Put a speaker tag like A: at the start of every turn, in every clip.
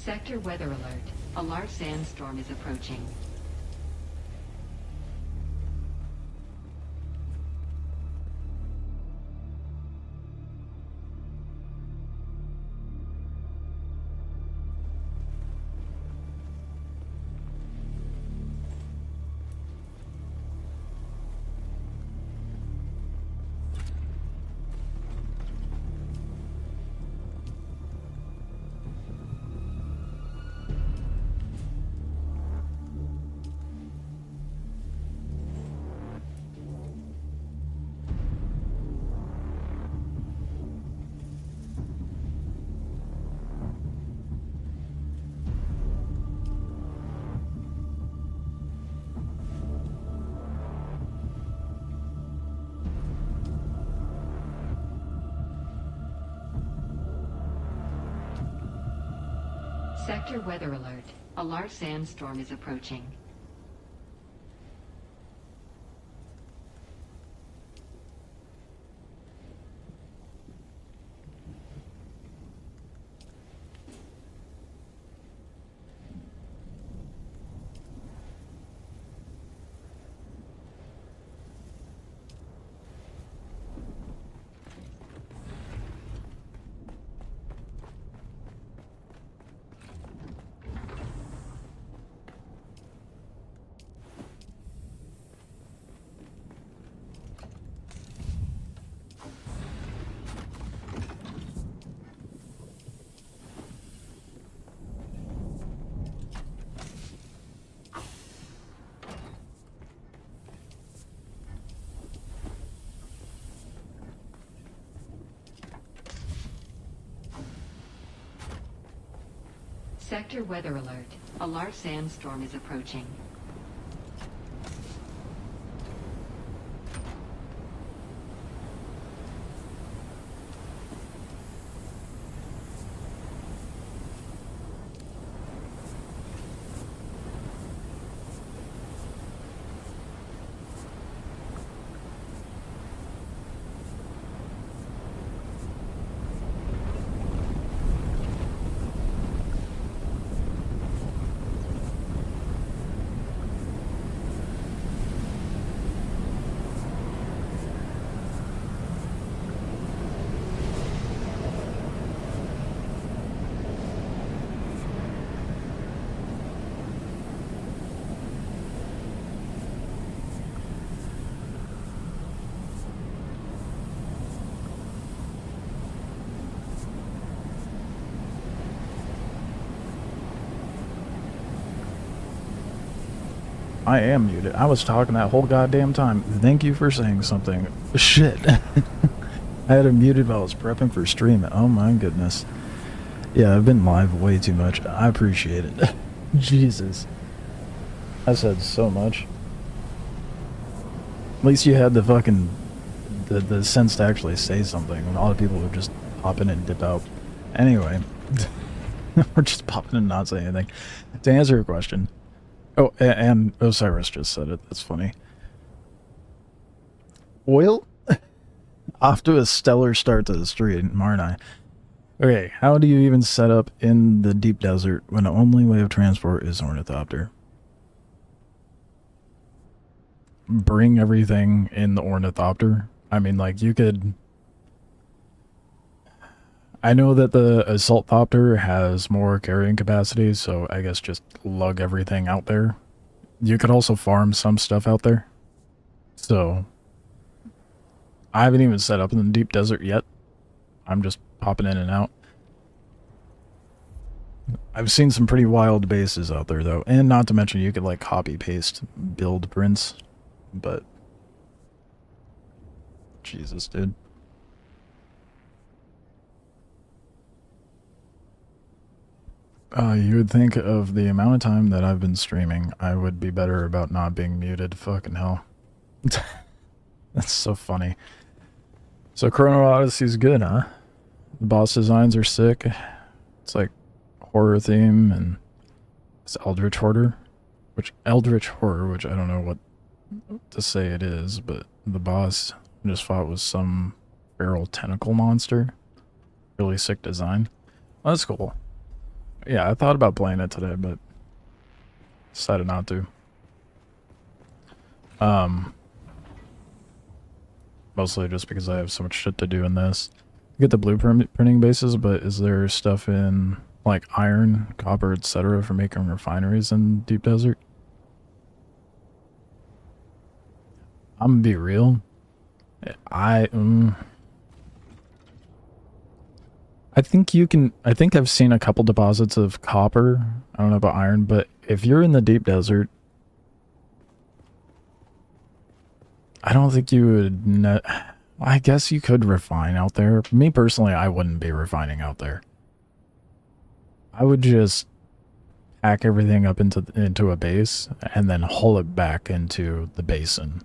A: Sector weather alert. A large sandstorm is approaching. Sector weather alert. A large sandstorm is approaching. Sector weather alert. A large sandstorm is approaching.
B: I am muted. I was talking that whole goddamn time. Thank you for saying something. Shit. I had it muted while I was prepping for stream. Oh my goodness. Yeah, I've been live way too much. I appreciate it. Jesus. I said so much. At least you had the fucking... The sense to actually say something. When a lot of people would just pop in and dip out. Anyway. We're just popping in and not saying anything. To answer your question... Oh, and Osiris just said it. That's funny. Well, off to a stellar start to the stream, aren't I? Okay, how do you even set up in the deep desert when the only way of transport is ornithopter? Bring everything in the ornithopter? I mean, like, you could... I know that the assault thopter has more carrying capacity, so I guess just lug everything out there. You could also farm some stuff out there. So, I haven't even set up in the deep desert yet. I'm just popping in and out. I've seen some pretty wild bases out there, though. And not to mention, you could, like, copy-paste build prints. But... Jesus, dude. You would think of the amount of time that I've been streaming, I would be better about not being muted. Fucking hell. That's so funny. So Chrono Odyssey's good, huh? The boss designs are sick. It's like horror theme, and it's Eldritch Horror, which I don't know what to say it is, but the boss I just fought was some feral tentacle monster. Really sick design. Well, that's cool. Yeah, I thought about playing it today, but decided not to. Mostly just because I have so much shit to do in this. You get the blueprinting bases, but is there stuff in like iron, copper, etc. for making refineries in deep desert? I'm gonna be real. I think you can. I think I've seen a couple deposits of copper. I don't know about iron, but if you're in the deep desert, I don't think you would. I guess you could refine out there. Me personally, I wouldn't be refining out there. I would just hack everything up into a base and then haul it back into the basin.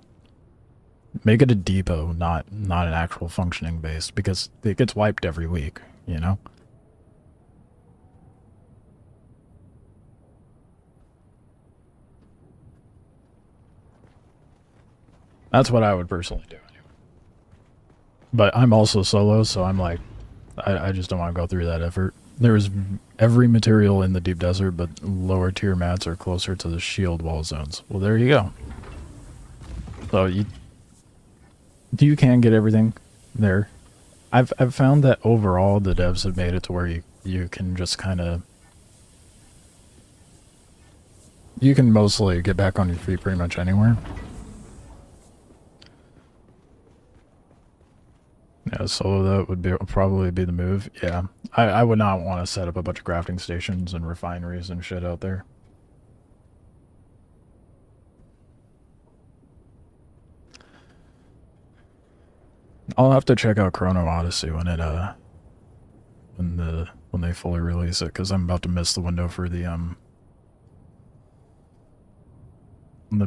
B: Make it a depot, not an actual functioning base, because it gets wiped every week, you know? That's what I would personally do. But I'm also solo, so I'm like, I just don't want to go through that effort. There's every material in the deep desert, but lower tier mats are closer to the shield wall zones. Well, there you go. So you can get everything there. I've found that overall the devs have made it to where you can just kind of, you can mostly get back on your feet pretty much anywhere. Yeah, solo that would probably be the move. Yeah, I would not want to set up a bunch of crafting stations and refineries and shit out there. I'll have to check out Chrono Odyssey when they fully release it, because I'm about to miss the window for the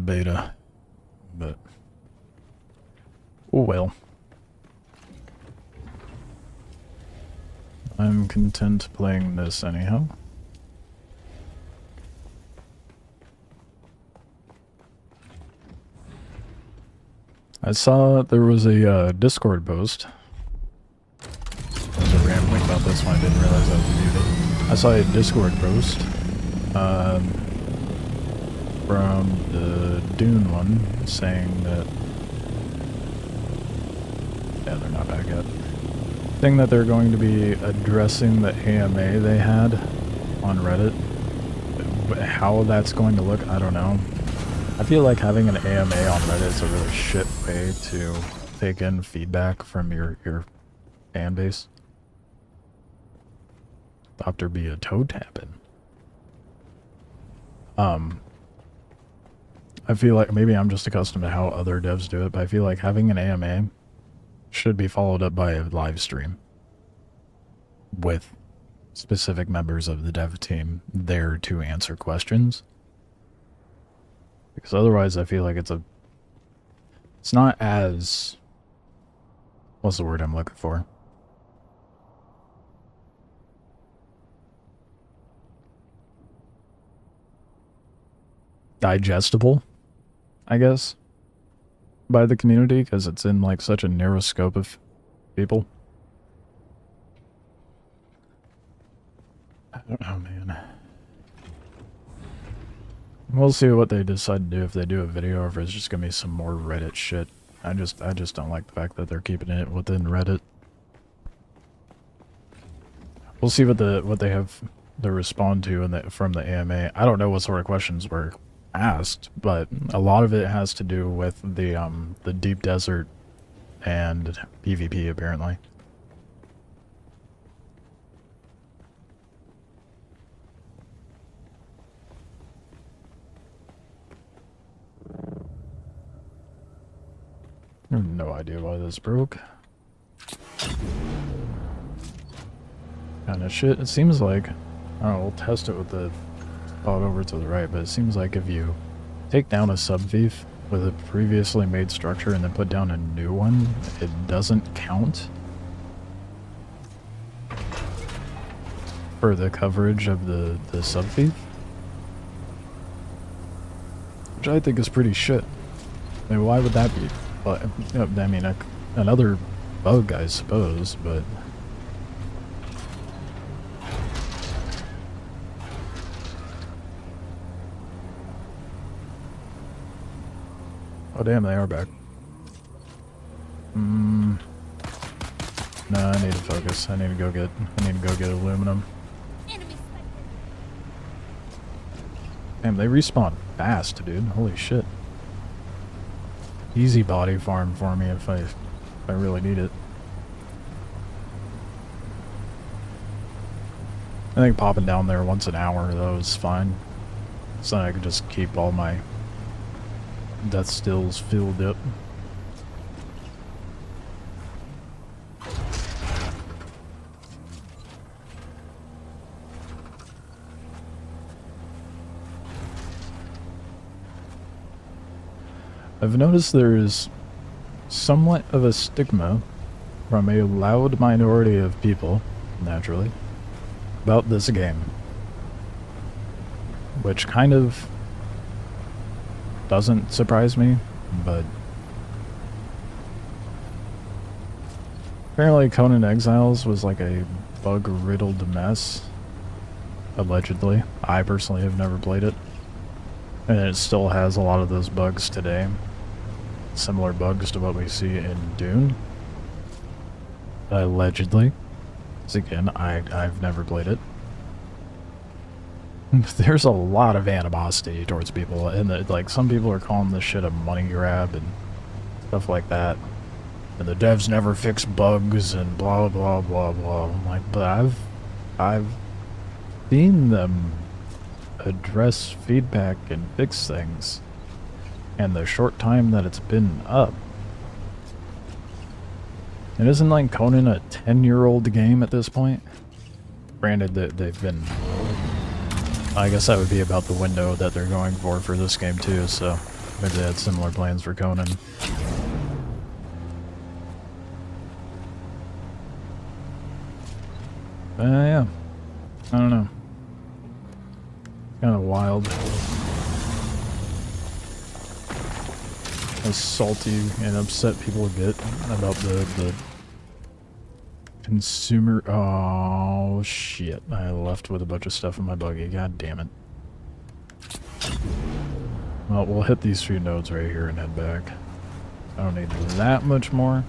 B: beta. But oh well. I'm content playing this anyhow. I saw there was a Discord post. I was rambling about this one, I didn't realize I was muted. I saw a Discord post from the Dune one saying that... Yeah, they're not back yet. Saying that they're going to be addressing the AMA they had on Reddit. How that's going to look, I don't know. I feel like having an AMA on Reddit is a really shit way to take in feedback from your fan base. Dr. B a toe tapping. I feel like maybe I'm just accustomed to how other devs do it, but I feel like having an AMA should be followed up by a live stream with specific members of the dev team there to answer questions. Because otherwise I feel like it's not as, what's the word I'm looking for? Digestible, I guess, by the community, because it's in like such a narrow scope of people. I don't know, man. We'll see what they decide to do, if they do a video or if it's just gonna be some more Reddit shit. I just don't like the fact that they're keeping it within Reddit. We'll see what they have to respond to from the AMA. I don't know what sort of questions were asked, but a lot of it has to do with the deep desert and PvP apparently. I have no idea why this broke. Kind of shit. It seems like, I don't know, we'll test it with the spot over to the right, but it seems like if you take down a subfief with a previously made structure and then put down a new one, it doesn't count for the coverage of the subfief. Which I think is pretty shit. I mean, why would that be? Well, I mean, another bug, I suppose, but... damn, they are back. No, I need to focus. I need to go get aluminum. Damn, they respawn fast, dude. Holy shit. Easy body farm for me if I really need it. I think popping down there once an hour though is fine. So I can just keep all my death stills filled up. I've noticed there is somewhat of a stigma from a loud minority of people, naturally, about this game. Which kind of doesn't surprise me, but apparently Conan Exiles was like a bug-riddled mess, allegedly. I personally have never played it, and it still has a lot of those bugs today. Similar bugs to what we see in Dune. Allegedly. Because again, I've never played it. There's a lot of animosity towards people, and like some people are calling this shit a money grab and stuff like that. And the devs never fix bugs and blah blah blah blah. I'm like, but I've seen them address feedback and fix things. And the short time that it's been up. It isn't like Conan a 10-year-old game at this point. Granted that they've been... I guess that would be about the window that they're going for this game too, so maybe they had similar plans for Conan. Yeah. I don't know. Kind of wild. How salty and upset people get about the consumer. Oh shit! I left with a bunch of stuff in my buggy. God damn it! Well, we'll hit these few nodes right here and head back. I don't need that much more.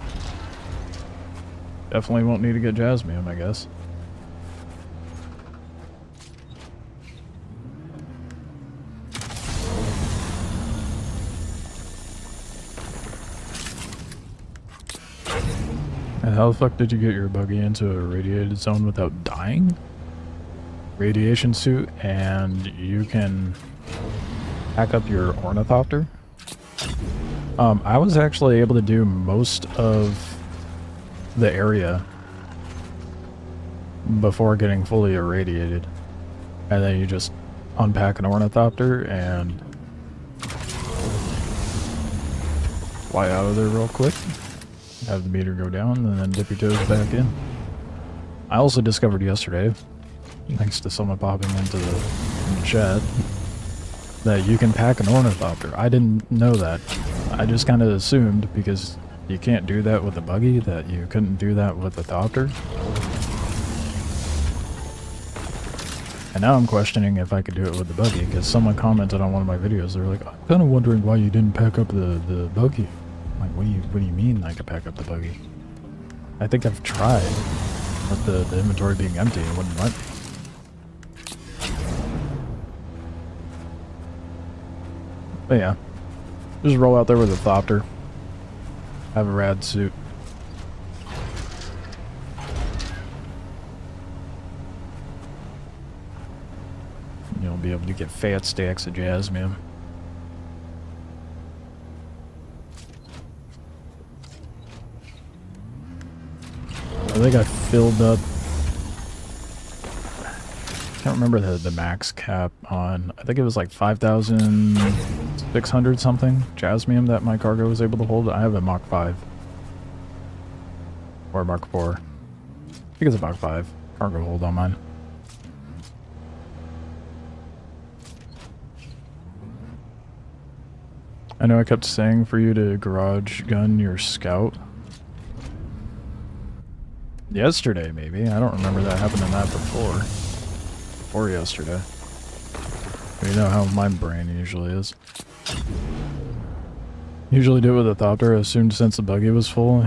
B: Definitely won't need to get Jasmine, I guess. How the fuck did you get your buggy into a radiated zone without dying? Radiation suit, and you can pack up your ornithopter. I was actually able to do most of the area before getting fully irradiated. And then you just unpack an ornithopter and fly out of there real quick. Have the meter go down and then dip your toes back in. I also discovered yesterday, thanks to someone popping into the chat, that you can pack an ornithopter. I didn't know that. I just kind of assumed, because you can't do that with a buggy, that you couldn't do that with a thopter. And now I'm questioning if I could do it with the buggy, because someone commented on one of my videos, they were like, I'm kind of wondering why you didn't pack up the buggy. I'm like, what do you mean I could pack up the buggy? I think I've tried, with the inventory being empty, it wouldn't let me. But yeah, just roll out there with a thopter. Have a rad suit. You'll be able to get fat stacks of jasmine. I think I filled up. I can't remember the max cap on. I think it was like 5,600 something jasmine that my cargo was able to hold. I have a Mach 5 or a Mach 4. I think it's a Mach 5 cargo hold on mine. I know I kept saying for you to garage gun your scout. Yesterday, maybe. I don't remember that happening that before. Or yesterday. You know how my brain usually is. Usually do it with a thopter. I assumed since the buggy was full,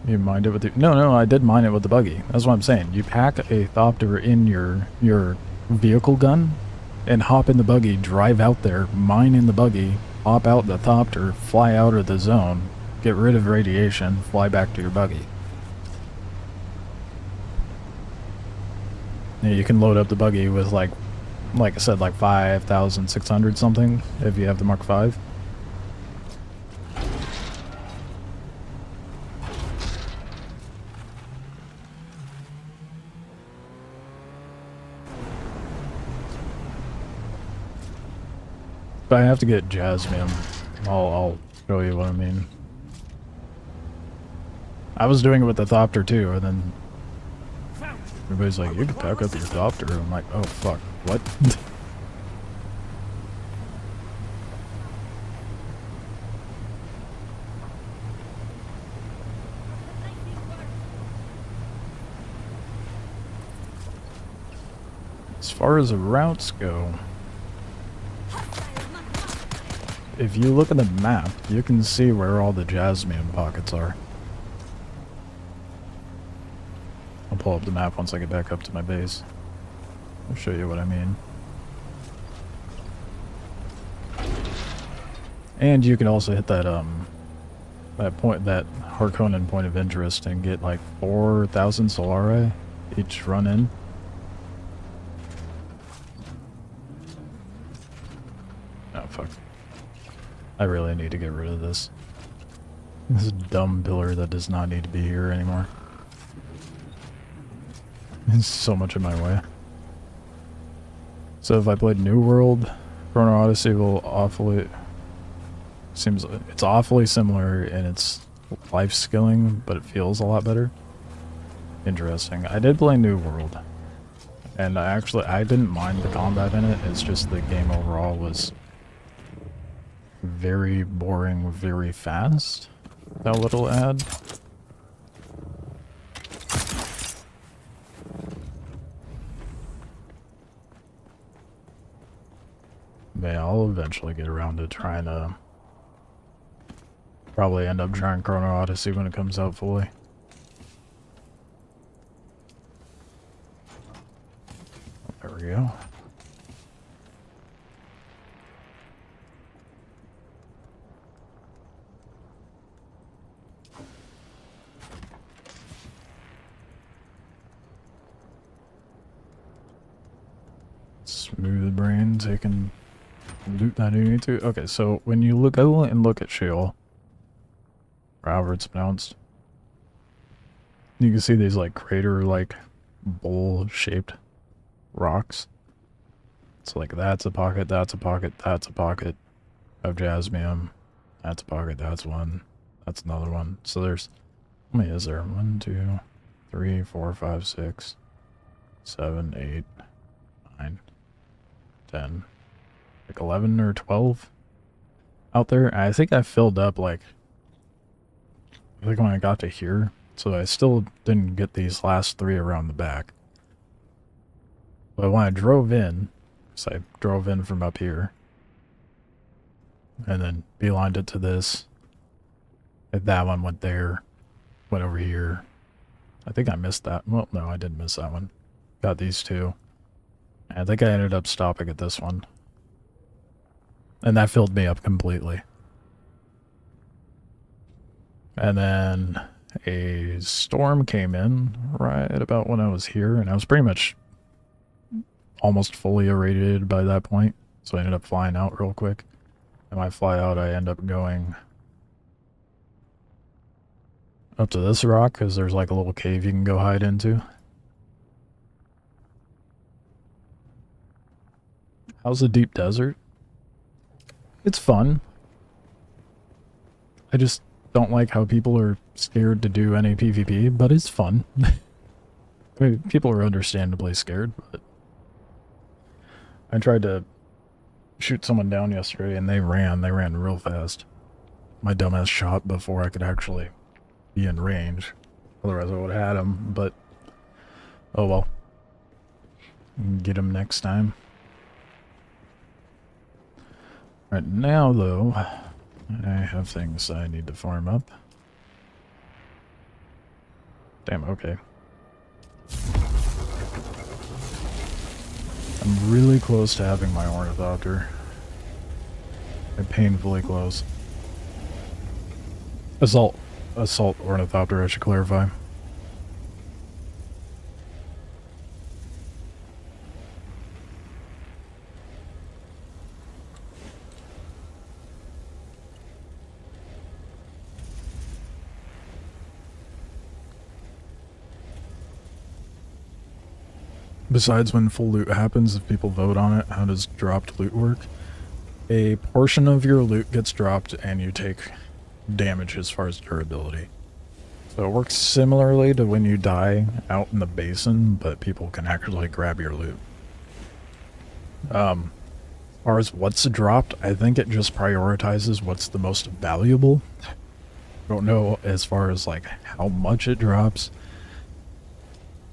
B: you mined it with the... No, I did mine it with the buggy. That's what I'm saying. You pack a thopter in your vehicle gun and hop in the buggy, drive out there, mine in the buggy, hop out the thopter, fly out of the zone, get rid of radiation, fly back to your buggy. Yeah, you can load up the buggy with like I said, like 5,600 something if you have the Mark V. But I have to get Jasmine. I'll show you what I mean. I was doing it with the Thopter too, and then everybody's like, you can pack up your Thopter. I'm like, oh fuck, what? As far as the routes go, if you look at the map, you can see where all the Jasmine pockets are. I'll pull up the map once I get back up to my base. I'll show you what I mean. And you can also hit that that Harkonnen point of interest and get like 4,000 Solari each run in. Oh fuck. I really need to get rid of this. This dumb pillar that does not need to be here anymore. It's so much in my way. So if I played New World, Chrono Odyssey will awfully... Seems it's awfully similar in its life skilling, but it feels a lot better. Interesting. I did play New World. And I didn't mind the combat in it, it's just the game overall was very boring, very fast. That little ad. Yeah, I'll eventually get around to trying to probably end up trying Chrono Odyssey when it comes out fully. There we go. Smooth brain taking loot that you need to. Okay, so when you go and look at Sheol, or however it's pronounced, you can see these like crater-like bowl-shaped rocks. It's like that's a pocket, that's a pocket, that's a pocket of jasmium. That's a pocket, that's one, that's another one. So there's, how many is there? 1, 2, 3, 4, 5, 6, 7, 8, 9, 10, like 11 or 12 out there. I think I filled up like, I think when I got to here, so I still didn't get these last 3 around the back. But when I drove in, so I drove in from up here, and then beelined it to this, and that one went there, went over here. I think I missed that. Well, no, I didn't miss that one. Got these 2. I think I ended up stopping at this one. And that filled me up completely. And then a storm came in right about when I was here, and I was pretty much almost fully irradiated by that point. So I ended up flying out real quick. And when I fly out, I end up going up to this rock, because there's like a little cave you can go hide into. How's the deep desert? It's fun. I just don't like how people are scared to do any PvP, but it's fun. I mean, people are understandably scared, but I tried to shoot someone down yesterday and they ran real fast. My dumbass shot before I could actually be in range. Otherwise I would have had him, but oh well. Get him next time. Right now, though, I have things I need to farm up. Damn, okay. I'm really close to having my ornithopter. I'm painfully close. Assault ornithopter, I should clarify. Besides when full loot happens, if people vote on it, how does dropped loot work? A portion of your loot gets dropped and you take damage as far as durability. So it works similarly to when you die out in the basin, but people can actually grab your loot. As far as what's dropped, I think it just prioritizes what's the most valuable. I don't know as far as like how much it drops.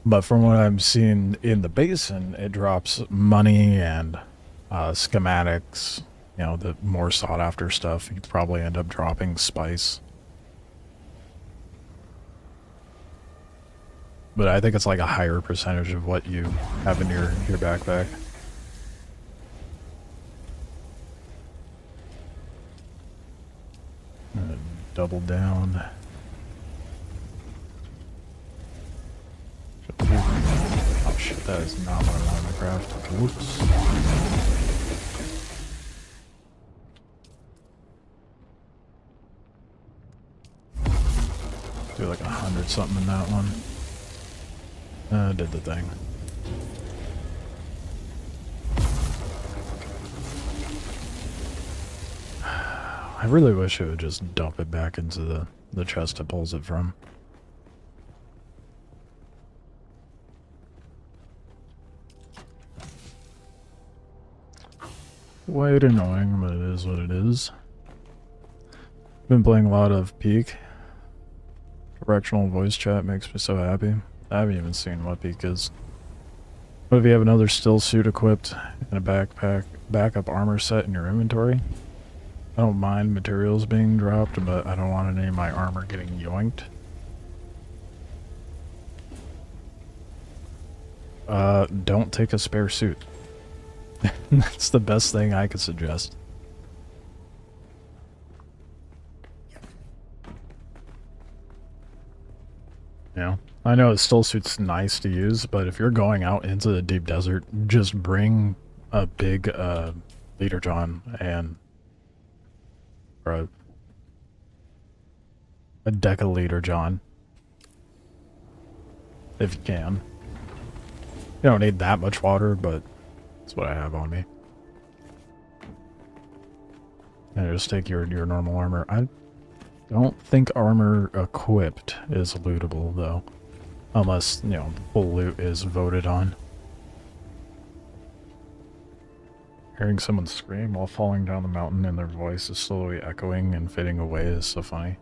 B: But from what I'm seeing in the basin, it drops money and schematics, you know, the more sought after stuff. You'd probably end up dropping spice. But I think it's like a higher percentage of what you have in your backpack. Double down. Oh shit, that is not what I wanted to craft. Whoops. Do like 100 something in that one. Did the thing. I really wish it would just dump it back into the chest it pulls it from. Quite annoying, but it is what it is. Been playing a lot of Peak. Directional voice chat makes me so happy. I haven't even seen what Peak is. What if you have another still suit equipped and a backup armor set in your inventory? I don't mind materials being dropped, but I don't want any of my armor getting yoinked. Don't take a spare suit. That's the best thing I could suggest. You know, I know a still suit's nice to use, but if you're going out into the deep desert, just bring a big leader john and or a decaliter john if you can. You don't need that much water, but that's what I have on me. And just take your normal armor. I don't think armor equipped is lootable though, unless, you know, the full loot is voted on. Hearing someone scream while falling down the mountain and their voice is slowly echoing and fading away is so funny.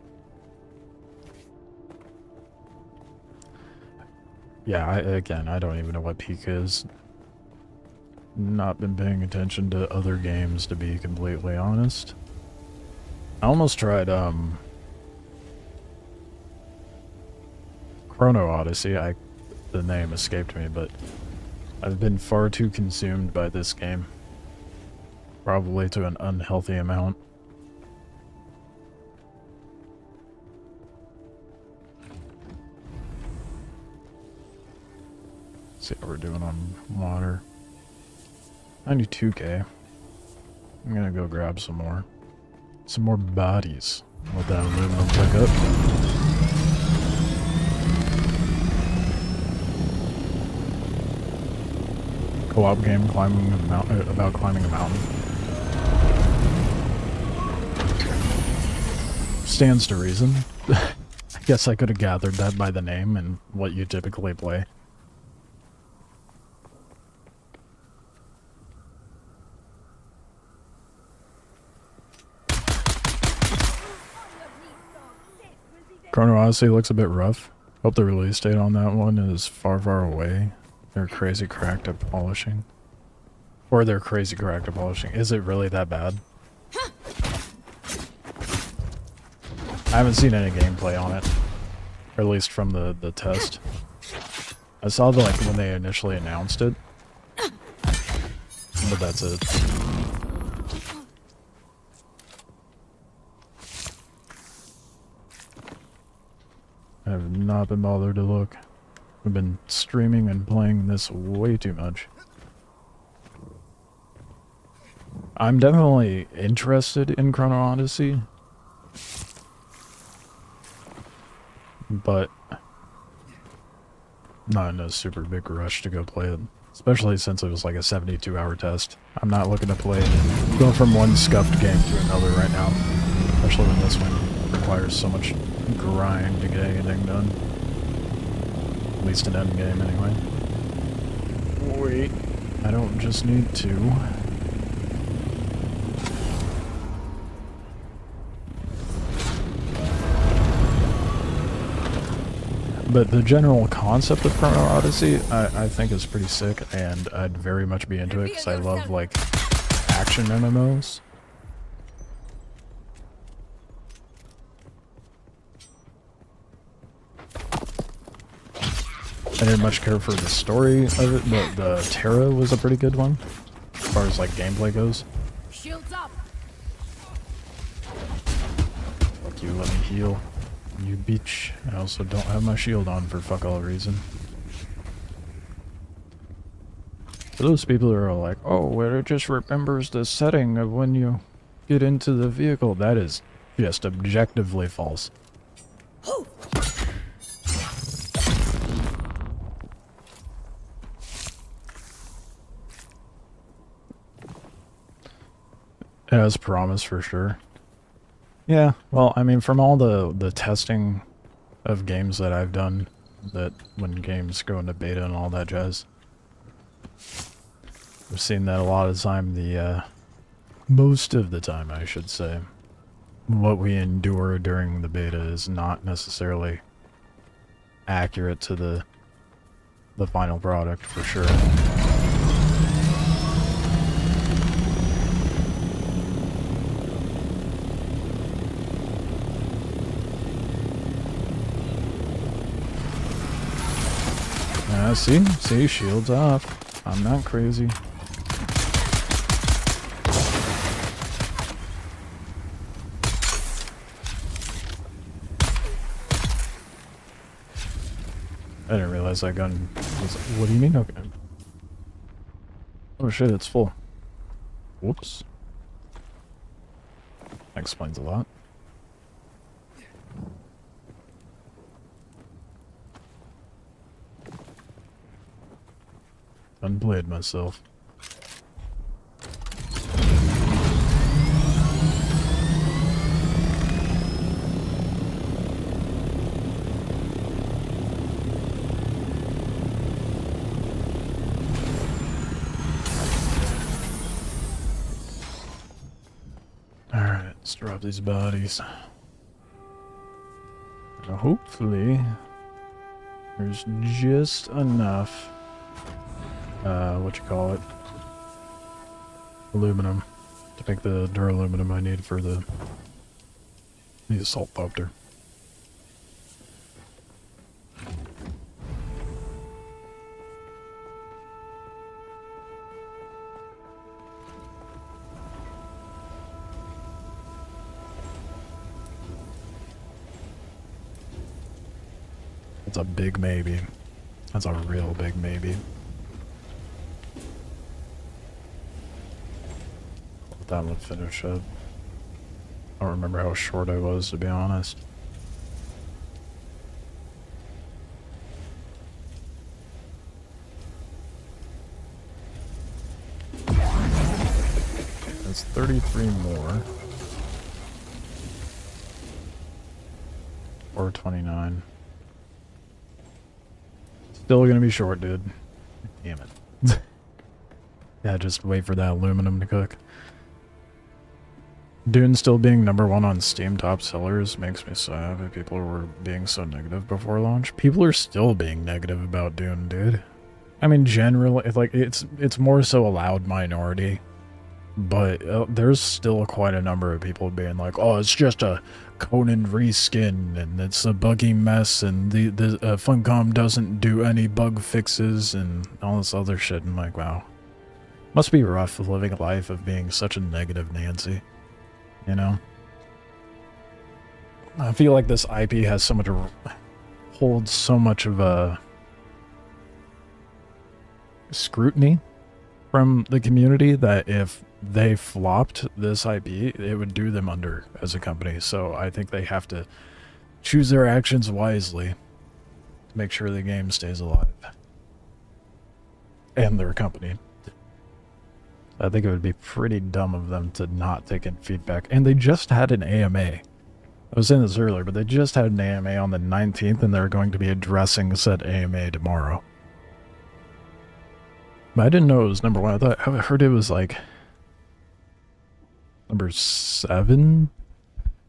B: Yeah, again, I don't even know what Peak is. Not been paying attention to other games, to be completely honest. I almost tried, Chrono Odyssey. The name escaped me, but I've been far too consumed by this game. Probably to an unhealthy amount. See how we're doing on water. 92k. I'm gonna go grab some more. Some more bodies. Let that aluminum pick up. Co-op game about climbing a mountain. Stands to reason. I guess I could have gathered that by the name and what you typically play. Chrono Odyssey looks a bit rough. Hope the release date on that one is far, far away. They're crazy cracked at polishing. Or they're crazy cracked at polishing. Is it really that bad? I haven't seen any gameplay on it, or at least from the test. I saw the, like, when they initially announced it, but that's it. I have not been bothered to look. I've been streaming and playing this way too much. I'm definitely interested in Chrono Odyssey, but not in a super big rush to go play it. Especially since it was like a 72-hour test. I'm not looking to go from one scuffed game to another right now. Especially when this one requires so much grind to get anything done. At least an end game anyway. Wait, I don't just need to. But the general concept of Chrono Odyssey, I think is pretty sick, and I'd very much be into it because I love, like, action MMOs. I didn't much care for the story of it, but the Terra was a pretty good one, as far as, like, gameplay goes.
C: Shields up.
B: Fuck you, let me heal. You bitch. I also don't have my shield on for fuck all reason. For those people who are like, oh, well, it just remembers the setting of when you get into the vehicle, that is just objectively false. As promised, for sure. Yeah, well, I mean, from all the testing of games that I've done, that when games go into beta and all that jazz, I've seen that a lot of the time, most of the time, I should say, what we endure during the beta is not necessarily accurate to the final product, for sure. See, shields off. I'm not crazy. I didn't realize that gun was... What do you mean? Okay. Oh shit, it's full. Whoops. That explains a lot. Unplayed myself. Alright, let's drop these bodies. Now hopefully there's just enough aluminum to make the duraluminum I need for the assault copter. That's a big maybe. That's a real big maybe. That would finish up. I don't remember how short I was, to be honest. That's 33 more. Or 29. Still gonna be short, dude. Damn it. Yeah, just wait for that aluminum to cook. Dune still being #1 on Steam top sellers makes me sad that people were being so negative before launch. People are still being negative about Dune, dude. I mean, generally, like, it's more so a loud minority But there's still quite a number of people being like, oh, it's just a Conan reskin, and it's a buggy mess, and the Funcom doesn't do any bug fixes, and all this other shit. I'm like, wow. Must be rough living a life of being such a negative Nancy, you know? I feel like this IP has so much, holds so much of a scrutiny from the community that if they flopped this IP, it would do them under as a company. So I think they have to choose their actions wisely to make sure the game stays alive. And their company. I think it would be pretty dumb of them to not take in feedback. And they just had an AMA. I was saying this earlier, but they just had an AMA on the 19th, and they're going to be addressing said AMA tomorrow. But I didn't know it was number 1. I heard it was like number 7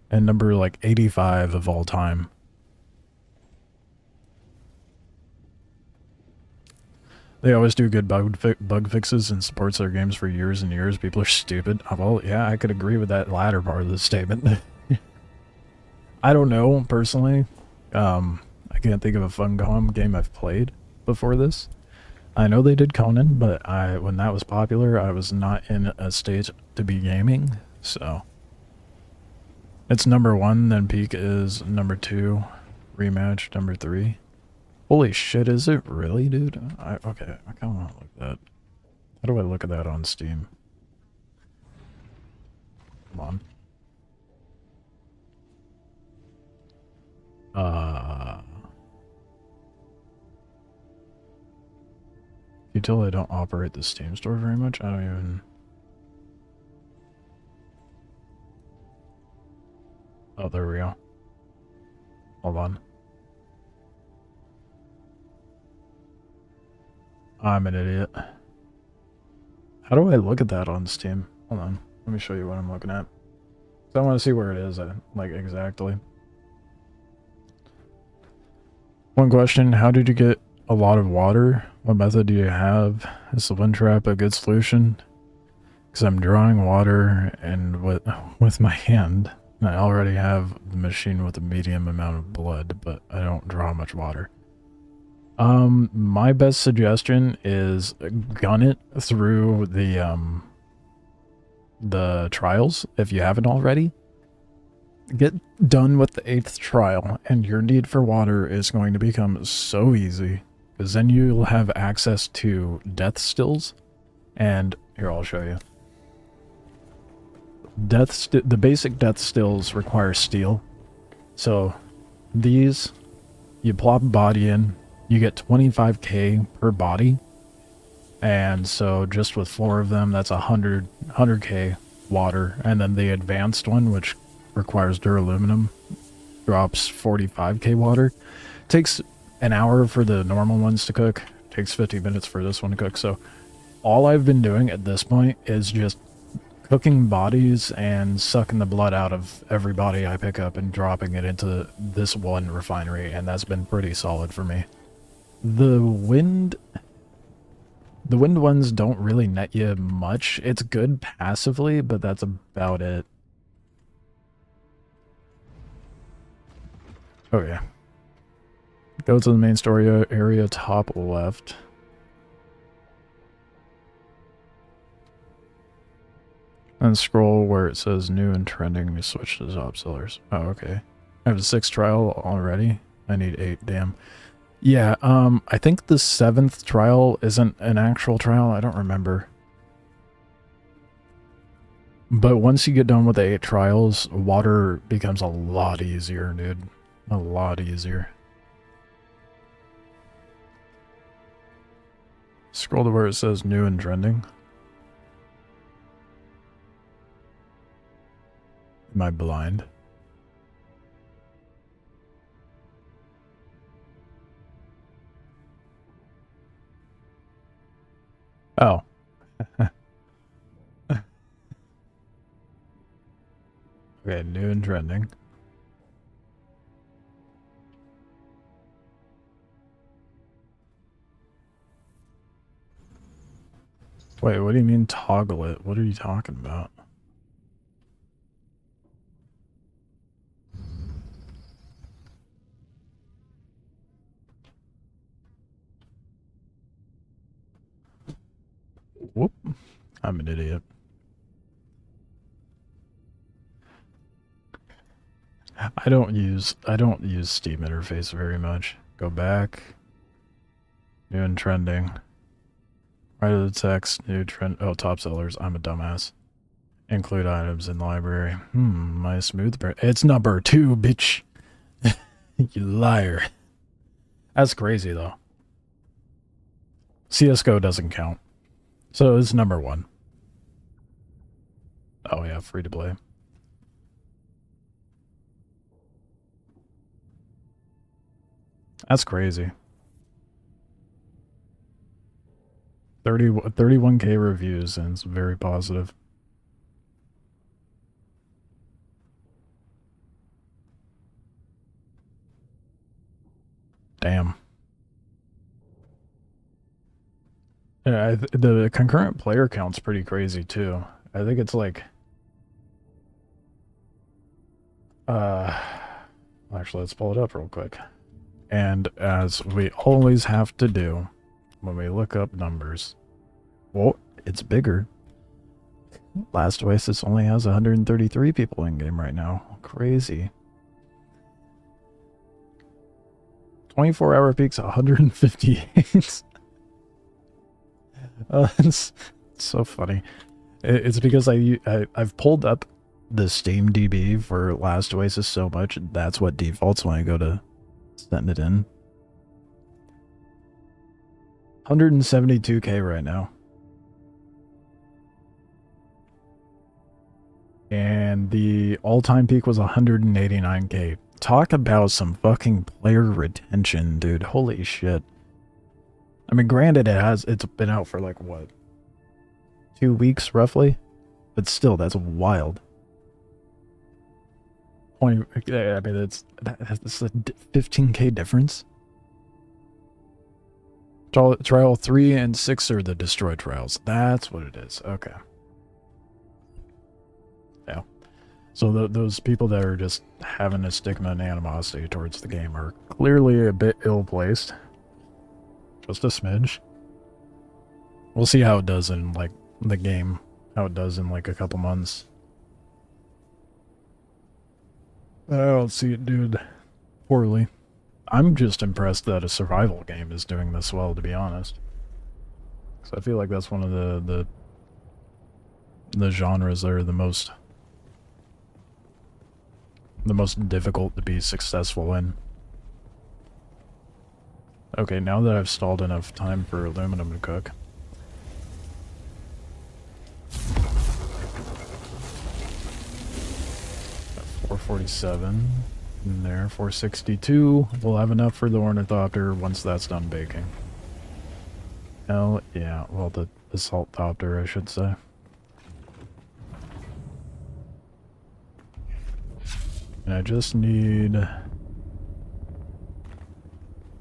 B: and number like 85 of all time. They always do good bug fixes and supports their games for years and years. People are stupid. Well, yeah, I could agree with that latter part of the statement. I don't know, personally. I can't think of a Funcom game I've played before this. I know they did Conan, but when that was popular, I was not in a state to be gaming, so. It's number 1, then Peak is number 2, Rematch number 3. Holy shit, is it really, dude? Okay, I kinda wanna look at that. How do I look at that on Steam? Come on. You tell I don't operate the Steam store very much? I don't even... Oh, there we go. Hold on. I'm an idiot. How do I look at that on Steam? Hold on. Let me show you what I'm looking at. So I want to see where it is, like, exactly. One question, how did you get a lot of water? What method do you have? Is the wind trap a good solution? Because I'm drawing water and with my hand. I already have the machine with a medium amount of blood, but I don't draw much water. My best suggestion is gun it through the trials, if you haven't already. Get done with the 8th trial, and your need for water is going to become so easy, because then you'll have access to death stills, and here, I'll show you. The basic death stills require steel, so these, you plop a body in, you get 25k per body, and so just with 4 of them, that's 100k water, and then the advanced one, which requires duraluminum, drops 45k water. Takes an hour for the normal ones to cook, takes 50 minutes for this one to cook, so all I've been doing at this point is just cooking bodies and sucking the blood out of every body I pick up and dropping it into this one refinery, and that's been pretty solid for me. The wind ones don't really net you much. It's good passively, but that's about it. Oh yeah. Go to the main story area, top left. And scroll where it says new and trending, we switch to top sellers. Oh, okay. I have a 6th trial already. I need 8, damn. Yeah, I think the 7th trial isn't an actual trial, I don't remember. But once you get done with the 8 trials, water becomes a lot easier, dude. A lot easier. Scroll to where it says new and trending. Am I blind? Oh. Okay, new and trending. Wait, what do you mean toggle it? What are you talking about? Whoop. I'm an idiot. I don't use Steam interface very much. Go back. New and trending. Right of the text, new trend. Oh, top sellers. I'm a dumbass. Include items in library. My smooth bear. It's number 2, bitch. You liar. That's crazy though. CSGO doesn't count. So it's number 1. Oh yeah, free to play. That's crazy. 31K reviews, and it's very positive. Damn. Yeah, the concurrent player count's pretty crazy too. I think it's like... Actually, let's pull it up real quick. And as we always have to do when we look up numbers... Well, it's bigger. Last Oasis only has 133 people in game right now. Crazy. 24-hour peaks, 158. It's so funny. It's because I've pulled up the Steam DB for Last Oasis so much, that's what defaults when I go to send it in. 172K right now. And the all-time peak was 189K. Talk about some fucking player retention, dude. Holy shit. I mean, granted, it's been out for like, what? 2 weeks, roughly? But still, that's wild. I mean, that's a 15K difference. Trial 3 and 6 are the destroyed trials. That's what it is. Okay. Yeah. So those people that are just having a stigma and animosity towards the game are clearly a bit ill-placed. Just a smidge. We'll see how it does in, like, the game. How it does in, like, a couple months. I don't see it do poorly. I'm just impressed that a survival game is doing this well, to be honest. So I feel like that's one of the genres that are the most difficult to be successful in. Okay, now that I've stalled enough time for aluminum to cook. Got 447 in there, 462. We'll have enough for the ornithopter once that's done baking. Hell yeah, well, the saltopter, I should say. And I just need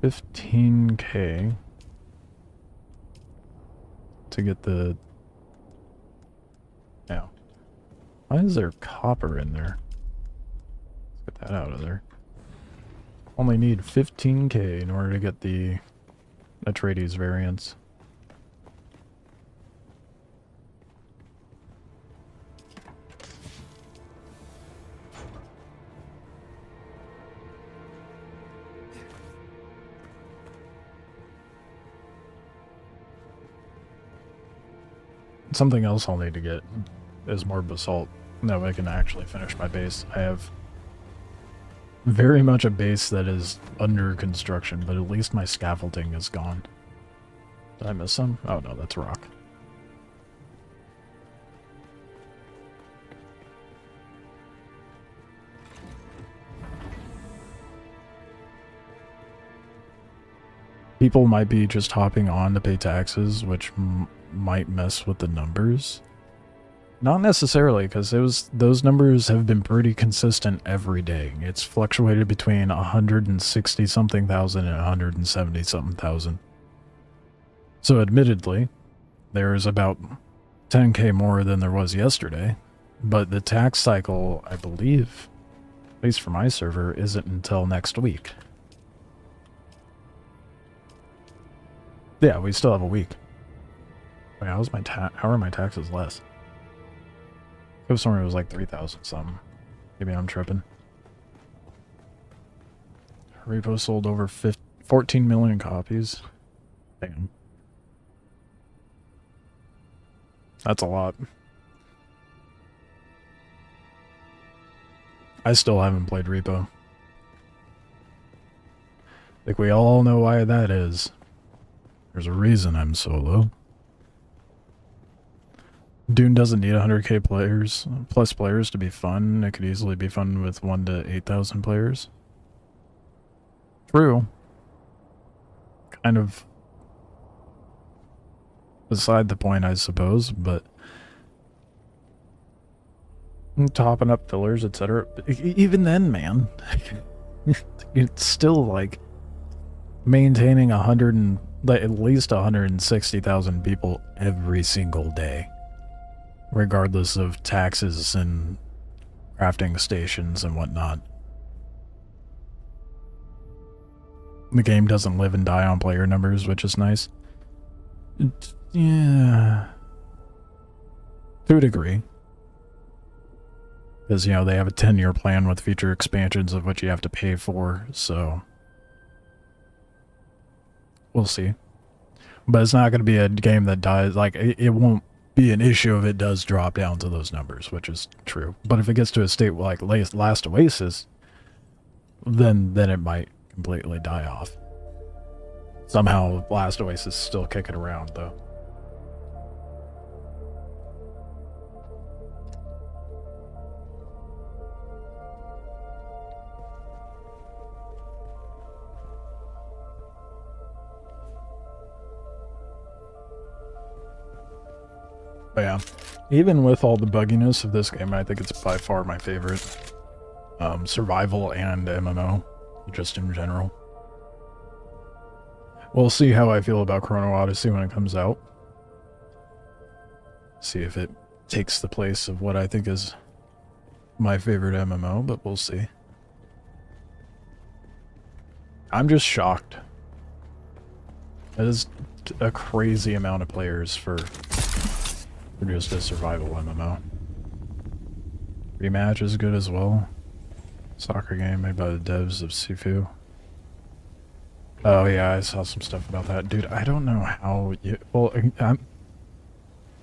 B: 15K to get the... Now, why is there copper in there? Let's get that out of there. Only need 15K in order to get the Atreides variants. Something else I'll need to get is more basalt. That way I can actually finish my base. I have very much a base that is under construction, but at least my scaffolding is gone. Did I miss some? Oh no, that's rock. People might be just hopping on to pay taxes, which might mess with the numbers. Not necessarily, because those numbers have been pretty consistent every day. It's fluctuated between 160-something thousand and 170-something thousand. So admittedly, there's about 10k more than there was yesterday, but the tax cycle, I believe, at least for my server, isn't until next week. Yeah, we still have a week. Wait, how are my taxes less? I was somewhere it was like 3,000 something. Maybe I'm tripping. Repo sold over 14 million copies. Damn. That's a lot. I still haven't played Repo. I think we all know why that is. There's a reason I'm solo. Dune doesn't need 100k plus players to be fun. It could easily be fun with 1 to 8,000 players. True. Kind of beside the point, I suppose, but topping up fillers, etc. Even then, man, it's still like maintaining at least 160,000 people every single day, regardless of taxes and crafting stations and whatnot. The game doesn't live and die on player numbers, which is nice. Yeah. To a degree. Because, you know, they have a 10-year plan with future expansions of what you have to pay for, so we'll see. But it's not going to be a game that dies. Like, it won't be an issue if it does drop down to those numbers, which is true. But if it gets to a state like Last Oasis, then it might completely die off. Somehow Last Oasis is still kicking around, though. But yeah, even with all the bugginess of this game, I think it's by far my favorite. Survival and MMO, just in general. We'll see how I feel about Chrono Odyssey when it comes out. See if it takes the place of what I think is my favorite MMO, but we'll see. I'm just shocked. That is a crazy amount of players for just a survival MMO. Rematch is good as well. Soccer game made by the devs of Sifu. Oh yeah, I saw some stuff about that. Dude, I don't know how you... Well,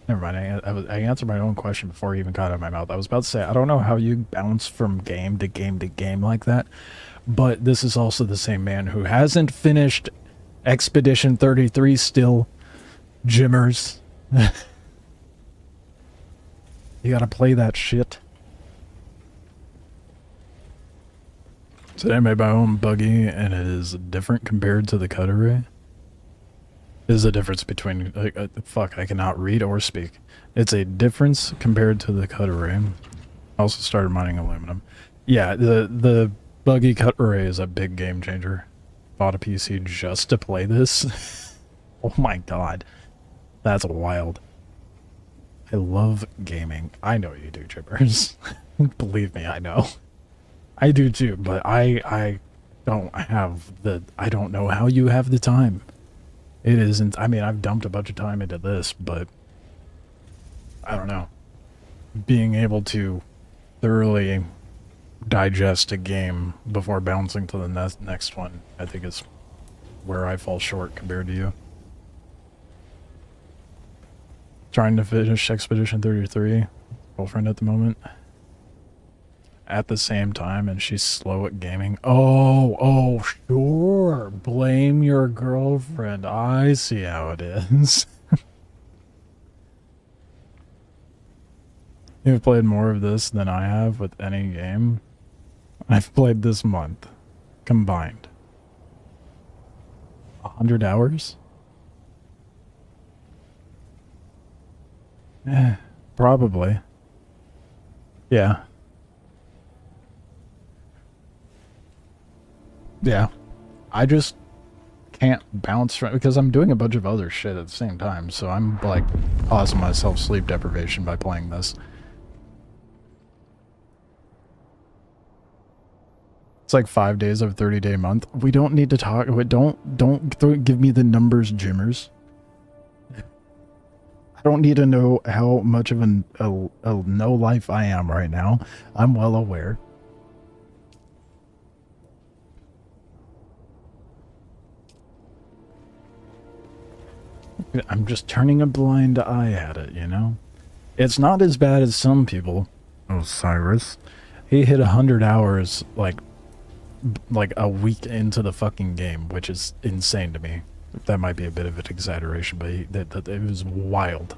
B: never mind, I answered my own question before it even got out of my mouth. I was about to say, I don't know how you bounce from game to game to game like that, but this is also the same man who hasn't finished Expedition 33 still. Jimmers. You gotta play that shit. Today I made my own buggy, and it is different compared to the cut array. There's a difference between... fuck, I cannot read or speak. It's a difference compared to the cut array. I also started mining aluminum. Yeah, the buggy cut array is a big game changer. Bought a PC just to play this. Oh my god. That's wild. I love gaming. I know you do, Chippers. Believe me, I know. I do too, but I don't have the... I don't know how you have the time. It isn't... I mean, I've dumped a bunch of time into this, but... I don't know. Being able to thoroughly digest a game before bouncing to the next one, I think is where I fall short compared to you. Trying to finish Expedition 33. Girlfriend at the moment. At the same time, and she's slow at gaming. Oh, sure. Blame your girlfriend. I see how it is. You've played more of this than I have with any game I've played this month. Combined. 100 hours? Probably. Yeah. Yeah. I just can't bounce from, because I'm doing a bunch of other shit at the same time, so I'm like causing myself sleep deprivation by playing this. It's like 5 days of a 30-day month. We don't need to talk. Don't give me the numbers, Jimmers. I don't need to know how much of a no life I am right now. I'm well aware. I'm just turning a blind eye at it, you know? It's not as bad as some people. Osiris. He hit 100 hours, like a week into the fucking game, which is insane to me. That might be a bit of an exaggeration, but it was wild.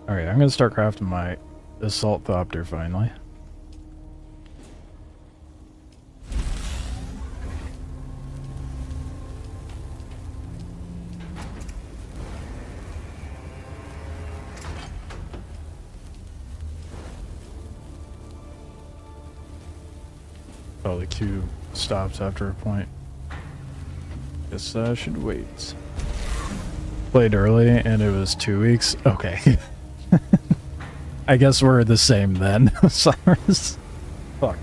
B: Alright, I'm gonna start crafting my assault thopter finally. Oh, the queue stops after a point. Guess I should wait. Played early and it was 2 weeks? Okay. I guess we're the same then, Cyrus. Fuck.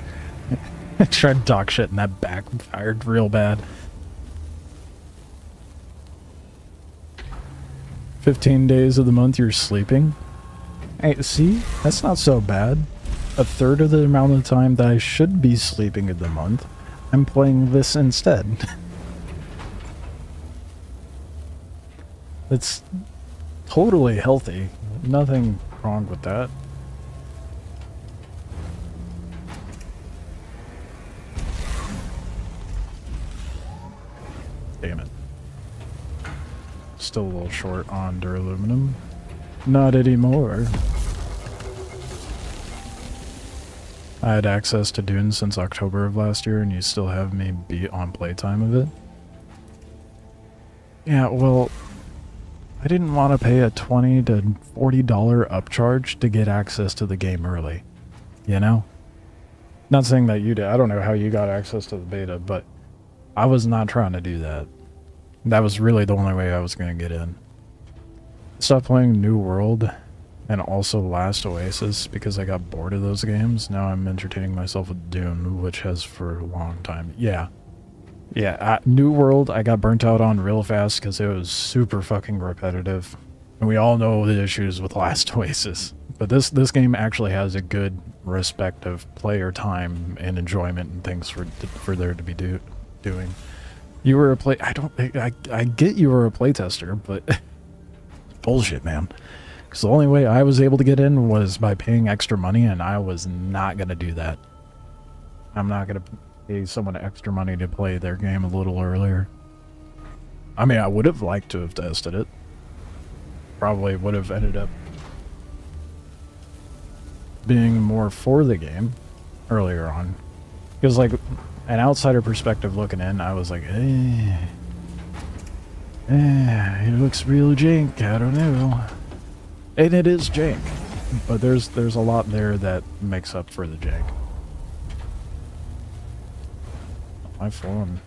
B: I tried to talk shit and that backfired real bad. 15 days of the month you're sleeping? Hey, see? That's not so bad. A third of the amount of time that I should be sleeping in the month, I'm playing this instead. It's totally healthy. Nothing wrong with that. Damn it. Still a little short on duraluminum. Not anymore. I had access to Dune since October of last year, and you still have me beat on playtime of it? Yeah, well, I didn't want to pay a $20 to $40 upcharge to get access to the game early. You know? Not saying that you did. I don't know how you got access to the beta, but I was not trying to do that. That was really the only way I was going to get in. Stopped playing New World and also Last Oasis because I got bored of those games. Now I'm entertaining myself with Dune, which has for a long time. Yeah. Yeah, New World I got burnt out on real fast because it was super fucking repetitive. And we all know the issues with Last Oasis. But this game actually has a good respect of player time and enjoyment and things for there to be doing. You were a I get you were a playtester, but bullshit, man. Because the only way I was able to get in was by paying extra money, and I was not going to do that. I'm not going to pay someone extra money to play their game a little earlier. I mean, I would have liked to have tested it. Probably would have ended up being more for the game earlier on. Because, like, an outsider perspective looking in, I was like, it looks real jank, I don't know. And it is jank, but there's a lot there that makes up for the jank. My phone.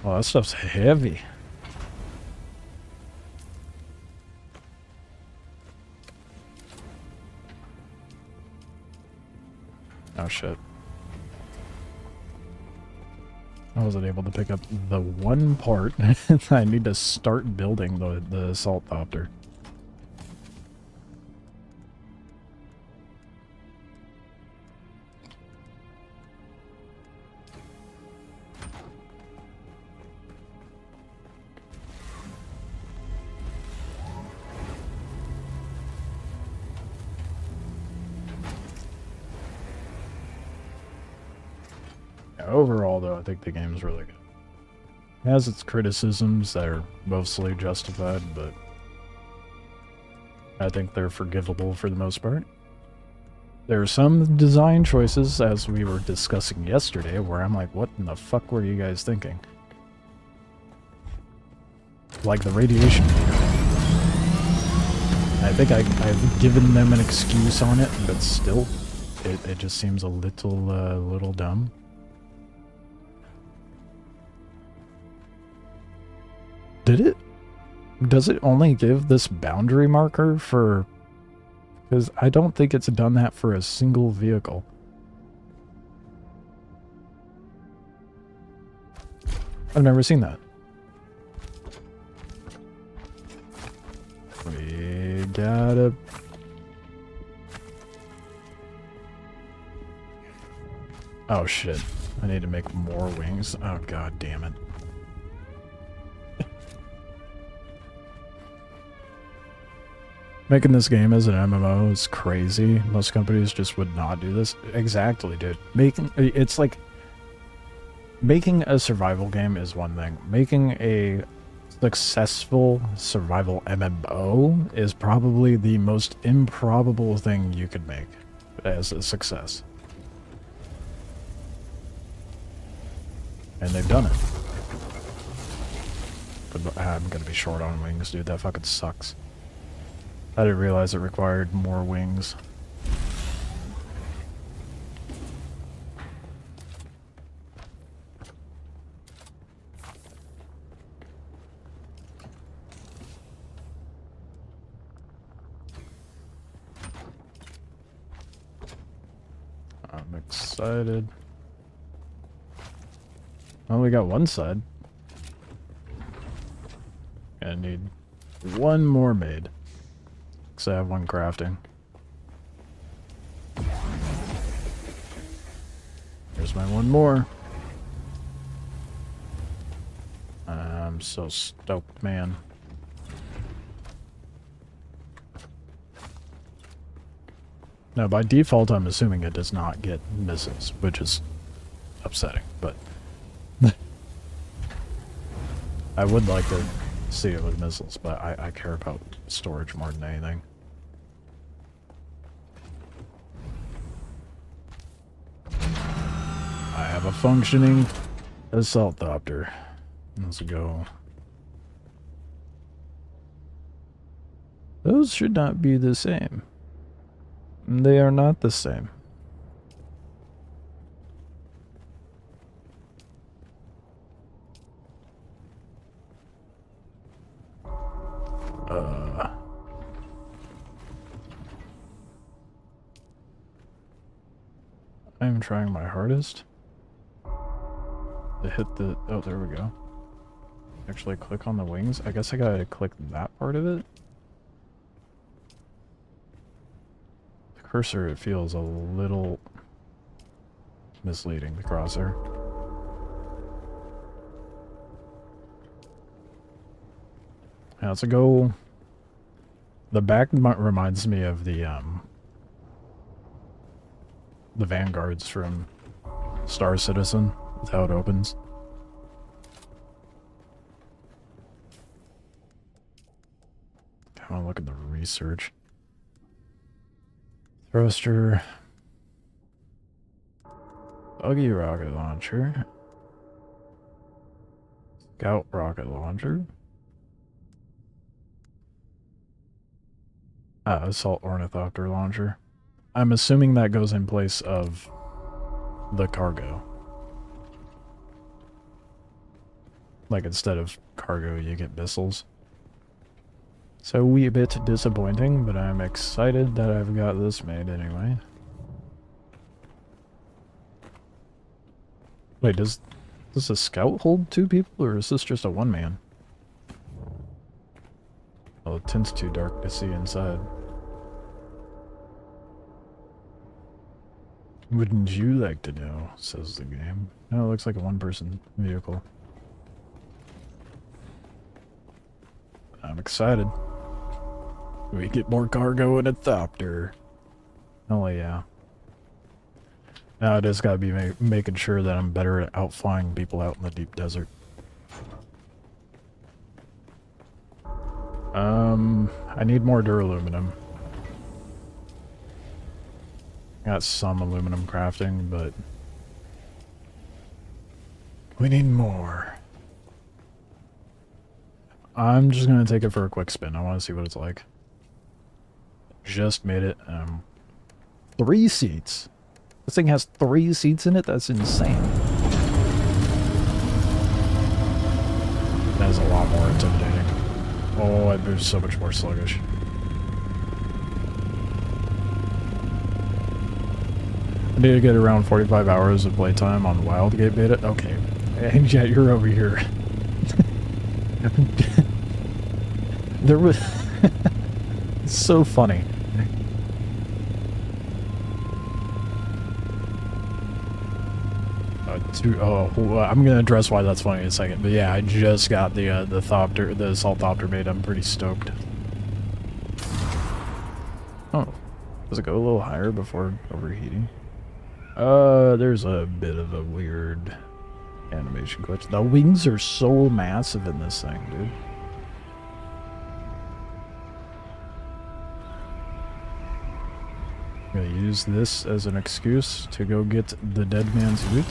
B: Oh, that stuff's heavy. Oh shit. I wasn't able to pick up the one part. I need to start building the assault thopter. Overall, though, I think the game's really good. It has its criticisms that are mostly justified, but I think they're forgivable for the most part. There are some design choices, as we were discussing yesterday, where I'm like, what in the fuck were you guys thinking? Like the radiation meter. I think I've given them an excuse on it, but still, it just seems a little dumb. Does it only give this boundary marker for... Because I don't think it's done that for a single vehicle. I've never seen that. We gotta... Oh shit. I need to make more wings. Oh god damn it. Making this game as an MMO is crazy. Most companies just would not do this. Exactly, dude. It's like... Making a survival game is one thing. Making a successful survival MMO is probably the most improbable thing you could make as a success. And they've done it. But I'm gonna be short on wings, dude. That fucking sucks. I didn't realize it required more wings. I'm excited. Well, we got one side. I need one more made. Because I have one crafting. Here's my one more. I'm so stoked, man. Now, by default, I'm assuming it does not get missiles, which is upsetting, but... I would like to see it with missiles, but I care about storage more than anything. I have a functioning assault copter. Let's go. Those should not be the same. They are not the same. I'm trying my hardest to hit the... Oh, there we go. Actually click on the wings. I guess I gotta click that part of it. The cursor, it feels a little misleading, the crosshair. Now let's go... The back reminds me of the vanguards from Star Citizen, with how it opens. I want to look at the research. Thruster. Buggy rocket launcher. Scout rocket launcher. Assault ornithopter launcher. I'm assuming that goes in place of the cargo. Like instead of cargo, you get missiles. So a wee bit disappointing, but I'm excited that I've got this made anyway. Wait, does a scout hold 2 people, or is this just a one-man? Well, the tint's too dark to see inside. Wouldn't you like to know, says the game. No, it looks like a one-person vehicle. I'm excited. We get more cargo in a thopter. Oh yeah. Now I just gotta be making sure that I'm better at outflying people out in the deep desert. I need more duraluminum. Got some aluminum crafting, but we need more. I'm just gonna take it for a quick spin. I want to see what it's like. just made it. 3 seats. This thing has 3 seats in it? That's insane. That is a lot more intimidating. Oh, it moves so much more sluggish. I need to get around 45 hours of playtime on Wildgate beta. Okay. And yet you're over here. There was... It's so funny. I'm gonna address why that's funny in a second. But yeah, I just got the assault thopter beta. I'm pretty stoked. Oh, does it go a little higher before overheating? There's a bit of a weird animation glitch. The wings are so massive in this thing, dude. I'm gonna use this as an excuse to go get the dead man's loot.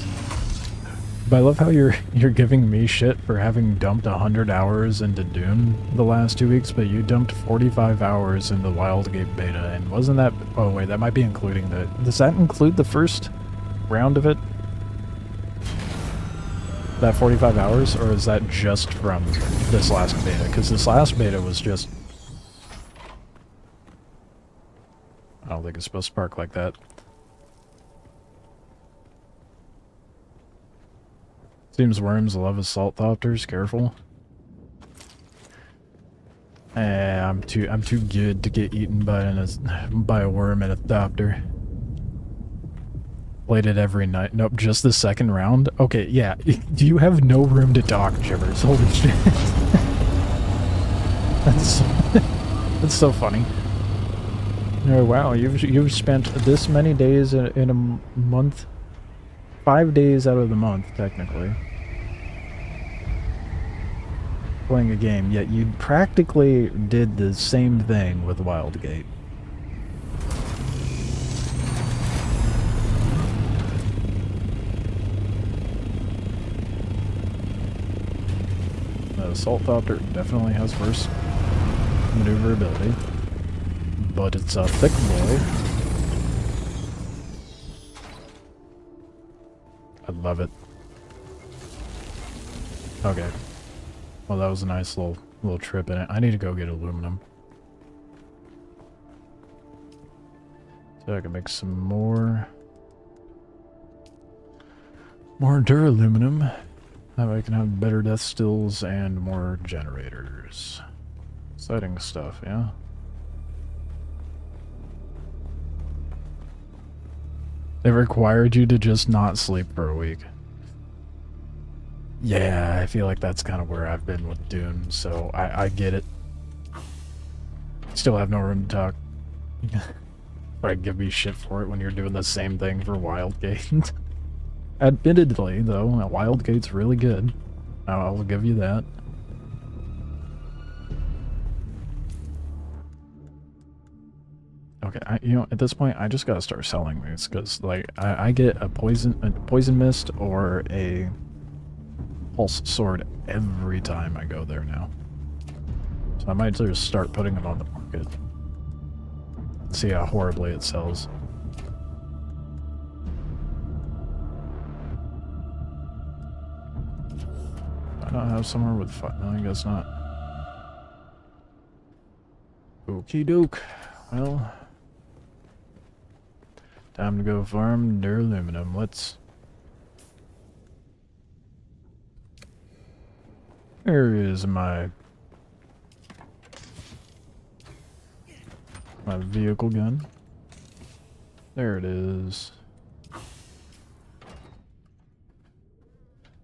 B: But I love how you're giving me shit for having dumped 100 hours into Dune the last 2 weeks, but you dumped 45 hours into Wildgate beta, and wasn't that... Oh wait, that might be including the... Does that include the first round of it? That 45 hours, or is that just from this last beta? Because this last beta was just... I don't think it's supposed to spark like that. Seems worms love assault thopters. Careful. I'm too good to get eaten by a worm and a thopter. Played it every night. Nope, just the second round. Okay, yeah. Do you have no room to talk, Jibbers? Holy shit. That's so funny. Oh wow, you've spent this many days in a month. 5 days out of the month, technically, playing a game, yet you practically did the same thing with Wildgate. The assault thopter definitely has burst maneuverability, but it's a thick boy. I love it. Okay. Well, that was a nice little trip in it. I need to go get aluminum, so I can make some more duraluminum. That way I can have better death stills and more generators. Exciting stuff, yeah. They required you to just not sleep for a week. Yeah, I feel like that's kind of where I've been with Dune, so I get it. Still have no room to talk. But give me shit for it when you're doing the same thing for Wildgate. Admittedly, though, Wildgate's really good. I'll give you that. Okay, you know, at this point, I just gotta start selling these, because, like, I get a poison mist or a pulse sword every time I go there now. So I might just start putting them on the market. See how horribly it sells. I don't have somewhere with fire. No, I guess not. Okie doke. Well, time to go farm duraluminum. Let's... Where is my vehicle gun? There it is.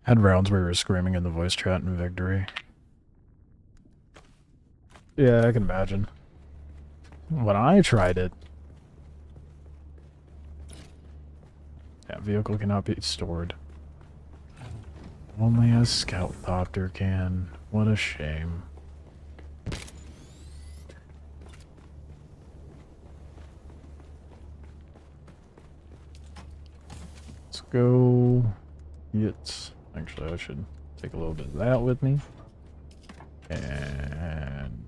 B: Had rounds where we were screaming in the voice chat in victory. Yeah, I can imagine. When I tried it... Yeah, vehicle cannot be stored. Only a scout thopter can. What a shame. Let's go get... Actually, I should take a little bit of that with me. And...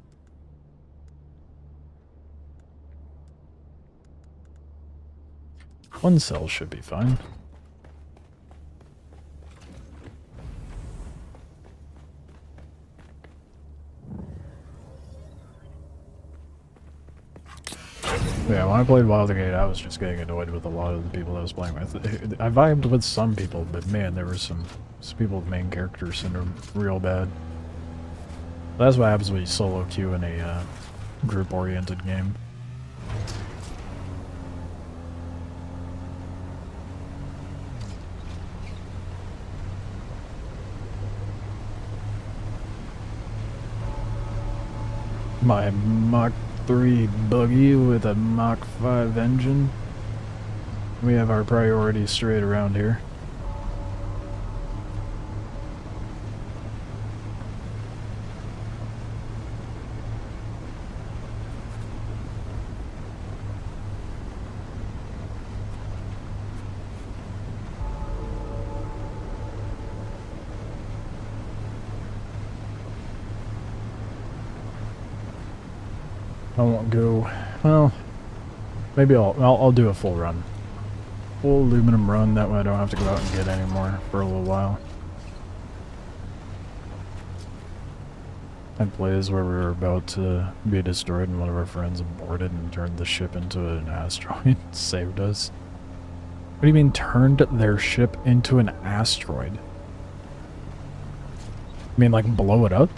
B: twin cells should be fine. Yeah, when I played Wildgate, I was just getting annoyed with a lot of the people I was playing with. I vibed with some people, but man, there were some people with main character syndrome real bad. That's what happens when you solo queue in a group-oriented game. My Mach 3 buggy with a Mach 5 engine. We have our priorities straight around here. I won't go. Well, maybe I'll do a full run, full aluminum run. That way I don't have to go out and get any more for a little while. I'd play as where we were about to be destroyed, and one of our friends aborted and turned the ship into an asteroid. Saved us. What do you mean turned their ship into an asteroid? I mean like blow it up?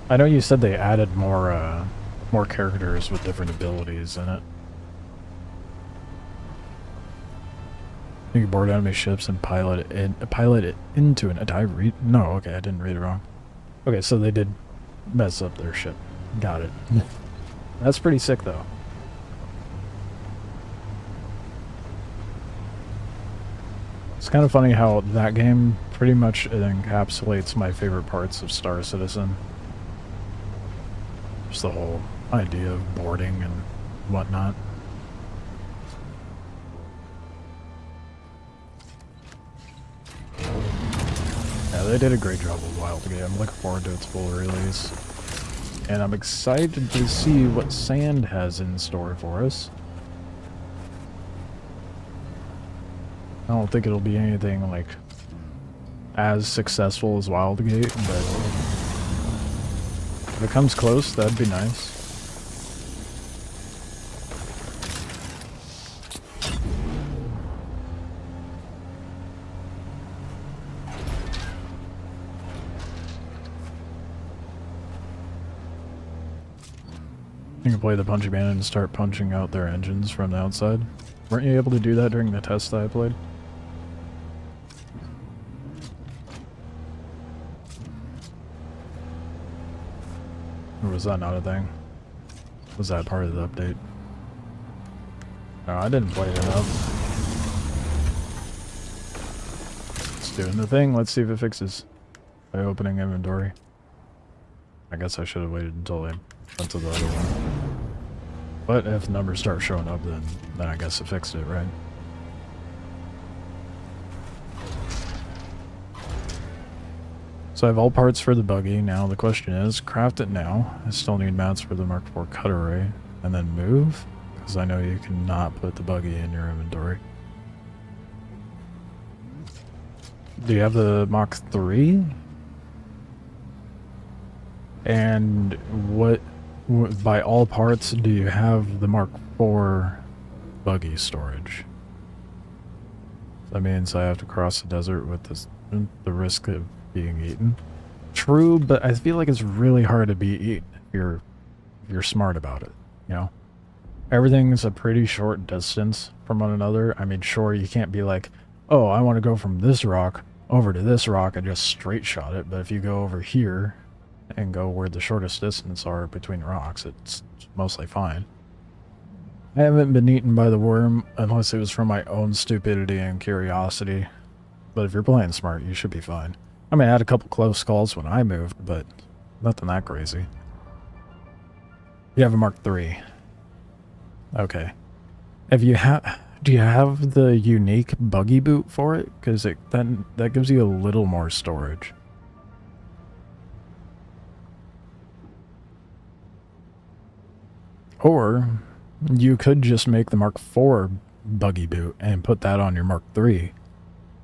B: I know you said they added more characters with different abilities in it. You can board enemy ships and pilot it into an. Did I read? No, okay, I didn't read it wrong. Okay, so they did mess up their ship. Got it. That's pretty sick, though. It's kind of funny how that game pretty much encapsulates my favorite parts of Star Citizen. Just the whole idea of boarding and whatnot. Yeah, they did a great job with Wildgate. I'm looking forward to its full release. And I'm excited to see what Sand has in store for us. I don't think it'll be anything like as successful as Wildgate, but if it comes close, that'd be nice. You can play the Punchy Band and start punching out their engines from the outside. Weren't you able to do that during the test that I played? Or was that not a thing? Was that part of the update? No, I didn't play it enough. It's doing the thing. Let's see if it fixes. By opening inventory. I guess I should have waited until I went to the other one. But if numbers start showing up, then I guess it fixed it, right? So I have all parts for the buggy. Now the question is, craft it now. I still need mats for the Mark IV cut array. And then move, because I know you cannot put the buggy in your inventory. Do you have the Mach 3? And what, by all parts, do you have the Mark IV buggy storage? That means I have to cross the desert with the risk of being eaten. True, but I feel like it's really hard to be eaten if you're smart about it, you know? Everything's a pretty short distance from one another. I mean, sure, you can't be like, oh, I want to go from this rock over to this rock and just straight shot it, but if you go over here and go where the shortest distance are between rocks, it's mostly fine. I haven't been eaten by the worm unless it was from my own stupidity and curiosity. But if you're playing smart, you should be fine. I mean, I had a couple close calls when I moved, but nothing that crazy. You have a Mark III. Okay. Do you have the unique buggy boot for it? Because that gives you a little more storage. Or you could just make the Mark IV buggy boot and put that on your Mark III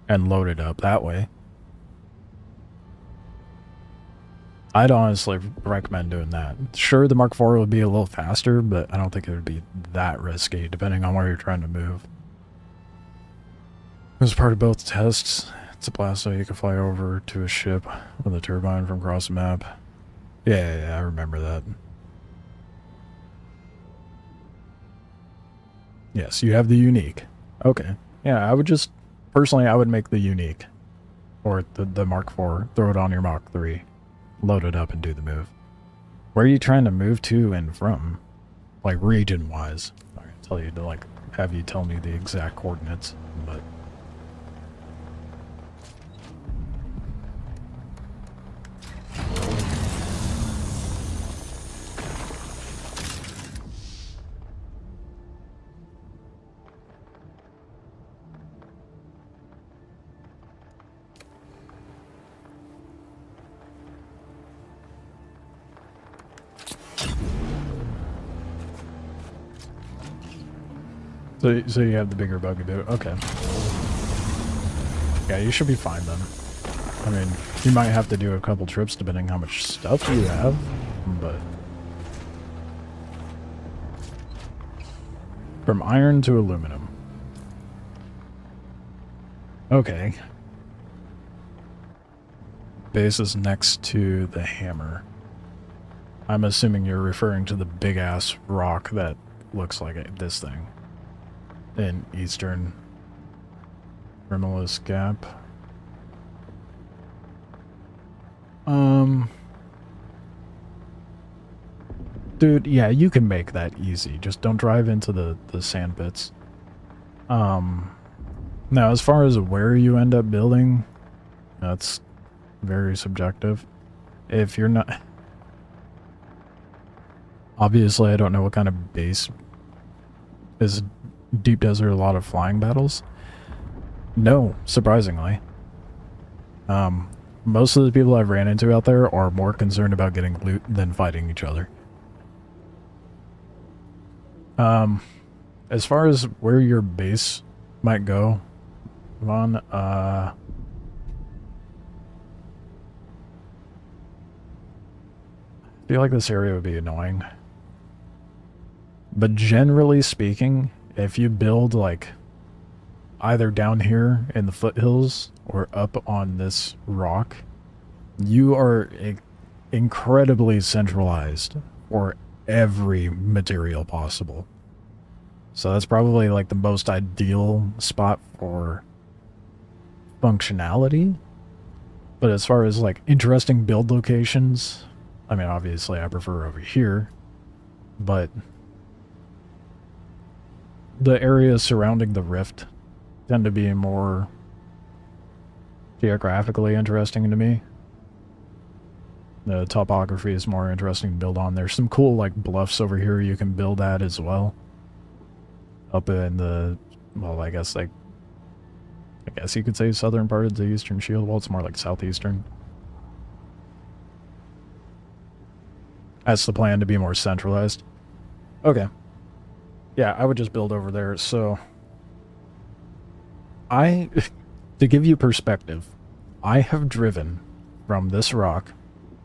B: and load it up that way. I'd honestly recommend doing that. Sure, the Mark IV would be a little faster, but I don't think it would be that risky, depending on where you're trying to move. As part of both tests, it's a blast so you can fly over to a ship with a turbine from across the map. Yeah, I remember that. Yes, you have the unique. Okay. Yeah, I would just... Personally, I would make the unique. Or the Mark IV. Throw it on your Mark III. Load it up and do the move. Where are you trying to move to and from? Like, region-wise. I'm not gonna tell you to, like, have you tell me the exact coordinates, but... So you have the bigger buggy boot. Okay. Yeah, you should be fine then. I mean, you might have to do a couple trips depending how much stuff you have, but... From iron to aluminum. Okay. Base is next to the hammer. I'm assuming you're referring to the big-ass rock that looks like this thing. In Eastern Remulus Gap. Dude, yeah, you can make that easy. Just don't drive into the sand pits. Now, as far as where you end up building, that's very subjective. If you're not... Obviously, I don't know what kind of base is... Deep Desert, a lot of flying battles? No, surprisingly. Most of the people I've ran into out there are more concerned about getting loot than fighting each other. As far as where your base might go, Vaughn, I feel like this area would be annoying. But generally speaking, if you build, like, either down here in the foothills or up on this rock, you are incredibly centralized for every material possible. So that's probably, like, the most ideal spot for functionality. But as far as, like, interesting build locations, I mean, obviously I prefer over here, but... The areas surrounding the rift tend to be more geographically interesting to me. The topography is more interesting to build on. There's some cool, like, bluffs over here you can build at as well. Up in the, well, I guess you could say southern part of the Eastern Shield. Well, it's more like southeastern. That's the plan, to be more centralized. Okay. Yeah, I would just build over there. So, to give you perspective, I have driven from this rock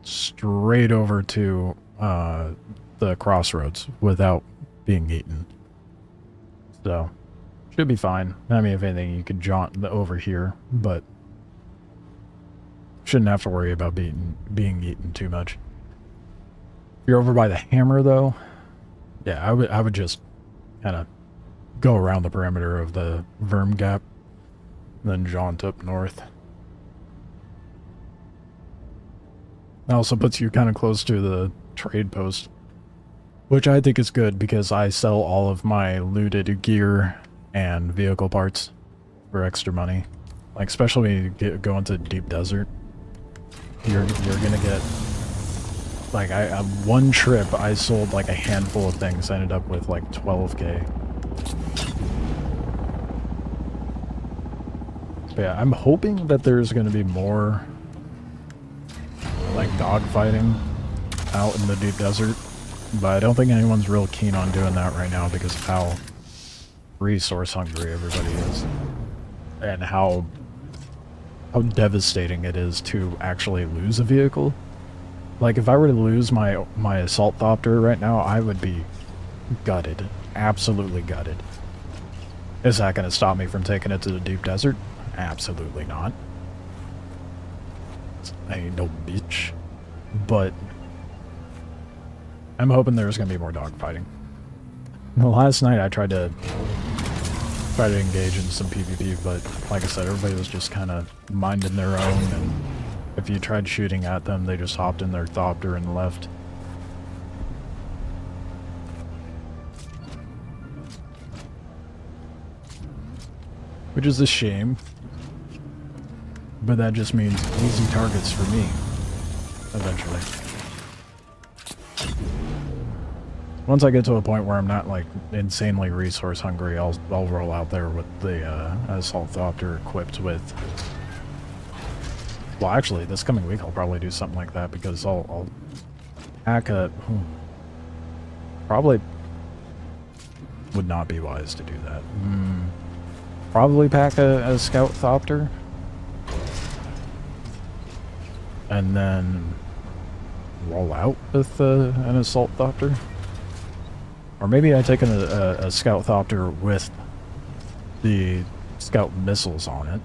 B: straight over to the crossroads without being eaten. So, should be fine. I mean, if anything, you could jaunt over here, but shouldn't have to worry about being eaten too much. If you're over by the hammer, though, yeah, I would just kind of go around the perimeter of the Verm Gap, then jaunt up north. It also puts you kind of close to the trade post, which I think is good because I sell all of my looted gear and vehicle parts for extra money. Like, especially when you go into Deep Desert, you're gonna get... Like, one trip, I sold like a handful of things. I ended up with like 12k. But yeah, I'm hoping that there's going to be more, like, dogfighting out in the Deep Desert. But I don't think anyone's real keen on doing that right now because of how resource hungry everybody is. And how devastating it is to actually lose a vehicle. Like, if I were to lose my assault thopter right now, I would be gutted. Absolutely gutted. Is that going to stop me from taking it to the deep desert? Absolutely not. I ain't no bitch. But I'm hoping there's going to be more dogfighting. Last night I tried to engage in some PvP, but like I said, everybody was just kind of minding their own, and if you tried shooting at them, they just hopped in their thopter and left. Which is a shame. But that just means easy targets for me. Eventually. Once I get to a point where I'm not, like, insanely resource hungry, I'll roll out there with the assault thopter equipped with... Well, actually, this coming week I'll probably do something like that, because I'll pack a... Probably would not be wise to do that. Probably pack a scout thopter. And then roll out with an assault thopter. Or maybe I take a scout thopter with the scout missiles on it.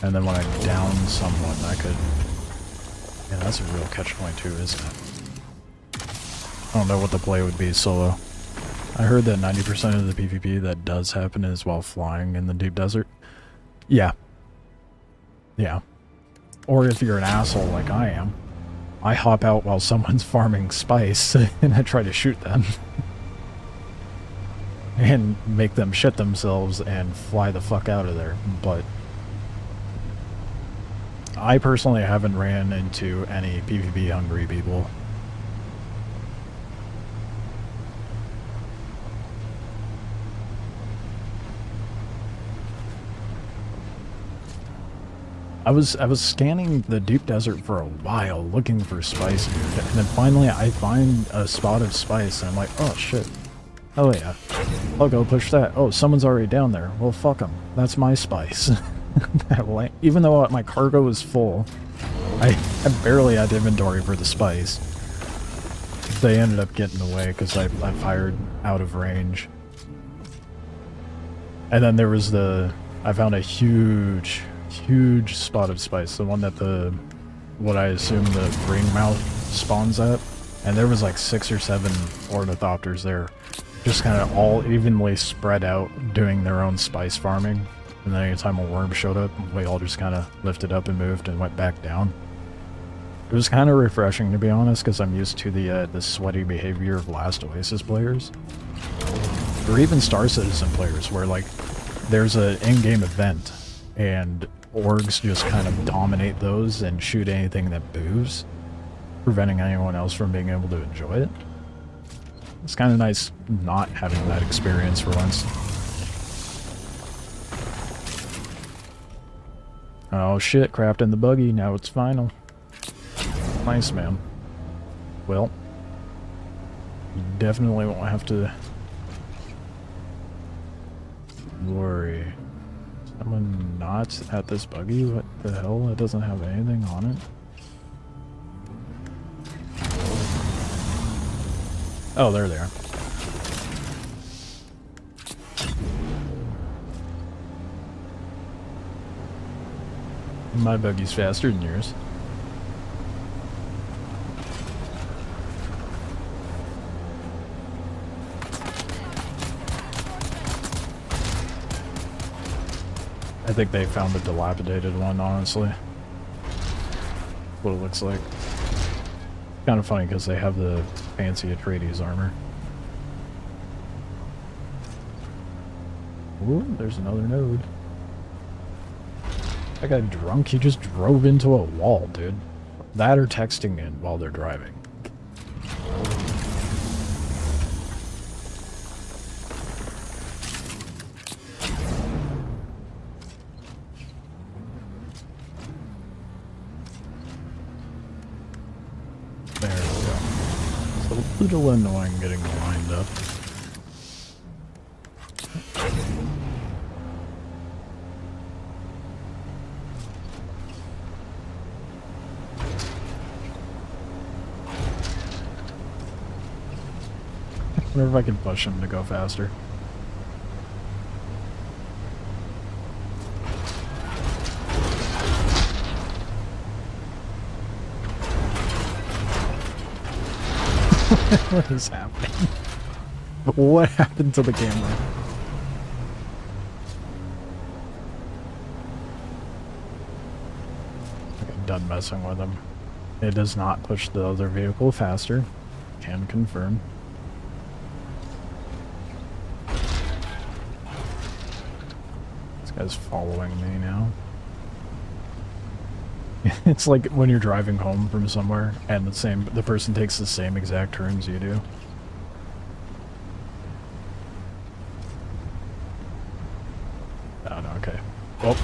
B: And then when I down someone, I could... Yeah, that's a real catch-22, isn't it? I don't know what the play would be solo. I heard that 90% of the PvP that does happen is while flying in the deep desert. Yeah. Yeah. Or if you're an asshole like I am, I hop out while someone's farming spice and I try to shoot them. And make them shit themselves and fly the fuck out of there. But I personally haven't ran into any PvP hungry people. I was scanning the deep desert for a while looking for spice, dude, and then finally I find a spot of spice and I'm like, oh shit, oh yeah, I'll go push that. Oh, someone's already down there. Well, fuck them. That's my spice. Even though my cargo is full, I barely had inventory for the spice. They ended up getting away because I fired out of range. And then there was I found a huge spot of spice, the one that what I assume the ring mouth spawns at, and there was like 6 or 7 ornithopters there, just kind of all evenly spread out doing their own spice farming. And then anytime a worm showed up, we all just kind of lifted up and moved and went back down. It was kind of refreshing, to be honest, because I'm used to the sweaty behavior of Last Oasis players, or even Star Citizen players, where like there's an in-game event and orgs just kind of dominate those and shoot anything that moves, preventing anyone else from being able to enjoy it. It's kind of nice not having that experience for once. Oh shit, crafting the buggy, now it's final. Nice, man. Well, you definitely won't have to worry. Someone not at this buggy? What the hell? It doesn't have anything on it. Oh, they're there. My buggy's faster than yours. I think they found a dilapidated one, honestly. What it looks like. Kind of funny because they have the fancy Atreides armor. Ooh, there's another node. That guy drunk? He just drove into a wall, dude. That or texting in while they're driving. There we go. little annoying getting lined up. I wonder if I can push him to go faster. What is happening? What happened to the camera? Okay, done messing with him. It does not push the other vehicle faster. Can confirm. This guy's following me now. It's like when you're driving home from somewhere and the person takes the same exact turns you do. Oh no, okay. Well,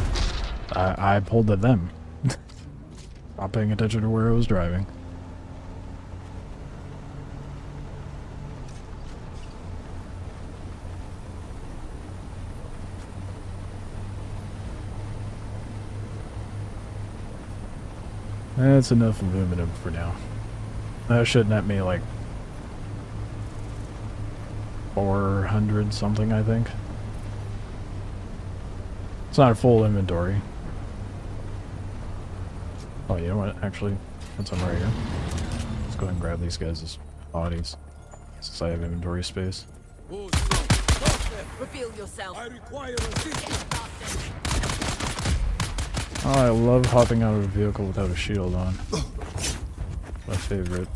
B: I pulled at them. Not paying attention to where I was driving. That's enough aluminum for now. That should net me like 400 something, I think. It's not a full inventory. Oh, you know what? Actually, since I'm right here, let's go ahead and grab these guys' bodies, since I have inventory space.
C: Reveal yourself.
D: I require assistance.
B: Oh, I love hopping out of a vehicle without a shield on. My favorite.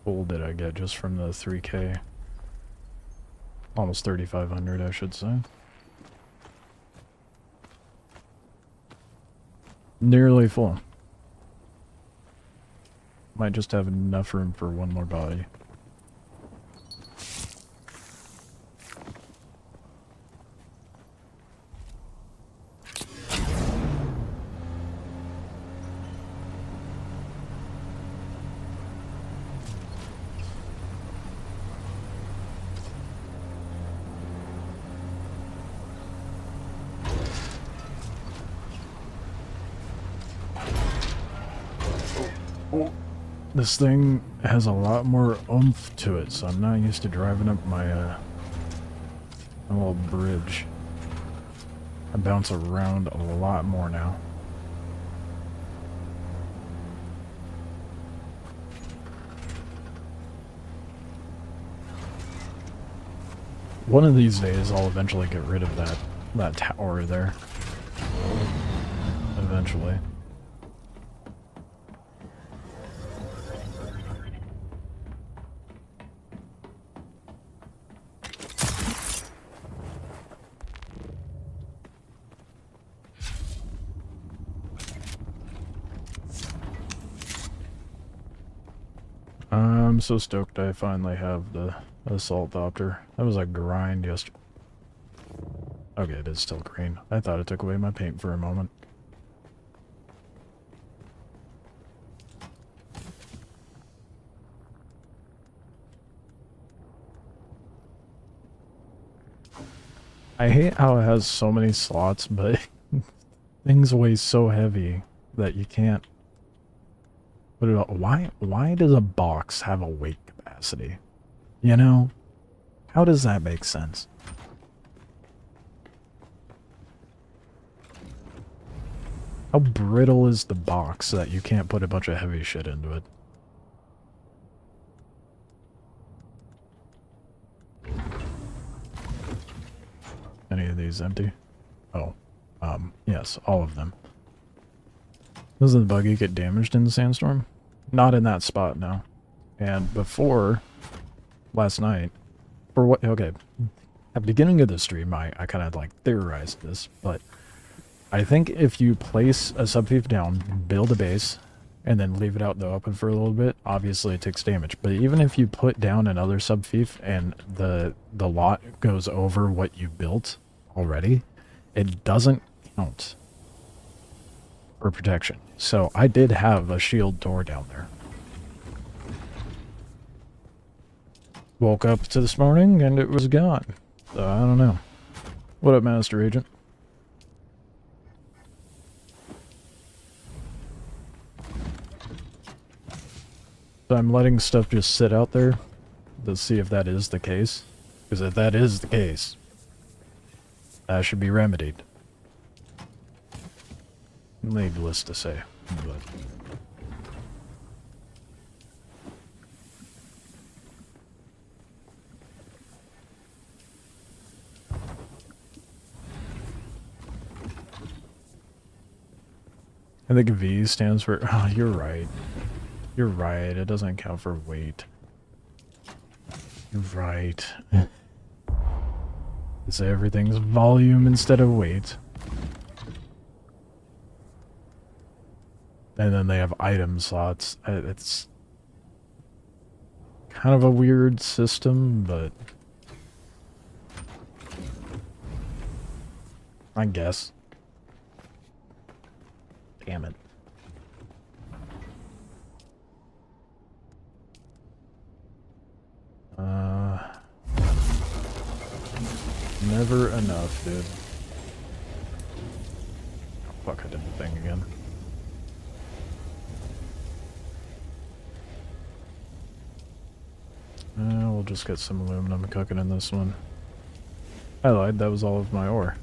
B: What did I get just from the 3K? Almost 3,500, I should say. Nearly full. Might just have enough room for one more body. This thing has a lot more oomph to it, so I'm not used to driving up my, my little bridge. I bounce around a lot more now. One of these days I'll eventually get rid of that tower there. Eventually. I'm so stoked I finally have the assault copter. That was a grind yesterday. Okay, it is still green. I thought it took away my paint for a moment. I hate how it has so many slots, but things weigh so heavy that you can't put it all. Why does a box have a weight capacity? You know? How does that make sense? How brittle is the box that you can't put a bunch of heavy shit into it? Any of these empty? Oh. Yes, all of them. Doesn't the buggy get damaged in the sandstorm? Not in that spot, no. And before, last night, for what, okay, at the beginning of the stream, I kind of like theorized this, but I think if you place a subfief down, build a base, and then leave it out in the open for a little bit, obviously it takes damage. But even if you put down another subfief and the lot goes over what you built already, it doesn't count for protection. So I did have a shield door down there. Woke up to this morning and it was gone. So I don't know. What up, Master Agent? So I'm letting stuff just sit out there to see if that is the case. Because if that is the case, that should be remedied. Needless to say, but... I think V stands for... Oh, you're right. You're right, it doesn't count for weight. You're right. Say everything's volume instead of weight. And then they have item slots. It's kind of a weird system, but... I guess. Damn it. Never enough, dude. Oh, fuck, I did the thing again. We'll just get some aluminum cooking in this one. I lied, that was all of my ore.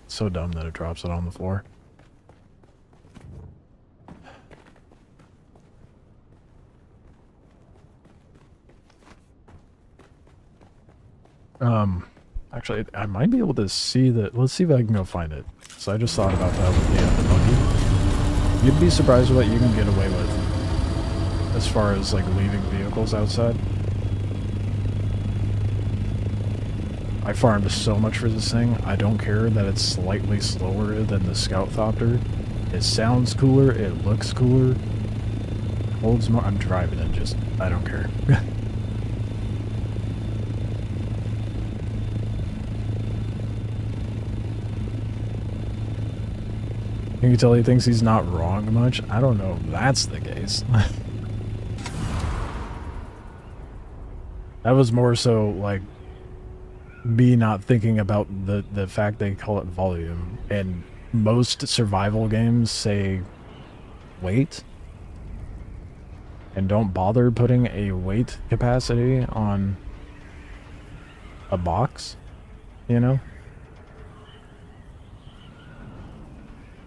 B: So dumb that it drops it on the floor. Actually, I might be able to see that. Let's see if I can go find it. So I just thought about that with the buggy. You'd be surprised what you can get away with as far as like leaving vehicles outside. I farmed so much for this thing, I don't care that it's slightly slower than the Scout Thopter. It sounds cooler, it looks cooler, holds more. I'm driving it, just, I don't care. You can tell he thinks he's not wrong much. I don't know if that's the case. That was more so, like, me not thinking about the fact they call it volume. And most survival games say weight. And don't bother putting a weight capacity on a box, you know?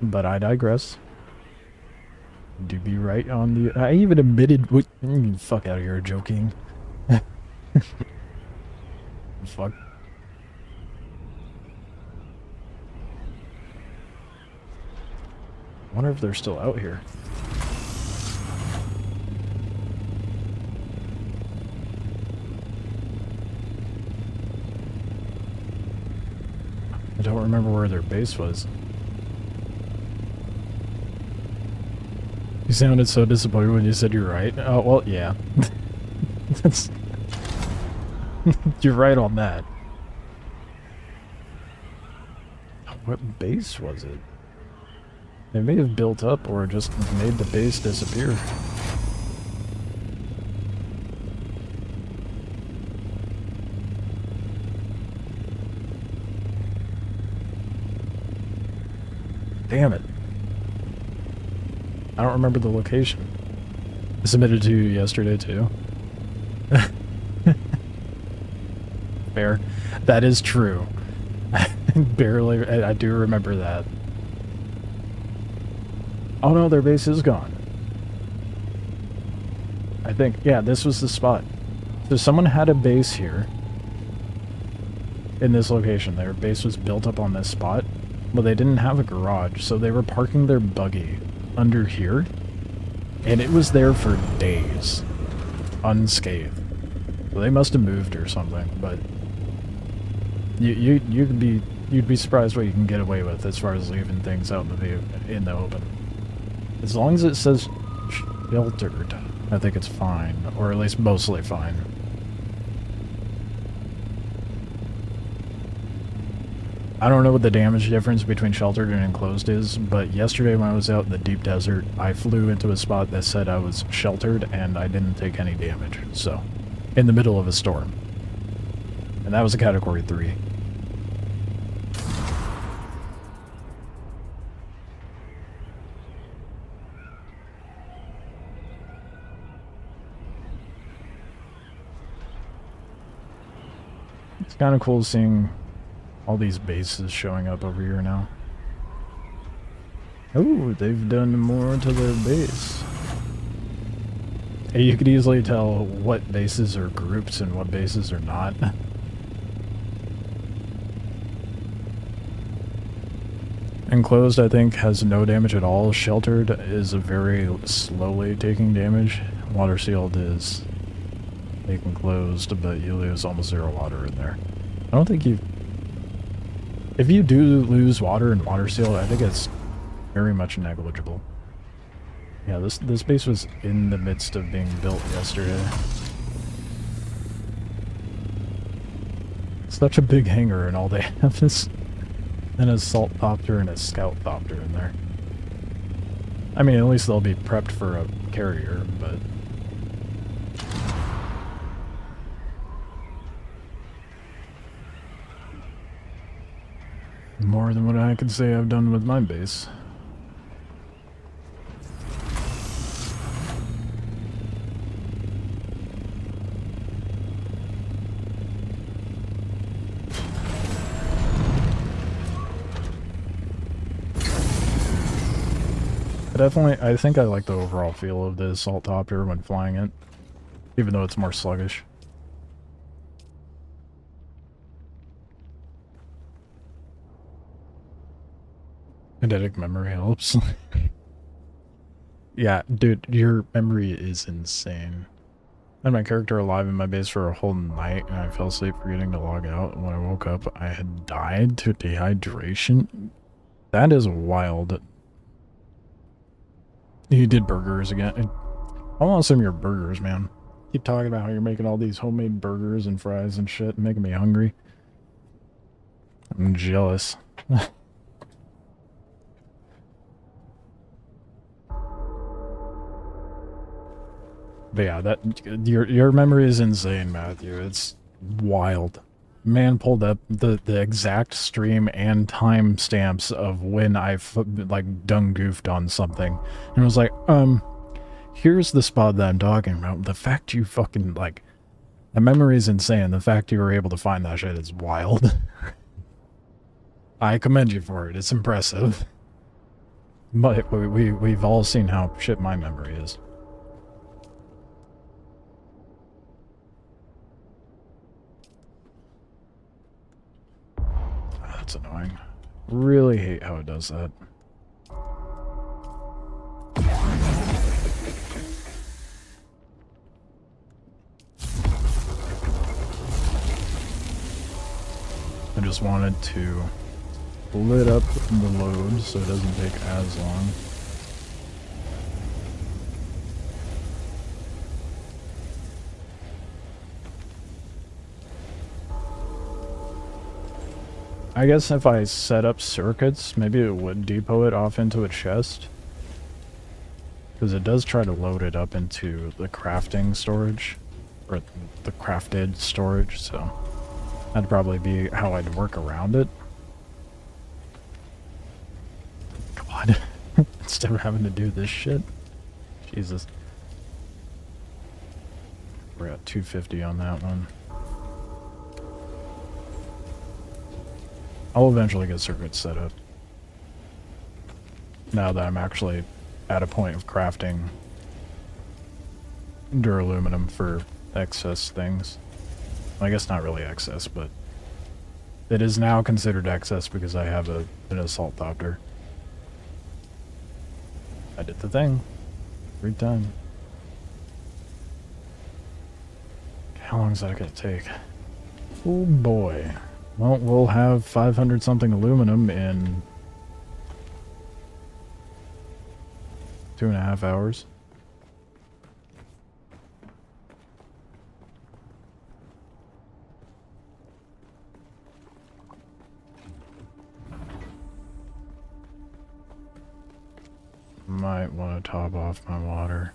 B: But I digress. Do be right on the... I even admitted... Fuck out of here, joking. Fuck. I wonder if they're still out here. I don't remember where their base was. You sounded so disappointed when you said you're right. Oh, well, yeah. That's... You're right on that. What base was it? They may have built up or just made the base disappear. Damn it. I don't remember the location. I submitted to you yesterday too. Fair. That is true. Barely. I do remember that. Oh no, their base is gone. I think, yeah, this was the spot. So someone had a base here. In this location. Their base was built up on this spot. Well, they didn't have a garage, so they were parking their buggy under here. And it was there for days. Unscathed. So they must have moved or something, but... You'd be surprised what you can get away with as far as leaving things out in the open. As long as it says sheltered, I think it's fine, or at least mostly fine. I don't know what the damage difference between sheltered and enclosed is, but yesterday when I was out in the deep desert, I flew into a spot that said I was sheltered and I didn't take any damage, so, in the middle of a storm. And that was a category 3. It's kind of cool seeing all these bases showing up over here now. Oh, they've done more to their base. You could easily tell what bases are groups and what bases are not. Enclosed, I think, has no damage at all. Sheltered is very slowly taking damage. Water sealed is enclosed, but you lose almost 0 water in there. I don't think you... If you do lose water in water sealed, I think it's very much negligible. Yeah, this base was in the midst of being built yesterday. Such a big hangar, and all they have is an assault thopter and a scout thopter in there. I mean, at least they'll be prepped for a carrier, but... more than what I could say I've done with my base. I think I like the overall feel of the assault thopter when flying it, even though it's more sluggish. Kinetic memory helps. Yeah, dude, your memory is insane. I had my character alive in my base for a whole night, and I fell asleep forgetting to log out. When I woke up, I had died to dehydration. That is wild. You did burgers again. I want some of your burgers, man. Keep talking about how you're making all these homemade burgers and fries and shit, making me hungry. I'm jealous. But yeah, that your memory is insane, Matthew. It's wild. Man pulled up the exact stream and time stamps of when I like dung goofed on something, and was like, here's the spot that I'm talking about. The fact you fucking like, the memory is insane. The fact you were able to find that shit is wild. I commend you for it. It's impressive. But we've all seen how shit my memory is. That's annoying. Really hate how it does that. I just wanted to split up the load so it doesn't take as long. I guess if I set up circuits, maybe it would depot it off into a chest. Because it does try to load it up into the crafting storage. Or the crafted storage, so that'd probably be how I'd work around it. God. Instead of having to do this shit. Jesus. We're at 250 on that one. I'll eventually get circuits set up. Now that I'm actually at a point of crafting duraluminum for excess things. Well, I guess not really excess, but it is now considered excess because I have an assault thopter. I did the thing. Every time. How long is that gonna take? Oh boy. Well, we'll have 500 something aluminum in 2.5 hours. Might want to top off my water.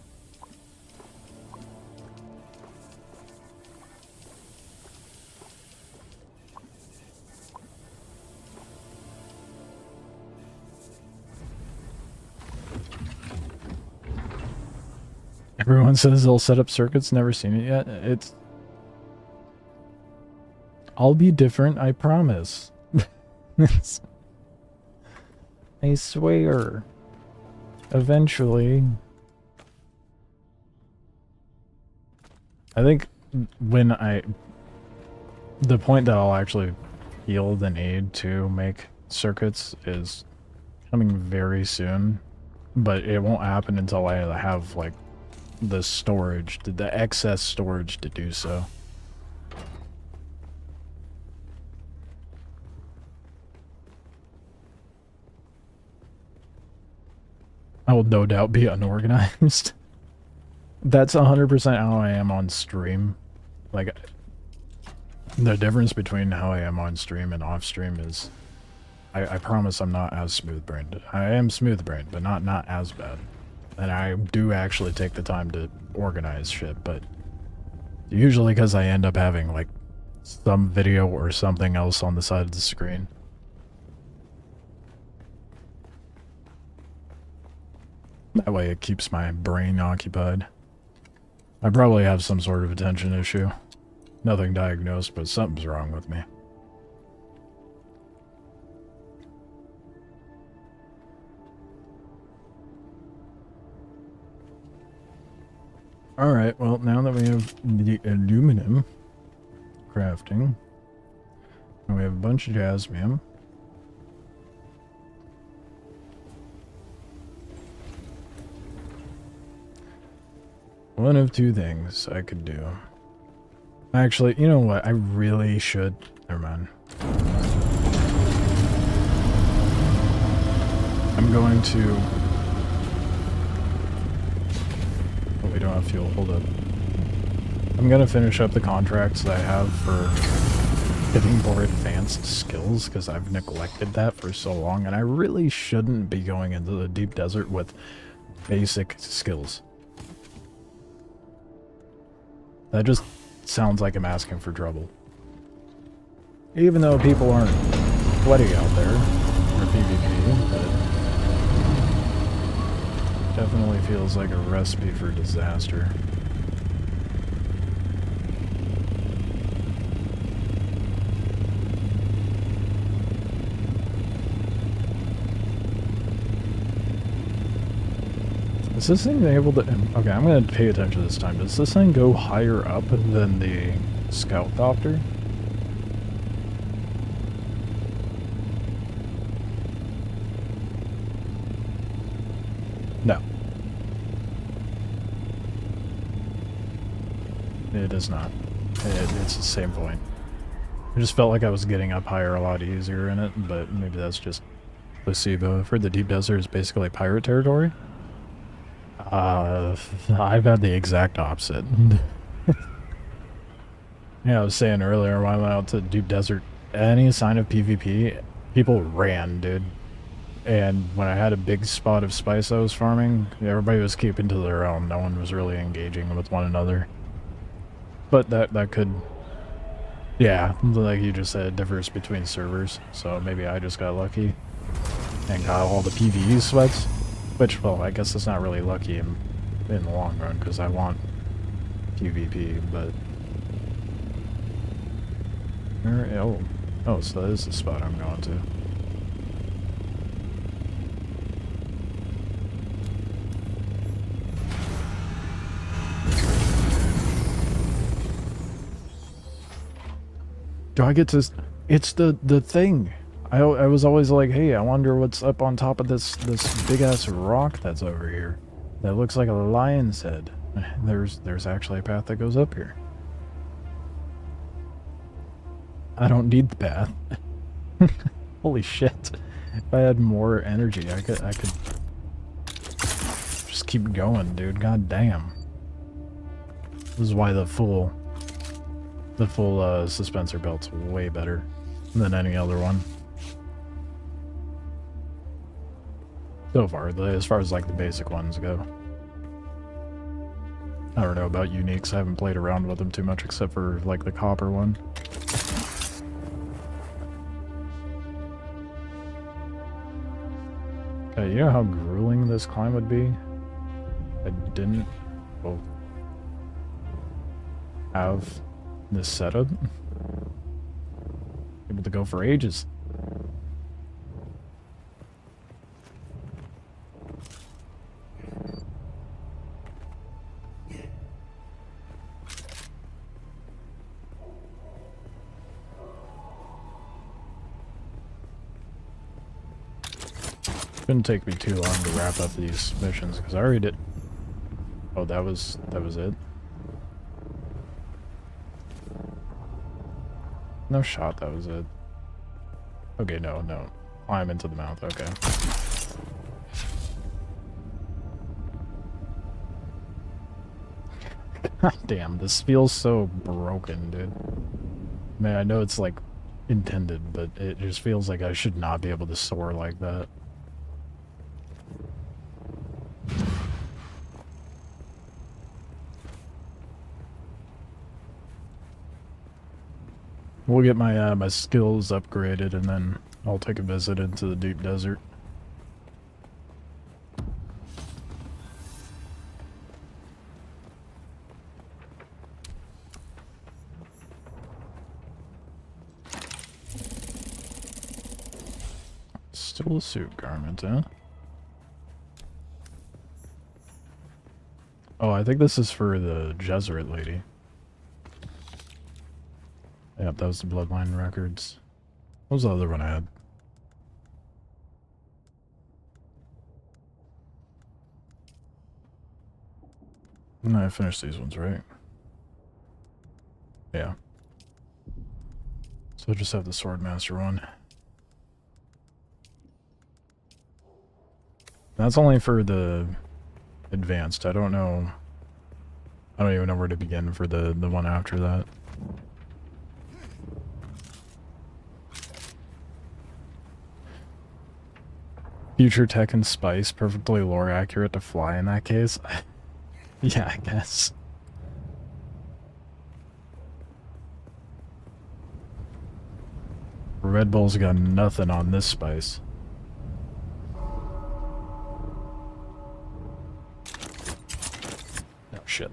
B: Everyone says they'll set up circuits, never seen it yet. It's... I'll be different, I promise. I swear. Eventually. I think when the point that I'll actually feel the need to make circuits is coming very soon, but it won't happen until I have, like, the storage, the excess storage to do so. I will no doubt be unorganized. That's 100% how I am on stream. Like, the difference between how I am on stream and off stream is I promise I'm not as smooth-brained. I am smooth-brained, but not as bad. And I do actually take the time to organize shit, but usually because I end up having, like, some video or something else on the side of the screen. That way it keeps my brain occupied. I probably have some sort of attention issue. Nothing diagnosed, but something's wrong with me. Alright, well, now that we have the aluminum crafting, and we have a bunch of jasmine. One of two things I could do. Actually, you know what? I really should... Never mind. I'm going to... Oh, we don't have fuel. Hold up. I'm going to finish up the contracts that I have for getting more advanced skills, because I've neglected that for so long, and I really shouldn't be going into the deep desert with basic skills. That just sounds like I'm asking for trouble. Even though people aren't sweaty out there for PvP, but it definitely feels like a recipe for disaster. Is this thing able to... Okay, I'm going to pay attention this time. Does this thing go higher up than the scout doctor? No. It is not. It's the same point. I just felt like I was getting up higher a lot easier in it, but maybe that's just placebo. I've heard the deep desert is basically pirate territory. I've had the exact opposite. Yeah, I was saying earlier when I went out to deep desert, any sign of PvP, people ran, dude. And when I had a big spot of spice I was farming, everybody was keeping to their own. No one was really engaging with one another. But that could... Yeah, like you just said, it differs between servers. So maybe I just got lucky and got all the PvE sweats. Which, well, I guess it's not really lucky in the long run, because I want PvP, but... Oh, so that is the spot I'm going to. Do I get to... It's the thing! I was always like, hey, I wonder what's up on top of this big-ass rock that's over here. That looks like a lion's head. There's actually a path that goes up here. I don't need the bath. Holy shit. If I had more energy, I could just keep going, dude. God damn. This is why the full suspensor belt's way better than any other one. So far, as far as like the basic ones go. I don't know about uniques, I haven't played around with them too much except for like the copper one. Okay, you know how grueling this climb would be? I didn't have this setup. Able to go for ages. Shouldn't take me too long to wrap up these missions because I already did. Oh, that was it. No shot, that was it. Okay, no. Climb into the mouth, okay. God damn, this feels so broken, dude. Man, I know it's like intended, but it just feels like I should not be able to soar like that. We'll get my my skills upgraded and then I'll take a visit into the deep desert. Still a suit garment, huh? Oh, I think this is for the Jesuit lady. Yep, that was the Bloodline Records. What was the other one I had? No, I finished these ones, right? Yeah. So I just have the Swordmaster one. That's only for the advanced. I don't know. I don't even know where to begin for the one after that. Future tech and spice, perfectly lore accurate to fly in that case. Yeah, I guess. Red Bull's got nothing on this spice. Oh shit.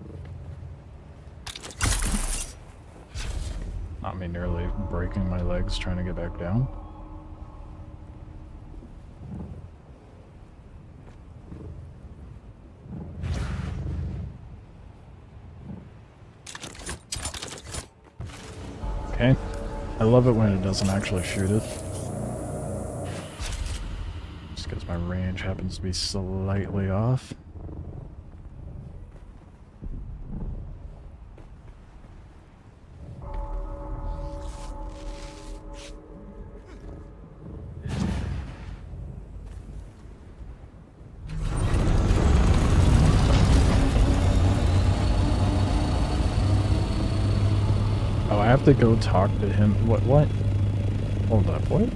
B: Not me nearly breaking my legs trying to get back down. Okay. I love it when it doesn't actually shoot it. Just because my range happens to be slightly off. I have to go talk to him. What? Hold up, what?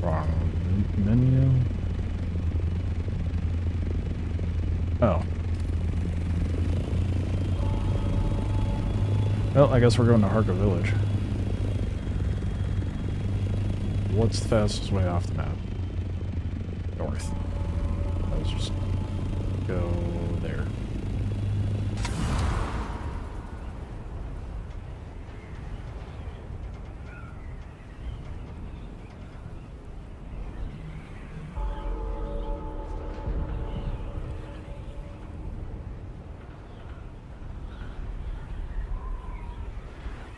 B: Wrong menu. Oh. Well, I guess we're going to Harka Village. What's the fastest way off the map? North. Let's just go there.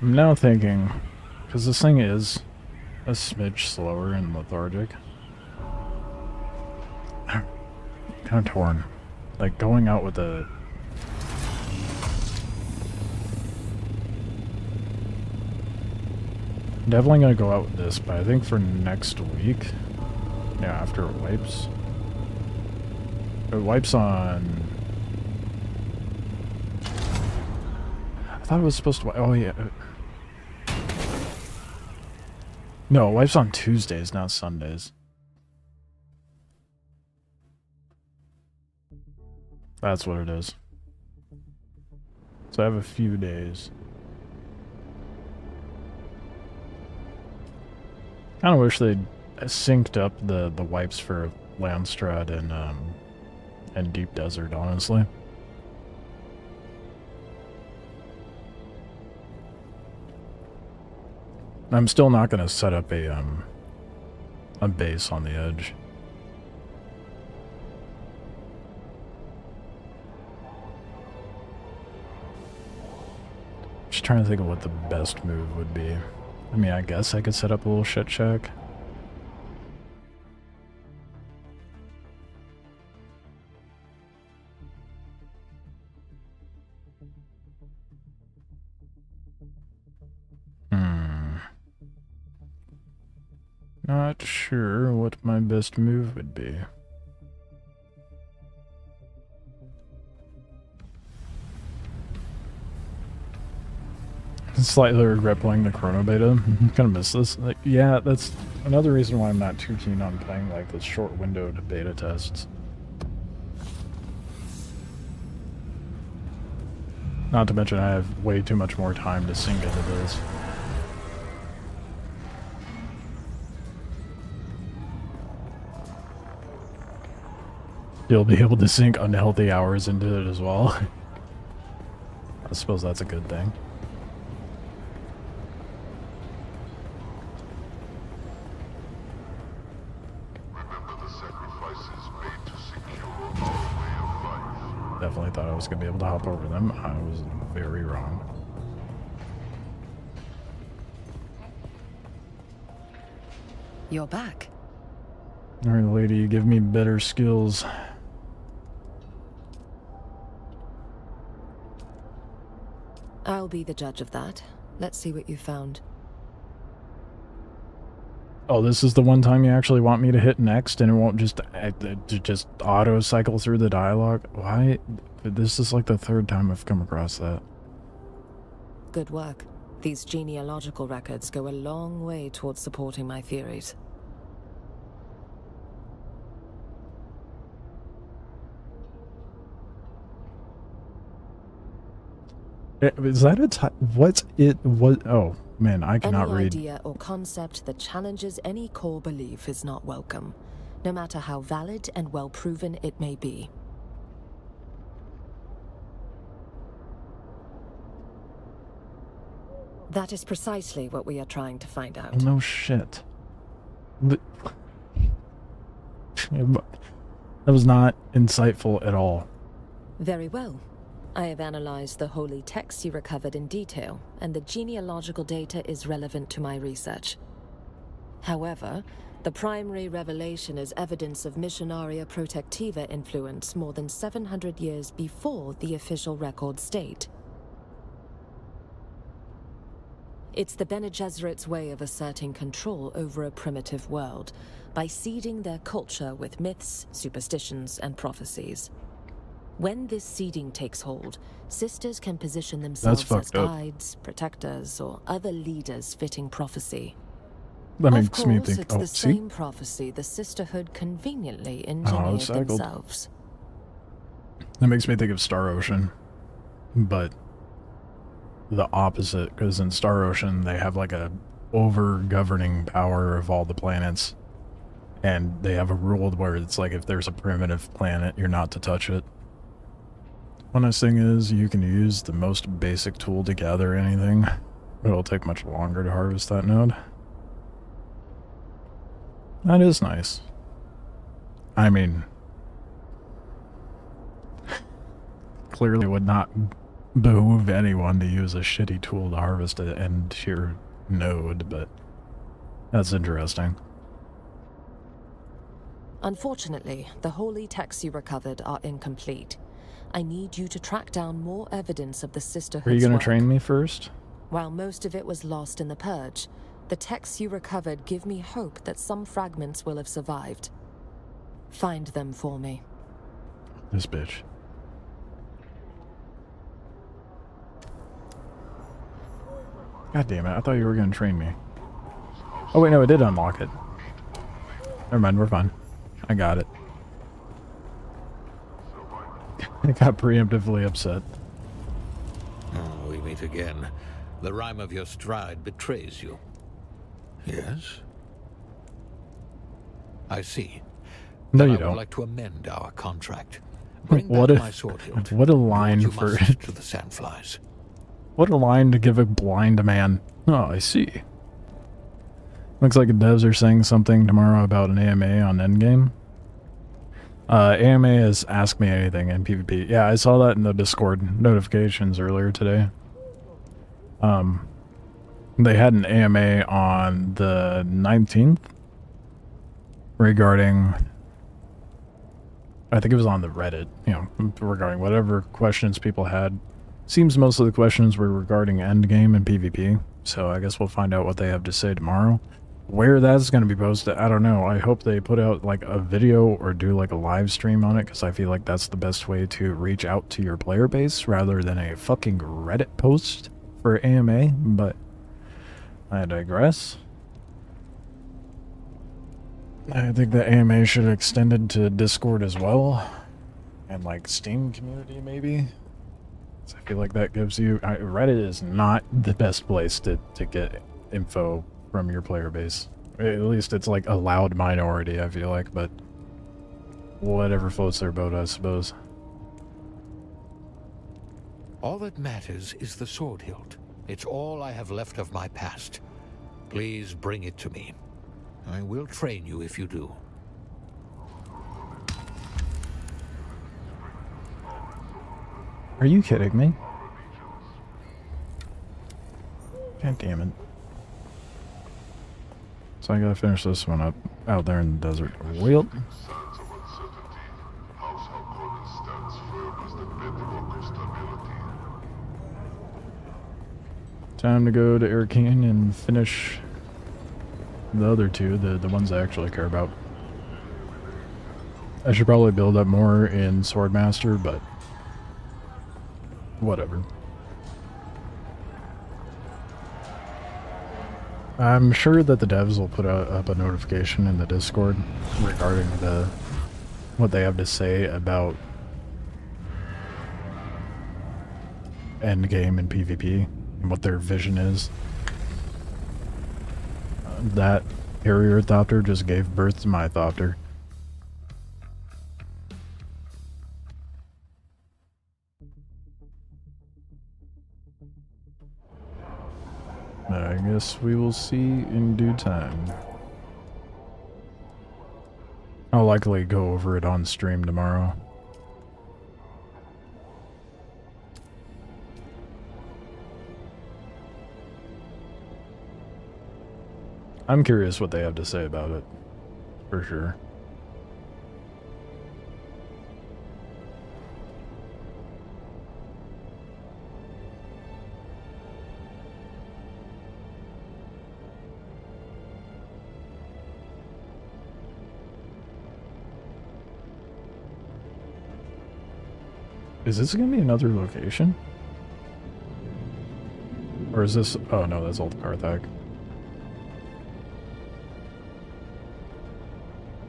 B: I'm now thinking, because this thing is a smidge slower and lethargic. Kind of torn. Like going out with a... Definitely gonna go out with this, but I think for next week, yeah, after it wipes. It wipes on... I thought it was supposed to... Oh, yeah. No, it wipes on Tuesdays, not Sundays. That's what it is. So I have a few days. Kind of wish they'd synced up the wipes for Landstrad and Deep Desert, honestly. I'm still not going to set up a base on the edge. Just trying to think of what the best move would be. I mean, I guess I could set up a little shit shack. Not sure what my best move would be. Slightly regret playing the Chrono Beta. Kind of miss this. Like, yeah, that's another reason why I'm not too keen on playing like the short windowed beta tests. Not to mention I have way too much more time to sink into this. You'll be able to sink unhealthy hours into it as well. I suppose that's a good thing. Definitely thought I was going to be able to hop over them. I was very wrong.
C: You're back.
B: Alright, lady, you give me better skills.
C: I'll be the judge of that. Let's see what you found.
B: Oh, this is the one time you actually want me to hit next and it won't just auto cycle through the dialogue? Why? This is like the third time I've come across that.
C: Good work. These genealogical records go a long way towards supporting my theories.
B: Is that a type? What's it? What? Oh, man, I cannot read.
C: Any idea or concept that challenges any core belief is not welcome, no matter how valid and well-proven it may be. That is precisely what we are trying to find out.
B: No shit. That was not insightful at all.
C: Very well. I have analyzed the holy texts you recovered in detail, and the genealogical data is relevant to my research. However, the primary revelation is evidence of Missionaria Protectiva influence more than 700 years before the official records state. It's the Bene Gesserit's way of asserting control over a primitive world, by seeding their culture with myths, superstitions, and prophecies. When this seeding takes hold, sisters can position themselves as guides, protectors, or other leaders fitting prophecy.
B: That makes me think,
C: it's the same prophecy the sisterhood conveniently engineered themselves.
B: That makes me think of Star Ocean, but the opposite, because in Star Ocean they have like a over-governing power of all the planets, and they have a rule where it's like if there's a primitive planet, you're not to touch it. One nice thing is you can use the most basic tool to gather anything. It'll take much longer to harvest that node. That is nice. I mean, clearly would not behoove anyone to use a shitty tool to harvest an end-tier node, but that's interesting.
C: Unfortunately, the holy texts you recovered are incomplete. I need you to track down more evidence of the Sisterhood's
B: Are you going
C: work.
B: to train me first?
C: While most of it was lost in the Purge, The texts you recovered give me hope that some fragments will have survived. Find them for me.
B: This bitch. God damn it, I thought you were gonna train me. Oh wait, no, it did unlock it. Never mind, we're fine. I got it. I got preemptively upset.
D: Oh, we meet again. The rhyme of your stride betrays you. Yes? I see.
B: No,
D: Then
B: you
D: I would
B: don't.
D: like to amend our contract. Bring
B: What
D: back
B: a-
D: my sword hilt.
B: what a line
D: You
B: for
D: must
B: it.
D: to the sandflies.
B: What a line to give a blind man. Oh, I see. Looks like the devs are saying something tomorrow about an AMA on Endgame. AMA is Ask Me Anything in PvP. Yeah, I saw that in the Discord notifications earlier today. They had an AMA on the 19th regarding... I think it was on the Reddit, you know, regarding whatever questions people had. Seems most of the questions were regarding Endgame and PvP, so I guess we'll find out what they have to say tomorrow. Where that's going to be posted, I don't know. I hope they put out like a video or do like a live stream on it, because I feel like that's the best way to reach out to your player base rather than a fucking Reddit post for AMA, but I digress. I think the AMA should have extended to Discord as well, and like Steam community maybe. So I feel like that gives you... Reddit is not the best place to get info from your player base. At least it's like a loud minority, I feel like, but whatever floats their boat, I suppose.
D: All that matters is the sword hilt. It's all I have left of my past. Please bring it to me. I will train you if you do.
B: Are you kidding me? God damn it. So I gotta finish this one up out there in the desert. Well, time to go to Arcane and finish the other two, the ones I actually care about. I should probably build up more in Swordmaster, but whatever. I'm sure that the devs will put up a notification in the Discord regarding what they have to say about Endgame and PvP and what their vision is. That Harrier Thopter just gave birth to my Thopter. I guess we will see in due time. I'll likely go over it on stream tomorrow. I'm curious what they have to say about it, for sure. Is this gonna be another location? Or is this... Oh no, that's Old Carthag.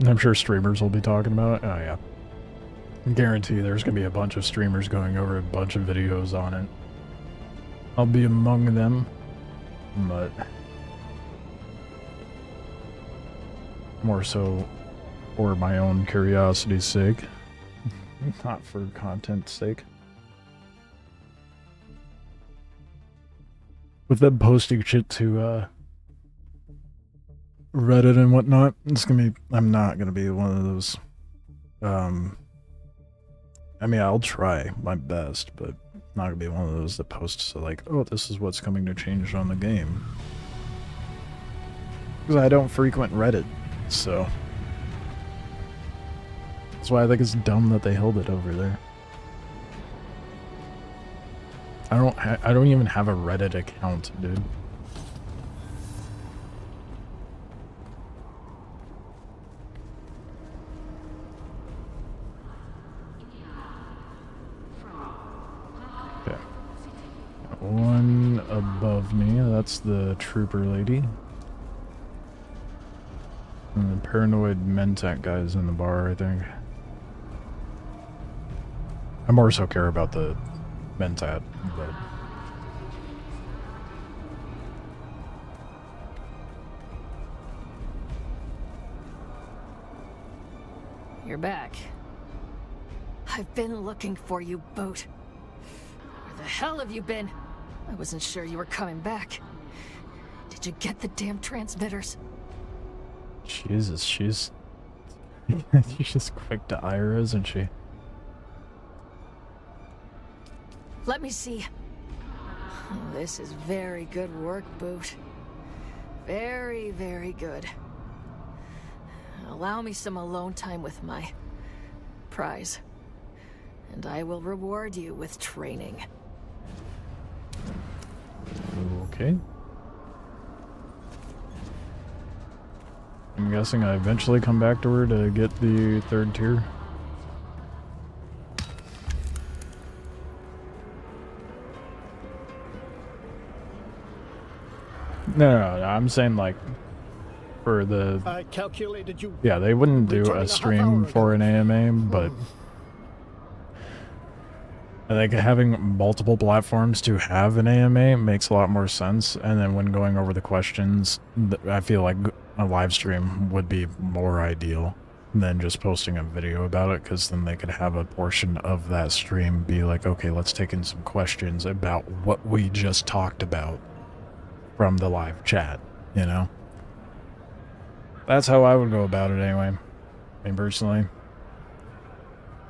B: I'm sure streamers will be talking about it. Oh yeah. I guarantee there's gonna be a bunch of streamers going over a bunch of videos on it. I'll be among them, but more so for my own curiosity's sake, not for content's sake. With them posting shit to Reddit and whatnot, it's gonna be... I'm not gonna be one of those... I mean, I'll try my best, but I'm not gonna be one of those that posts like, oh, this is what's coming to change on the game. Because I don't frequent Reddit, so... That's why I think it's dumb that they held it over there. I don't even have a Reddit account, dude. above me. That's the trooper lady. And the paranoid Mentat guy's in the bar, I think. I more so care about the Mentat, but...
E: You're back. I've been looking for you, Boot. Where the hell have you been? I wasn't sure you were coming back. Did you get the damn transmitters?
B: Jesus, she's... she's quick to ire, isn't she?
E: Let me see. Oh, this is very good work, Boot. Very, very good. Allow me some alone time with my prize, and I will reward you with training.
B: Okay. I'm guessing I eventually come back to her to get the 3rd tier. No, I'm saying like for the...
F: I calculated you...
B: Yeah, they wouldn't do a stream for an AMA, but... I think having multiple platforms to have an AMA makes a lot more sense, and then when going over the questions, I feel like a live stream would be more ideal than just posting a video about it, because then they could have a portion of that stream be like, okay, let's take in some questions about what we just talked about from the live chat, you know? That's how I would go about it anyway. I mean, personally.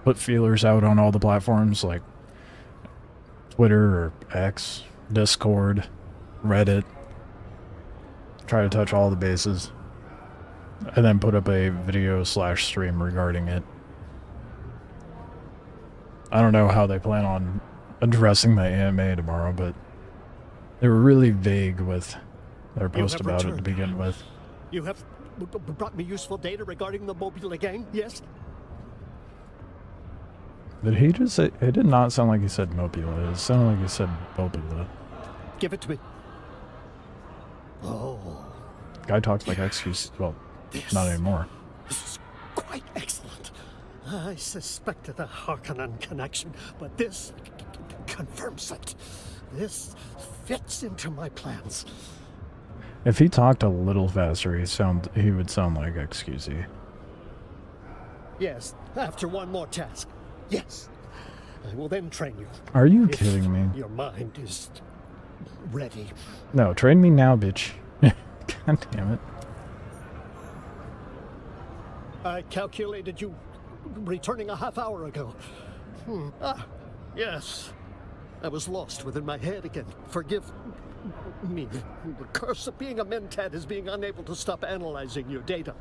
B: Put feelers out on all the platforms, like Twitter or X, Discord, Reddit. Try to touch all the bases. And then put up a video/stream regarding it. I don't know how they plan on addressing the AMA tomorrow, but they were really vague with their post about it to begin with.
F: You have brought me useful data regarding the Mobula gang, yes?
B: Did he just say... It did not sound like he said Mobula. It sounded like he said Mobula.
F: Give it to me. Oh.
B: Guy talks like excuse... Well, not anymore.
F: This is quite excellent. I suspected a Harkonnen connection, but this confirms it. This fits into my plans.
B: If he talked a little faster, he would sound like excusey.
F: Yes, after one more task. Yes. I will then train you.
B: Are you
F: if
B: kidding me?
F: Your mind is ready.
B: No, train me now, bitch. God damn it.
F: I calculated you returning a half hour ago. Yes. I was lost within my head again. Forgive me. The curse of being a Mentat is being unable to stop analyzing your data.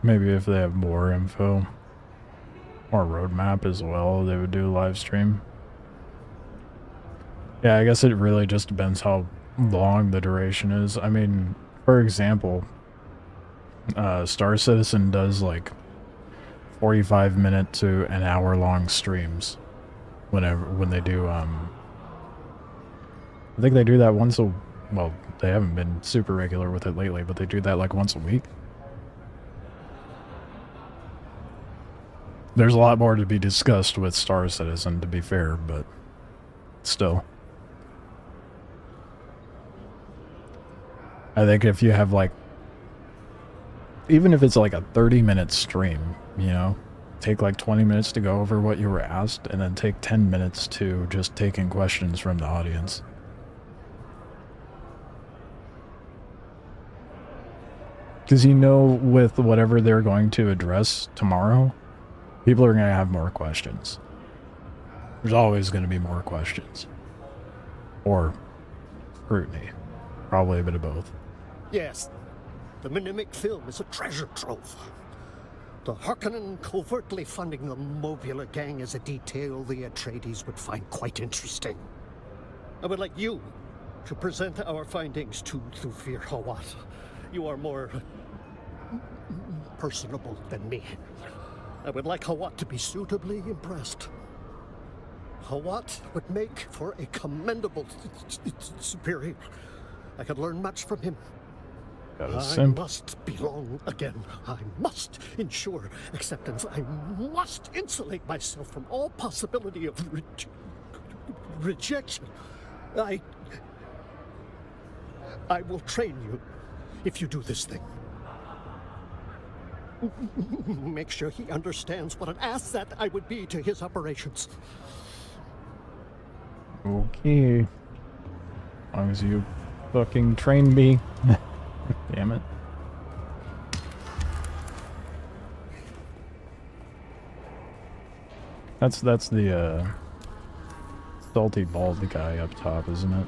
B: Maybe if they have more info or roadmap as well, they would do a live stream. Yeah, I guess it really just depends how long the duration is. I mean, for example, Star Citizen does like 45-minute to an hour-long streams when they do. I think they do that once a... Well, they haven't been super regular with it lately, but they do that like once a week. There's a lot more to be discussed with Star Citizen, to be fair, but still. I think if you have like... Even if it's like a 30-minute stream, you know? Take like 20 minutes to go over what you were asked, and then take 10 minutes to just taking questions from the audience. Because you know, with whatever they're going to address tomorrow, people are going to have more questions. There's always going to be more questions. Or scrutiny. Probably a bit of both.
F: Yes. The Minimic film is a treasure trove. The Harkonnen covertly funding the Mobula gang is a detail the Atreides would find quite interesting. I would like you to present our findings to Thufir Hawat. You are more personable than me. I would like Hawat to be suitably impressed. What would make for a commendable superior. I could learn much from him.
B: Got a
F: I
B: simp.
F: must belong again. I must ensure acceptance. I must insulate myself from all possibility of rejection. I will train you if you do this thing. Make sure he understands what an asset I would be to his operations.
B: Okay. As long as you fucking train me. Damn it. That's the salty bald guy up top, isn't it?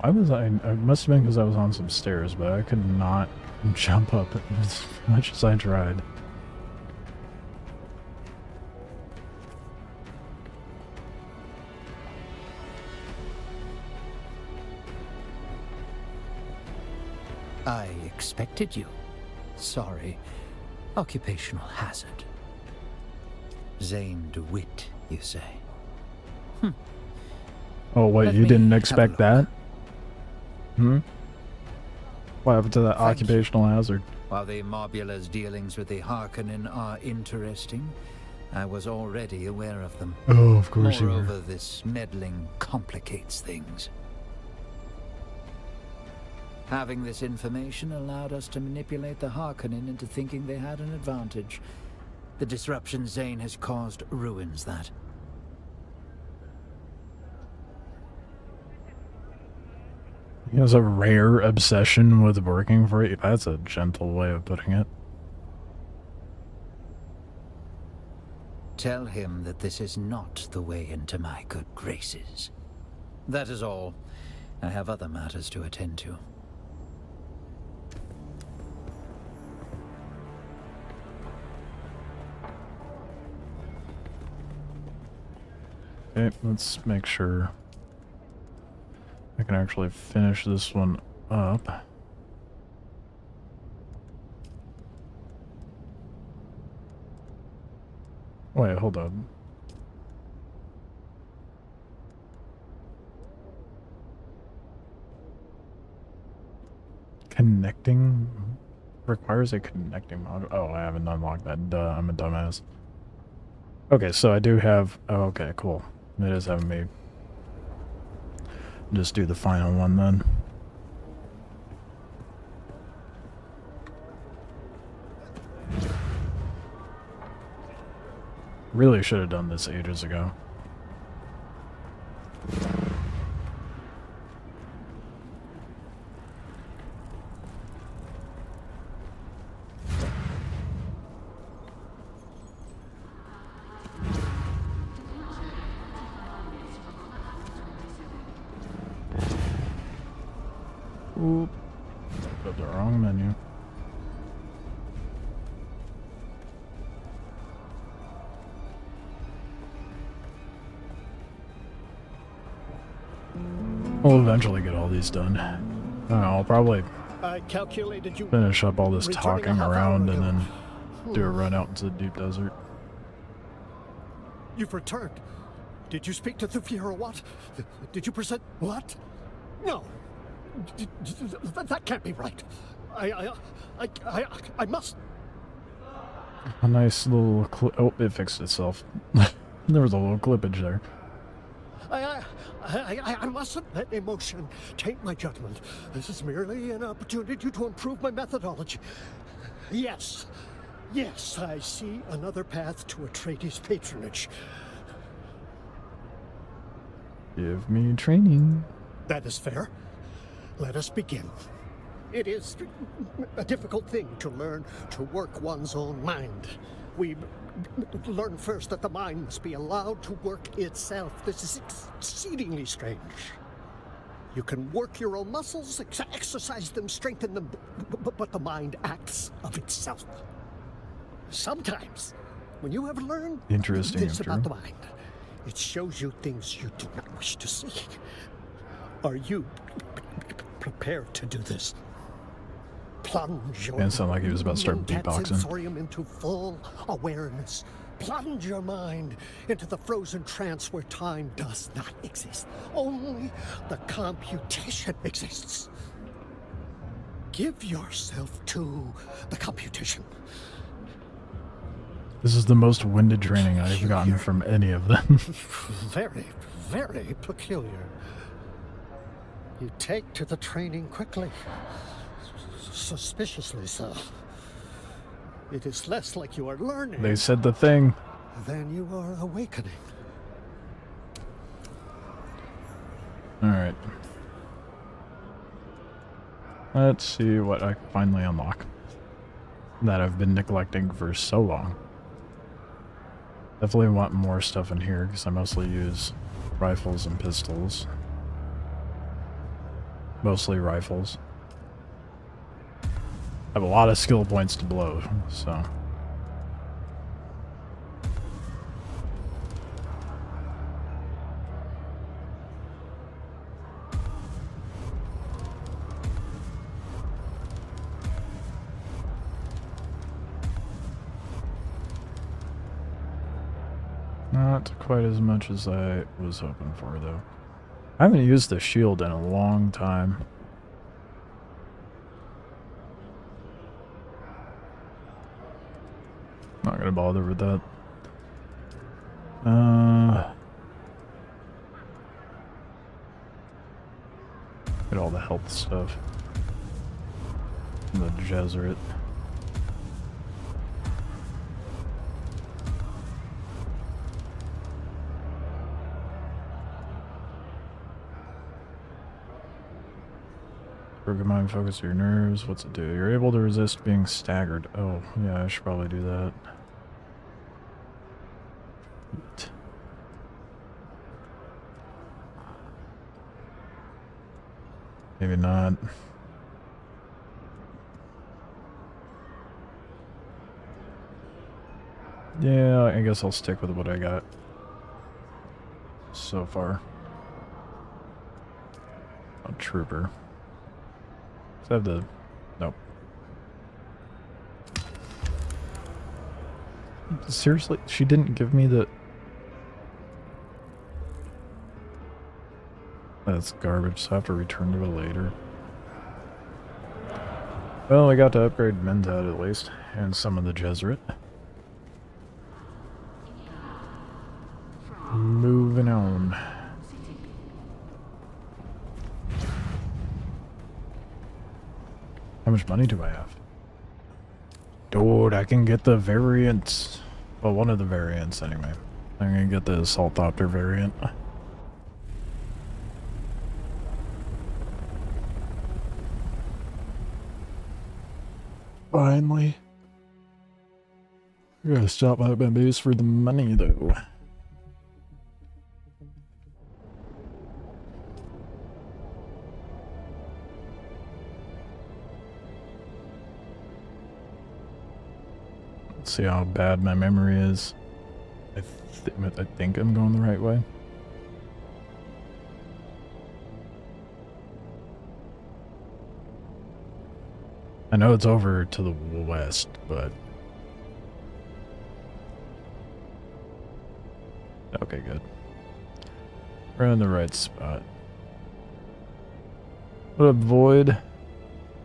B: Why was I? It must have been because I was on some stairs, but I could not jump up as much as I tried.
G: I expected you. Sorry. Occupational hazard. Zane DeWitt, you say?
B: Oh wait,
G: Let
B: you
G: me
B: didn't
G: have a
B: expect
G: look.
B: that? What happened to that
G: Thank you.
B: occupational hazard?
G: While the Marbula's dealings with the Harkonnen are interesting, I was already aware of them.
B: Oh, of course you were.
G: Moreover, this meddling complicates things. Having this information allowed us to manipulate the Harkonnen into thinking they had an advantage. The disruption Zane has caused ruins that.
B: He has a rare obsession with working for you. That's a gentle way of putting it.
G: Tell him that this is not the way into my good graces. That is all. I have other matters to attend to.
B: Okay, let's make sure I can actually finish this one up. Wait, hold on. Connecting requires a connecting module. Oh, I haven't unlocked that. Duh, I'm a dumbass. Okay, so I do have... Oh, okay, cool. It is having me just do the final one then. Really should have done this ages ago. Oop. Put the wrong menu. We'll eventually get all these done. I don't know, I'll probably
F: I calculated you
B: finish up all this
F: returning
B: talking
F: a half
B: around
F: hour
B: and
F: ago.
B: then do a run out into the deep desert.
F: You've returned. Did you speak to the Fiera what? Did you present what? No. That can't be right. I must.
B: A nice little oh, it fixed itself. There was a little clippage there.
F: I mustn't let emotion taint my judgment. This is merely an opportunity to improve my methodology. Yes, I see another path to Atreides patronage.
B: Give me training.
F: That is fair. Let us begin. It is a difficult thing to learn to work one's own mind. We learn first that the mind must be allowed to work itself. This is exceedingly strange. You can work your own muscles, exercise them, strengthen them, but the mind acts of itself. Sometimes, when you have learned
B: Interesting,
F: this
B: if
F: about the
B: true.
F: mind, it shows you things you do not wish to see. Are you prepared to do this? Plunge your
B: Didn't sound like he was about to start
F: mental
B: beatboxing.
F: sensorium into full awareness. Plunge your mind into the frozen trance where time does not exist. Only the computation exists. Give yourself to the computation.
B: This is the most winded training I've gotten from any of them.
F: Very, very peculiar. You take to the training quickly. Suspiciously so. It is less like you are learning
B: They said the thing.
F: than you are awakening.
B: Alright. Let's see what I finally unlock. That I've been neglecting for so long. Definitely want more stuff in here because I mostly use rifles and pistols. Mostly rifles. I have a lot of skill points to blow, so. Not quite as much as I was hoping for, though. I haven't used the shield in a long time. Not gonna bother with that. Get all the health stuff. The Jesuit. Broken mind, focus your nerves. What's it do? You're able to resist being staggered. Oh, yeah, I should probably do that. Maybe not. Yeah, I guess I'll stick with what I got so far. A trooper. I have the... Nope. Seriously? She didn't give me the... That's garbage, so I have to return to it later. Well, I got to upgrade Mentat at least, and some of the Jesuit. Moving on. How much money do I have? Dude, I can get the variants. Well, one of the variants anyway. I'm gonna get the Assault Copter variant. Finally. I gotta stop at my base for the money though. Let's see how bad my memory is. I think I'm going the right way. I know it's over to the west, but... Okay, good. We're in the right spot. What up, Void?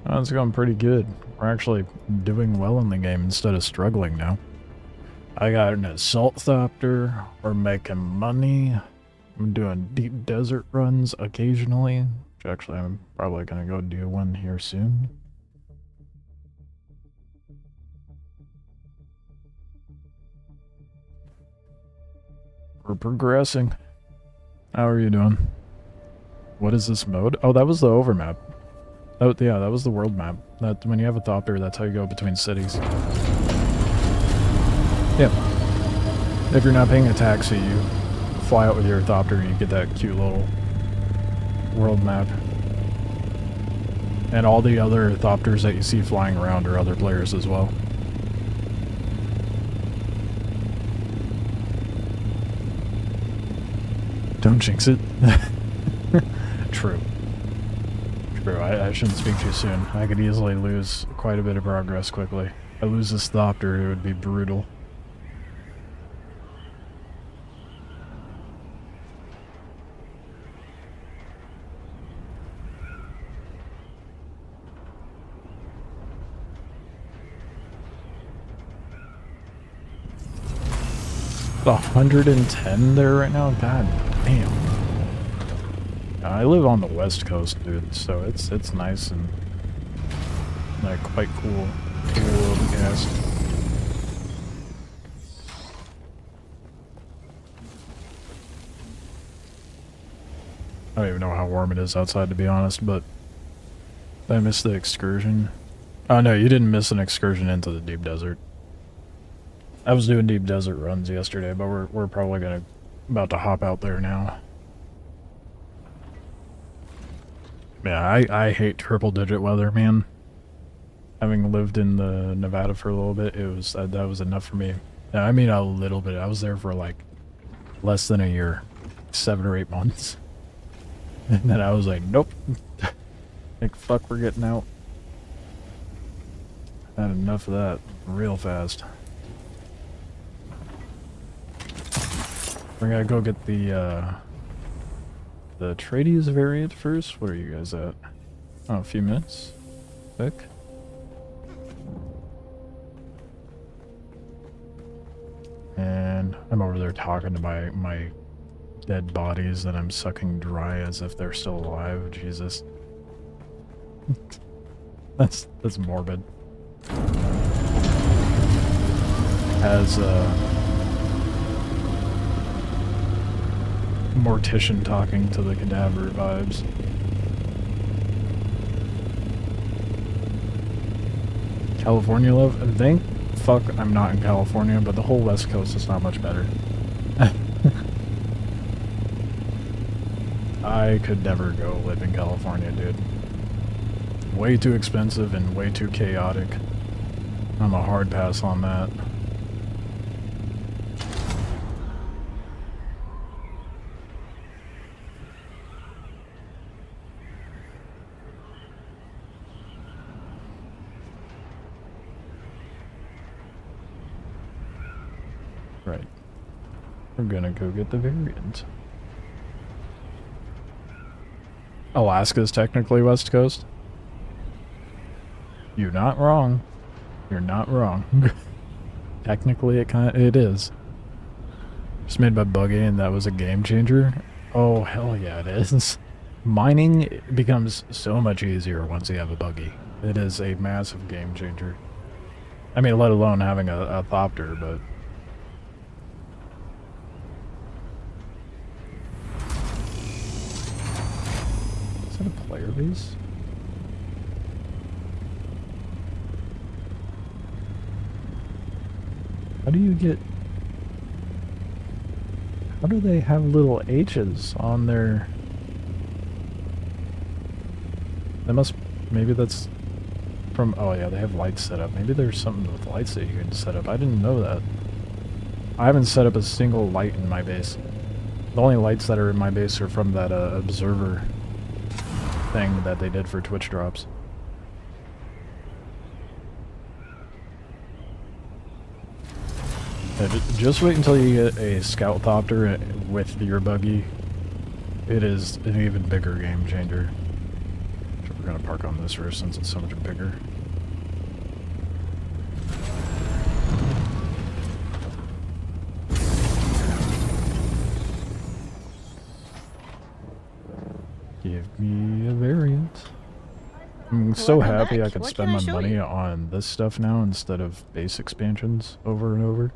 B: Oh, it's going pretty good. We're actually doing well in the game instead of struggling now. I got an Assault Copter. We're making money. I'm doing deep desert runs occasionally. Which actually I'm probably going to go do one here soon. We're progressing. How are you doing? What is this mode? Oh, that was the overmap. Oh, yeah, that was the world map. That when you have a Thopter, that's how you go between cities. Yeah. If you're not paying a taxi, you fly out with your Thopter and you get that cute little world map. And all the other Thopters that you see flying around are other players as well. Don't jinx it. True. True, I shouldn't speak too soon. I could easily lose quite a bit of progress quickly. If I lose this Thopter, it would be brutal. It's 110 there right now? God damn. I live on the west coast, dude, so it's nice and like quite cool overcast. I don't even know how warm it is outside, to be honest, but I missed the excursion. Oh no, you didn't miss an excursion into the deep desert. I was doing deep desert runs yesterday, but we're probably about to hop out there now. Yeah, I hate triple digit weather, man. Having lived in the Nevada for a little bit, that was enough for me. I mean a little bit. I was there for like less than a year, 7 or 8 months. And then I was like, nope. Like fuck, we're getting out. Had enough of that real fast. We're gonna go get the Trades variant first. What are you guys at? Oh, a few minutes. Quick. And I'm over there talking to my dead bodies that I'm sucking dry as if they're still alive. Jesus. That's morbid. As mortician talking to the cadaver vibes. California love? Thank fuck I'm not in California, but the whole West Coast is not much better. I could never go live in California, dude. Way too expensive and way too chaotic. I'm a hard pass on that. Right. We're gonna go get the variant. Alaska's technically West Coast. You're not wrong. You're not wrong. Technically, it is. It's made by Buggy, and that was a game changer. Oh hell yeah, it is. Mining becomes so much easier once you have a Buggy. It is a massive game changer. I mean, let alone having a Thopter, but. Is that a player base? How do you get... How do they have little H's on their... That must... Maybe that's from... Oh yeah, they have lights set up. Maybe there's something with lights that you can set up. I didn't know that. I haven't set up a single light in my base. The only lights that are in my base are from that observer thing that they did for Twitch drops. Yeah, just wait until you get a Scout Thopter with your Buggy. It is an even bigger game changer. So we're gonna park on this first since it's so much bigger. Give me a variant. I'm so happy I could spend my money on this stuff now instead of base expansions over and over.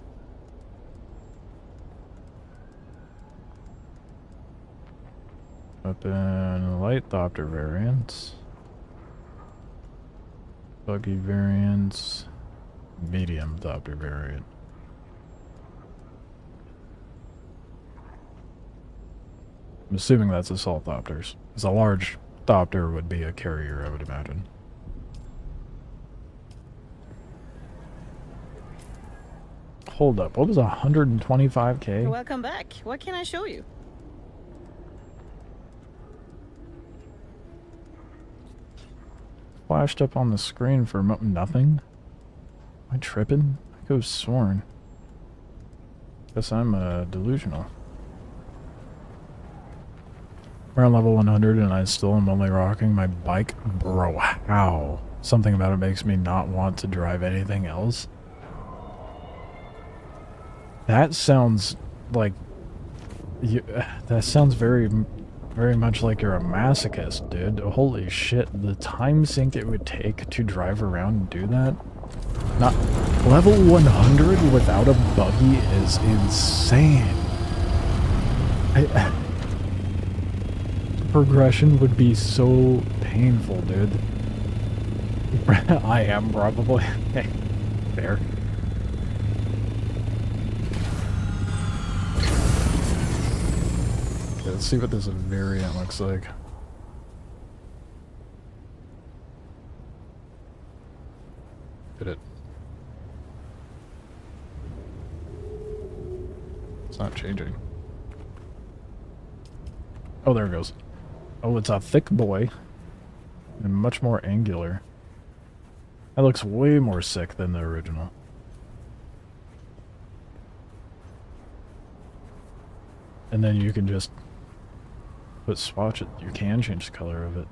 B: Weapon light Thopter variants. Buggy variants. Medium Thopter variant. I'm assuming that's assault Thopters. Because a large Thopter would be a carrier, I would imagine. Hold up, what was 125k?
H: Welcome back. What can I show you?
B: flashed up on the screen for nothing? Am I tripping? I could have sworn. Guess I'm delusional. We're on level 100 and I still am only rocking my bike. Bro, how? Something about it makes me not want to drive anything else. That sounds like... that sounds very much like you're a masochist, dude. Holy shit, the time sink it would take to drive around and do that? Not... Level 100 without a buggy is insane. Progression would be so painful, dude. I am probably. Fair. Okay, let's see what this variant looks like. Did it? It's not changing. Oh, there it goes. Oh, it's a thick boy. And much more angular. That looks way more sick than the original. And then you can just swatch it. You can change the color of it.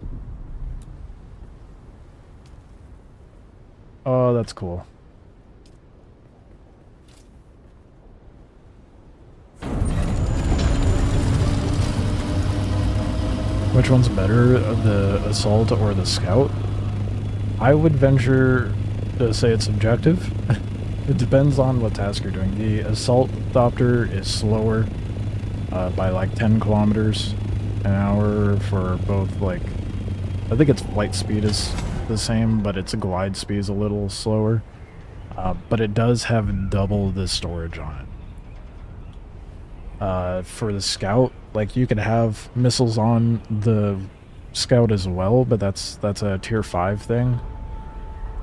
B: Oh, that's cool. Which one's better, the Assault or the Scout? I would venture to say it's subjective. It depends on what task you're doing. The Assault Thopter is slower by like 10 kilometers an hour for both, like... I think its flight speed is the same, but its glide speed is a little slower. But it does have double the storage on it. For the Scout, like, you could have missiles on the Scout as well, but that's a tier 5 thing.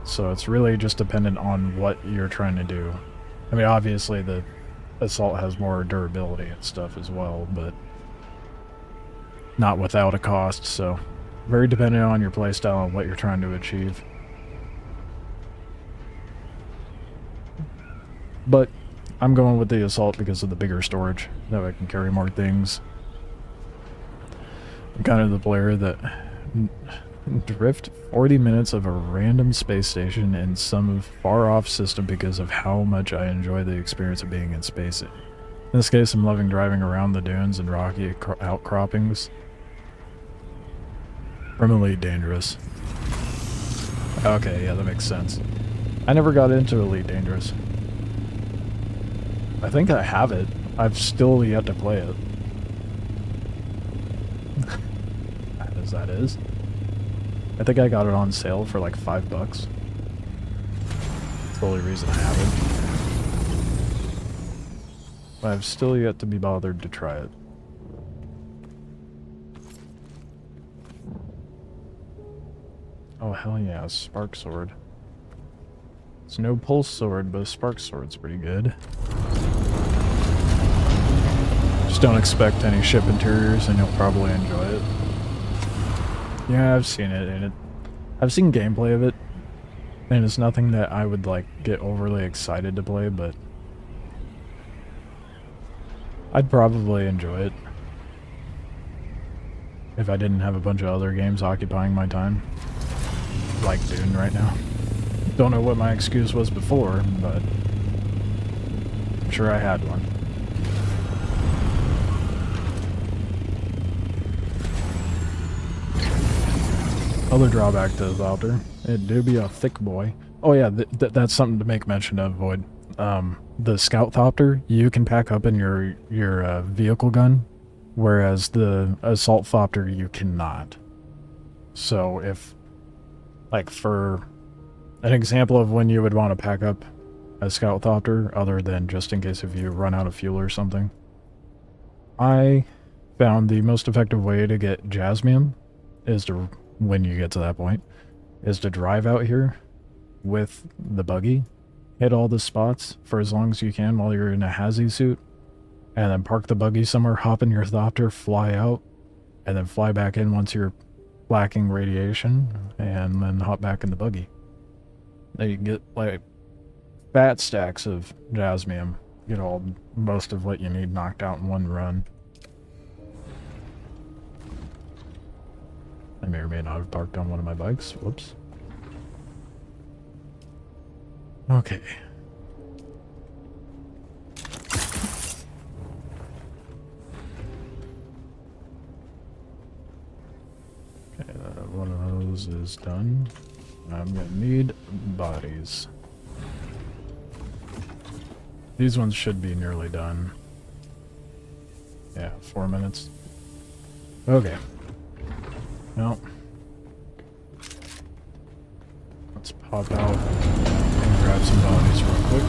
B: So it's really just dependent on what you're trying to do. I mean, obviously the Assault has more durability and stuff as well, but not without a cost, so very dependent on your playstyle and what you're trying to achieve. But I'm going with the Assault because of the bigger storage. That way I can carry more things. I'm kind of the player that drift 40 minutes of a random space station in some far-off system because of how much I enjoy the experience of being in space. In this case, I'm loving driving around the dunes and rocky outcroppings. From Elite Dangerous. Okay, yeah, that makes sense. I never got into Elite Dangerous. I think I have it. I've still yet to play it. As that is. I think I got it on sale for like $5. That's the only reason I have it. But I've still yet to be bothered to try it. Oh hell yeah, a Spark Sword. It's no Pulse Sword, but a Spark Sword's pretty good. Just don't expect any ship interiors and you'll probably enjoy it. Yeah, I've seen it, and I've seen gameplay of it, and it's nothing that I would, like, get overly excited to play, but I'd probably enjoy it if I didn't have a bunch of other games occupying my time, like Dune right now. Don't know what my excuse was before, but I'm sure I had one. Other drawback to the Thopter, it do be a thick boy. Oh yeah, that's something to make mention of, Void. The Scout Thopter, you can pack up in your vehicle gun, whereas the Assault Thopter, you cannot. So if, like, for an example of when you would want to pack up a Scout Thopter, other than just in case if you run out of fuel or something, I found the most effective way to get Jasmium is to, when you get to that point, is to drive out here with the buggy, hit all the spots for as long as you can while you're in a Hazy suit, and then park the buggy somewhere, hop in your Thopter, fly out, and then fly back in once you're lacking radiation, and then hop back in the buggy. Then you get like fat stacks of jasmium. Get most of what you need knocked out in one run. I may or may not have parked on one of my bikes. Whoops. Okay. Okay, one of those is done. I'm gonna need bodies. These ones should be nearly done. Yeah, 4 minutes. Okay. Well, let's pop out and grab some bodies real quick.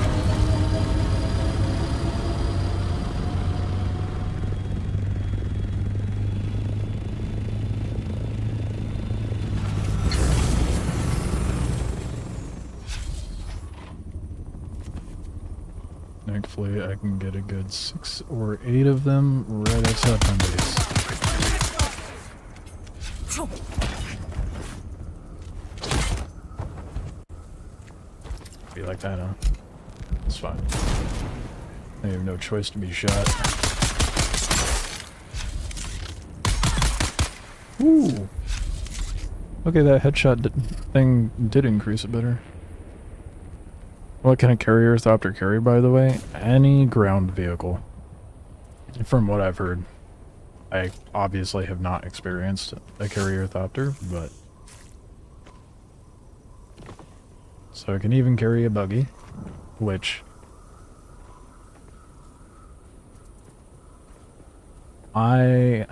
B: Thankfully, I can get a good 6 or 8 of them right outside my base. Be like that, huh? It's fine. I have no choice to be shot. Ooh! Okay, that headshot thing did increase it better. What can a carrier thopter carry, by the way? Any ground vehicle. From what I've heard. I obviously have not experienced a carrier thopter, but... So it can even carry a buggy, which... I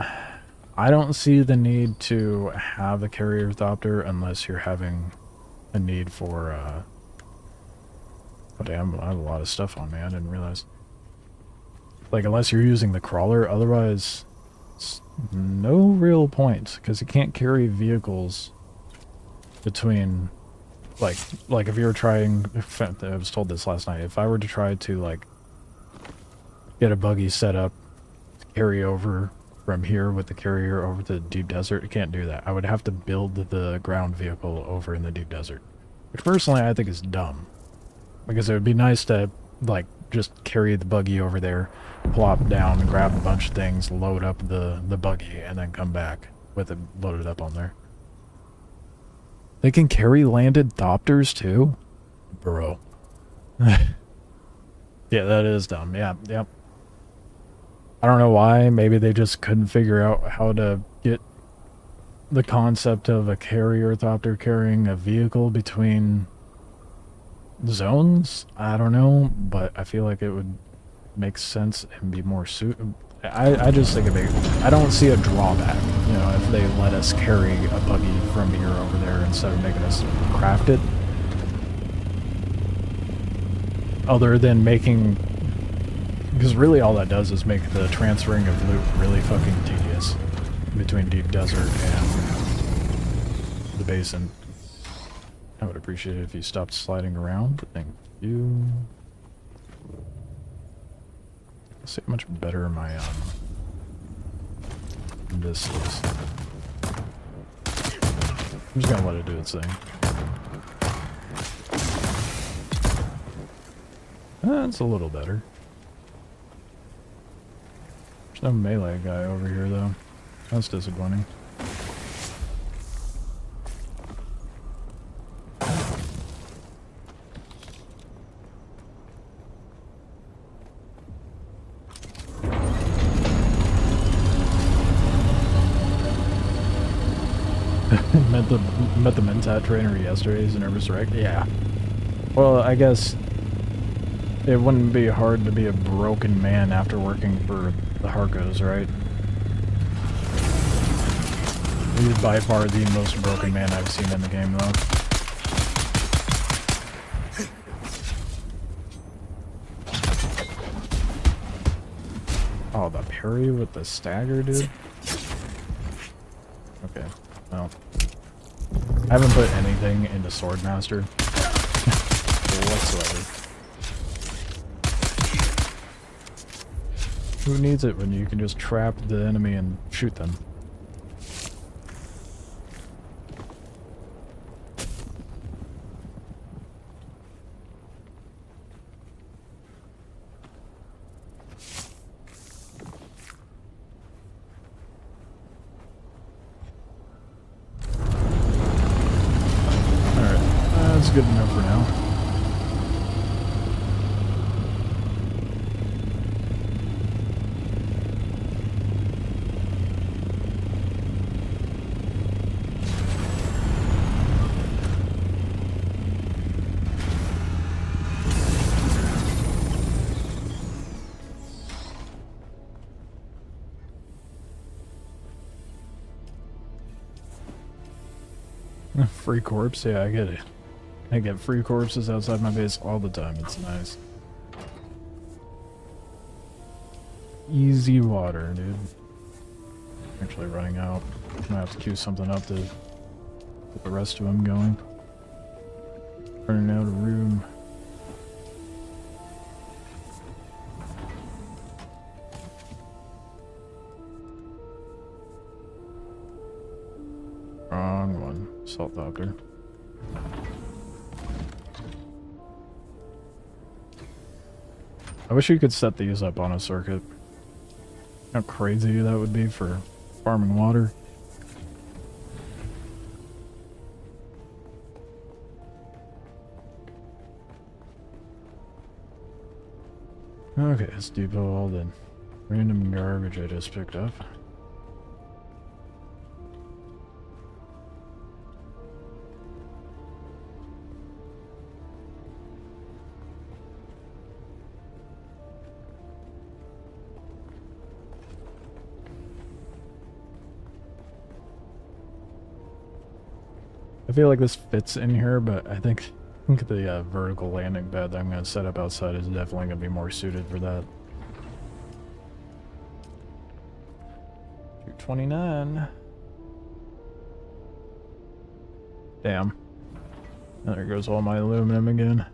B: don't see the need to have a carrier thopter unless you're having a need for, oh damn, I have a lot of stuff on me, I didn't realize. Like, unless you're using the crawler, otherwise, it's no real point, because you can't carry vehicles between, like if you were trying, I was told this last night, if I were to try to, like, get a buggy set up, to carry over from here with the carrier over to the deep desert, you can't do that. I would have to build the ground vehicle over in the deep desert, which personally I think is dumb. Because it would be nice to, like, just carry the buggy over there, plop down, and grab a bunch of things, load up the buggy, and then come back with it loaded up on there. They can carry landed thopters, too? Bro. Yeah, that is dumb. Yeah, yep. I don't know why. Maybe they just couldn't figure out how to get the concept of a carrier thopter carrying a vehicle between... zones? I don't know, but I feel like it would make sense and be more I just think I don't see a drawback, you know, if they let us carry a buggy from here over there instead of making us craft it. Other than making... because really all that does is make the transferring of loot really fucking tedious between deep desert and the basin. I would appreciate it if you stopped sliding around. Thank you. Let's see how much better my this is. I'm just gonna let it do its thing. That's a little better. There's no melee guy over here though. That's disappointing. met the Mentat trainer yesterday. He's a nervous wreck. Yeah. Well, I guess it wouldn't be hard to be a broken man after working for the Harkos, right? He's by far the most broken man I've seen in the game, though. Oh, the parry with the stagger, dude? Okay, well. I haven't put anything into Swordmaster whatsoever. Who needs it when you can just trap the enemy and shoot them? good enough for now. Free corpse? Yeah, I get it. I get free corpses outside my base all the time. It's nice. Easy water, dude. Actually running out. I'm gonna have to queue something up to get the rest of them going. Running out of room. Wrong one. Salt Doctor. I wish you could set these up on a circuit. How crazy that would be for farming water. Okay, let's depot all the random garbage I just picked up. I feel like this fits in here, but I think the vertical landing pad that I'm going to set up outside is definitely going to be more suited for that. 229. Damn. There goes all my aluminum again.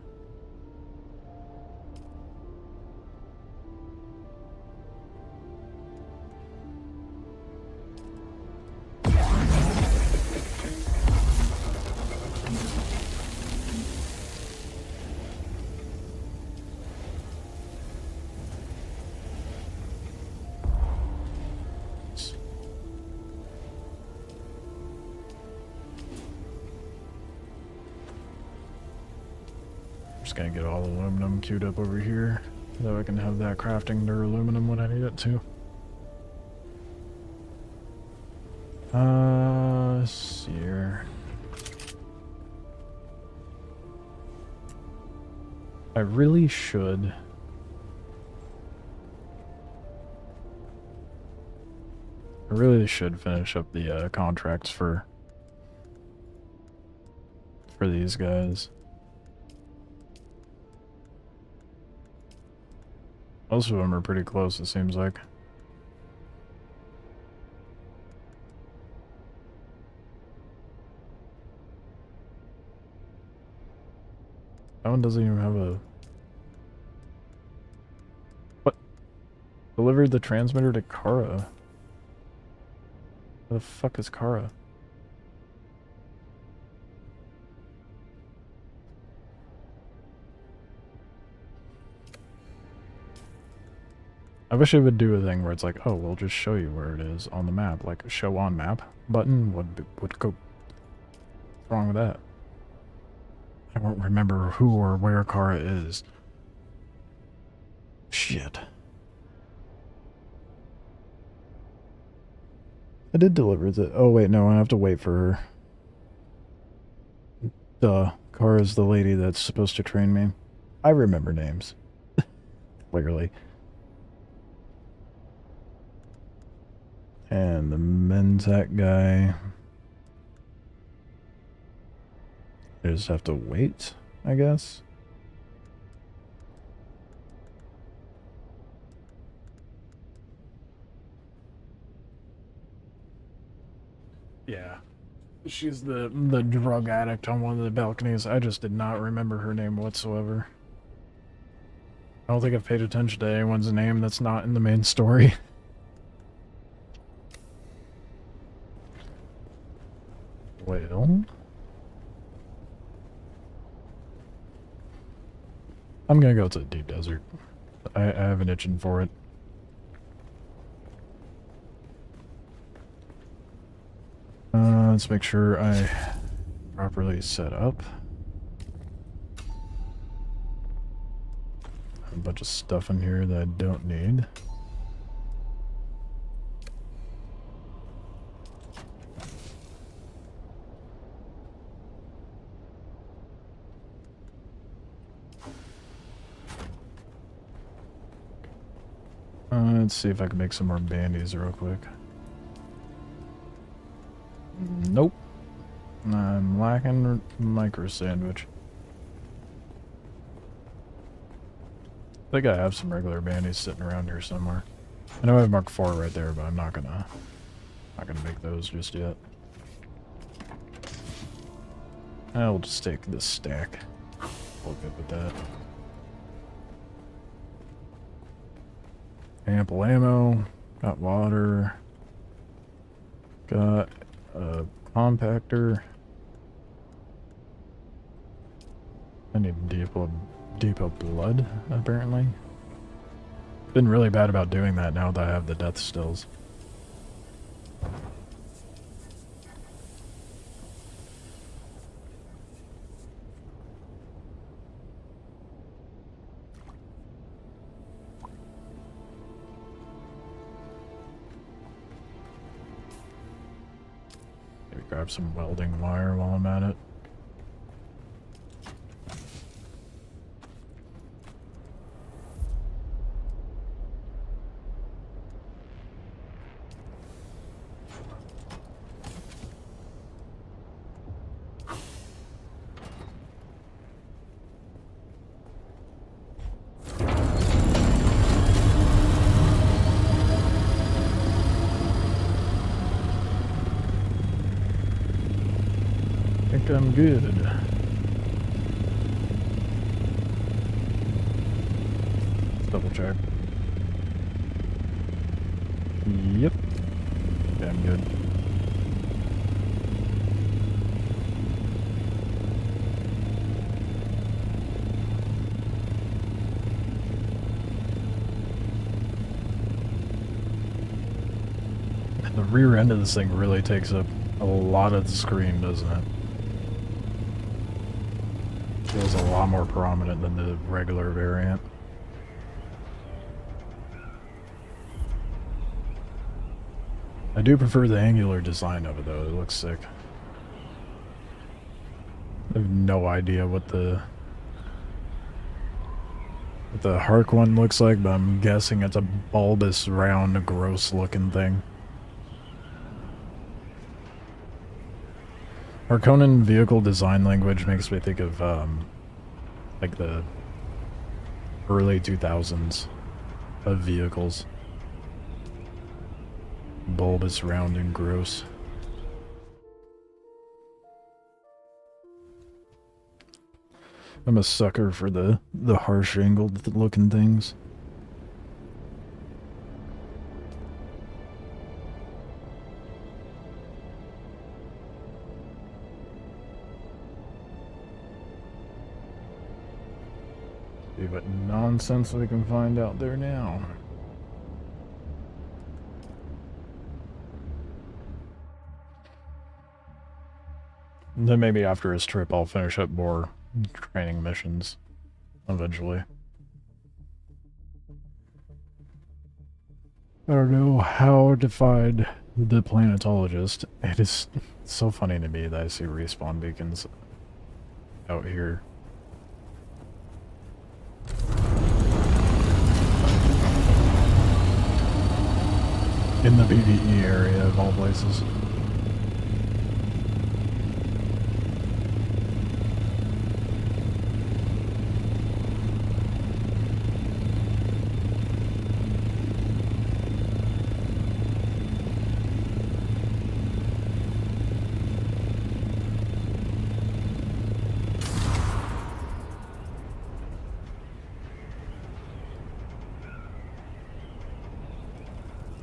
B: Just gonna get all the aluminum queued up over here so I can have that crafting their aluminum when I need it to. Let's see here. I really should. I really should finish up the contracts for these guys. Most of them are pretty close, it seems like. That one doesn't even have a... What? Delivered the transmitter to Kara. Where the fuck is Kara? I wish it would do a thing where it's like, oh, we'll just show you where it is on the map. Like, a show on map button would go... What's wrong with that? I won't remember who or where Kara is. Shit. I did deliver the... Oh, wait, no, I have to wait for her. Duh. Kara's the lady that's supposed to train me. I remember names. Clearly. And the Menzac guy. I just have to wait, I guess. Yeah. She's the drug addict on one of the balconies. I just did not remember her name whatsoever. I don't think I've paid attention to anyone's name that's not in the main story. Well... I'm gonna go to the deep desert. I have an itching for it. Let's make sure I properly set up. A bunch of stuff in here that I don't need. Let's see if I can make some more bandies real quick. Nope. I'm lacking micro sandwich. I think I have some regular bandies sitting around here somewhere. I know I have Mark IV right there, but I'm not gonna make those just yet. I'll just take this stack. We'll good with that. Ample ammo, got water, got a compactor. I need depot blood, apparently. Been really bad about doing that now that I have the death stills. Maybe grab some welding wire while I'm at it. I'm good. Double check. Yep. Yeah, I'm good. The rear end of this thing really takes up a lot of the screen, doesn't it? Feels a lot more prominent than the regular variant. I do prefer the angular design of it though, it looks sick. I have no idea what the Hark one looks like, but I'm guessing it's a bulbous, round, gross looking thing. Harkonnen vehicle design language makes me think of, like the early 2000s of vehicles. Bulbous, round, and gross. I'm a sucker for the harsh angled looking things. See what nonsense we can find out there now. And then maybe after his trip I'll finish up more training missions eventually. I don't know how to find the planetologist. It is so funny to me that I see respawn beacons out here. In the PvE area of all places.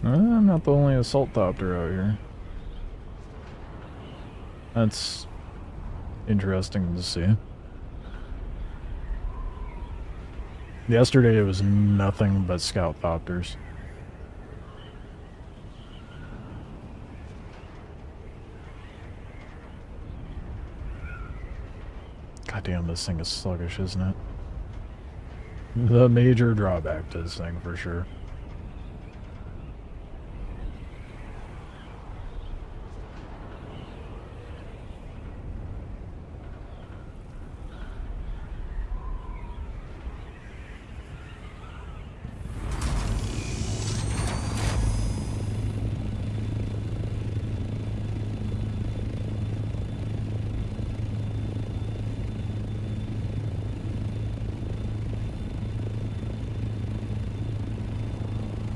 B: I'm not the only assault copter out here. That's interesting to see. Yesterday it was nothing but scout copters. God damn, this thing is sluggish, isn't it? the major drawback to this thing for sure.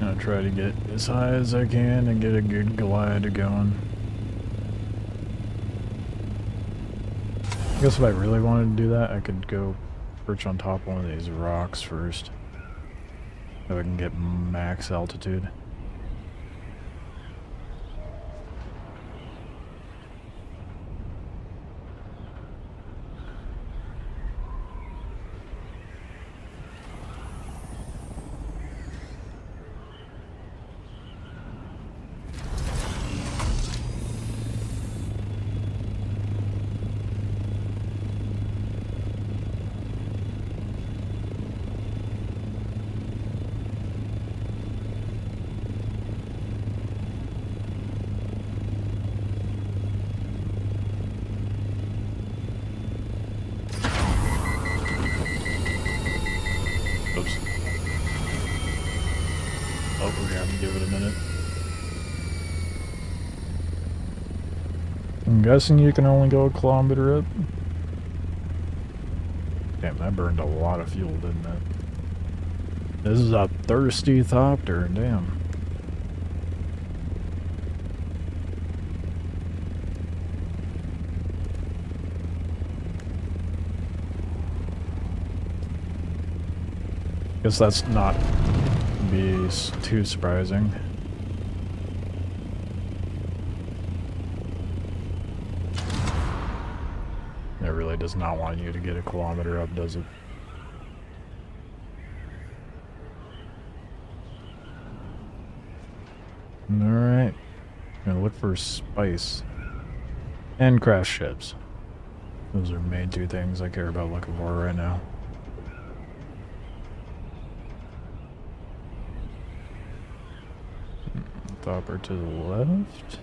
B: I'll try to get as high as I can and get a good glide going. I guess if I really wanted to do that, I could go perch on top of one of these rocks first, so I can get max altitude. Oops. Oh, we're gonna have to give it a minute. I'm guessing you can only go a kilometer up. Damn, that burned a lot of fuel, didn't it? This is a thirsty thopter, damn. Guess that's not be too surprising. It really does not want you to get a kilometer up, does it? Alright. Gonna look for spice. And crash ships. Those are the main two things I care about looking for right now. Thopper to the left.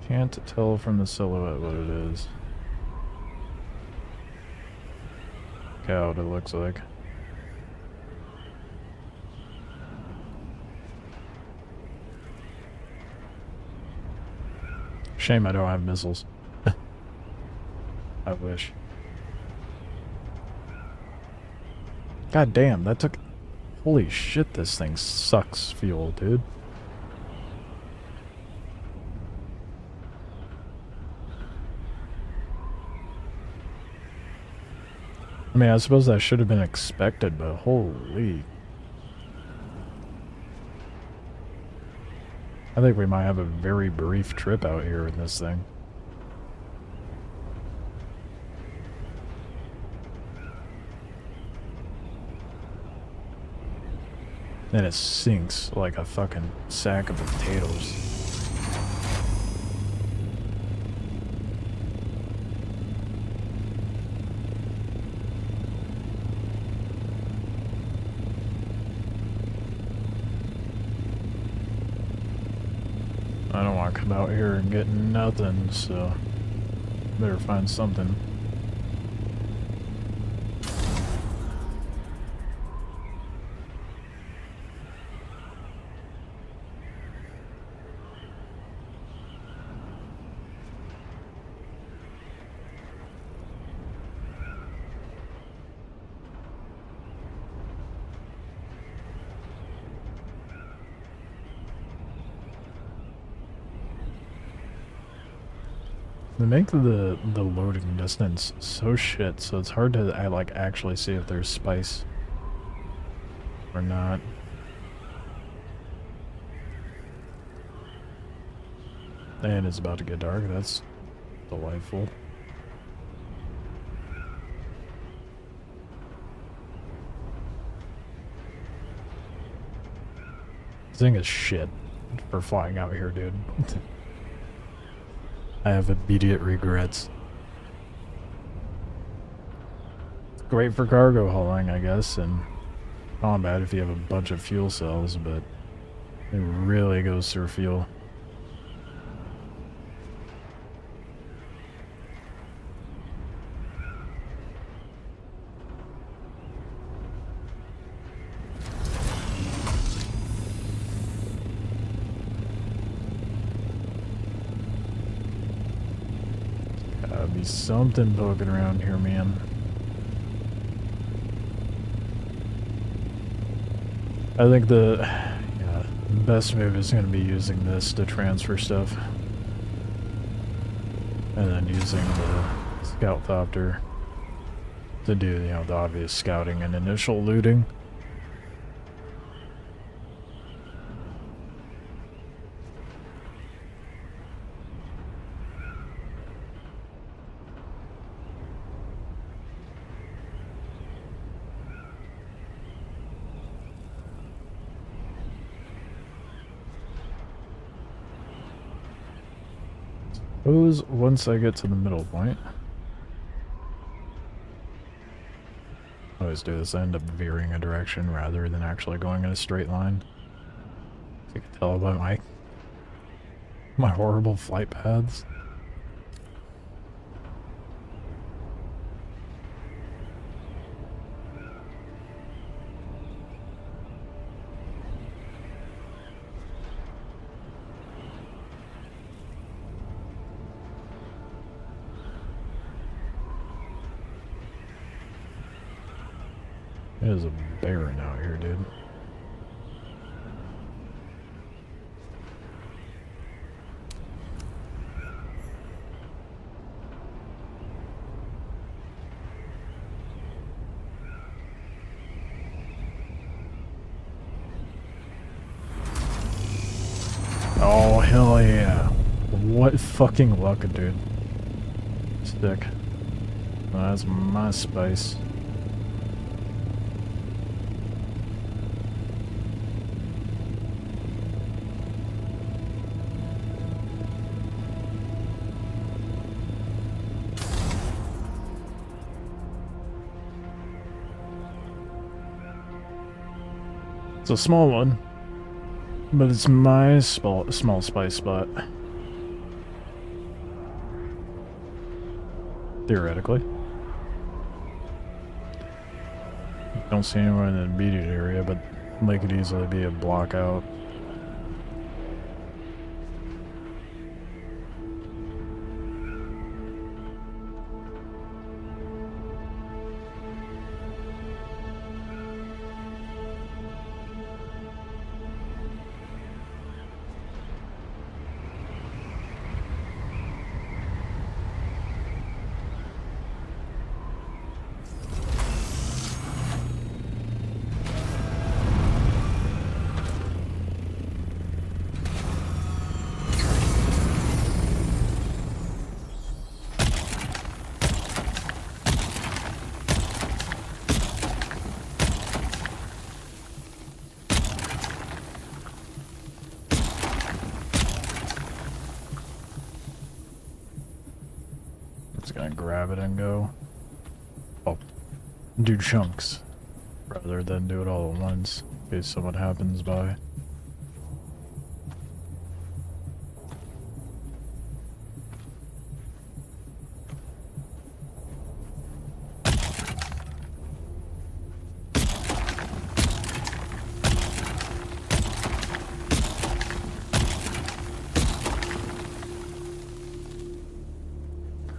B: Can't tell from the silhouette what it is. Cowed, it looks like. Shame I don't have missiles. I wish. God damn, that took... Holy shit, this thing sucks fuel, dude. I mean, I suppose that should have been expected, but holy... I think we might have a very brief trip out here in this thing. Then it sinks like a fucking sack of potatoes. I don't want to come out here and get nothing, so better find something. They make the loading distance so shit, so it's hard to like actually see if there's spice or not. And it's about to get dark. That's delightful. This thing is shit for flying out here, dude. I have immediate regrets. great for cargo hauling, I guess, and combat if you have a bunch of fuel cells, but it really goes through fuel. Gotta be something poking around here, man. I think the best move is going to be using this to transfer stuff. And then using the scout thopter to do, you know, the obvious scouting and initial looting. Suppose once I get to the middle point, I always do this, I end up veering a direction rather than actually going in a straight line. You can tell by my horrible flight paths. There's a baron out here, dude. Oh, hell yeah. What fucking luck, dude. Sick. Well, that's my spice. It's a small one, but it's my small spice spot. Theoretically. Don't see anyone in the immediate area, but they could easily be a block out. Just gonna grab it and go. Oh, do chunks rather than do it all at once in case someone happens by.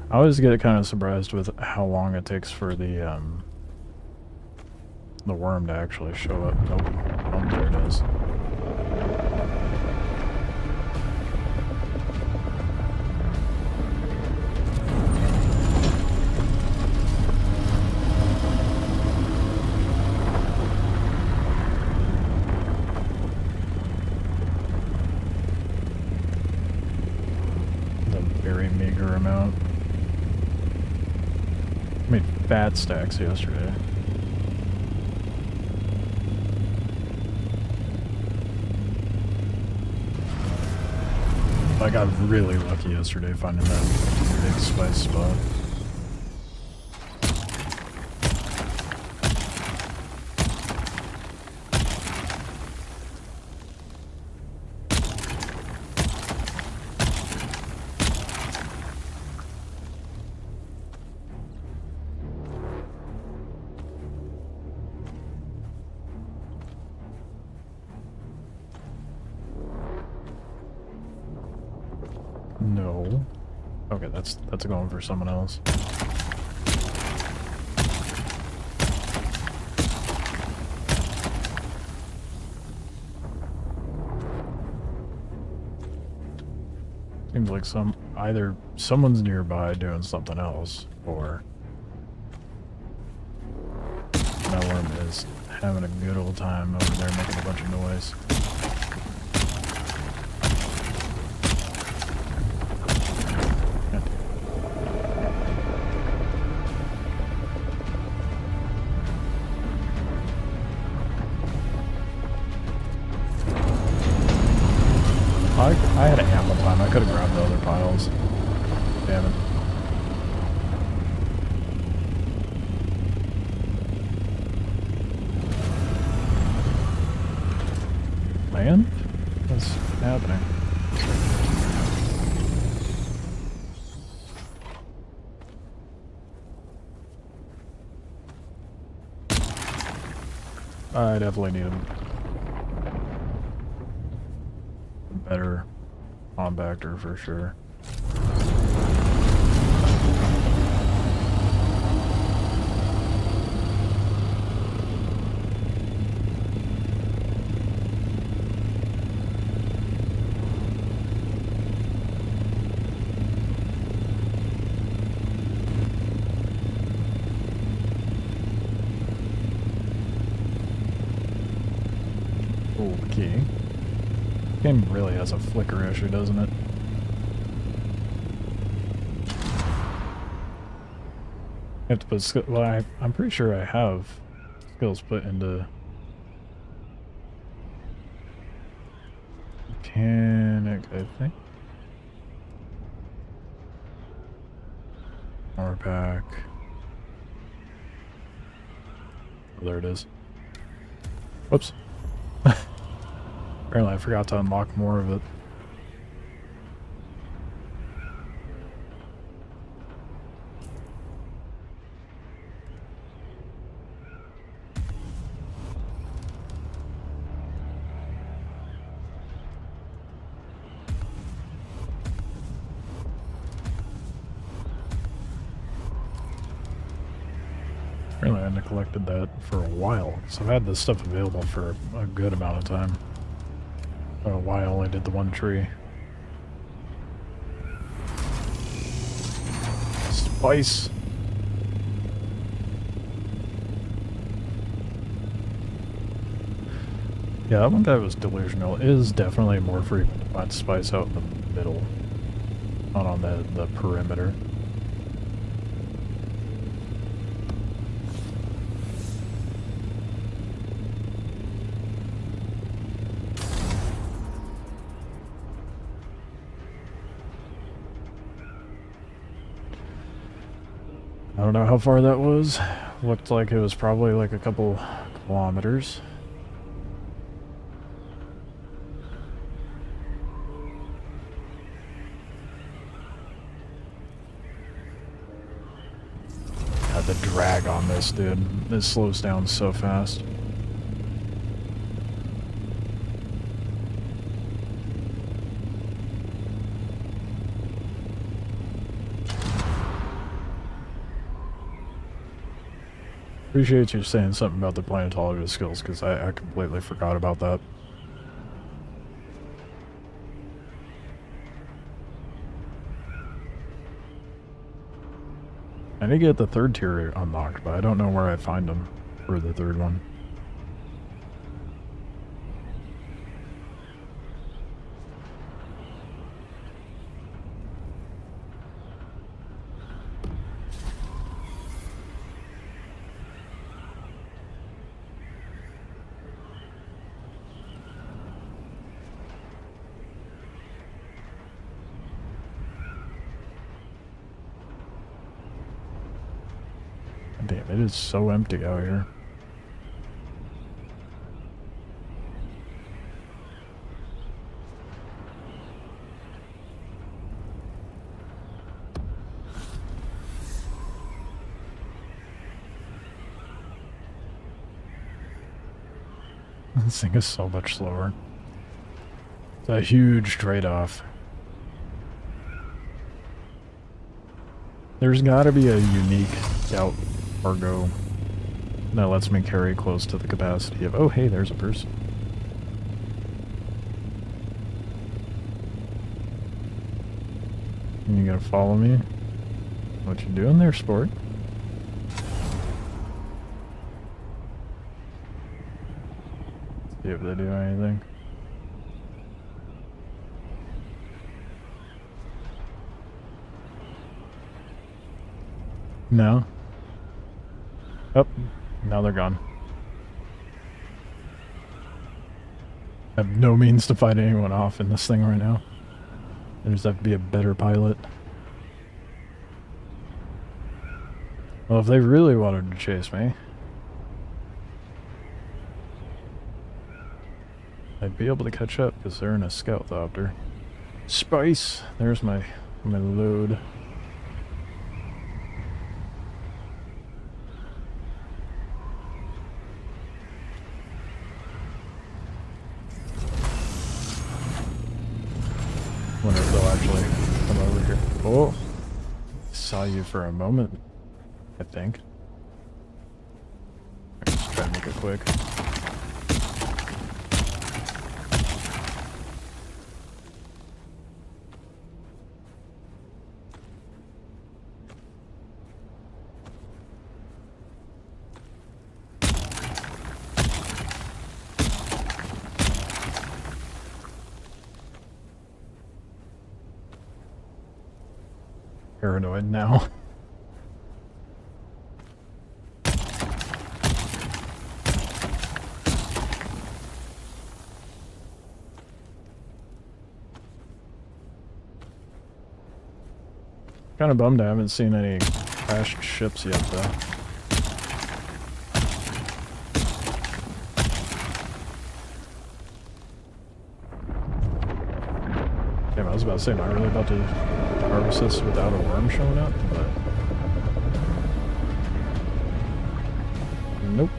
B: I always get kind of surprised with how long it takes for the worm to actually show up. Nope. Oh, there it is. The very meager amount. I made fat stacks yesterday. I got really lucky yesterday finding that big spice spot. No. Okay, that's going for someone else. Seems like either someone's nearby doing something else, or Melworm is having a good old time over there making a bunch of noise. I had ample time. I could have grabbed the other piles. Damn it. Man? What's happening? I definitely need a better compactor for sure. Okay. Game really has a flicker issue, doesn't it? You have to put well, I'm pretty sure I have skills put into mechanic, I think. Power pack. Oh, there it is. Whoops. Apparently I forgot to unlock more of it. Apparently I hadn't collected that for a while, so I've had this stuff available for a good amount of time. I don't know why I only did the one tree. Spice! Yeah, that one guy was delusional. It is definitely more frequent to find spice out in the middle, not on the perimeter. I don't know how far that was. Looked like it was probably like a couple kilometers. God, the drag on this, dude. This slows down so fast. Appreciate you saying something about the planetologist skills, because I completely forgot about that. I need to get the third tier unlocked, but I don't know where I find them for the third one. Damn, it is so empty out here. This thing is so much slower. It's a huge trade-off. There's gotta be a unique scout cargo that lets me carry close to the capacity of... Oh, hey, there's a person. You gonna follow me? What you doing there, sport? See if they do anything. No. Oh, now they're gone. I have no means to fight anyone off in this thing right now. I just have to be a better pilot. Well, if they really wanted to chase me, I'd be able to catch up because they're in a scout copter. Spice! There's my load. Wonder if they'll actually come over here. Oh! Saw you for a moment, I think. Just try to make it quick. Paranoid now. Kind of bummed I haven't seen any crashed ships yet, though. Damn, I was about to say, am I really about to harvest this without a worm showing up? But nope.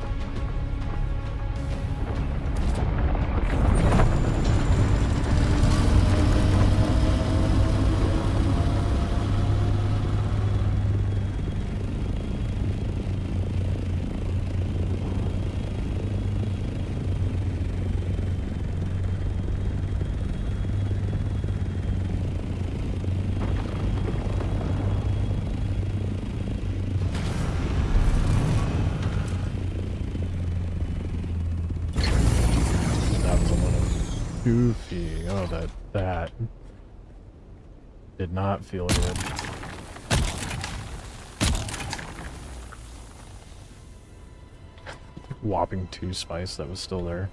B: Goofy. Oh, that did not feel good. Whopping 2 spice that was still there.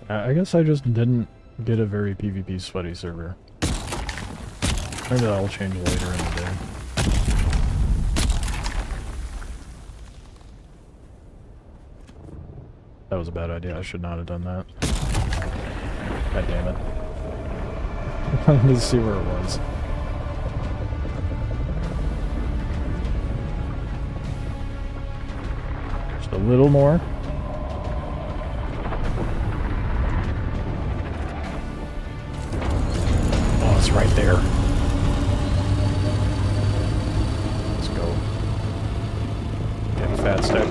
B: I guess I just didn't get a very PvP sweaty server. Maybe that'll change later in the day. That was a bad idea. I should not have done that. God damn it. I wanted to see where it was. Just a little more. Right there. Let's go. Get a fat stack.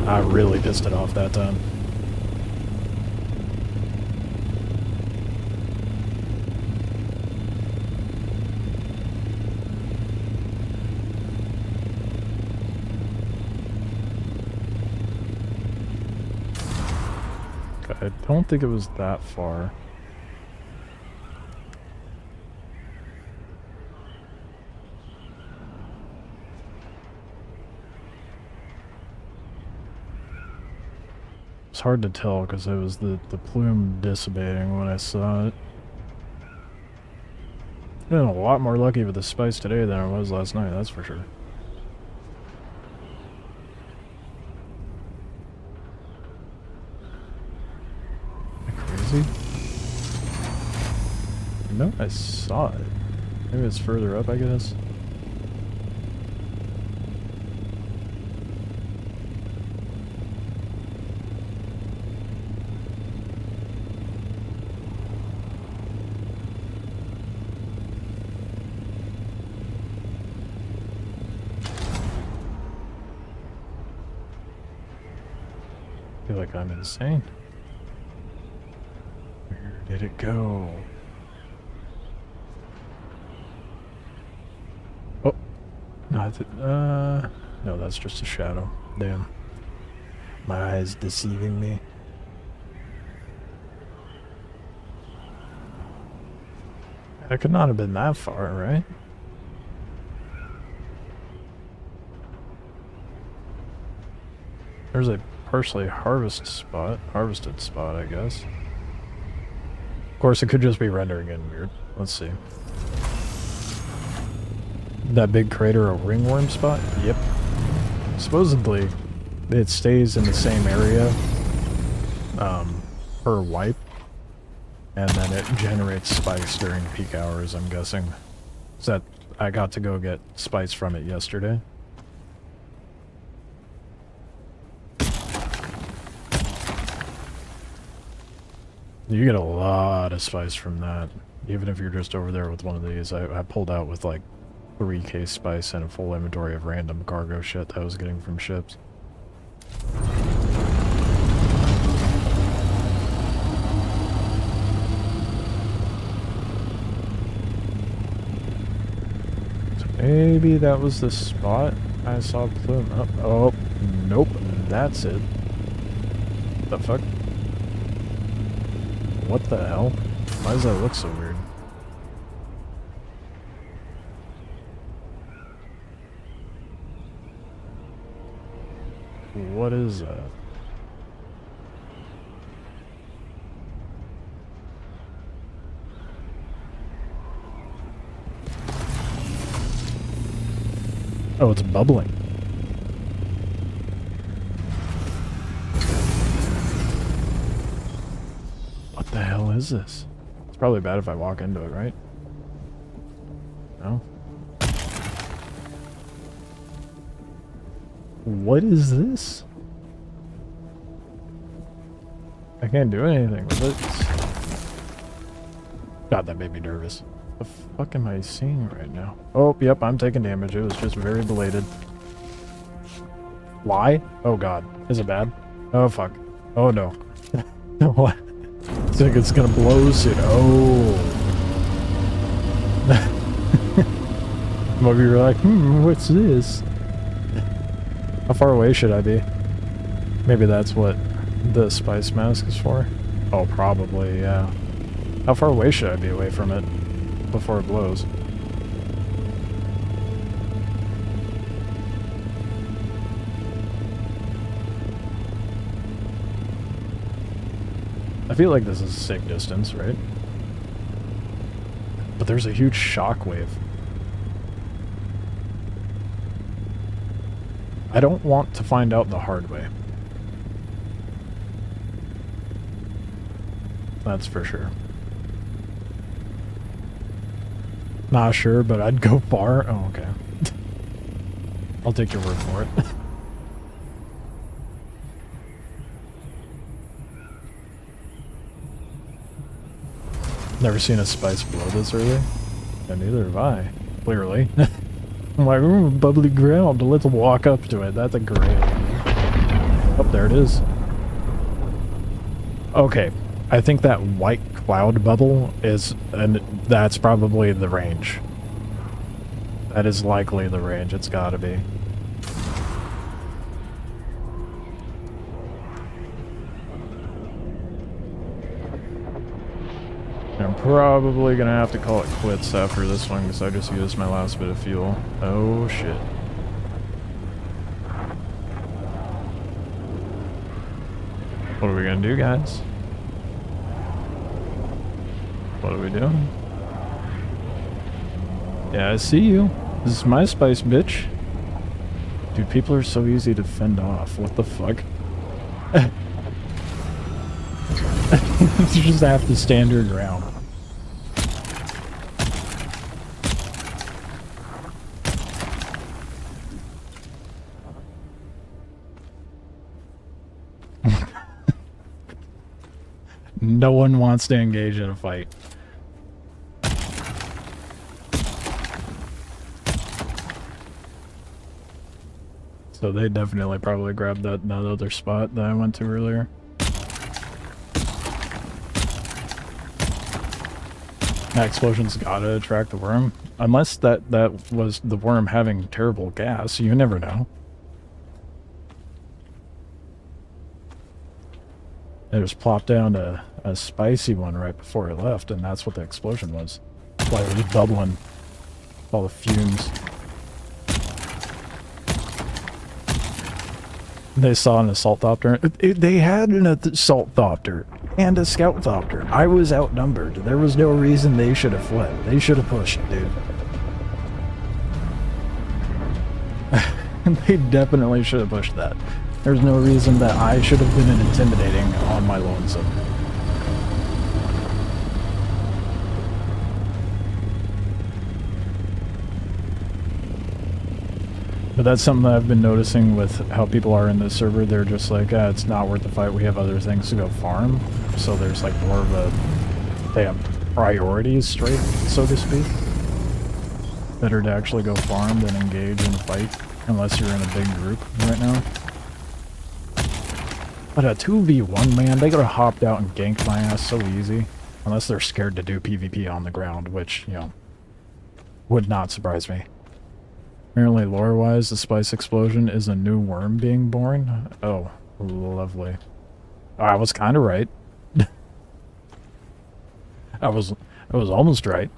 B: I really pissed it off that time. I don't think it was that far. It's hard to tell because it was the plume dissipating when I saw it. I've been a lot more lucky with the spice today than I was last night, that's for sure. No, I saw it. Maybe it's further up, I guess. I feel like I'm insane. Where did it go? Oh, no, no, that's just a shadow. Damn, my eyes deceiving me. It could not have been that far, right? There's a partially harvested spot, I guess. Of course, it could just be rendering in weird. Let's see. That big crater a ringworm spot? Yep. Supposedly, it stays in the same area per wipe, and then it generates spikes during peak hours, I'm guessing. So that I got to go get spice from it yesterday. You get a lot of spice from that, even if you're just over there with one of these. I pulled out with like 3k spice and a full inventory of random cargo shit that I was getting from ships. So maybe that was the spot I saw plume up. Oh, nope, that's it. The fuck? What the hell? Why does that look so weird? What is that? Oh, it's bubbling. What the hell is this? It's probably bad if I walk into it, right? No? What is this? I can't do anything with it. God, that made me nervous. What the fuck am I seeing right now? Oh, yep, I'm taking damage. It was just very belated. Why? Oh god. Is it bad? Oh fuck. Oh no. What? It's like it's gonna blow soon. Oh. Maybe you're like, what's this? How far away should I be? Maybe that's what the spice mask is for? Oh, probably, yeah. How far away should I be away from it before it blows? I feel like this is a safe distance, right? But there's a huge shockwave. I don't want to find out the hard way. That's for sure. Not sure, but I'd go far. Oh, okay. I'll take your word for it. Never seen a spice blow this early. And neither have I, clearly. I'm like, ooh, bubbly ground, let's walk up to it. That's a great idea. Oh, there it is. Okay, I think that white cloud bubble is, and that's probably the range. That is likely the range, it's gotta be. I'm probably gonna have to call it quits after this one because I just used my last bit of fuel. Oh shit. What are we gonna do, guys? What are we doing? Yeah, I see you. This is my spice, bitch. Dude, people are so easy to fend off. What the fuck? You just have to stand your ground. No one wants to engage in a fight. So they definitely probably grabbed that other spot that I went to earlier. That explosion's gotta attract the worm. Unless that was the worm having terrible gas, you never know. It just plopped down a spicy one right before it left, and that's what the explosion was. That's why it was bubbling. All the fumes. They saw an assault thopter. They had an assault thopter and a scout thopter. I was outnumbered. There was no reason they should have fled. They should have pushed, dude. They definitely should have pushed that. There's no reason that I should have been intimidating on my lonesome. But that's something that I've been noticing with how people are in this server. They're just like, it's not worth the fight. We have other things to go farm. So there's like more of a... They have priorities straight, so to speak. Better to actually go farm than engage in a fight. Unless you're in a big group right now. But a 2v1, man, they could have hopped out and ganked my ass so easy. Unless they're scared to do PvP on the ground, which, you know, would not surprise me. Apparently, lore-wise, the spice explosion is a new worm being born. Oh, lovely. I was kind of right. I was almost right.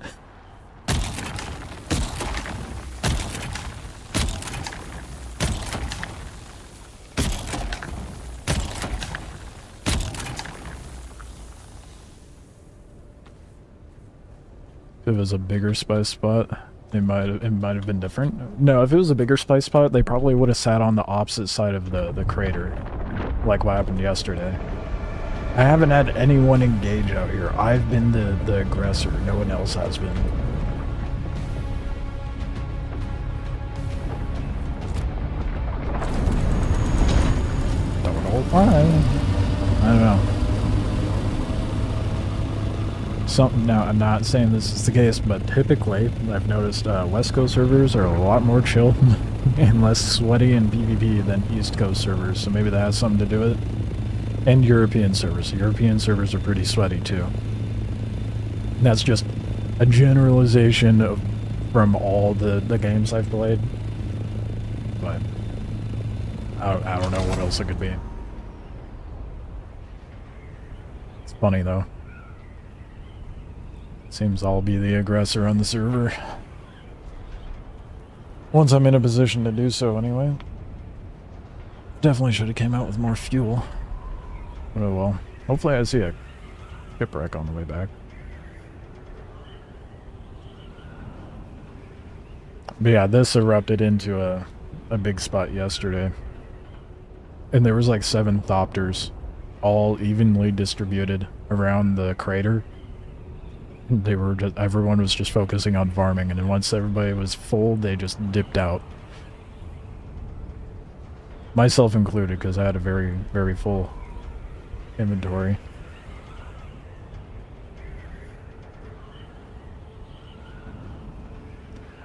B: If it was a bigger spice spot, it might have been different. No, if it was a bigger spice spot, they probably would have sat on the opposite side of the crater, like what happened yesterday. I haven't had anyone engage out here. I've been the aggressor. No one else has been. Don't know why. I don't know. Now, I'm not saying this is the case, but typically, I've noticed West Coast servers are a lot more chill and less sweaty in PvP than East Coast servers, so maybe that has something to do with it. And European servers. European servers are pretty sweaty, too. That's just a generalization from all the games I've played. But I don't know what else it could be. It's funny, though. Seems I'll be the aggressor on the server. Once I'm in a position to do so, anyway. Definitely should have came out with more fuel. But oh well. Hopefully I see a shipwreck on the way back. But yeah, this erupted into a big spot yesterday. And there was like 7 thopters, all evenly distributed around the crater. Everyone was just focusing on farming, and then once everybody was full, they just dipped out. Myself included, because I had a very, very full inventory.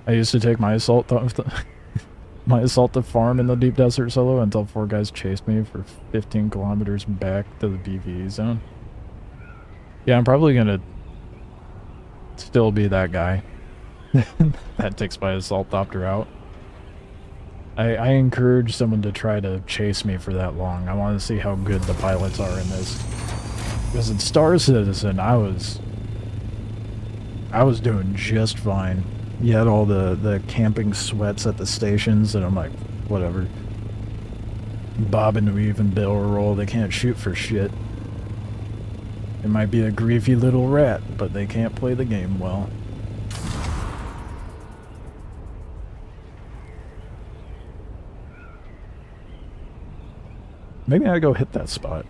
B: I used to take my assault to farm in the deep desert solo until 4 guys chased me for 15 kilometers back to the PvE zone. Yeah, I'm probably gonna still be that guy that takes my assault thopter out. I encourage someone to try to chase me for that long. I want to see how good the pilots are in this. Because in Star Citizen, I was doing just fine. You had all the camping sweats at the stations, and I'm like, whatever. Bob and weave and barrel roll, they can't shoot for shit. It might be a griefy little rat, but they can't play the game well. Maybe I go hit that spot.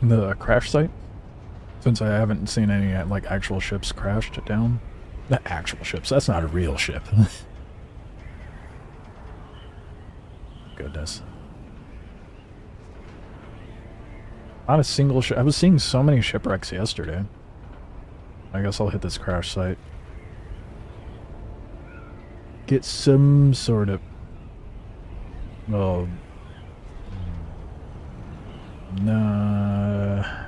B: The crash site? Since I haven't seen any like actual ships crashed down. The actual ships, that's not a real ship. Goodness. Not a single ship. I was seeing so many shipwrecks yesterday. I guess I'll hit this crash site. Get some sort of... Well... Nah...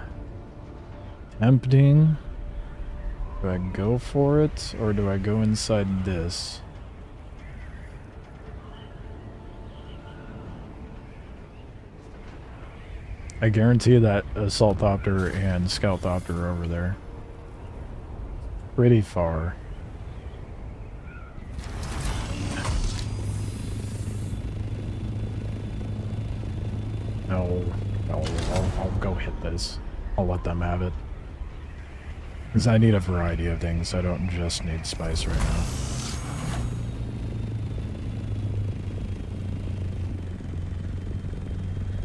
B: Tempting? Do I go for it, or do I go inside this? I guarantee that Assault Thopter and Scout Thopter are over there. Pretty far. No, I'll go hit this. I'll let them have it. Because I need a variety of things. I don't just need spice right now.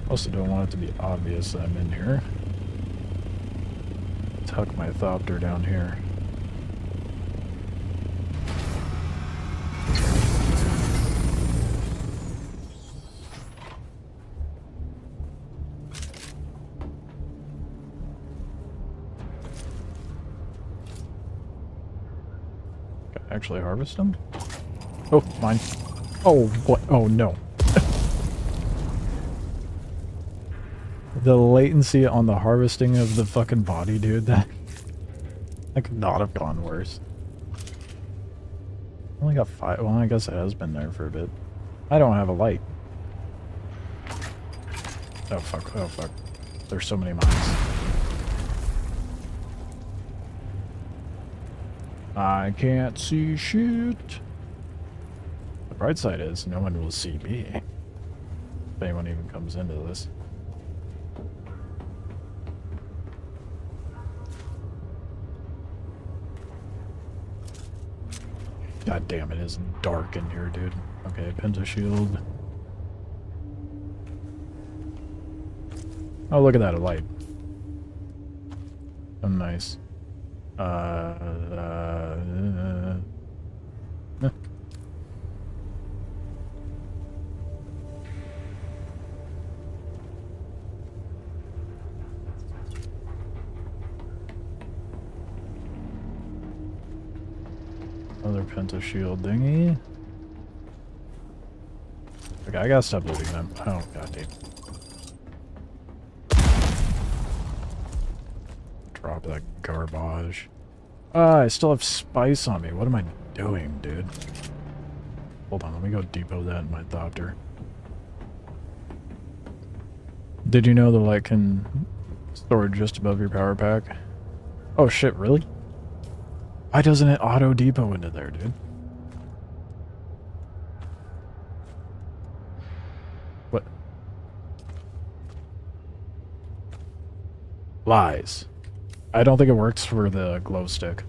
B: Also don't want it to be obvious that I'm in here. Tuck my Thopter down here. Can I actually harvest them? Oh, mine. Oh, what? Oh, no. The latency on the harvesting of the fucking body, dude, that could not have gone worse. Only got 5. Well, I guess it has been there for a bit. I don't have a light. Oh, fuck. Oh, fuck. There's so many mines. I can't see shit. The bright side is no one will see me. If anyone even comes into this. God damn, it is dark in here, dude. Okay, pentashield. Oh, look at that, a light. Oh, nice. Another pentashield dingy. Okay, I gotta stop looting them. Oh, god damn. Drop that garbage. I still have spice on me. What am I doing, dude? Hold on, let me go depot that in my Thopter. Did you know the light can store just above your power pack? Oh shit, really? Why doesn't it auto depot into there, dude? What? Lies. I don't think it works for the glow stick.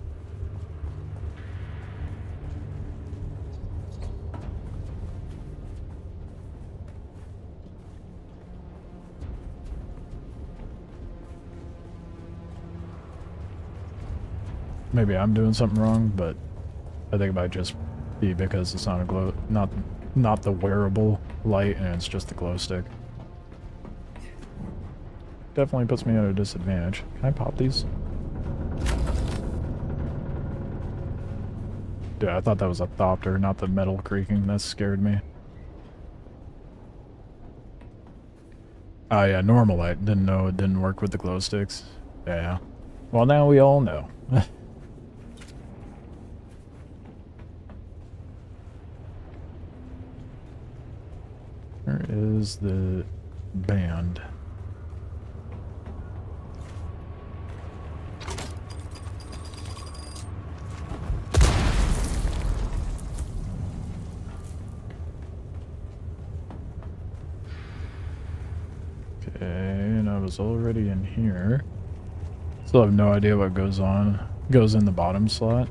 B: Maybe I'm doing something wrong, but I think it might just be because it's not a glow, not the wearable light, and it's just the glow stick. Definitely puts me at a disadvantage. Can I pop these? Dude, I thought that was a Thopter, not the metal creaking. That scared me. Oh yeah, normal light. Didn't know it didn't work with the glow sticks. Yeah. Well, now we all know. Where is the band? Okay, and I was already in here. Still have no idea what goes in the bottom slot.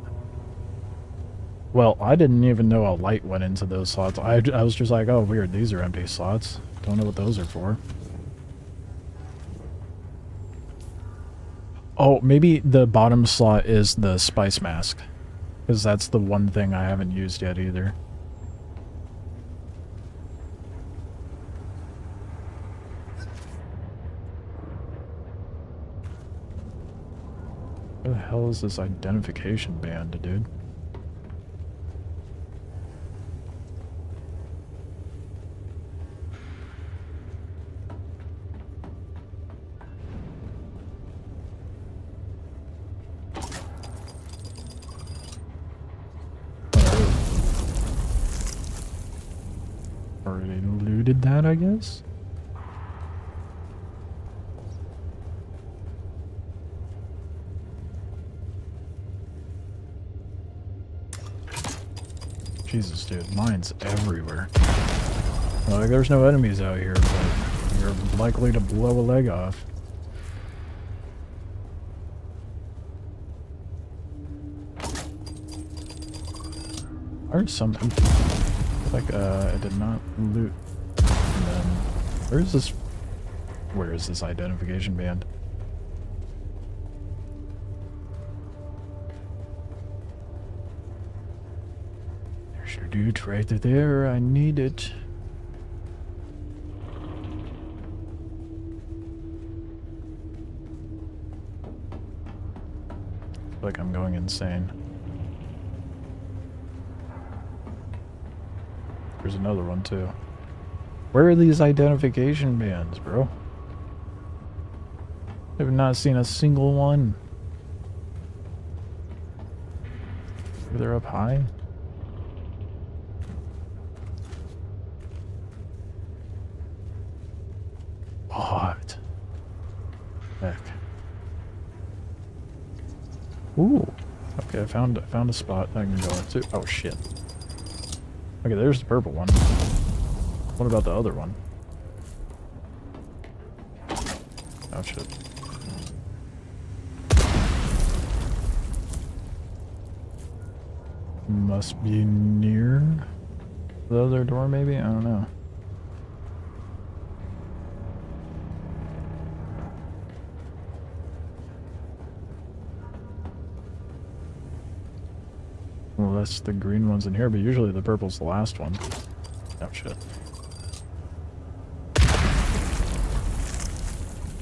B: Well, I didn't even know a light went into those slots. I was just like, oh, weird, these are empty slots. Don't know what those are for. Oh, maybe the bottom slot is the spice mask. Because that's the one thing I haven't used yet either. hell is this identification band, dude? Already looted that, I guess? Jesus, dude, mine's everywhere. Like, there's no enemies out here, but you're likely to blow a leg off. There's some... Like, I did not loot. And then... Where is this identification band? There's your dude right there. I need it. Like I'm going insane. There's another one too. Where are these identification bands, bro? I've not seen a single one. Maybe they're up high. What? Heck. Ooh. Okay, I found a spot I can go into. Oh shit. Okay, there's the purple one. What about the other one? Oh shit. Must be near the other door, maybe? I don't know. Well, that's the green ones in here, but usually the purple's the last one. Oh shit.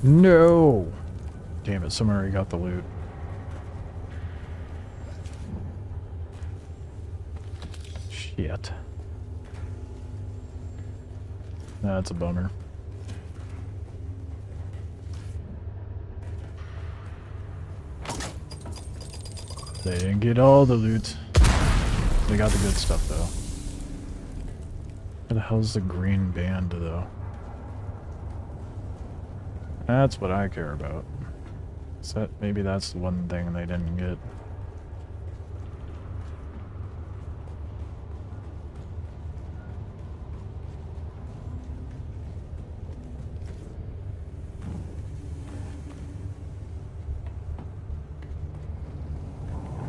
B: No! Damn it, someone already got the loot. Shit. That's a bummer. They didn't get all the loot. They got the good stuff though. Where the hell's the green band though? That's what I care about. Is that, maybe that's the one thing they didn't get.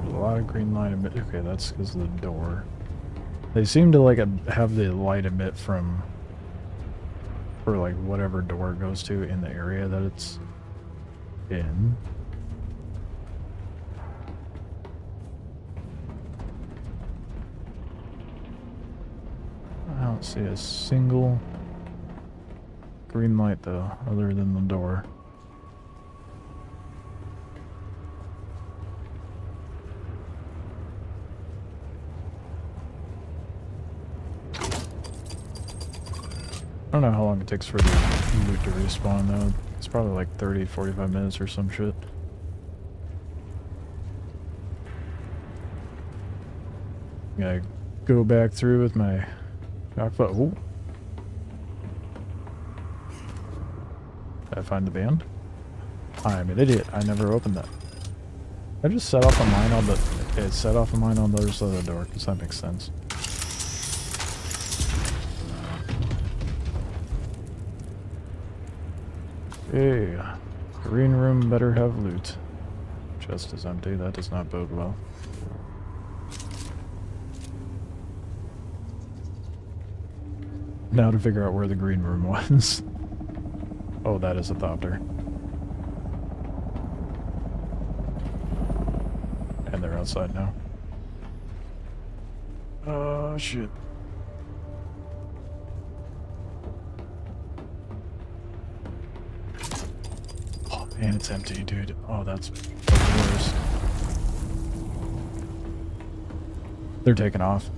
B: There's a lot of green light emit. Okay, that's because of the door. They seem to like have the light emit from, or like whatever door it goes to in the area that it's in. I don't see a single green light though, other than the door. I don't know how long it takes for the loot to respawn though. It's probably like 30-45 minutes or some shit. Gotta go back through with my backfoot. Ooh. Did I find the band? I'm an idiot. I never opened that. I just set off a mine on the... Okay, set off a mine on the other side of the door, because that makes sense. Okay, green room better have loot. Chest is empty, that does not bode well. Now to figure out where the green room was. Oh, that is a thopter. And they're outside now. Oh, shit. And it's empty, dude. Oh, that's the worst. They're taking off.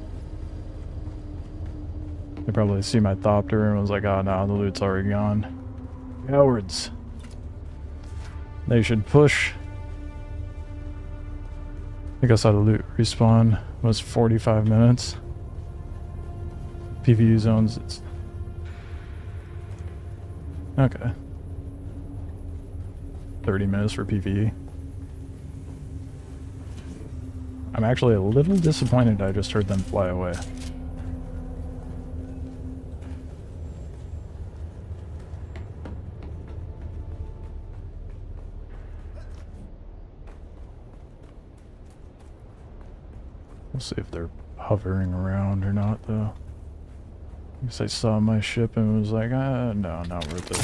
B: They probably see my thopter and was like, oh no, the loot's already gone. Cowards. They should push. I think I saw the loot respawn was 45 minutes. PvE zones, it's... Okay. 30 minutes for PvE. I'm actually a little disappointed I just heard them fly away. We'll see if they're hovering around or not, though. I guess I saw my ship and was like, no, not worth it.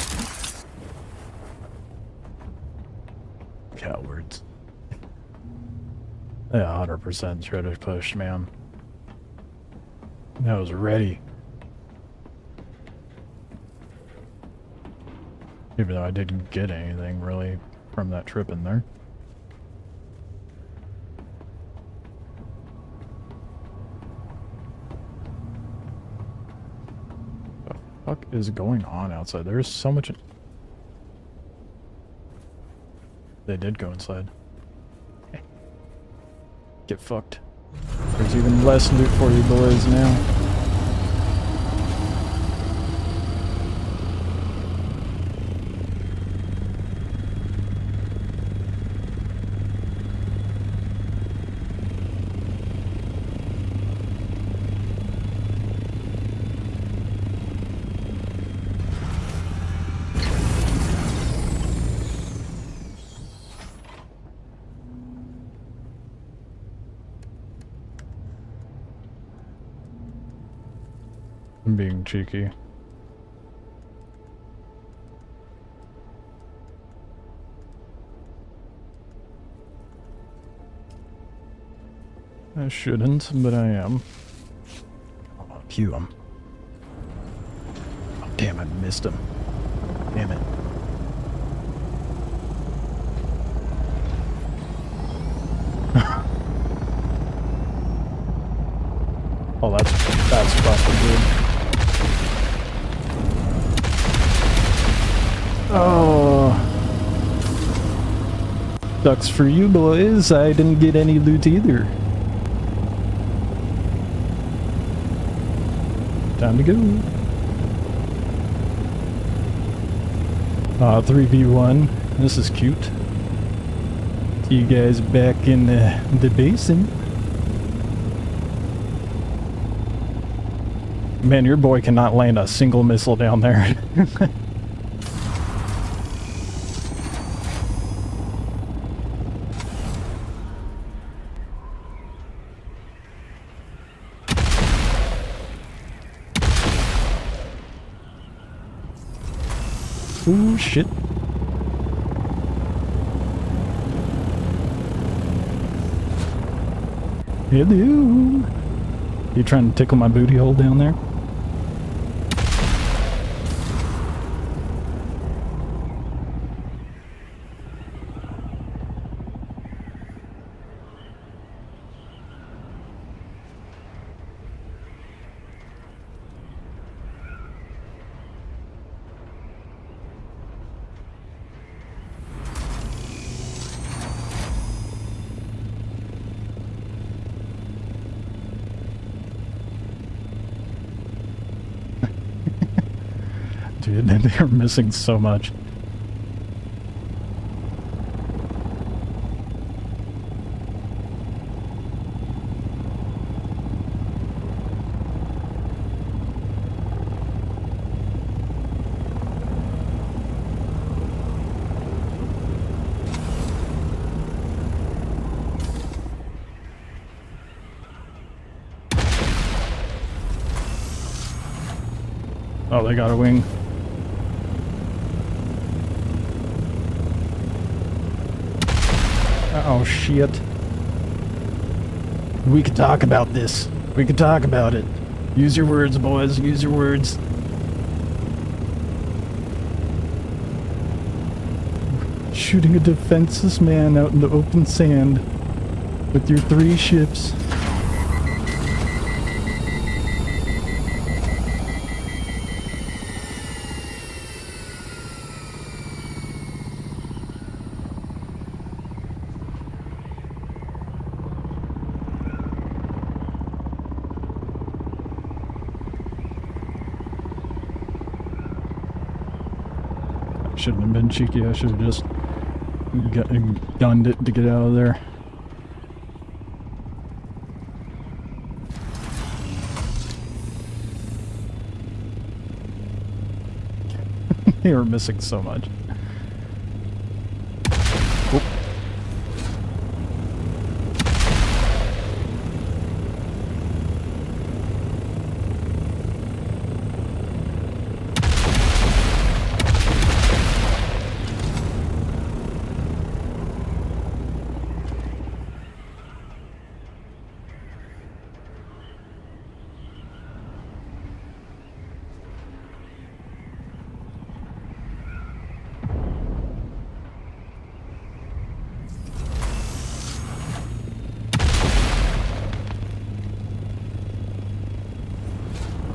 B: Cowards. Yeah, 100% try to push, man. I was ready. Even though I didn't get anything, really, from that trip in there. What the fuck is going on outside? There's so much... They did go inside. Get fucked. There's even less loot for you boys now. I'm being cheeky. I shouldn't, but I am. I'll cue him. Oh, damn, I missed him. Damn it. Oh, that's fucking good. Oh, sucks for you boys. I didn't get any loot either. Time to go. 3v1. This is cute. See you guys back in the basin. Man, your boy cannot land a single missile down there. Ooh, shit. Hello. You trying to tickle my booty hole down there? Dude, they're missing so much. Oh, they got a wing. Oh shit. We could talk about this. We could talk about it. Use your words, boys. Use your words. Shooting a defenseless man out in the open sand with your 3 ships. shouldn't have been cheeky. I should have just gunned it to get out of there. They were missing so much. Oop.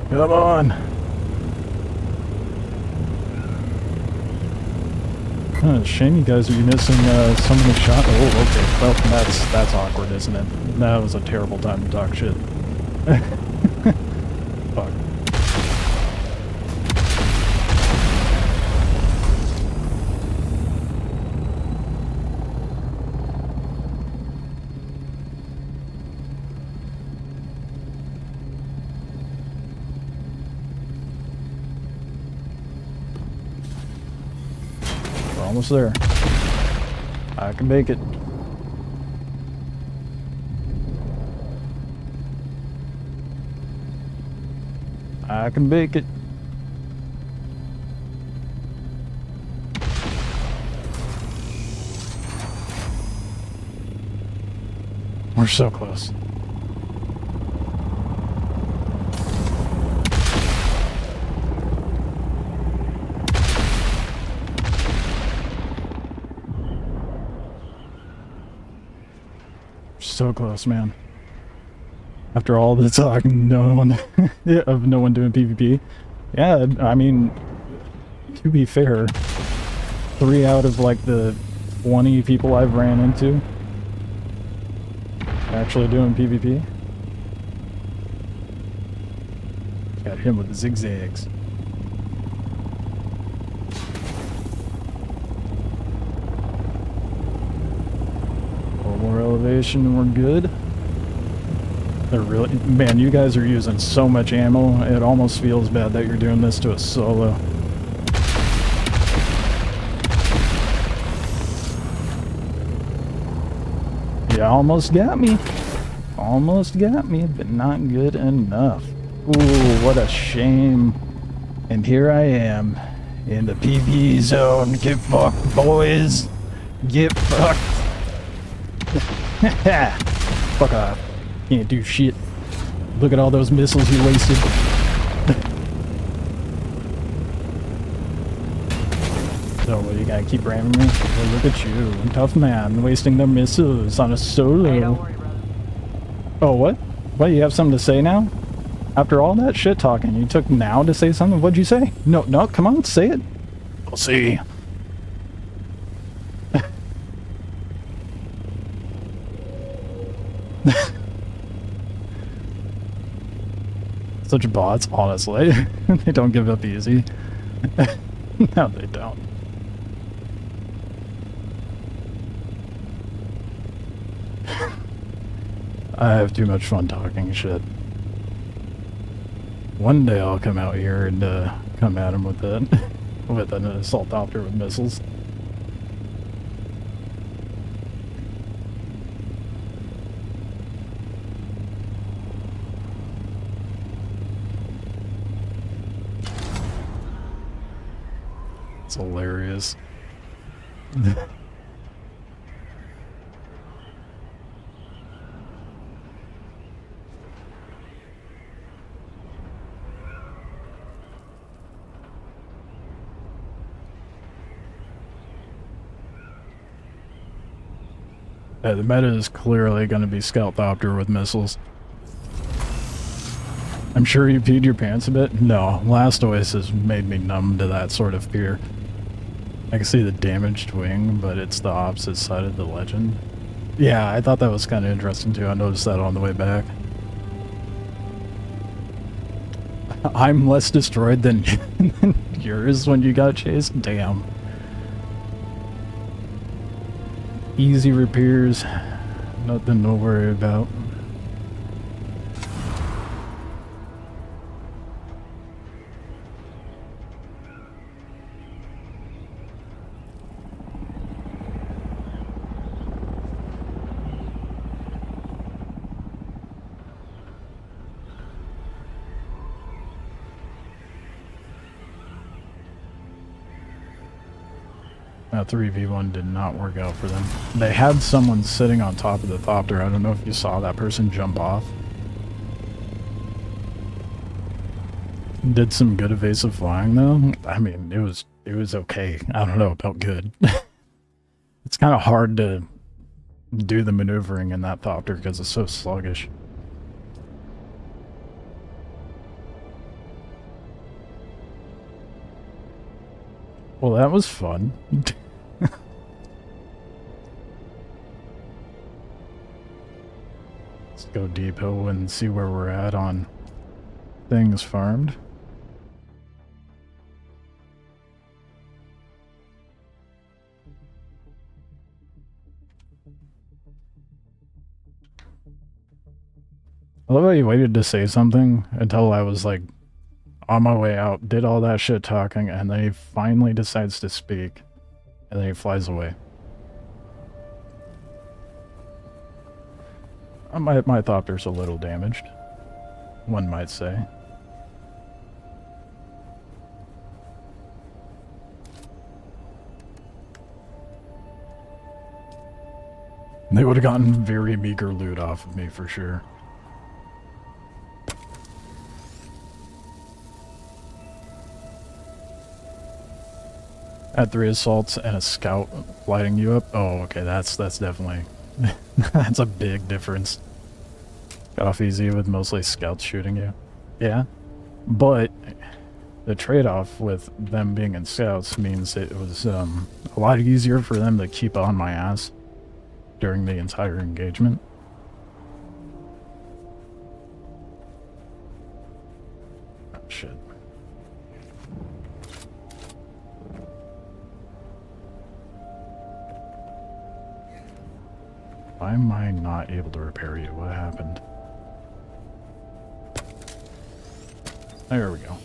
B: Come on! Shame you guys are missing so many shots. Oh, okay. Well, that's awkward, isn't it? That was a terrible time to talk shit. Fuck. Almost there. I can make it. I can make it. We're so close. So close, man. After all the talk, no one of no one doing PvP. Yeah, I mean, to be fair, 3 out of like the 20 people I've ran into actually doing PvP. Got him with the zigzags. More elevation and we're good. They're really, man, you guys are using so much ammo, it almost feels bad that you're doing this to a solo. Yeah, almost got me. Almost got me, but not good enough. Ooh, what a shame. And here I am in the PvE zone. Get fucked, boys. Get fucked. Fuck off. Can't do shit. Look at all those missiles you wasted. So what, you gotta keep ramming me? Well, look at you. Tough man, wasting their missiles on a solo.
H: Hey, don't worry, brother.
B: Oh, what? What, you have something to say now? After all that shit talking, you took now to say something? What'd you say? No, come on, say it. We'll see. Such bots, honestly. They don't give up easy. No, they don't. I have too much fun talking shit. One day I'll come out here and come at him with it, with an assault copter with missiles. It's hilarious. Yeah, the meta is clearly going to be Scoutopter with missiles. I'm sure you peed your pants a bit? No, Last Oasis made me numb to that sort of fear. I can see the damaged wing, but it's the opposite side of the legend. Yeah, I thought that was kind of interesting too. I noticed that on the way back. I'm less destroyed than yours when you got chased? Damn. Easy repairs. Nothing to worry about. That 3v1 did not work out for them. They had someone sitting on top of the thopter. I don't know if you saw that person jump off. Did some good evasive flying though. I mean, it was okay. I don't know about good. It's kind of hard to do the maneuvering in that thopter because it's so sluggish. Well, that was fun. Let's go depot and see where we're at on things farmed. I love how you waited to say something until I was like on my way out, did all that shit talking, and then he finally decides to speak, and then he flies away. My thopter's a little damaged, one might say. They would have gotten very meager loot off of me for sure. At 3 assaults and a scout lighting you up. Oh, okay, that's definitely that's a big difference. Got off easy with mostly scouts shooting you. Yeah, but the trade-off with them being in scouts means it was a lot easier for them to keep on my ass during the entire engagement. Oh, shit. Why am I not able to repair you? What happened? There we go.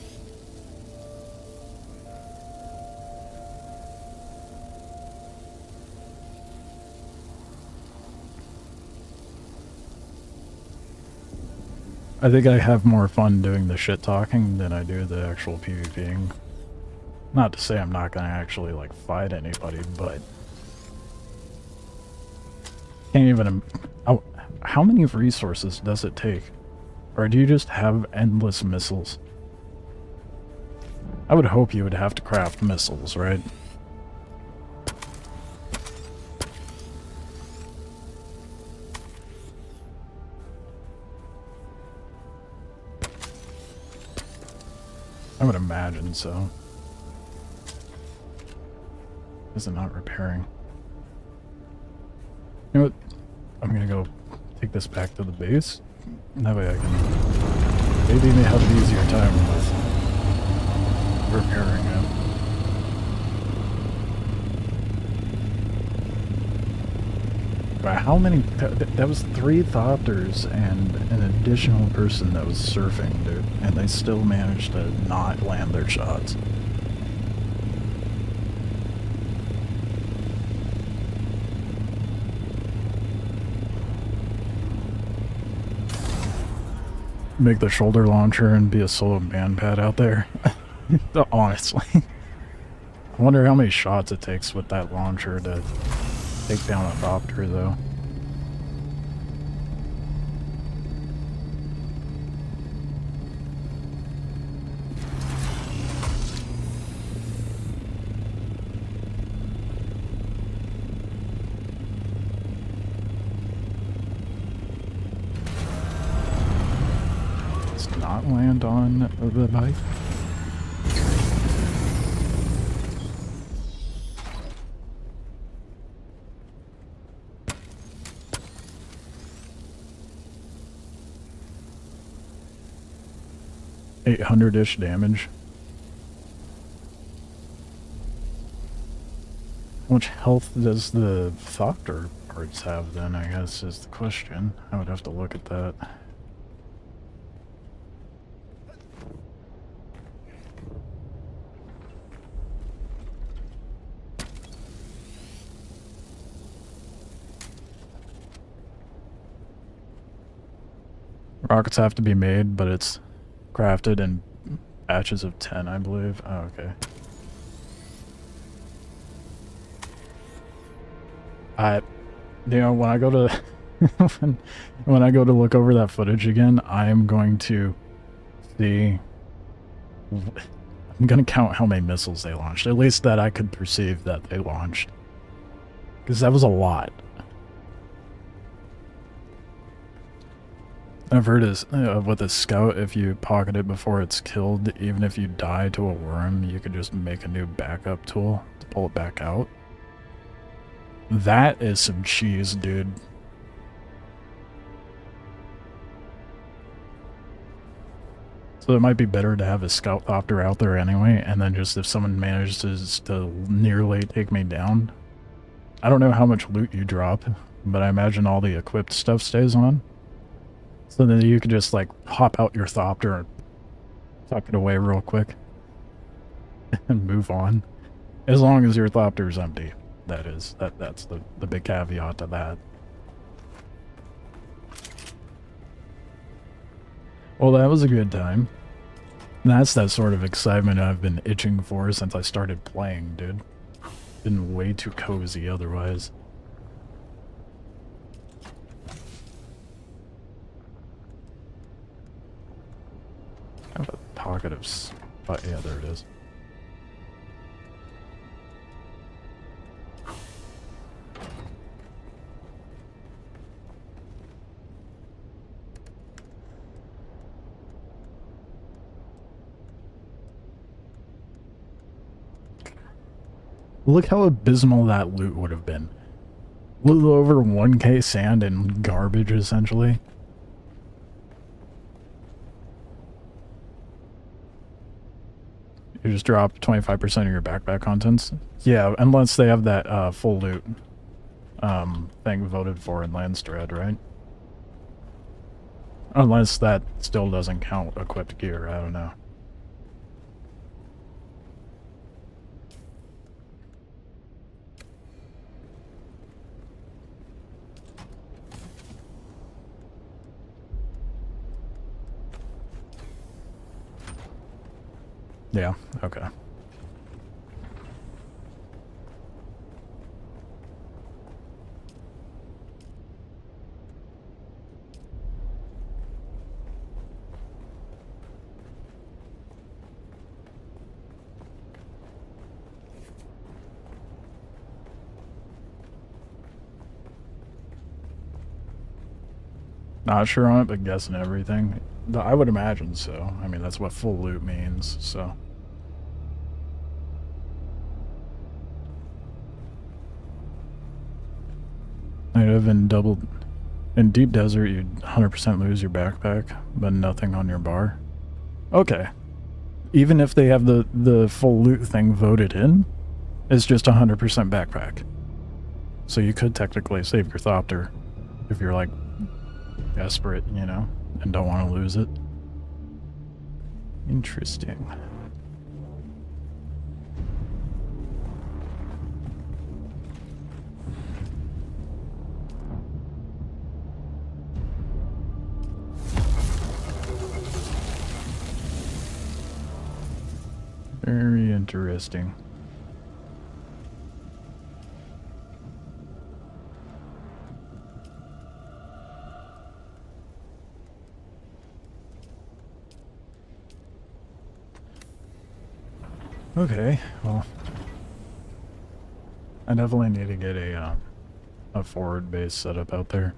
B: I think I have more fun doing the shit talking than I do the actual PvPing. Not to say I'm not gonna actually like fight anybody, but can't even. How many resources does it take? Or do you just have endless missiles? I would hope you would have to craft missiles, right? I would imagine so. Is it not repairing? You know what? I'm gonna go take this back to the base. That way I can maybe have an easier time with repairing it. But how many? That was 3 thopters and an additional person that was surfing, dude. And they still managed to not land their shots. Make the shoulder launcher and be a solo man pad out there. Honestly. I wonder how many shots it takes with that launcher to take down a thopter, though. Let's not land on the bike. $800-ish damage. much health does the Thopter parts have then, I guess, is the question. I would have to look at that. Rockets have to be made, but it's crafted in batches of 10, I believe. Oh, okay. You know, when I go to when I go to look over that footage again, I am going to see. I'm gonna count how many missiles they launched. At least that I could perceive that they launched, because that was a lot. I've heard is with a scout, if you pocket it before it's killed, even if you die to a worm, you could just make a new backup tool to pull it back out. That is some cheese, dude. So it might be better to have a scout thopter out there anyway, and then just if someone manages to nearly take me down. I don't know how much loot you drop, but I imagine all the equipped stuff stays on. So then you could just like hop out your thopter and tuck it away real quick and move on. As long as your thopter is empty. That is. That's the big caveat to that. Well, that was a good time. That's that sort of excitement I've been itching for since I started playing, dude. Been way too cozy otherwise. I have a pocket of... Oh, yeah, there it is. Look how abysmal that loot would have been. A little over 1k sand and garbage, essentially. You just drop 25% of your backpack contents? Yeah, unless they have that full loot thing voted for in Landstread, right? Unless that still doesn't count equipped gear, I don't know. Yeah, okay. Not sure on it, but guessing everything. I would imagine so. I mean, that's what full loot means, so... I'd have been doubled. In Deep Desert, you'd 100% lose your backpack, but nothing on your bar. Okay. Even if they have the full loot thing voted in, it's just 100% backpack. So you could technically save your Thopter if you're, like, desperate, you know, and don't want to lose it. Interesting. Very interesting. Okay, well, I definitely need to get a forward base set up out there.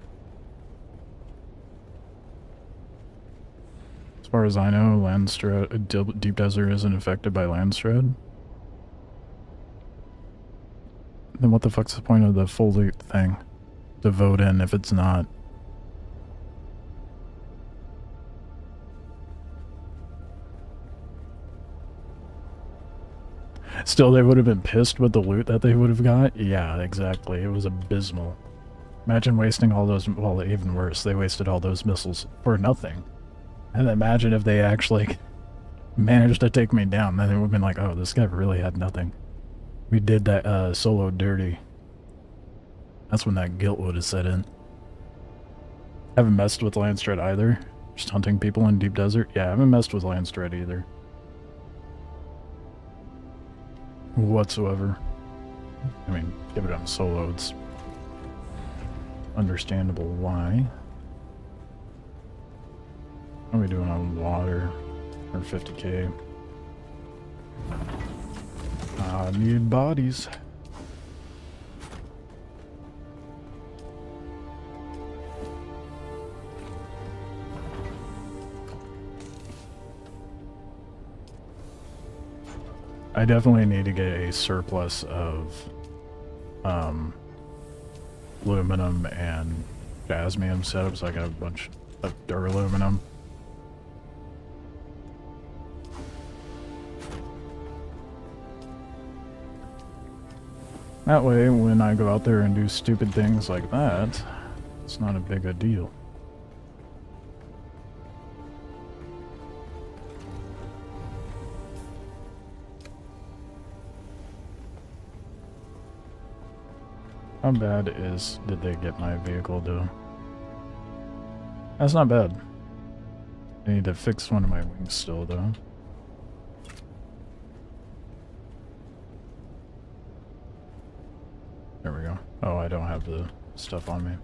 B: As far as I know, Landstread, Deep Desert isn't affected by Landstread. Then what the fuck's the point of the full loot thing? To vote in if it's not. Still, they would have been pissed with the loot that they would have got. Yeah, exactly. It was abysmal. Imagine wasting all those, well, even worse, they wasted all those missiles for nothing. And imagine if they actually managed to take me down, then it would have been like, oh, this guy really had nothing. We did that solo dirty. That's when that guilt would have set in. Haven't messed with Landstread either. Just hunting people in deep desert. Yeah, I haven't messed with Landstread either. Whatsoever. I mean, give it on solo, it's understandable why. How are we doing on water? Or 50k? I need bodies. I definitely need to get a surplus of aluminum and jasmium setups. I got a bunch of duraluminum. That way, when I go out there and do stupid things like that, it's not a big a deal. How bad did they get my vehicle to? That's not bad. I need to fix one of my wings still, though. There we go. Oh, I don't have the stuff on me.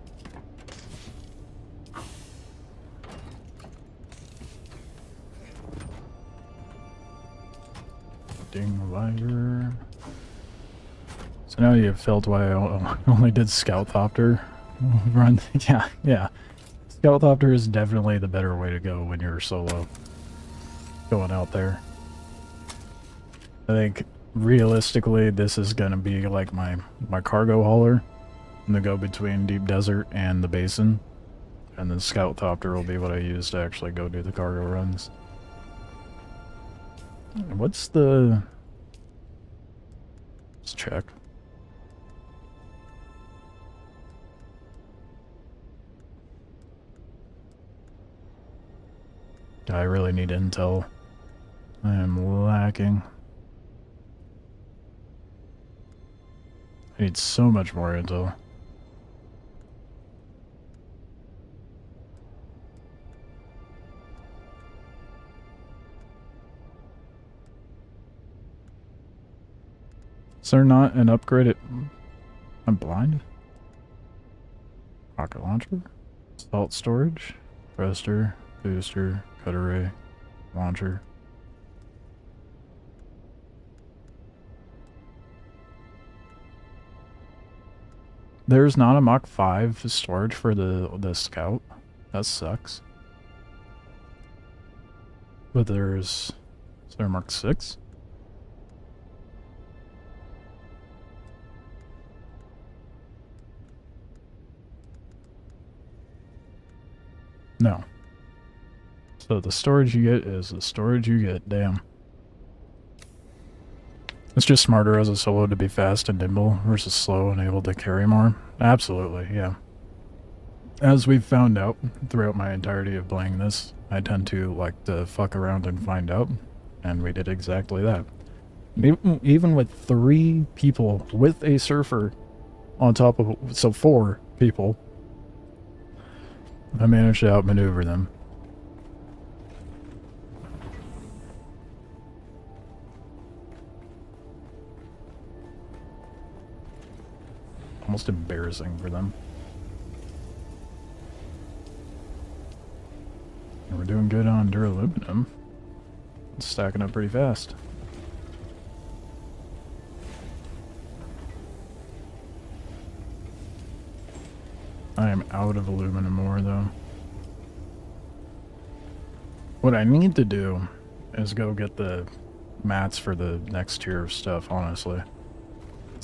B: Ding lighter. So now you've felt why I only did Scout-Thopter run. Yeah. Scout-Thopter is definitely the better way to go when you're solo going out there. I think realistically this is gonna be like my cargo hauler in the go between deep desert and the basin, and then Scout-Thopter will be what I use to actually go do the cargo runs. What's the... Let's check. I really need intel. I am lacking. I need so much more intel. Is there not an upgrade I'm blind? Rocket launcher? Salt storage? Thruster? Booster? Cut array? Launcher? There's not a Mach 5 storage for the Scout. That sucks. But is there a Mark 6? No. So the storage you get is the storage you get, damn. It's just smarter as a solo to be fast and nimble versus slow and able to carry more. Absolutely, yeah. As we've found out throughout my entirety of playing this, I tend to like to fuck around and find out, and we did exactly that. Even with 3 people with a surfer on top of, so 4 people, I managed to outmaneuver them. Almost embarrassing for them. And we're doing good on duraluminum. It's stacking up pretty fast. I am out of aluminum ore though. What I need to do is go get the mats for the next tier of stuff, honestly.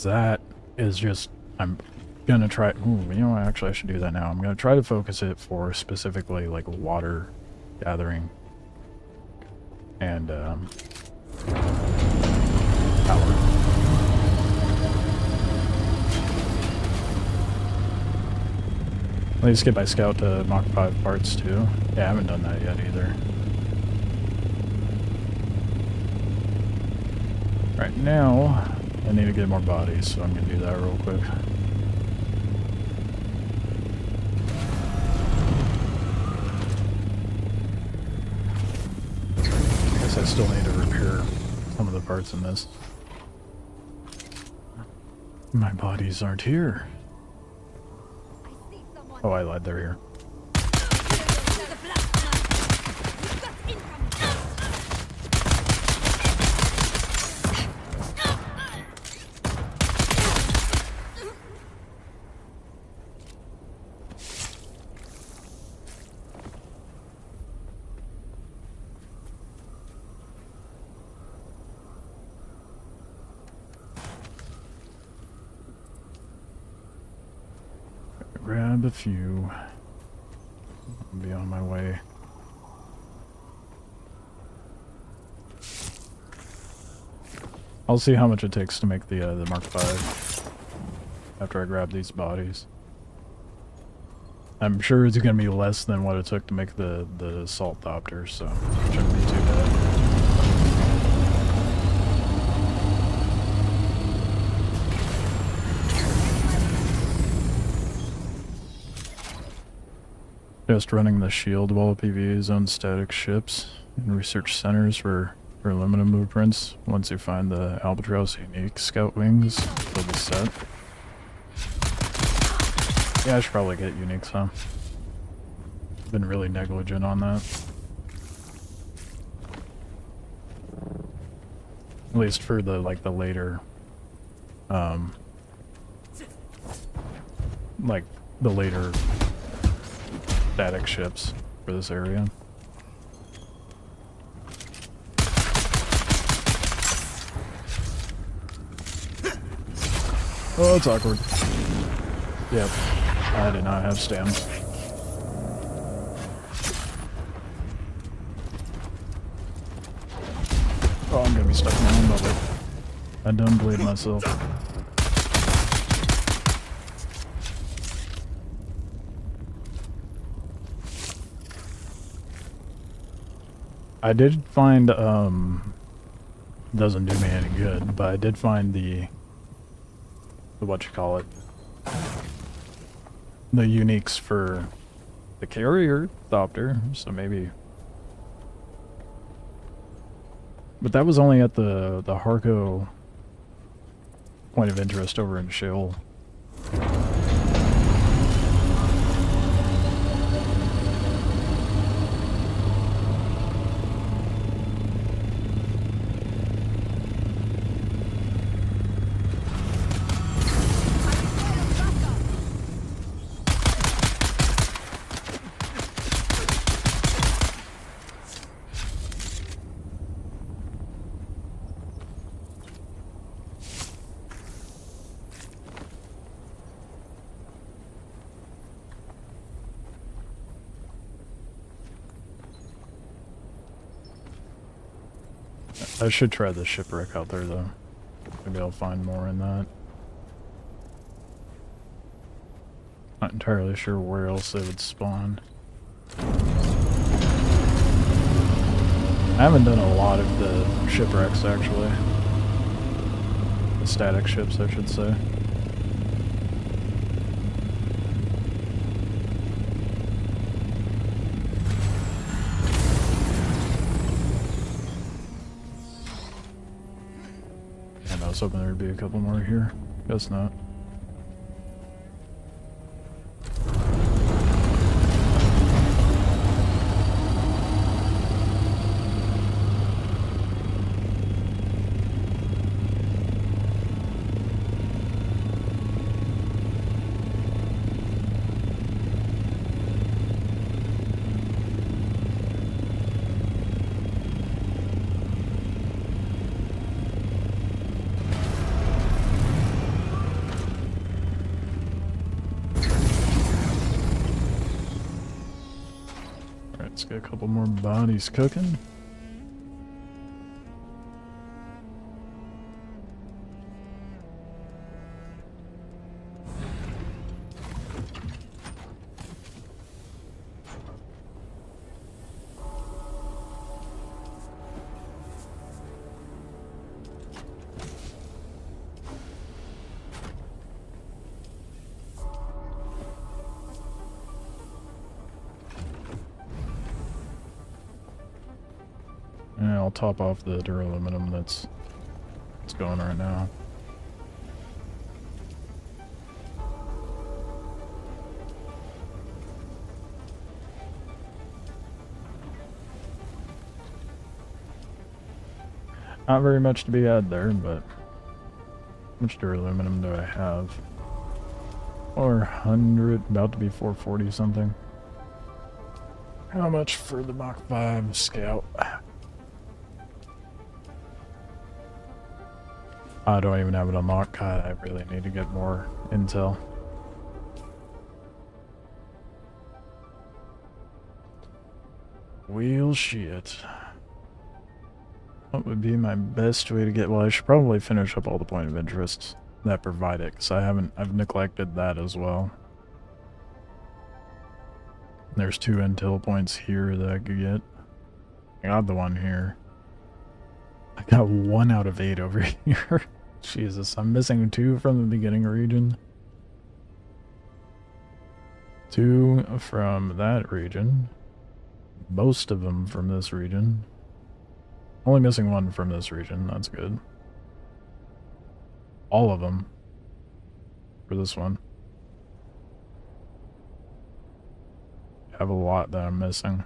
B: That is just... I'm gonna try... Ooh, you know what? Actually, I should do that now. I'm gonna try to focus it for specifically, like, water gathering. And, Power. Let me skip my scout to Mach 5 parts too. Yeah, I haven't done that yet either. Right now, I need to get more bodies, so I'm gonna do that real quick. I guess I still need to repair some of the parts in this. My bodies aren't here. Oh, I lied, they're here. Grab a few. I'll be on my way. I'll see how much it takes to make the Mark V after I grab these bodies. I'm sure it's gonna be less than what it took to make the assault Thopter, so it shouldn't be too bad. Just running the shield while PVAs on static ships and research centers for aluminum blueprints. Once you find the Albatross unique scout wings, they'll be set. Yeah, I should probably get uniques, huh? Been really negligent on that. At least for the the later like the later static ships for this area. Oh, it's awkward. Yep, I did not have stems. Oh, I'm gonna be stuck in my own bubble. I done played myself. I did find, doesn't do me any good, but I did find the whatchamacallit, the uniques for the carrier Thopter, so maybe. But that was only at the Harco point of interest over in Sheol. I should try the shipwreck out there though. Maybe I'll find more in that. Not entirely sure where else they would spawn. I haven't done a lot of the shipwrecks actually. The static ships, I should say. I was hoping there'd be a couple more here. Guess not. Let's get a couple more bodies cooking. And I'll top off the duraluminum that's going right now. Not very much to be had there, but how much duraluminum do I have? 400, about to be 440 something. How much for the Mach 5 Scout? I don't even have it unlocked. God, I really need to get more intel. Wheel shit. What would be my best way to get... Well, I should probably finish up all the point of interests that provide it, because I've neglected that as well. There's 2 intel points here that I could get. I got the one here. I got 1 out of 8 over here. Jesus, I'm missing 2 from the beginning region. 2 from that region. Most of them from this region. Only missing 1 from this region, that's good. All of them for this one. I have a lot that I'm missing.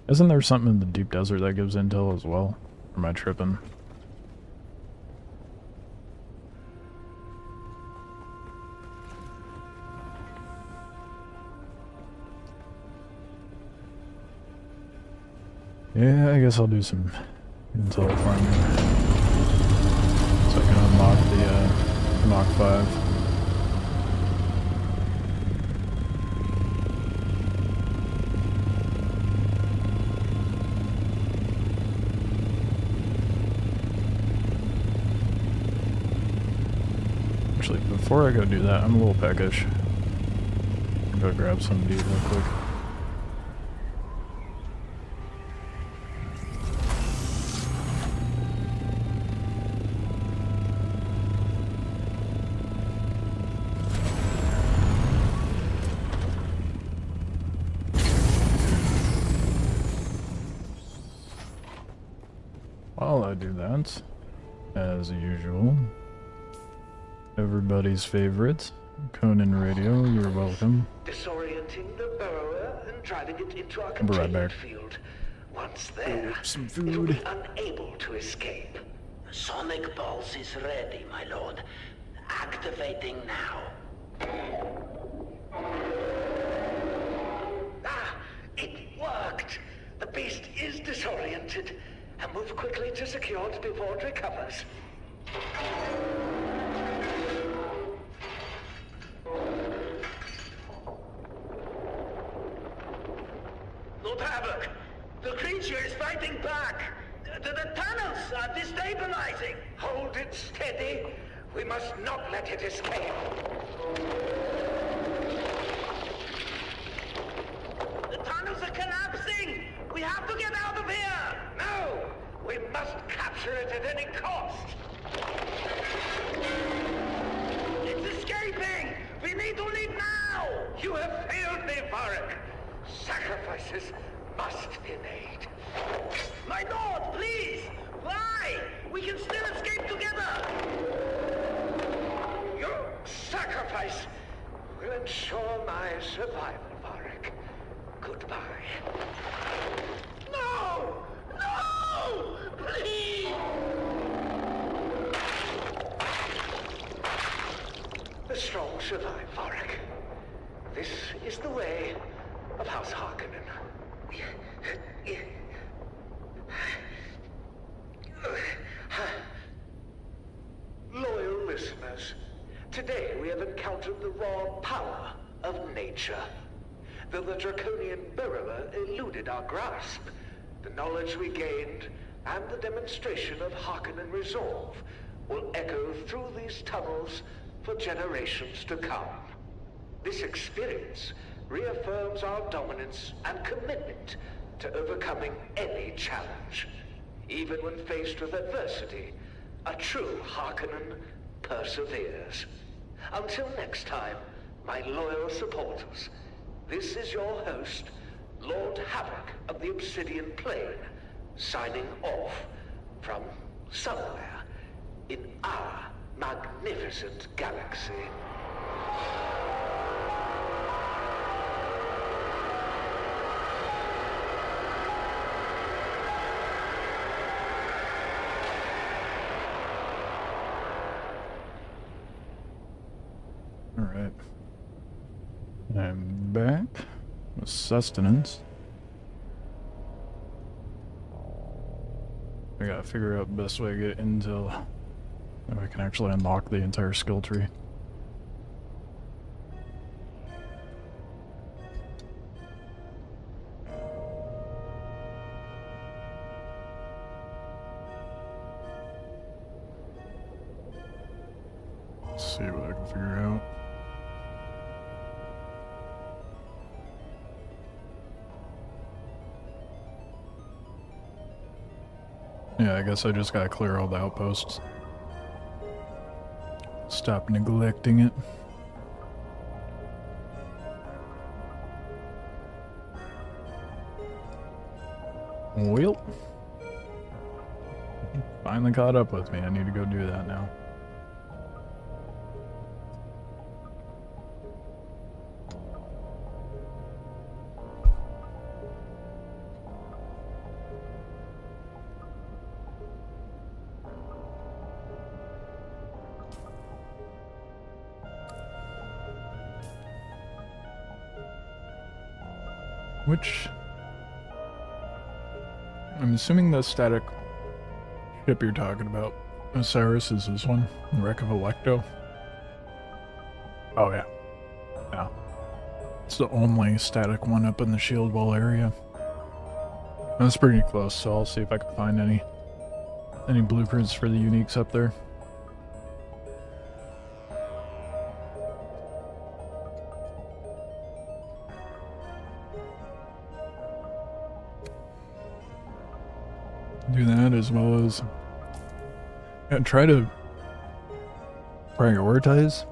B: Isn't there something in the deep desert that gives intel as well? Or am I tripping? Yeah, I guess I'll do some intel farming. So I can unlock the Mach 5. Actually, before I go do that, I'm a little peckish. I'll go grab some to eat real quick. While I do that, as usual, everybody's favorite, Conan Radio, you're welcome.
H: Disorienting the burrower and driving it into our
B: I'll be right back.
H: containment field. Once there,
B: Some
H: it will be
B: food.
H: unable to escape.
I: Sonic Pulse is ready, my lord. Activating now.
H: Ah, it worked! The beast is disoriented. And move quickly to secure it before it recovers.
I: Lord Havoc, the creature is fighting back. The tunnels are destabilizing.
H: Hold it steady. We must not let it escape.
I: The tunnels are collapsing. We have to get out of here.
H: No! We must capture it at any cost!
I: It's escaping. We need to leave now.
H: You have failed me, Varric. Sacrifices must be made.
I: My lord, please. Why? We can still escape together.
H: Your sacrifice will ensure my survival, Varric. Goodbye.
I: No! No! Please!
H: The strong survive, Varric. This is the way of House Harkonnen. Loyal listeners, today we have encountered the raw power of nature. Though the draconian burrower eluded our grasp, the knowledge we gained and the demonstration of Harkonnen resolve will echo through these tunnels for generations to come. This experience reaffirms our dominance and commitment to overcoming any challenge. Even when faced with adversity, a true Harkonnen perseveres. Until next time, my loyal supporters, this is your host, Lord Havoc of the Obsidian Plain, signing off from somewhere in our magnificent galaxy.
B: Alright. I'm back with sustenance. I gotta figure out the best way to get intel so I can actually unlock the entire skill tree. Let's see what I can figure out. Yeah, I guess I just gotta clear all the outposts. Stop neglecting it. Well, finally caught up with me. I need to go do that now. Which, I'm assuming the static ship you're talking about, Osiris, is this one, the wreck of Electo. Oh yeah, yeah. It's the only static one up in the shield wall area. That's pretty close, so I'll see if I can find any blueprints for the uniques up there. Do that as well as try to prioritize.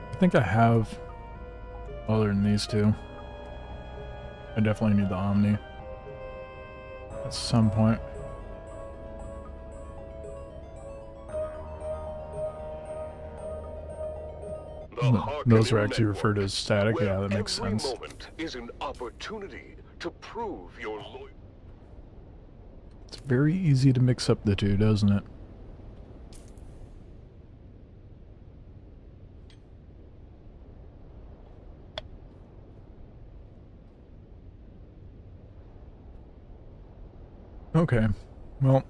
B: I think I have, other than these two. I definitely need the Omni at some point. Those are actually referred to as static. Yeah, that makes sense.
J: Every moment is an opportunity to prove your loyalty.
B: It's very easy to mix up the two, doesn't it? Okay, well,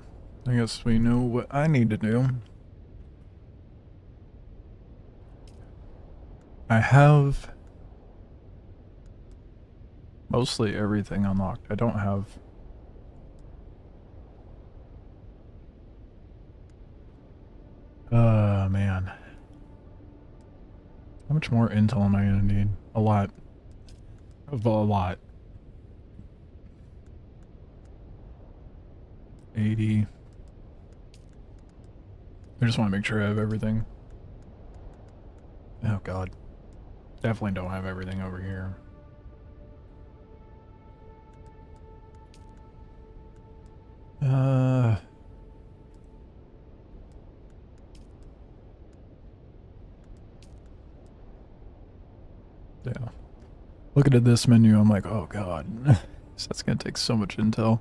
B: I guess we know what I need to do. I have mostly everything unlocked. I don't have... man. How much more intel am I gonna need? A lot. A lot. 80. I just want to make sure I have everything. Oh god. Definitely don't have everything over here. Yeah. Looking at this menu, I'm like, oh god. That's gonna take so much intel.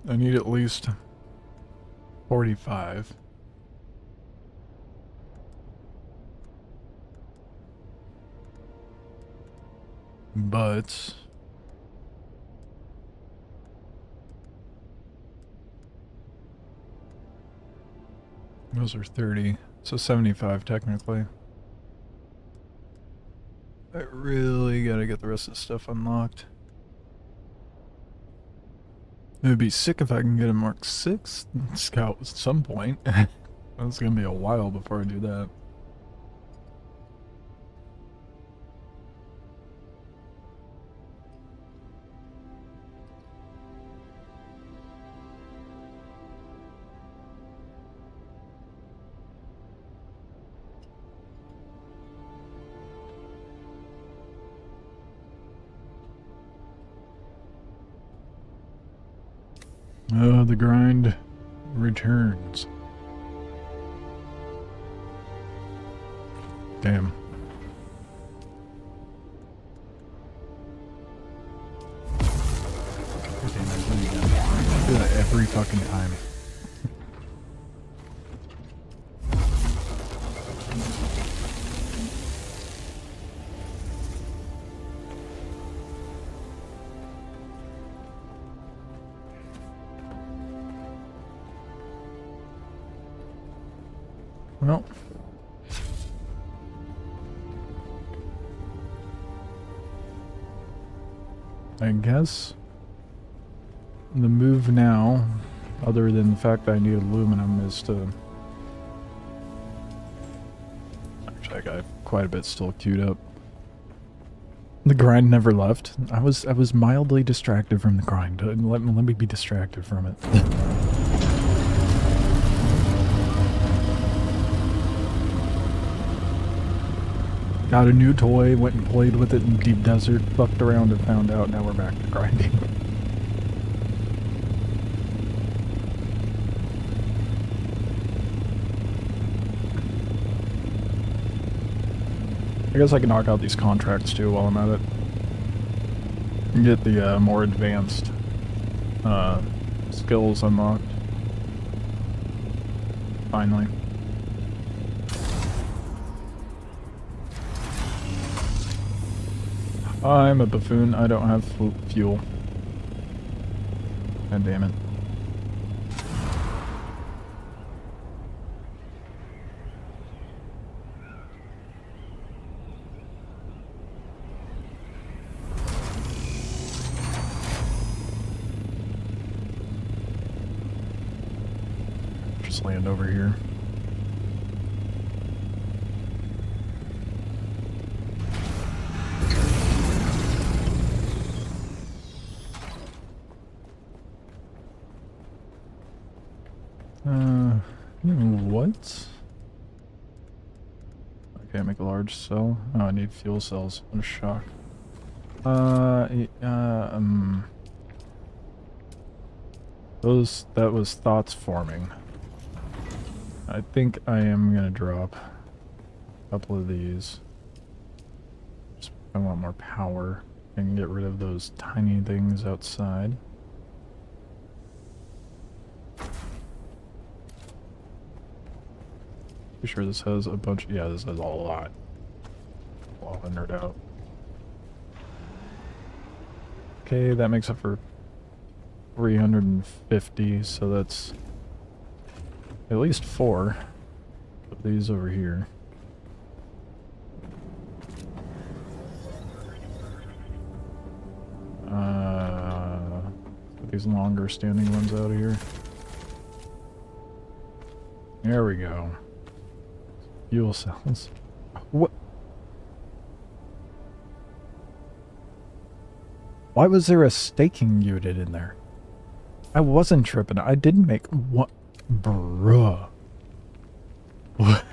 B: I need at least 45. But those are 30, so 75 technically. I really gotta get the rest of the stuff unlocked. It would be sick if I can get a Mark 6 Scout at some point. It's gonna be a while before I do that. Oh, the grind returns. Damn. Damn, I do that every fucking time. Well, I guess the move now, other than the fact that I need aluminum, is to... Actually, I got quite a bit still queued up. The grind never left. I was mildly distracted from the grind. Let me be distracted from it. Got a new toy, went and played with it in deep desert, fucked around and found out, now we're back to grinding. I guess I can knock out these contracts too while I'm at it. And get the more advanced skills unlocked. Finally. I'm a buffoon. I don't have fuel. God damn it. Just land over here. What? I can't make a large cell. Oh, I need fuel cells. What a shock. That was thoughts forming. I think I am gonna drop a couple of these. Just, I want more power and get rid of those tiny things outside. Pretty sure this has a bunch. Yeah, this has a lot. All 100 out. Okay, that makes up for 350, so that's at least 4 of these over here. Put these longer standing ones out of here. There we go. Fuel cells. What? Why was there a staking unit in there? I wasn't tripping. I didn't make what? Bruh. What?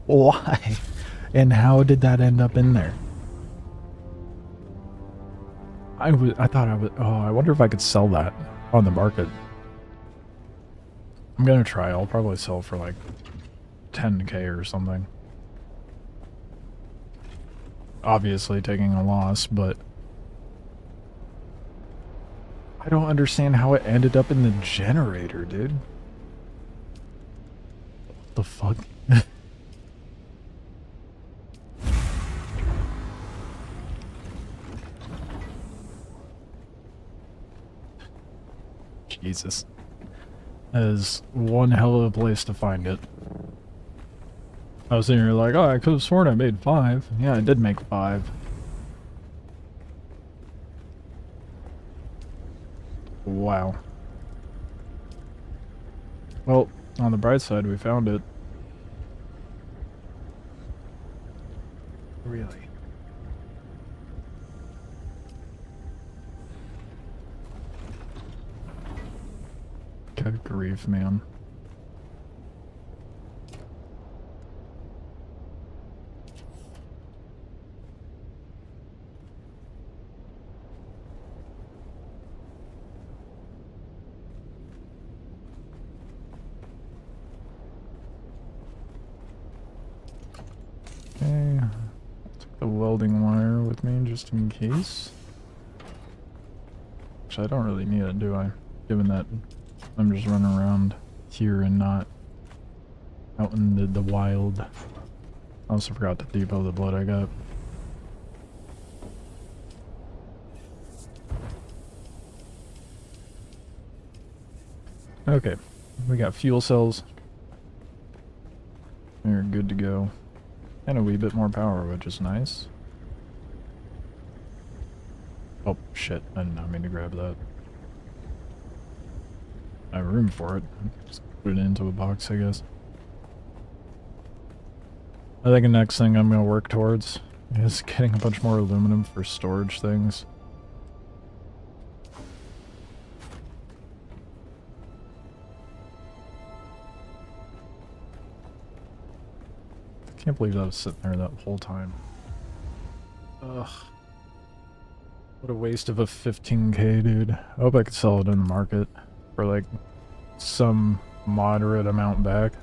B: Why? And how did that end up in there? I thought I would. Oh, I wonder if I could sell that on the market. I'm gonna try. I'll probably sell for like 10k or something. Obviously taking a loss, but I don't understand how it ended up in the generator, dude. What the fuck? Jesus. That is one hell of a place to find it. I was sitting here like, oh, I could have sworn I made 5. Yeah, I did make 5. Wow. Well, on the bright side, we found it. Really? Good grief, man. Okay, take the welding wire with me just in case. Which I don't really need it, do I? Given that I'm just running around here and not out in the wild. I also forgot to depot the blood I got. Okay, we got fuel cells. They're good to go. And a wee bit more power, which is nice. Oh, shit. I did not mean to grab that. I have room for it. Just put it into a box, I guess. I think the next thing I'm going to work towards is getting a bunch more aluminum for storage things. Can't believe that was sitting there that whole time. Ugh. What a waste of a 15k, dude. I hope I could sell it in the market for like some moderate amount back.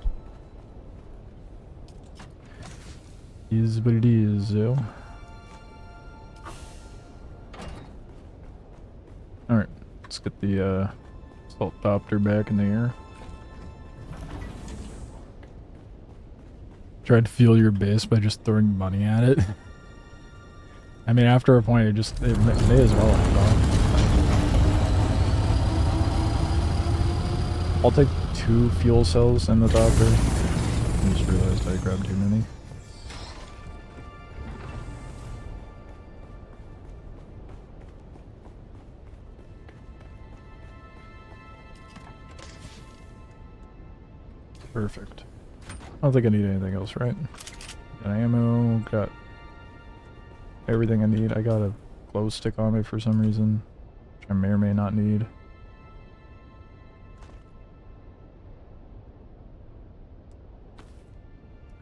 B: Is what it is, though. Alright, let's get the assault copter back in the air. Tried to fuel your base by just throwing money at it. I mean, after a point, it may as well have gone. I'll take 2 fuel cells in the copter. I just realized I grabbed too many. Perfect. I don't think I need anything else, right? Got ammo, got everything I need. I got a glow stick on me for some reason, which I may or may not need.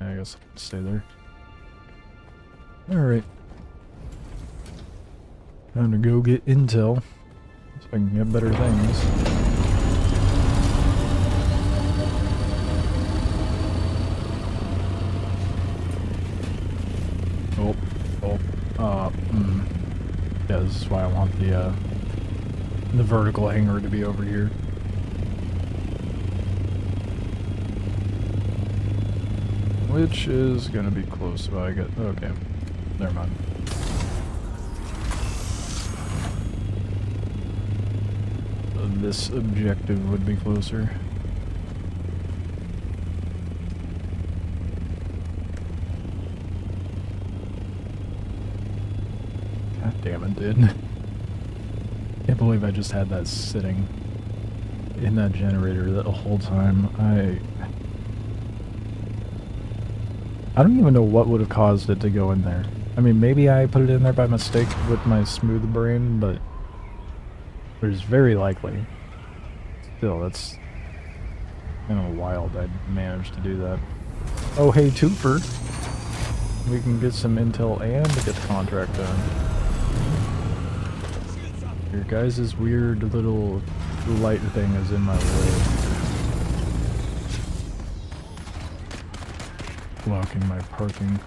B: I guess I'll stay there. Alright. Time to go get intel, so I can get better things. Yeah, this is why I want the vertical hangar to be over here. Which is gonna be close if I get... Okay, never mind. So this objective would be closer. Damn it, dude. Can't believe I just had that sitting in that generator the whole time. I don't even know what would have caused it to go in there. I mean, maybe I put it in there by mistake with my smooth brain, but it's very likely. Still, that's kind of wild I managed to do that. Oh, hey, Twofer. We can get some intel and get the contract done. Your guys' weird little light thing is in my way. Blocking my parking.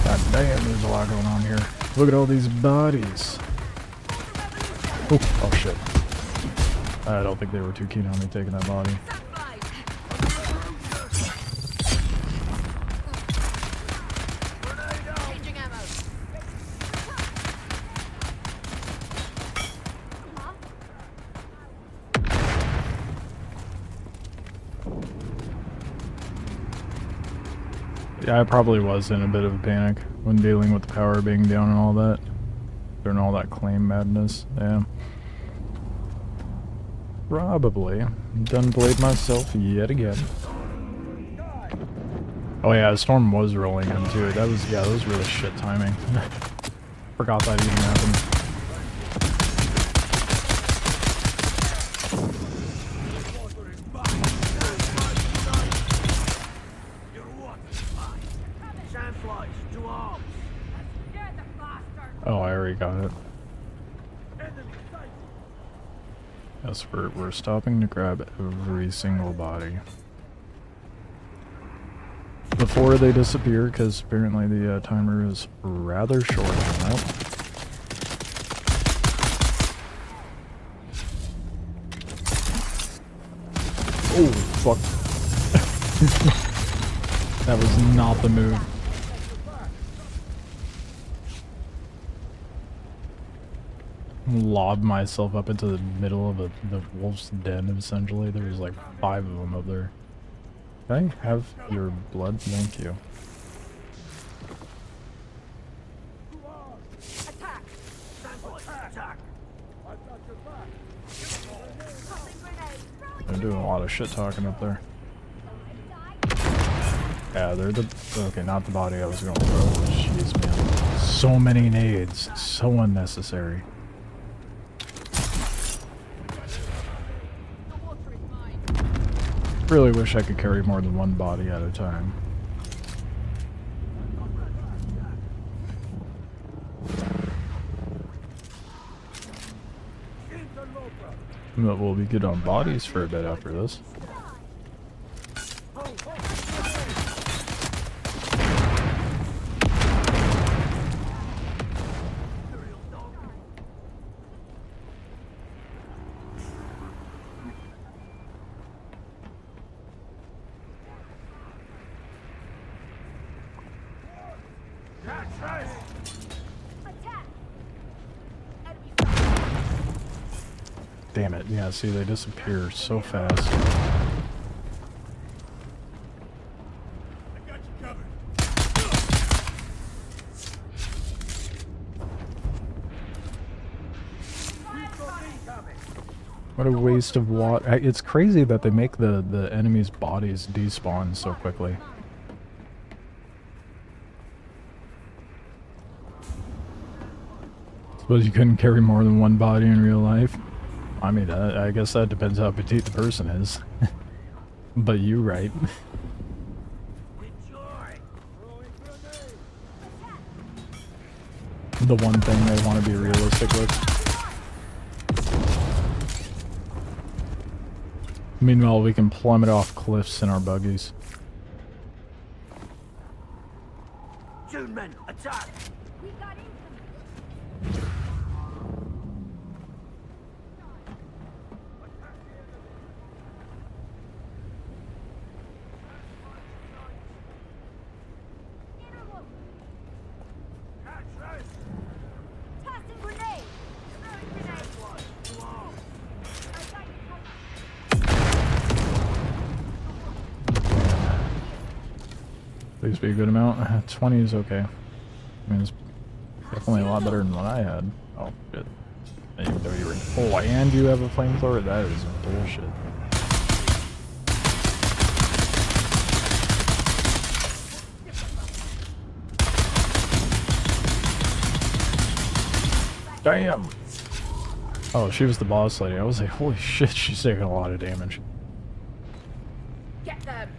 B: God damn, there's a lot going on here. Look at all these bodies. Oh shit. I don't think they were too keen on me taking that body. Yeah, I probably was in a bit of a panic when dealing with the power being down and all that. During all that claim madness, yeah. Probably. Done played myself yet again. Oh yeah, the storm was rolling in too. That was really shit timing. Forgot that even happened. Oh, I already got it. Yes, we're stopping to grab every single body before they disappear, because apparently the timer is rather short on that. Oh, fuck. That was not the move. Lobbed myself up into the middle of the wolf's den, essentially. There was like 5 of them up there. Can I have your blood? Thank you. They're doing a lot of shit talking up there. Yeah, they're the... Okay, not the body I was going to throw. Jeez, man. So many nades. So unnecessary. Really wish I could carry more than one body at a time. But we'll be good on bodies for a bit after this. Damn it, yeah, see, they disappear so fast. What a waste of water. It's crazy that they make the enemy's bodies despawn so quickly. Suppose you couldn't carry more than one body in real life? I mean, I guess that depends how petite the person is. But you right. The one thing they want to be realistic with. Meanwhile, we can plummet off cliffs in our buggies.
I: Dune men, attack! We got
B: Please be a good amount. 20 is okay. I mean, it's definitely a lot better than what I had. Oh, good. Even though you were... Oh, and you have a flamethrower? That is bullshit. Damn! Oh, she was the boss lady. I was like, holy shit, she's taking a lot of damage.
E: Get them!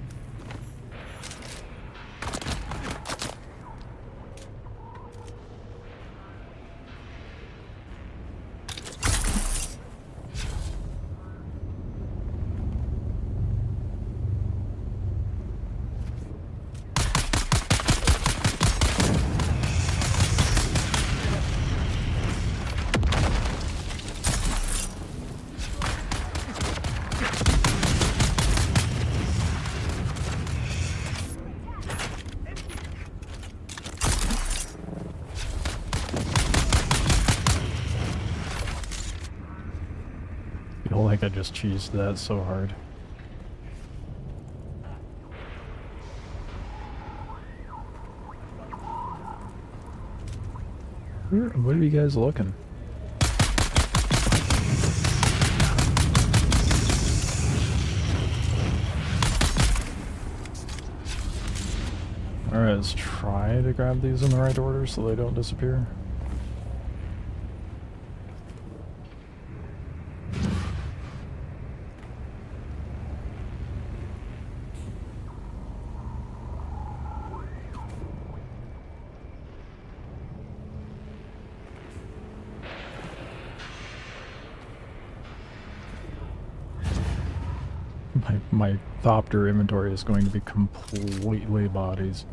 B: like I just cheesed that so hard. What are you guys looking? Alright, let's try to grab these in the right order so they don't disappear. My Thopter inventory is going to be completely bodies.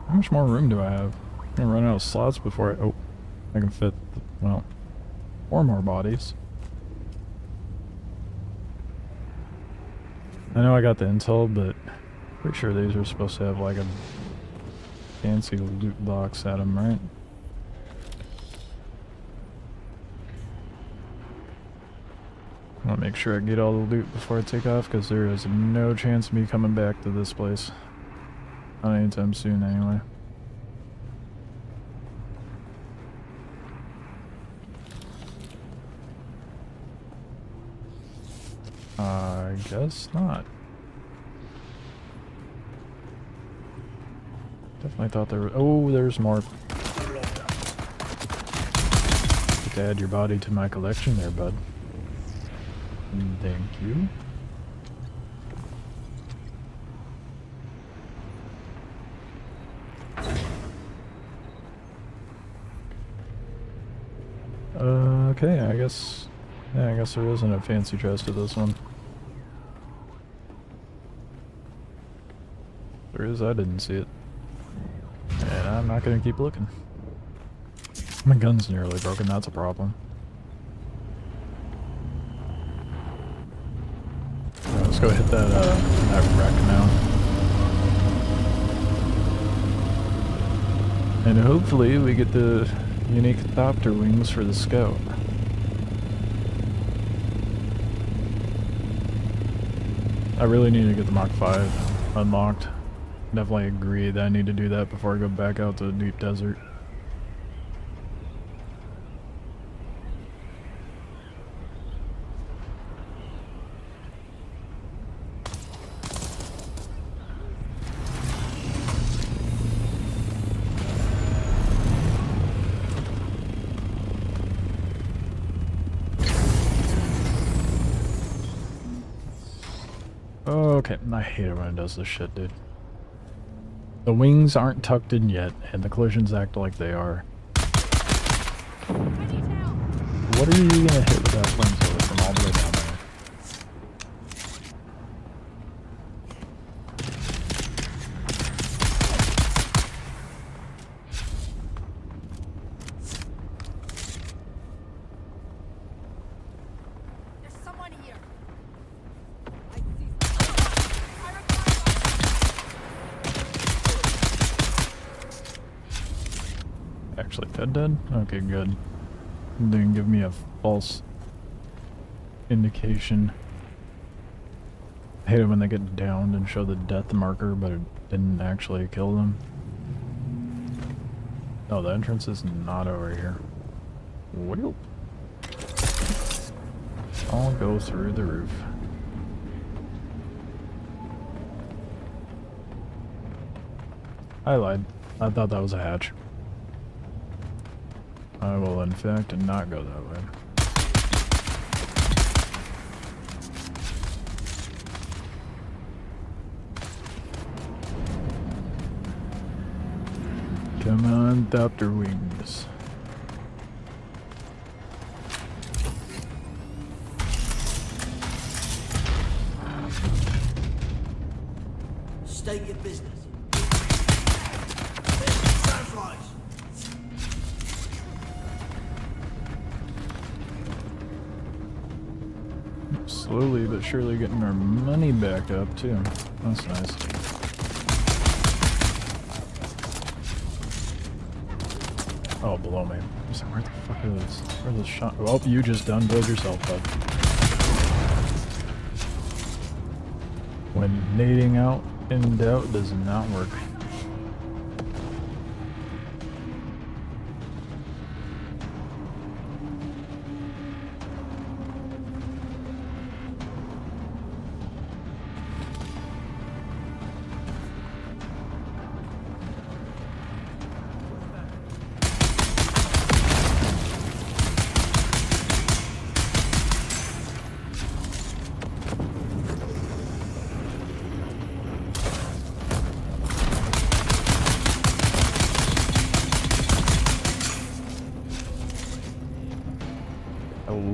B: How much more room do I have? I'm gonna run out of slots before I... Oh, I can fit, well, 4 more bodies. I know I got the intel, but pretty sure these are supposed to have like a fancy loot box at them, right? I want to make sure I get all the loot before I take off, because there is no chance of me coming back to this place. Not anytime soon, anyway. I guess not. Definitely thought there were... Oh, there's more. Get to add your body to my collection there, bud. Thank you. Okay, I guess... Yeah, I guess there isn't a fancy chest to this one. There is, I didn't see it. And I'm not gonna keep looking. My gun's nearly broken, that's a problem. Right, let's go hit that wreck now. And hopefully we get the unique Thopter wings for the scout. I really need to get the Mach 5 unlocked. Definitely agree that I need to do that before I go back out to the deep desert. Okay, I hate it when it does this shit, dude. The wings aren't tucked in yet, and the collisions act like they are. What are you gonna hit with that flamethrower from all the way down there? Actually dead? Okay, good. Didn't give me a false indication. I hate it when they get downed and show the death marker, but it didn't actually kill them. Oh, the entrance is not over here. Well, I'll go through the roof. I lied. I thought that was a hatch. I will in fact not go that way. Come on, Thopter wings.
K: State your business. Sandflies.
B: Slowly but surely getting our money back up too. That's nice. Oh, below me. I was like, where the fuck is this? Where's the shot? Oh, you just done build yourself, bud. When nading out in doubt does not work.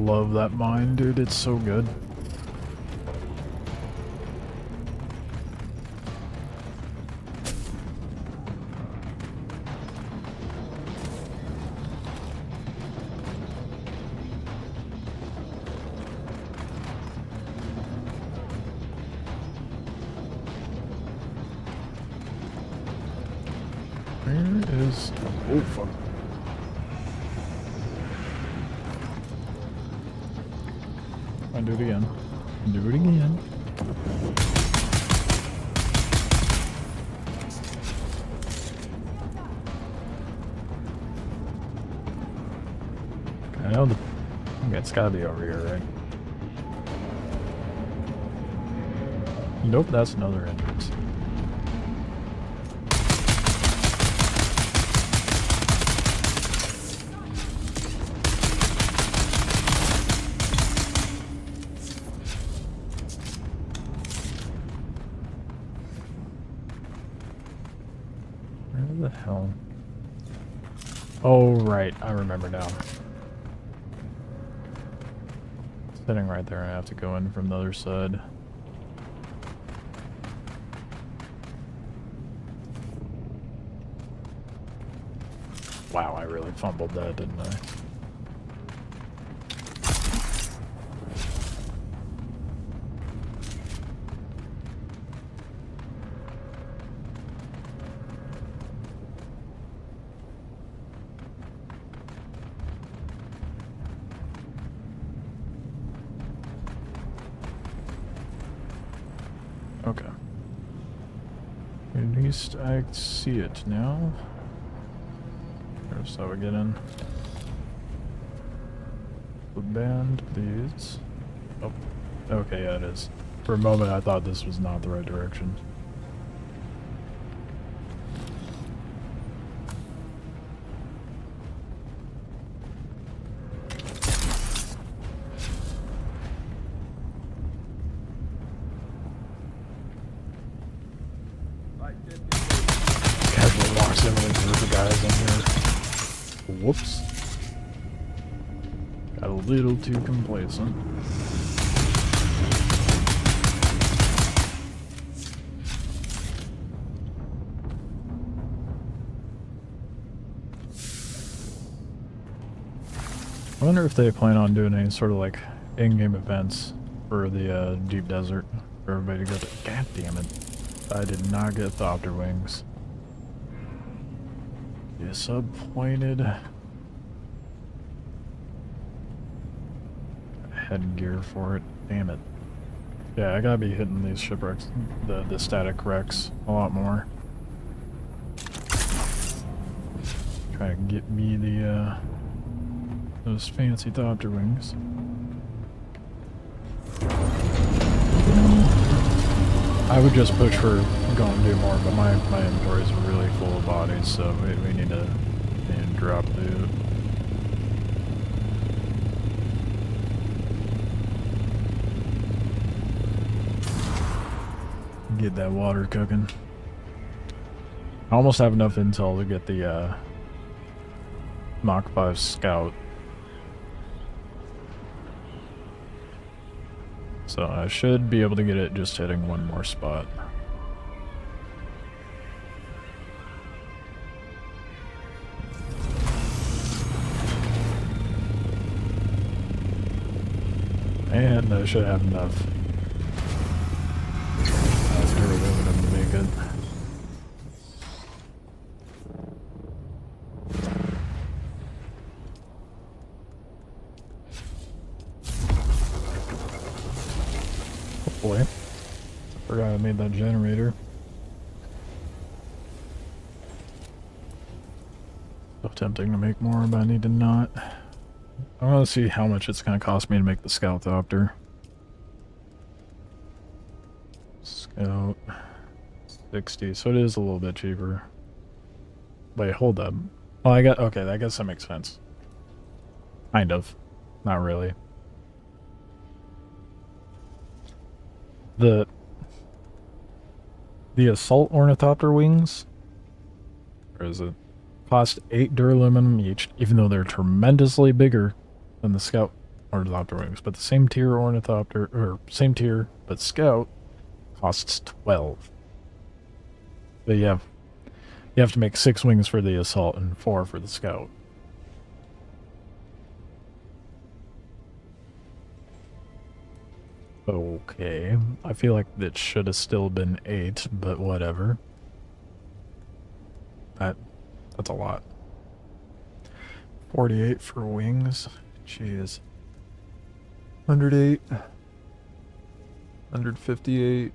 B: Love that mine, dude. It's so good. Where is... Oh, fuck. I'll do it again. Do it again. I know the... Okay, it's gotta be over here, right? Nope, that's another entrance. Where the hell? Oh, right. I remember now. Sitting right there, I have to go in from the other side. Wow, I really fumbled that, didn't I? Okay. At least I see it now. Here's how we get in. The band, please. Oh, okay, yeah, it is. For a moment, I thought this was not the right direction. Casually walks in with a group of guys in here. Whoops. Got a little too complacent. I wonder if they plan on doing any sort of like in-game events for the deep desert for everybody to go to. God damn it. I did not get Thopter wings. Disappointed. Headgear for it. Damn it. Yeah, I gotta be hitting these shipwrecks, the static wrecks, a lot more. Try to get me the those fancy Thopter wings. I would just push for going to do more, but my inventory is really full of bodies, so we need to drop loot. Get that water cooking. I almost have enough intel to get the Mach 5 Scout. So I should be able to get it just hitting one more spot. And I should have enough. That's aluminum to make it. Hopefully. Forgot I made that generator. So tempting to make more, but I need to not. I want to see how much it's going to cost me to make the Scout Doctor. Scout 60, so it is a little bit cheaper. Wait, hold up. Well, okay, I guess that makes sense. Kind of. Not really. The Assault Ornithopter wings, or is it, cost 8 duraluminum each, even though they're tremendously bigger than the Scout Ornithopter wings. But the same tier Ornithopter, or same tier, but Scout, costs 12. But you have to make 6 wings for the Assault and 4 for the Scout. Okay, I feel like it should have still been 8, but whatever. That's a lot. 48 for wings. Jeez. 108. 158.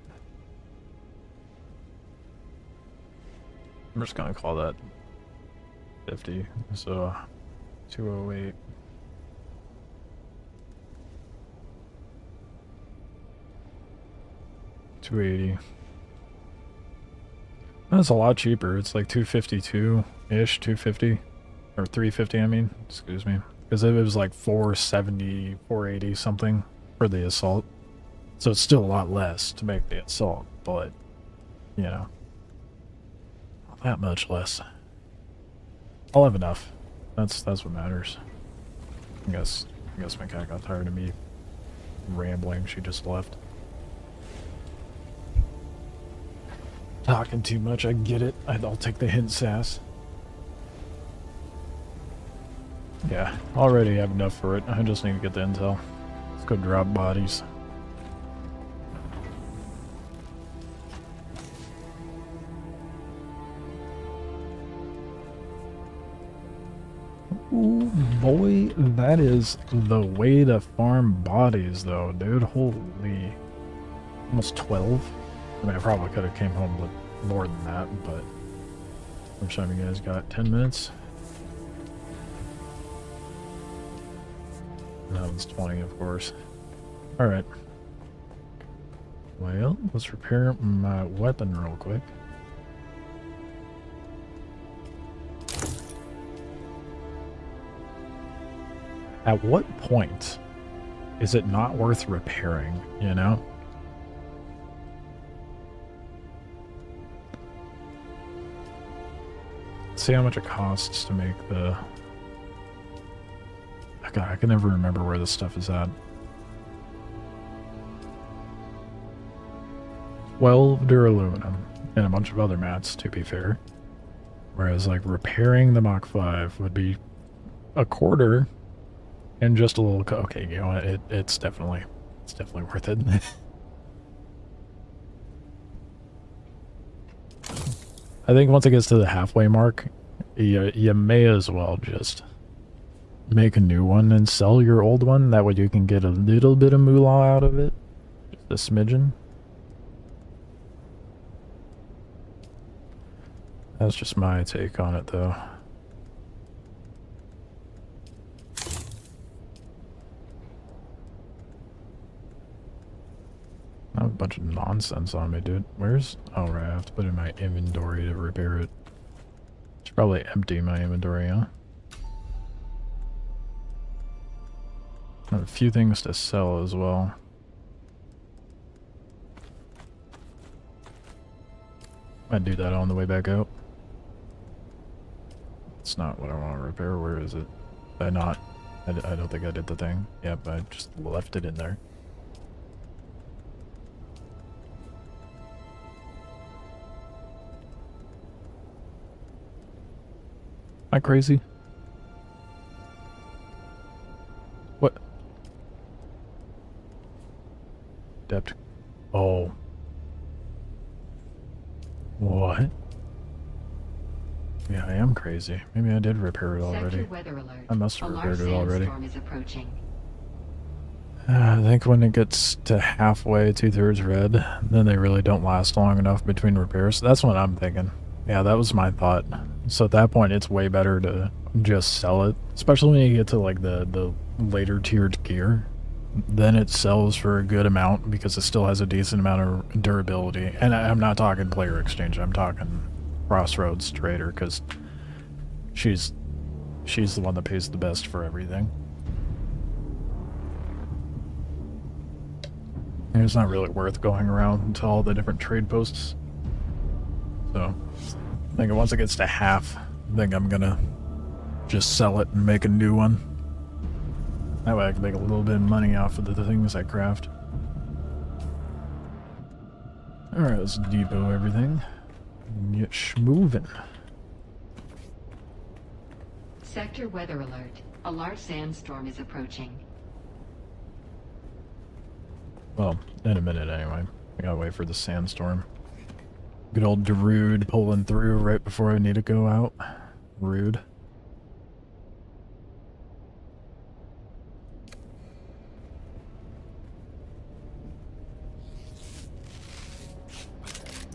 B: I'm just gonna call that 50. So 208. $280. That's a lot cheaper. It's like $252-ish, $250. Or $350, I mean. Excuse me. Because it was like $470, $480 something for the Assault. So it's still a lot less to make the Assault, but, you know, not that much less. I'll have enough. That's what matters. I guess my cat got tired of me rambling. She just left. Talking too much, I get it. I'll take the hint, sass. Yeah, already have enough for it. I just need to get the intel. Let's go drop bodies. Ooh, boy, that is the way to farm bodies, though, dude. Holy. Almost 12. I mean, I probably could have came home with more than that, but... How much time you guys got? 10 minutes? No, it's 20, of course. Alright. Well, let's repair my weapon real quick. At what point is it not worth repairing, you know? See how much it costs to make the... God, I can never remember where this stuff is at. 12 duraluminum and a bunch of other mats, to be fair. Whereas, like, repairing the Mach 5 would be a quarter and just a little... Okay, you know what? It's definitely worth it. I think once it gets to the halfway mark, you may as well just make a new one and sell your old one. That way you can get a little bit of moolah out of it. Just a smidgen. That's just my take on it, though. I have a bunch of nonsense on me, dude. Where's... Oh, right, I have to put it in my inventory to repair it. It's probably empty, my inventory, huh? I have a few things to sell as well. Might do that on the way back out. It's not what I want to repair. Where is it? Did I not? I don't think I did the thing. Yep, I just left it in there. Am I crazy? What? What? Yeah, I am crazy. Maybe I did repair it already.
A: Sector weather alert.
B: I must have
A: A large
B: repaired it already.
A: sandstorm is approaching.
B: I think when it gets to halfway, 2/3 red, then they really don't last long enough between repairs. That's what I'm thinking. Yeah, that was my thought. So at that point, it's way better to just sell it, especially when you get to like the later tiered gear. Then it sells for a good amount because it still has a decent amount of durability. And I'm not talking player exchange. I'm talking Crossroads Trader, because she's the one that pays the best for everything. And it's not really worth going around to all the different trade posts. So I think once it gets to half, I think I'm gonna just sell it and make a new one. That way I can make a little bit of money off of the things I craft. Alright, let's depot everything and get schmovin'.
A: Sector weather alert. A large sandstorm is approaching.
B: Well, in a minute anyway. I gotta wait for the sandstorm. Good old Darude pulling through right before I need to go out. Rude.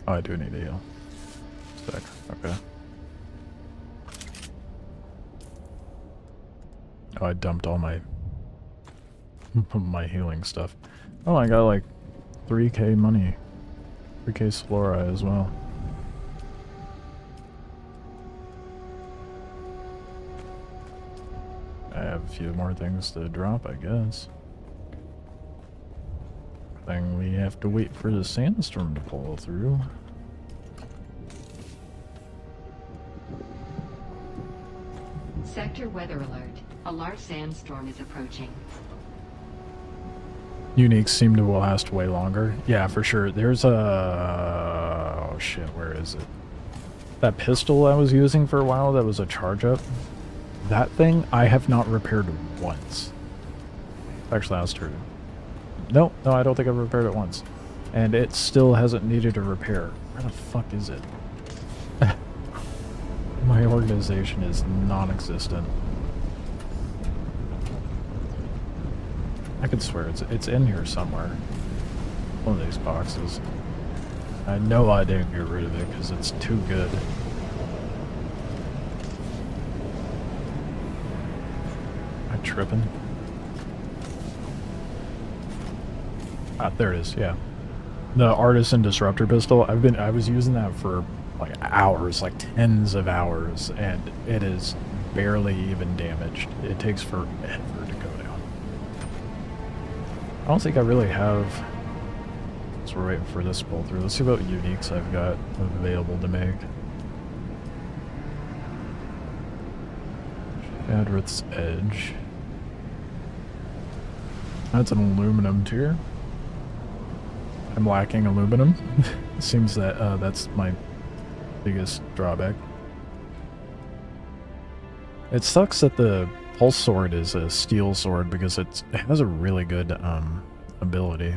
B: Oh, I do need a heal. Sick. Okay. Oh, I dumped all my my healing stuff. Oh, I got like 3k money. 3k Slora as well. I have a few more things to drop, I guess. Thing we have to wait for the sandstorm to pull through.
A: Sector weather alert. A large sandstorm is approaching.
B: Uniques seem to last way longer. Yeah, for sure. There's a... oh shit, where is it? That pistol I was using for a while that was a charge up. That thing I have not repaired once. Actually, that's true. No, I don't think I've repaired it once. And it still hasn't needed a repair. Where the fuck is it? My organization is non-existent. I could swear it's in here somewhere. One of these boxes. I know I didn't get rid of it because it's too good. Am I tripping? Ah, there it is, yeah. The Artisan Disruptor pistol, I was using that for like hours, like tens of hours, and it is barely even damaged. It takes forever to go down. I don't think I really have... so we're waiting for this pull through. Let's see what uniques I've got available to make. Shadrith's Edge. That's an aluminum tier. I'm lacking aluminum. Seems that that's my biggest drawback. It sucks that the pulse sword is a steel sword because it has a really good ability.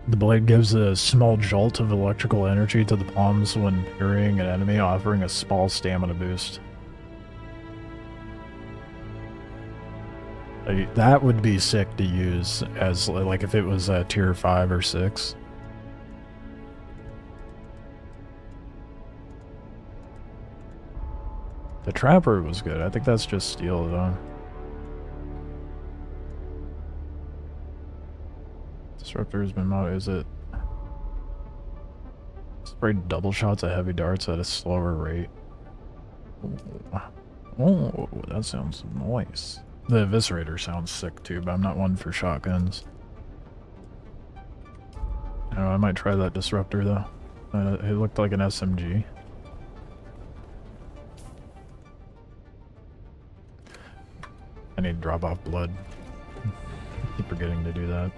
B: The blade gives a small jolt of electrical energy to the palms when parrying an enemy, offering a small stamina boost. That would be sick to use as, like, if it was tier 5 or 6. The Trapper was good. I think that's just steel, though. Disruptor has been modded. Is it? Spray double shots of heavy darts at a slower rate. Oh, that sounds nice. The Eviscerator sounds sick too, but I'm not one for shotguns. Oh, I might try that Disruptor though. It looked like an SMG. I need to drop off blood. Keep forgetting to do that.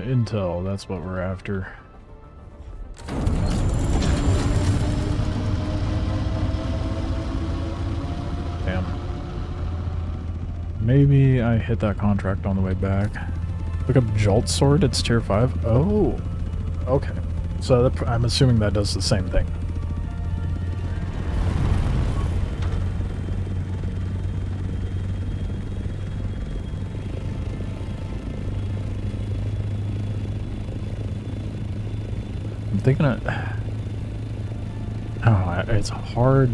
B: intel, that's what we're after. Damn. Maybe I hit that contract on the way back. Look up Jolt Sword, it's tier 5. Oh, okay. So I'm assuming that does the same thing. I'm thinking I don't know, it's hard,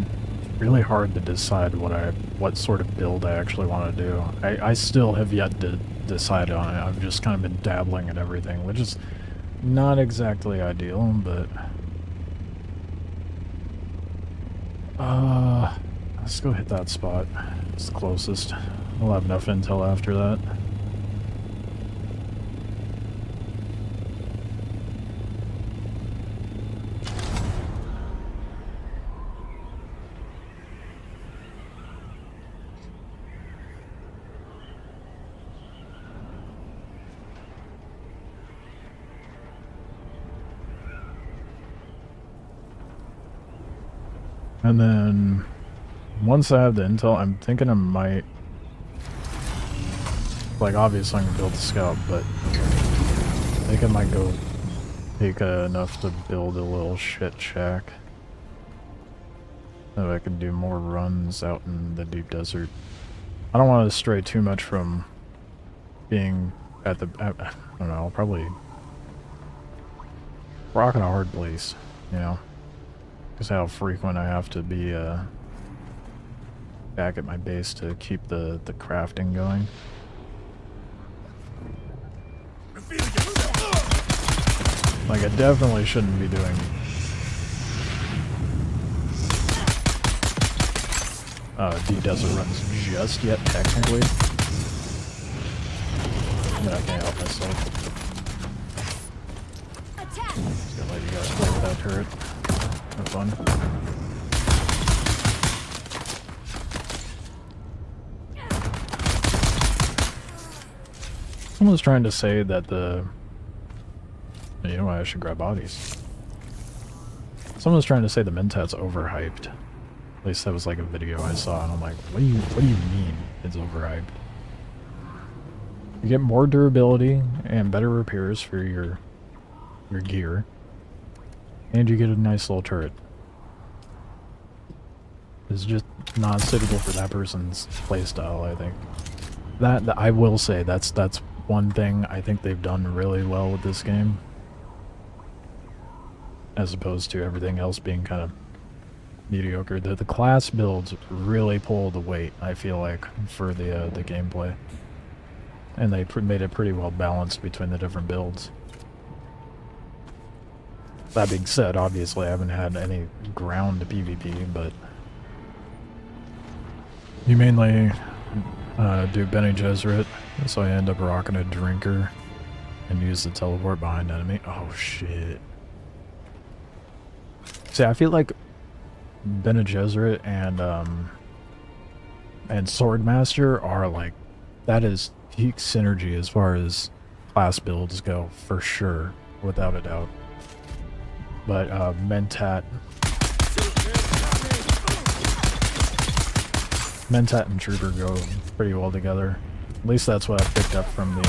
B: really hard to decide what sort of build I actually want to do. I still have yet to decide on it. I've just kind of been dabbling at everything, which is not exactly ideal, but let's go hit that spot. It's the closest. We'll have enough intel after that. And then, once I have the intel, I'm thinking I might... Like, obviously I'm gonna build a scout, but I think I might go take enough to build a little shit shack. So I can do more runs out in the deep desert. I don't want to stray too much from being at the... I don't know, I'll probably... rock in a hard place, you know? Because how frequent I have to be back at my base to keep the crafting going. Like, I definitely shouldn't be doing deep desert runs just yet, technically. But I can't help myself. Just gonna let you guys play with that turret. Have fun. Someone's trying to say that the... You know what, I should grab bodies. Someone's trying to say the Mentat's overhyped. At least that was like a video I saw, and I'm like, what do you mean it's overhyped? You get more durability and better repairs for your gear. And you get a nice little turret. It's just not suitable for that person's playstyle, I think. That I will say, that's one thing I think they've done really well with this game. As opposed to everything else being kind of mediocre. The class builds really pull the weight, I feel like, for the gameplay. And they made it pretty well balanced between the different builds. That being said, obviously I haven't had any ground PvP, but you mainly do Bene Gesserit, so I end up rocking a drinker and use the teleport behind enemy. Oh shit. See, I feel like Bene Gesserit and Swordmaster are like, that is peak synergy as far as class builds go, for sure, without a doubt. But Mentat and Trooper go pretty well together. At least that's what I picked up from the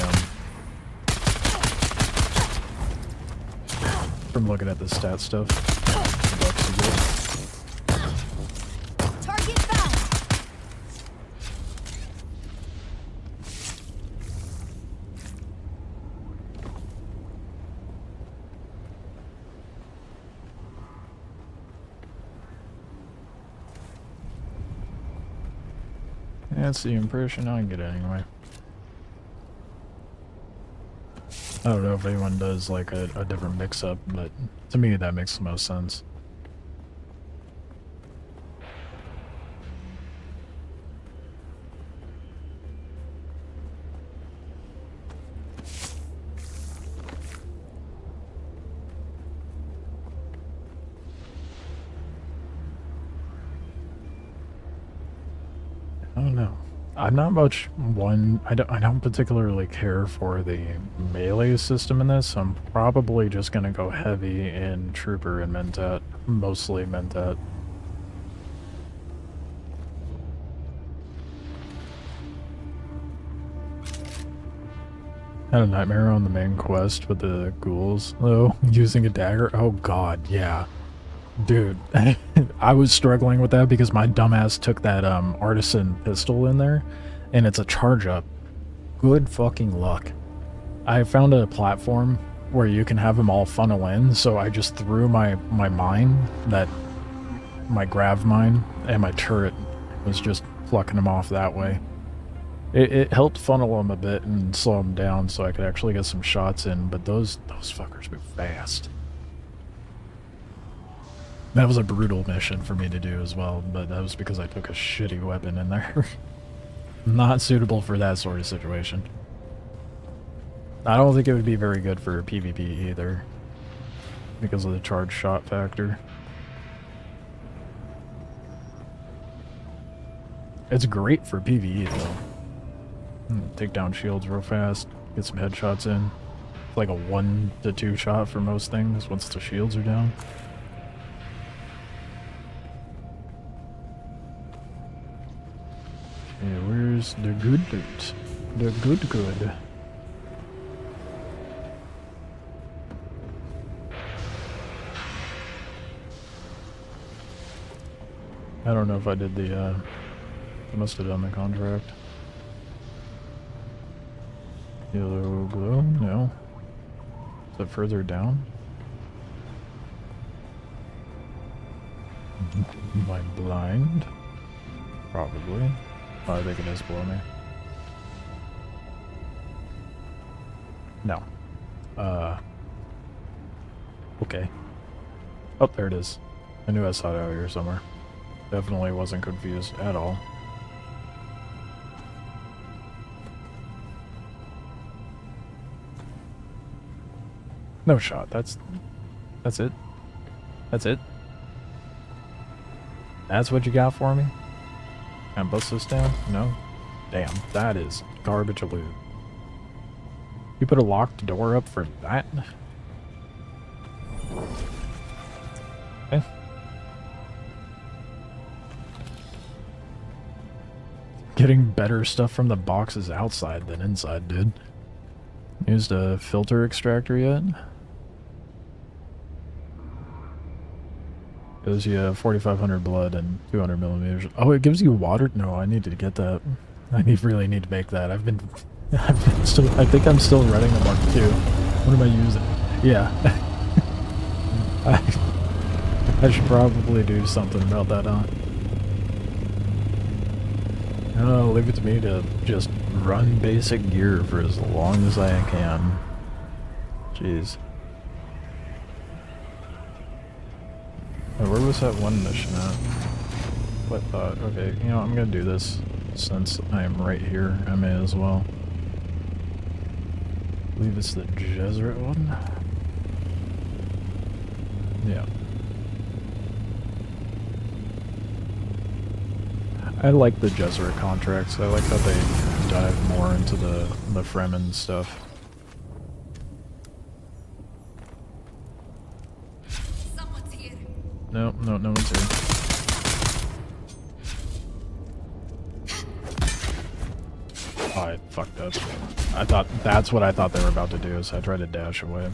B: from looking at the stat stuff.
K: Target found.
B: That's the impression I get anyway. I don't know if anyone does like a different mix-up, but to me that makes the most sense. I don't know. I'm not much one. I don't particularly care for the melee system in this. I'm probably just gonna go heavy in Trooper and Mentat, mostly Mentat. Had a nightmare on the main quest with the ghouls, though, using a dagger. Oh god, yeah. Dude, I was struggling with that because my dumbass took that artisan pistol in there, and it's a charge up. Good fucking luck. I found a platform where you can have them all funnel in, so I just threw my mine, my grav mine, and my turret was just plucking them off that way. It helped funnel them a bit and slow them down so I could actually get some shots in, but those fuckers move fast. That was a brutal mission for me to do as well, but that was because I took a shitty weapon in there. Not suitable for that sort of situation. I don't think it would be very good for PvP either, because of the charged shot factor. It's great for PvE though. Take down shields real fast, get some headshots in. It's like a 1 to 2 shot for most things once the shields are down. Okay, where's the good loot? The good. I don't know if I did the, I must have done the contract. Yellow glow? No. Is it further down? Am I blind? Probably. Oh, I think it is below me. No. Okay. Oh, there it is. I knew I saw it out here somewhere. Definitely wasn't confused at all. No shot. That's it. That's it. That's what you got for me? Can I bust this down? No? Damn, that is garbage of loot. You put a locked door up for that? Okay. Getting better stuff from the boxes outside than inside, dude. Used a filter extractor yet? Gives you 4,500 blood and 200 millimeters. Oh, it gives you water? No, I need to get that. I really need to make that. I think I'm still running a Mark II. What am I using? Yeah. I should probably do something about that, huh? Oh, leave it to me to just run basic gear for as long as I can. Jeez. Oh, where was that one mission at? What thought? Okay, you know, I'm gonna do this since I am right here. I may as well. I believe it's the Jesuit one. Yeah. I like the Jesuit contracts. I like how they dive more into the Fremen stuff.
K: Someone's here.
B: No one's here. Oh, I fucked up. That's what I thought they were about to do, so I tried to dash away.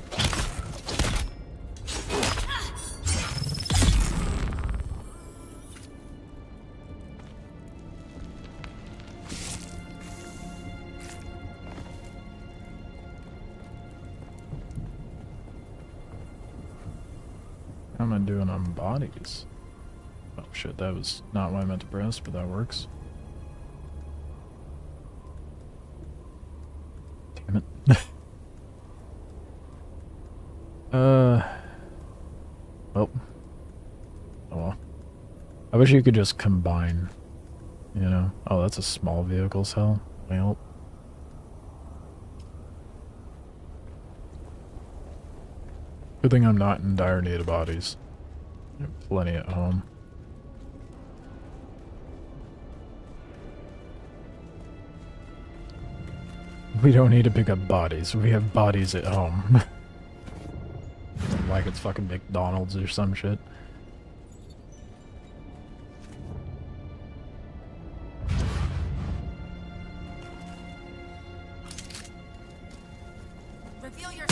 B: How am I doing on bodies? Oh shit, that was not what I meant to press, but that works. Damn it. Well. Oh well. I wish you could just combine, you know? Oh, that's a small vehicle cell. Well. Good thing I'm not in dire need of bodies. I have plenty at home. We don't need to pick up bodies. We have bodies at home. Like it's fucking McDonald's or some shit.
K: Reveal your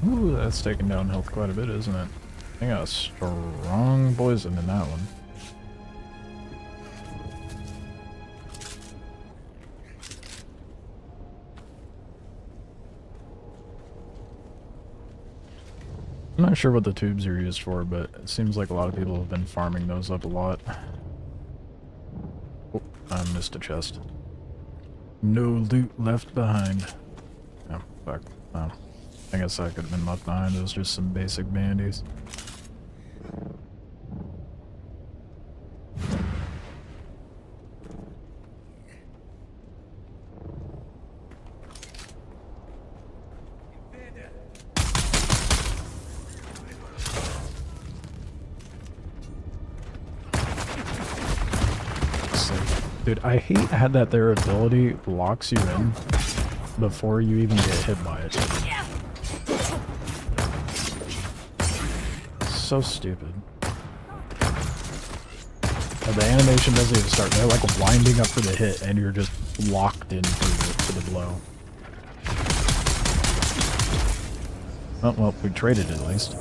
B: Ooh, that's taking down health quite a bit, isn't it? I got a strong poison in that one. I'm not sure what the tubes are used for, but it seems like a lot of people have been farming those up a lot. Oh, I missed a chest. No loot left behind. Oh, fuck. Oh. I guess I could have been left behind. It was just some basic bandies. Dude, I hate how that their ability locks you in before you even get hit by it. So stupid. The animation doesn't even start. They're like winding up for the hit and you're just locked in for the blow. Oh, well, we traded at least.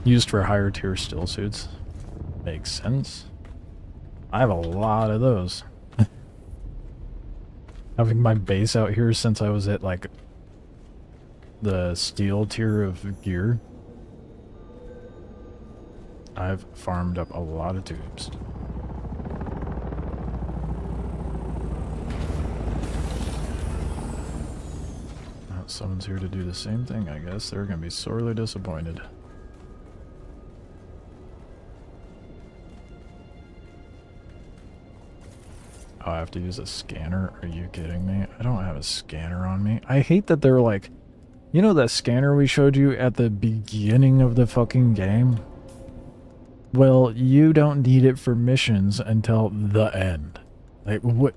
B: Used for higher tier still suits. Makes sense. I have a lot of those. Having my base out here since I was at like the steel tier of gear, I've farmed up a lot of tubes. Someone's here to do the same thing, I guess. They're gonna be sorely disappointed. Oh, I have to use a scanner? Are you kidding me? I don't have a scanner on me. I hate that they're like... You know that scanner we showed you at the beginning of the fucking game? Well, you don't need it for missions until the end. Like, what?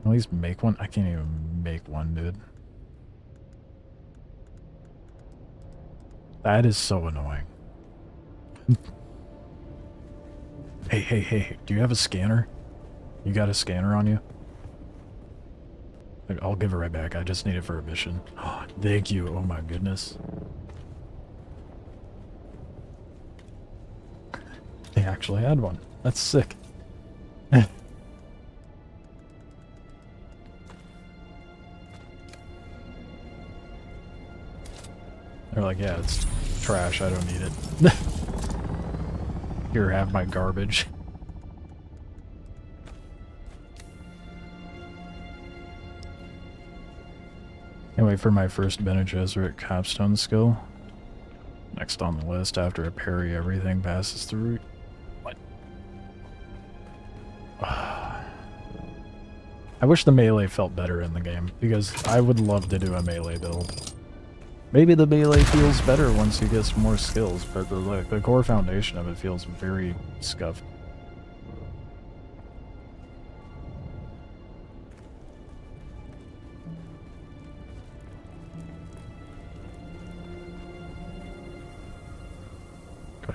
B: At least make one? I can't even make one, dude. That is so annoying. Hey, do you have a scanner? You got a scanner on you? I'll give it right back. I just need it for a mission. Oh, thank you. Oh my goodness. They actually had one. That's sick. They're like, yeah, it's trash. I don't need it. Here, have my garbage. Anyway, for my first Bene Gesserit capstone skill. Next on the list after a parry, everything passes through. What? I wish the melee felt better in the game, because I would love to do a melee build. Maybe the melee feels better once you get some more skills, but the core foundation of it feels very scuffed.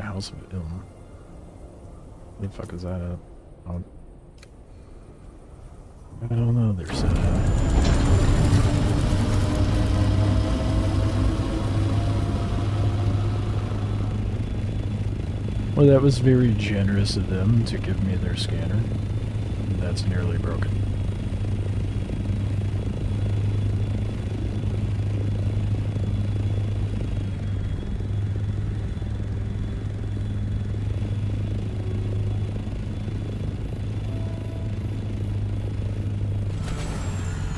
B: House of Ilm. Where the fuck is that at? Oh. I don't know, there's Well, that was very generous of them to give me their scanner. That's nearly broken.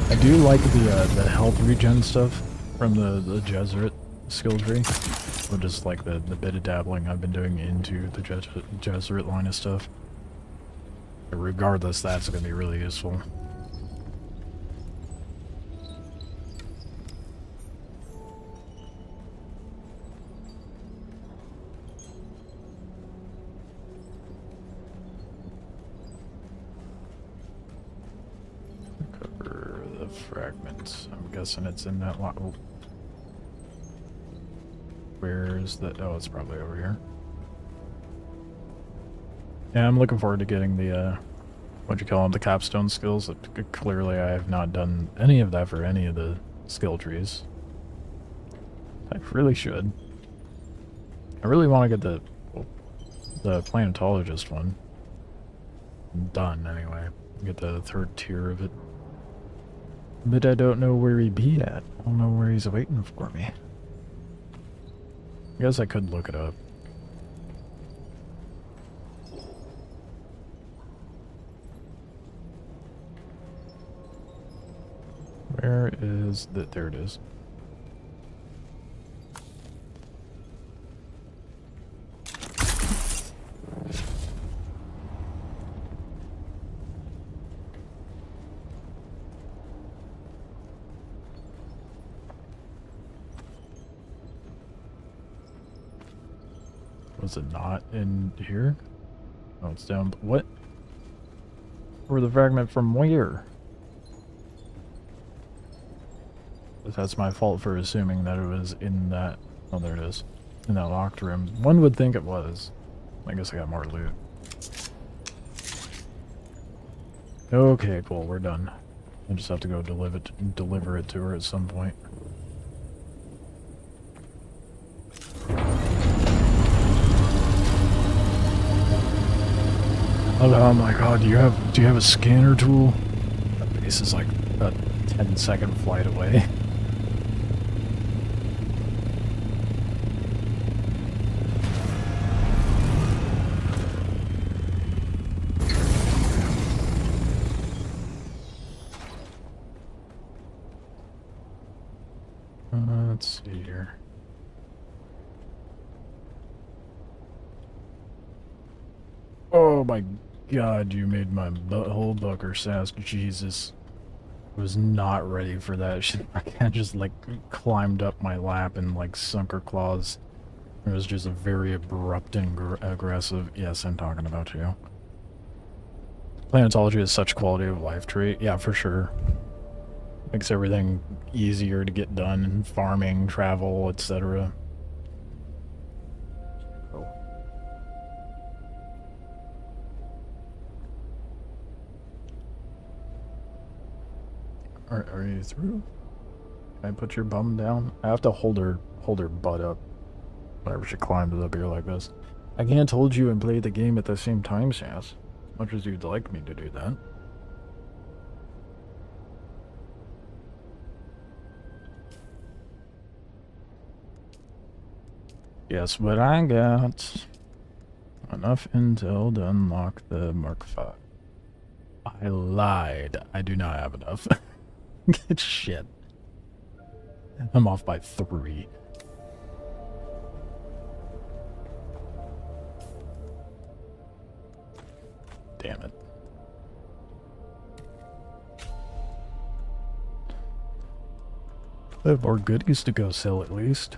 B: I do like the health regen stuff from the Gesserit skill tree. Or just like the bit of dabbling I've been doing into the Gesserit line of stuff. But regardless, that's going to be really useful. fragment. I'm guessing it's in that lot. Oh. Where's the... Oh, it's probably over here. Yeah, I'm looking forward to getting the, what'd you call them, the capstone skills. Clearly I have not done any of that for any of the skill trees. I really should. I really want to get the planetologist one done anyway. Get the 3rd tier of it. But I don't know where he'd be at. I don't know where he's waiting for me. I guess I could look it up. Where is the... There it is. Was it not in here? Oh, it's down... What? Or the fragment from where? That's my fault for assuming that it was in that... Oh, there it is. In that locked room. One would think it was. I guess I got more loot. Okay, cool. We're done. I just have to go deliver it to her at some point. Oh my god, do you have a scanner tool? That base is like a 10-second flight away. Let's see here. Oh my god, you made my butthole bucker sass. Jesus. I was not ready for that shit. I can't just like climbed up my lap and like sunk her claws. It was just a very abrupt and aggressive. Yes, I'm talking about you. Planetology is such quality of life trait. Yeah, for sure. Makes everything easier to get done in farming, travel, etc. Oh. Are you through? Can I put your bum down? I have to hold her butt up whenever she climbs up here like this. I can't hold you and play the game at the same time, Sass. As much as you'd like me to do that. Guess what I got? Enough intel to unlock the Mark V. I lied. I do not have enough. Good shit. I'm off by 3. Damn it. I have more goodies to go sell at least.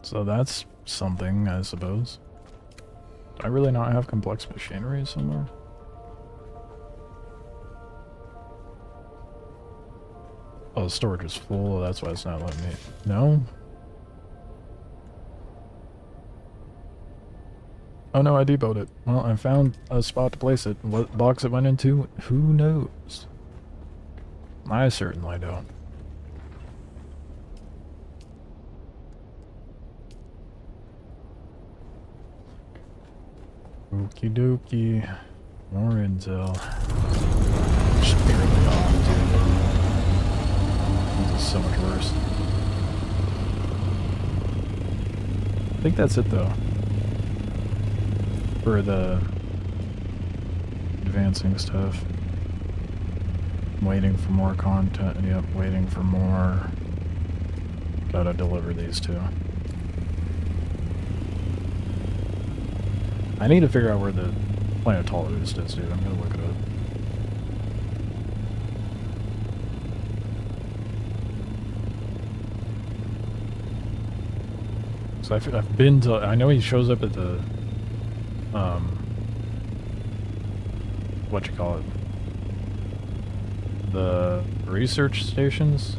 B: So that's something, I suppose. Do I really not have complex machinery somewhere? Oh, the storage is full, that's why it's not letting me... No? Oh no, I deboed it. Well, I found a spot to place it. What box it went into? Who knows? I certainly don't. Okie dokie. More intel. Just barely off, dude. This is so much worse. I think that's it, though. For the advancing stuff. I'm waiting for more content. Yep, waiting for more. Gotta deliver these two. I need to figure out where the planetologist is, dude. I'm gonna look it up. So I've been to... I know he shows up at the... what you call it, the research stations.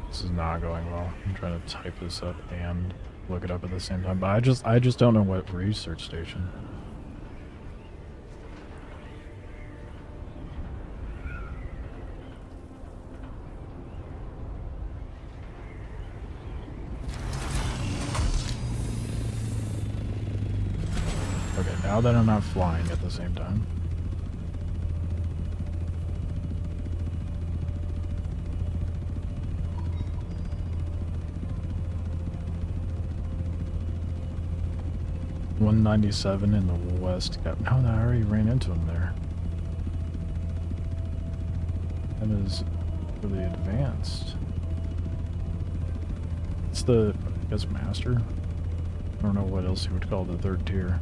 B: This is not going well. I'm trying to type this up and look it up at the same time, but I just don't know what research station. Okay, now that I'm not flying at the same time. .197 in the west. No, I already ran into him there. That is really advanced. It's the, I guess, master. I don't know what else you would call the third tier.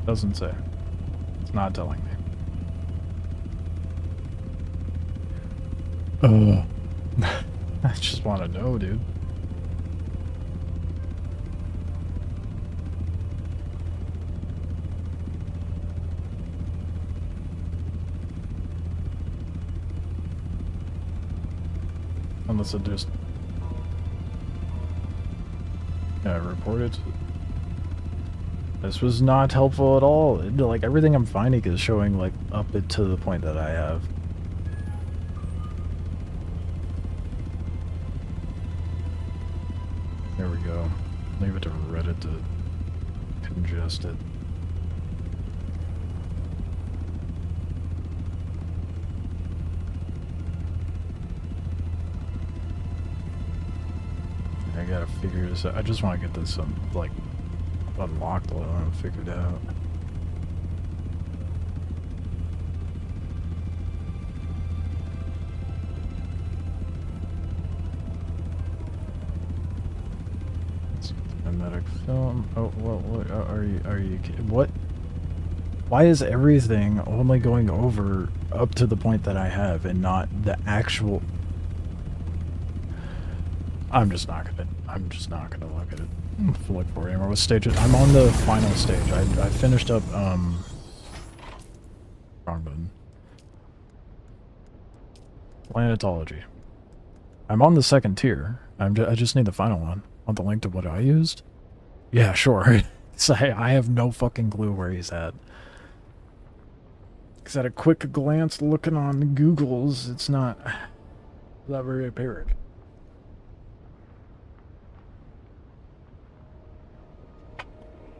B: Doesn't say. It's not telling me. I just want to know, dude. Unless it just... Yeah, report it. This was not helpful at all. Like, everything I'm finding is showing, like, up it to the point that I have. There we go. Leave it to Reddit to congest it. I gotta figure this out. I just want to get this, like, unlocked, let alone figured out. Magnetic film. Oh, what are you what? Why is everything only going over up to the point that I have and not the actual... I'm just not gonna look at it. Look for it anymore. What stage? I'm on the final stage. I finished up wrong button. Planetology. I'm on the second tier. I just need the final one. Want the link to what I used? Yeah, sure. So I have no fucking clue where he's at. Because at a quick glance looking on Google's, it's not very apparent.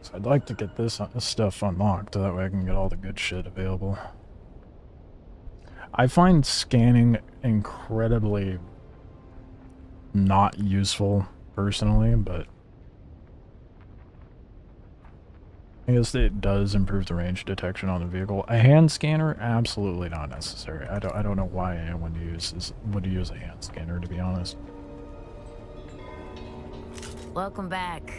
B: So I'd like to get this stuff unlocked, that way I can get all the good shit available. I find scanning incredibly not useful, personally, but I guess it does improve the range detection on the vehicle. A hand scanner, absolutely not necessary. I don't know why anyone would use a hand scanner, to be honest.
L: Welcome back.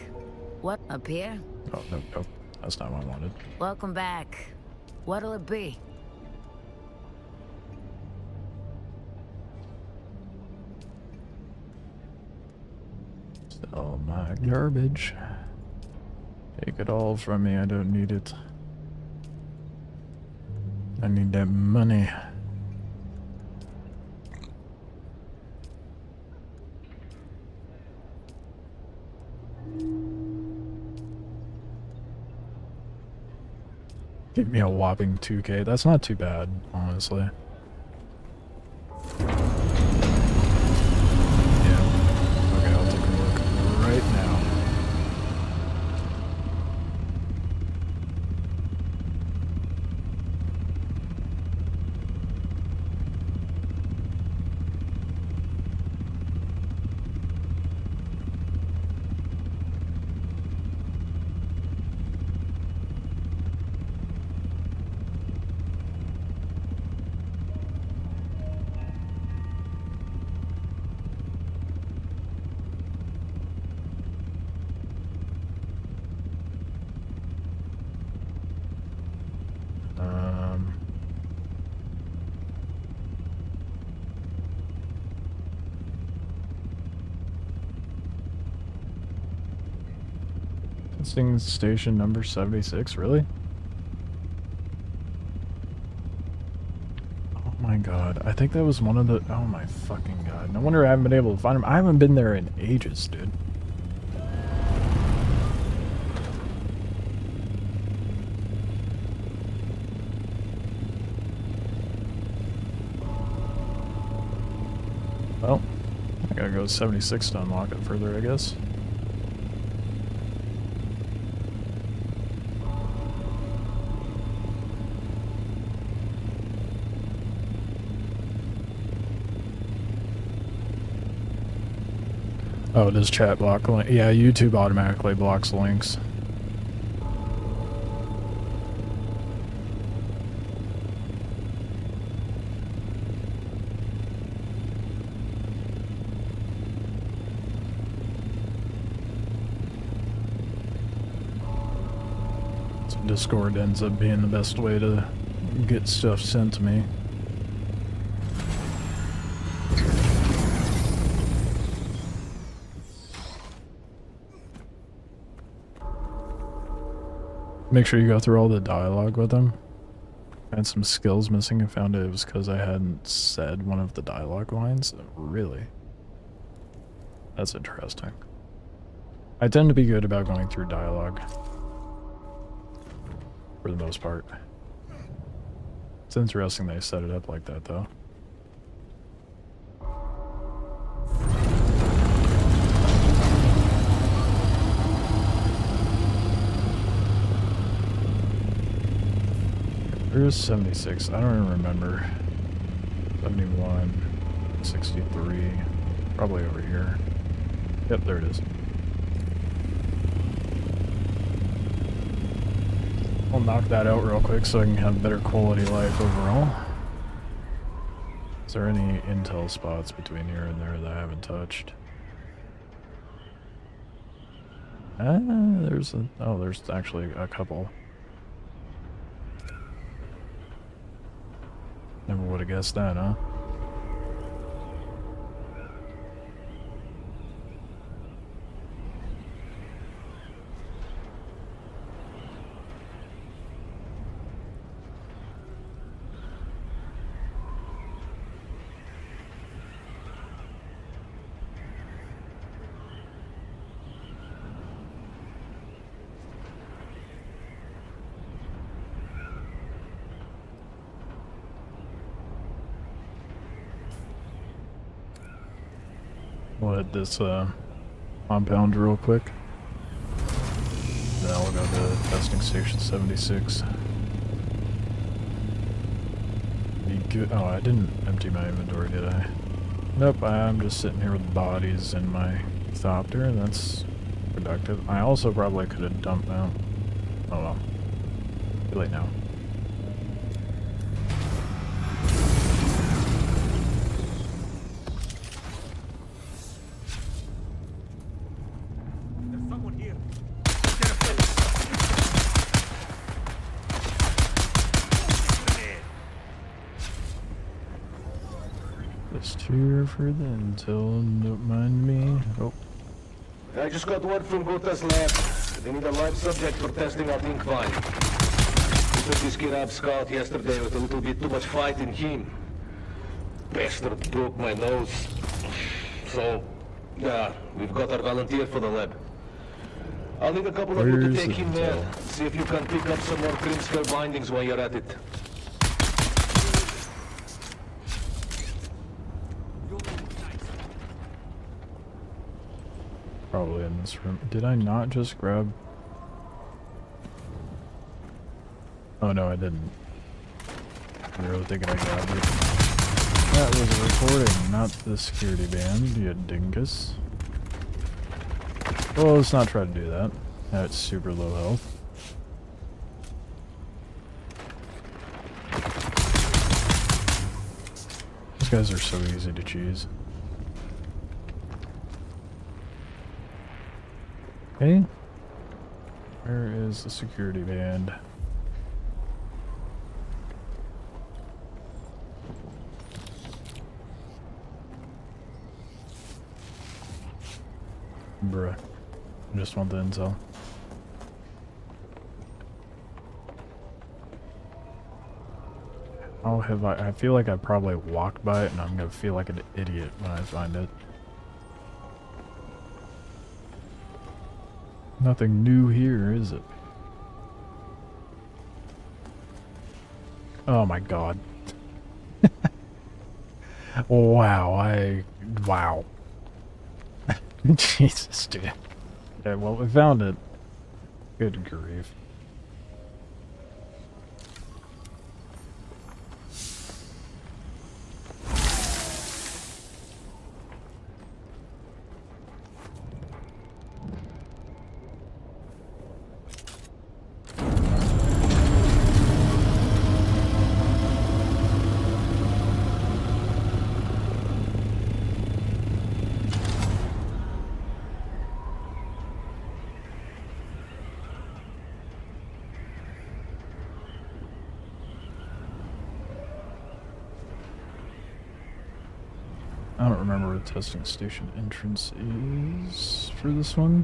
L: What, up here?
B: Oh, nope. That's not what I wanted.
L: Welcome back. What'll it be?
B: Sell my garbage. Take it all from me, I don't need it. I need that money. Give me a whopping 2K. That's not too bad, honestly. Yeah. Okay, I'll take a look right now. Testing station number 76, really? Oh my god, I think that was one of the... Oh my fucking god. No wonder I haven't been able to find him. I haven't been there in ages, dude. Well, I gotta go to 76 to unlock it further, I guess. Oh, does chat block link? Yeah, YouTube automatically blocks links. So Discord ends up being the best way to get stuff sent to me. Make sure you go through all the dialogue with them. I had some skills missing and found it was because I hadn't said one of the dialogue lines. Really? That's interesting. I tend to be good about going through dialogue. For the most part. It's interesting they set it up like that, though. Where's 76? I don't even remember. 71, 63, probably over here. Yep, there it is. I'll knock that out real quick so I can have better quality life overall. Is there any intel spots between here and there that I haven't touched? There's a... Oh, there's actually a couple. Never would have guessed that, huh? We'll hit this compound real quick. Then I'll go to testing station 76. Be good. Oh, I didn't empty my inventory, did I? Nope, I'm just sitting here with bodies in my thopter, and that's productive. I also probably could have dumped them. Oh well. Too late now. Here for the intel, don't mind me. Oh.
M: I just got word from Gota's lab. They need a live subject for testing our ink vial. We took this kid up scout yesterday with a little bit too much fight in him. Bastard broke my nose. So, yeah, we've got our volunteer for the lab. I'll need a couple of you to take him there. See if you can pick up some more Grimspell bindings while you're at it.
B: Probably in this room. Did I not just grab... Oh no, I didn't. I'm really thinking I grabbed it. That was a recording, not the security band, you dingus. Well, let's not try to do that. That's super low health. These guys are so easy to cheese. Okay. Where is the security band? Bruh. I just want the intel. I feel like I probably walked by it and I'm gonna feel like an idiot when I find it. Nothing new here, is it? Oh my god. Wow, wow. Jesus, dude. Okay, well, we found it. Good grief. I don't remember where the testing station entrance is for this one.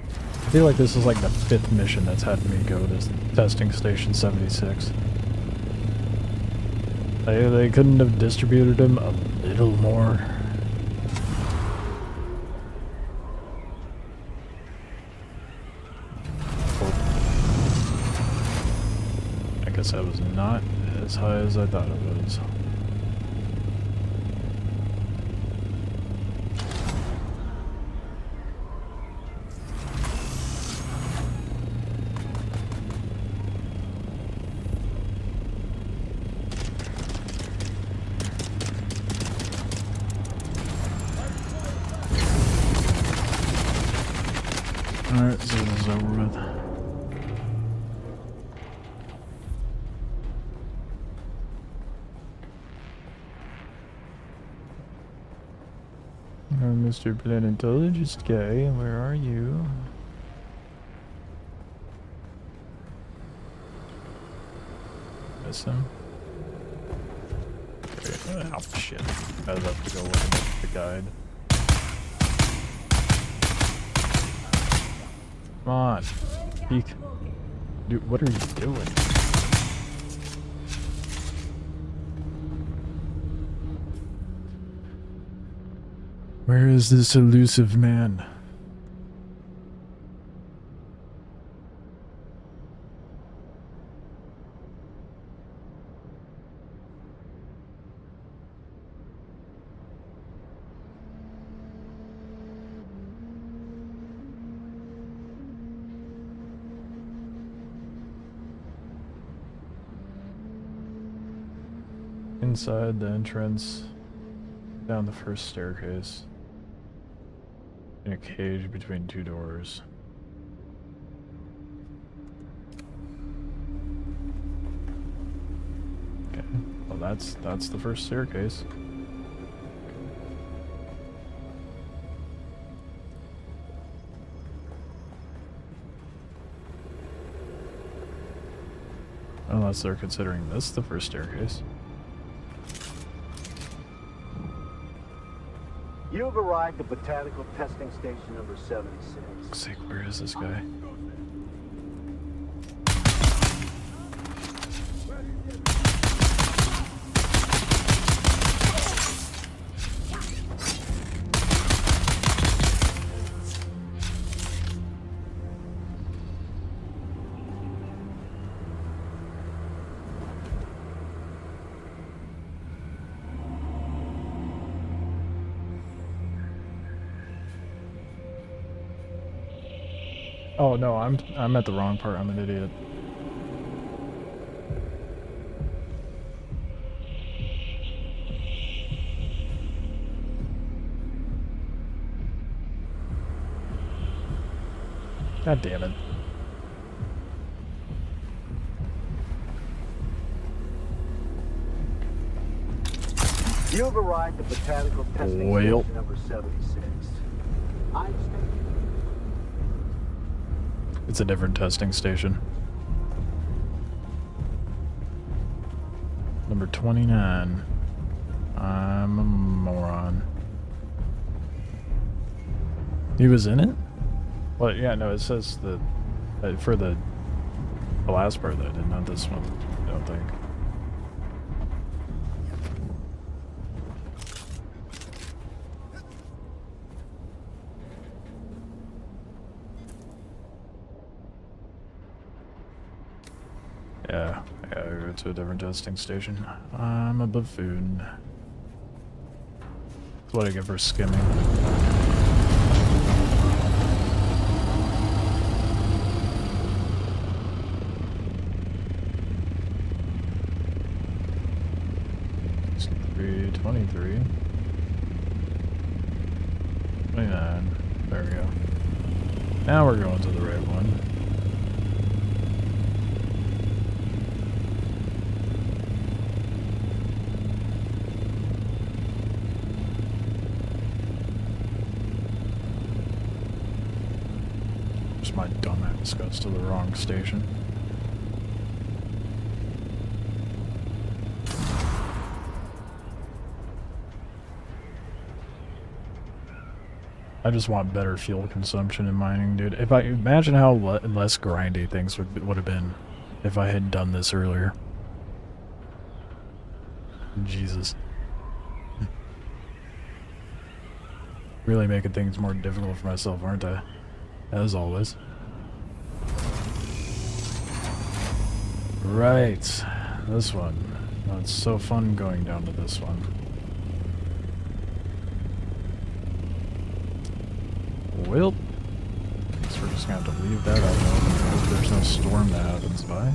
B: I feel like this is like the 5th mission that's had me go to testing station 76. They couldn't have distributed them a little more. I guess that was not as high as I thought it was. Alright, so this is over with. Mr. Planetologist guy, where are you? Miss him? Okay. Oh shit. I was have to go look at the guide. Come on. Peek. Dude, what are you doing? Where is this elusive man? Inside the entrance, down the first staircase, in a cage between 2 doors. Okay, well that's the first staircase. Unless they're considering this the first staircase.
N: You have arrived at Botanical Testing Station number 76.
B: Looks like, where is this guy? Oh no, I'm at the wrong part. I'm an idiot. God damn it.
N: You have arrived at Botanical Testing Station number 76. I understand.
B: It's a different testing station. Number 29. I'm a moron. He was in it? Well, yeah, no, it says that for the last part that I did, not this one, I don't think. Yeah, I gotta go to a different testing station. I'm a buffoon. That's what I get for skimming. It's 323. 29. There we go. Now we're going to the right one. Just my dumbass goes to the wrong station. I just want better fuel consumption in mining, dude. If I imagine how less grindy things would have been if I had done this earlier. Jesus. Really making things more difficult for myself, aren't I? As always. Right. This one. Oh, it's so fun going down to this one. Well, guess we're just gonna have to leave that out now because there's no storm that happens by.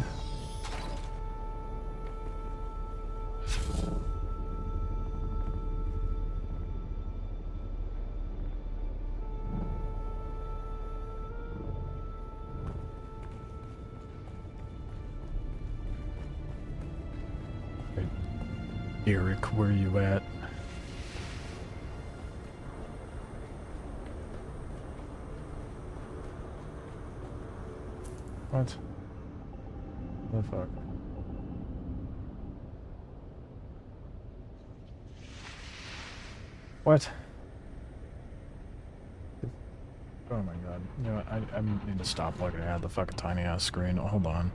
B: Hey, Eric, where you at? What? The fuck? What? Oh my god. You know what? I need to stop looking at the fucking tiny ass screen. Hold on.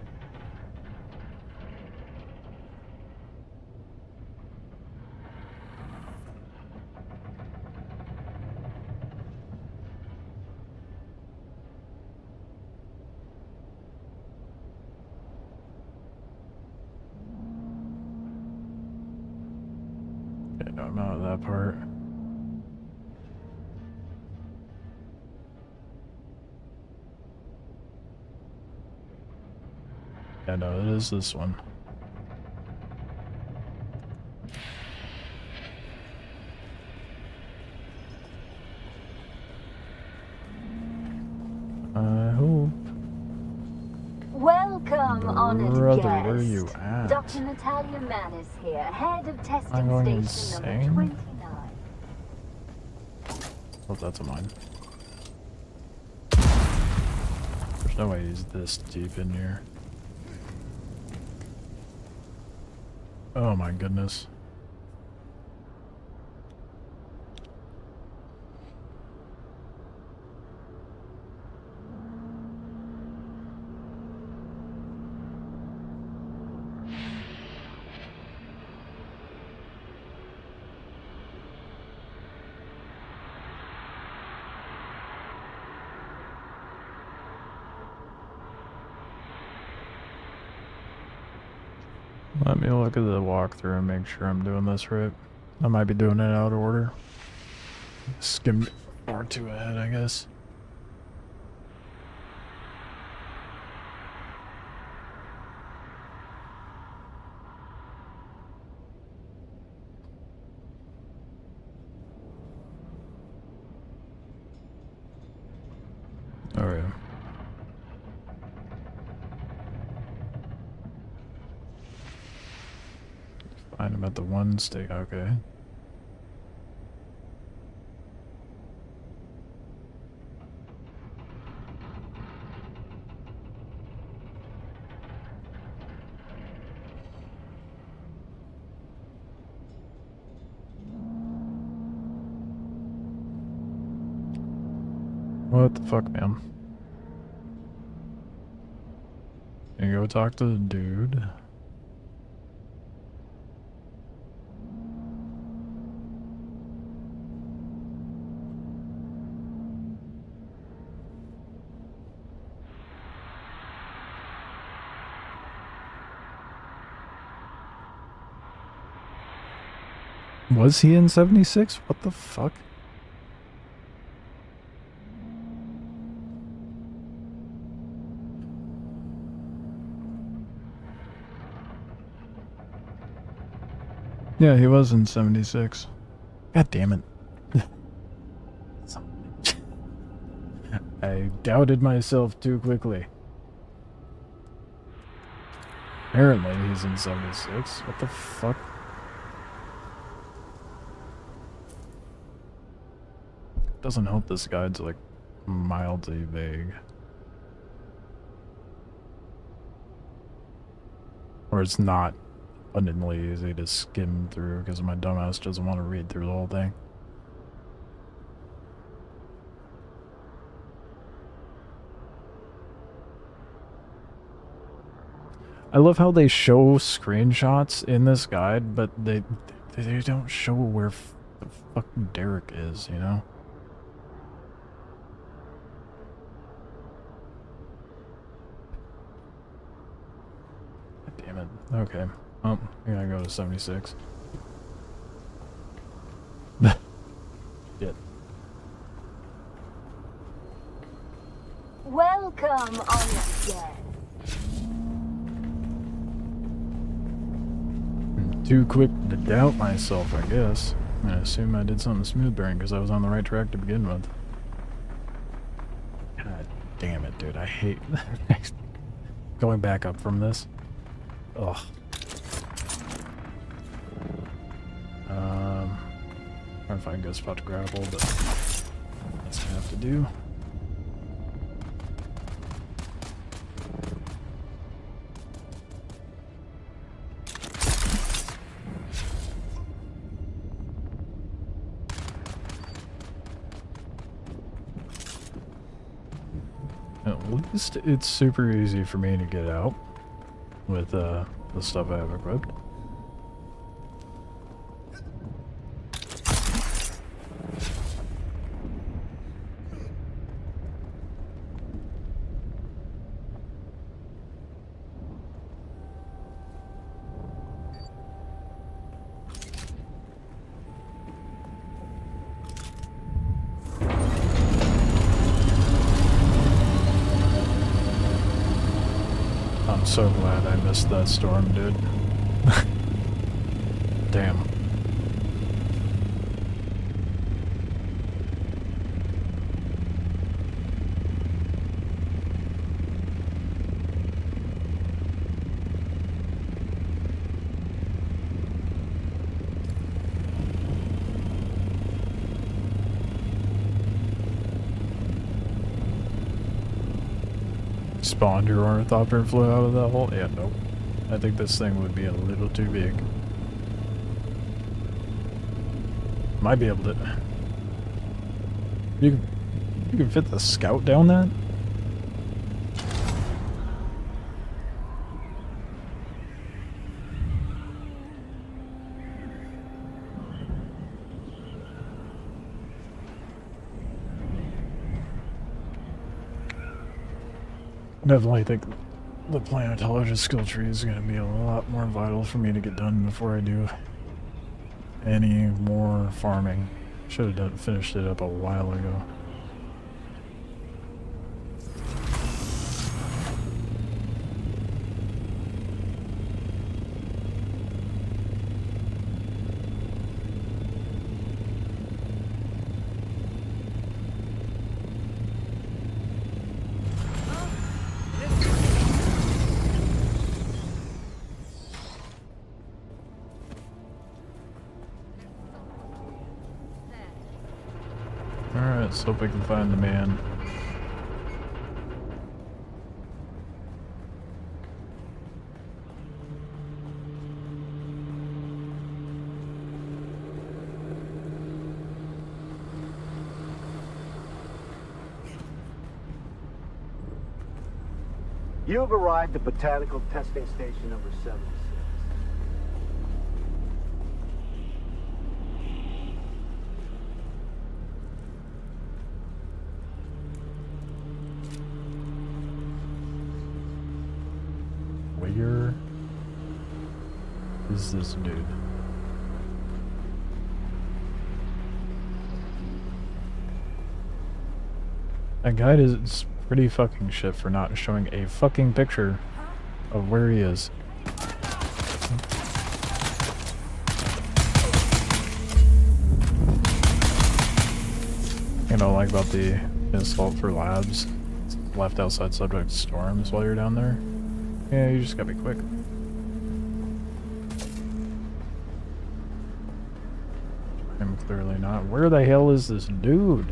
B: Okay, no, I'm out of that part. Yeah, no, it is this one. I hope.
O: Welcome, honored
B: Brother,
O: guest.
B: where are you at?
O: Dr. Natalia Manis here, head of testing
B: I'm going
O: station
B: insane.
O: number 29.
B: Oh, that's a mine. There's no way he's this deep in here. Oh my goodness. Let me look at the walkthrough and make sure I'm doing this right. I might be doing it out of order. Skimmed far too ahead, I guess. Alright. Find him at the one stake. Okay. What the fuck, man? Can you go talk to the dude? Was he in 76? What the fuck? Yeah, he was in 76. God damn it. I doubted myself too quickly. Apparently he's in 76. What the fuck? Doesn't help this guide's like mildly vague. Or it's not abundantly easy to skim through because my dumbass doesn't want to read through the whole thing. I love how they show screenshots in this guide, but they don't show where the fuck Derek is, you know? God damn it. Okay. Oh, I gotta go to 76. Shit.
O: Welcome on again.
B: Too quick to doubt myself, I guess. I assume I did something smooth bearing because I was on the right track to begin with. God damn it, dude. I hate going back up from this. Ugh. Trying to find a good spot to grapple, but that's what I have to do. At least it's super easy for me to get out with the stuff I have equipped. I'm so glad I missed that storm, dude. Damn. Spawned your ornithopter and flew out of that hole? Yeah, nope. I think this thing would be a little too big. Might be able to... You can fit the scout down that? Definitely think the planetologist skill tree is going to be a lot more vital for me to get done before I do any more farming. Should have finished it up a while ago. Let's hope we can find the man.
N: You've arrived at Botanical Testing Station number 76.
B: Where is this dude? That guide is pretty fucking shit for not showing a fucking picture of where he is. You know, like about the assault for labs, left outside subject storms while you're down there. Yeah, you just gotta be quick. I'm clearly not. Where the hell is this dude?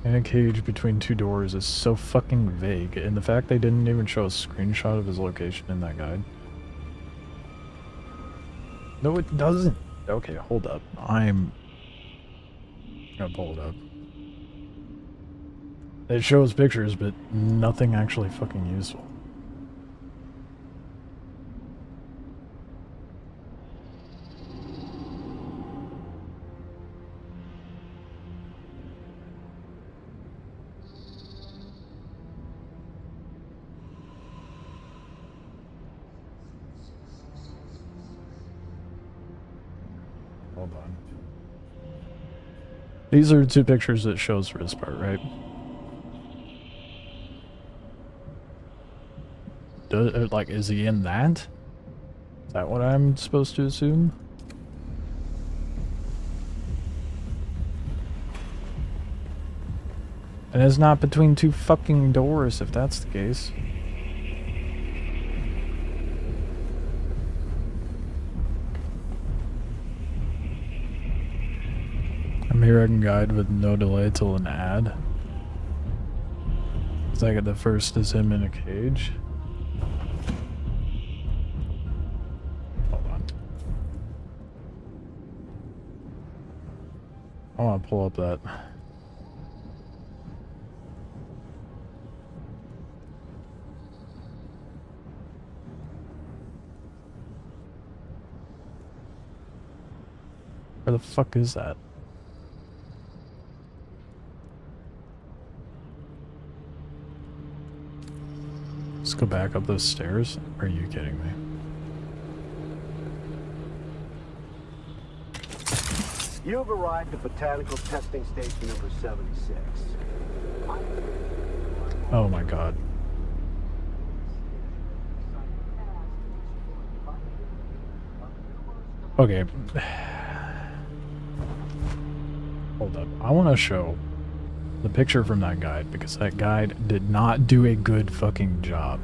B: In a cage between two doors is so fucking vague, and the fact they didn't even show a screenshot of his location in that guide. No, it doesn't. Okay, hold up. I'm gonna pull it up. It shows pictures, but nothing actually fucking useful. Hold on. These are two pictures it shows for this part, right? Like, is he in that? Is that what I'm supposed to assume? And it's not between two fucking doors, if that's the case. American guide with no delay till an ad. It's like the first is him in a cage. Hold on. I want to pull up that. Where the fuck is that? Let's go back up those stairs. Are you kidding me?
N: You've arrived at Botanical Testing Station number 76.
B: Oh my god. Okay. Hold up. I want to show the picture from that guide, because that guide did not do a good fucking job.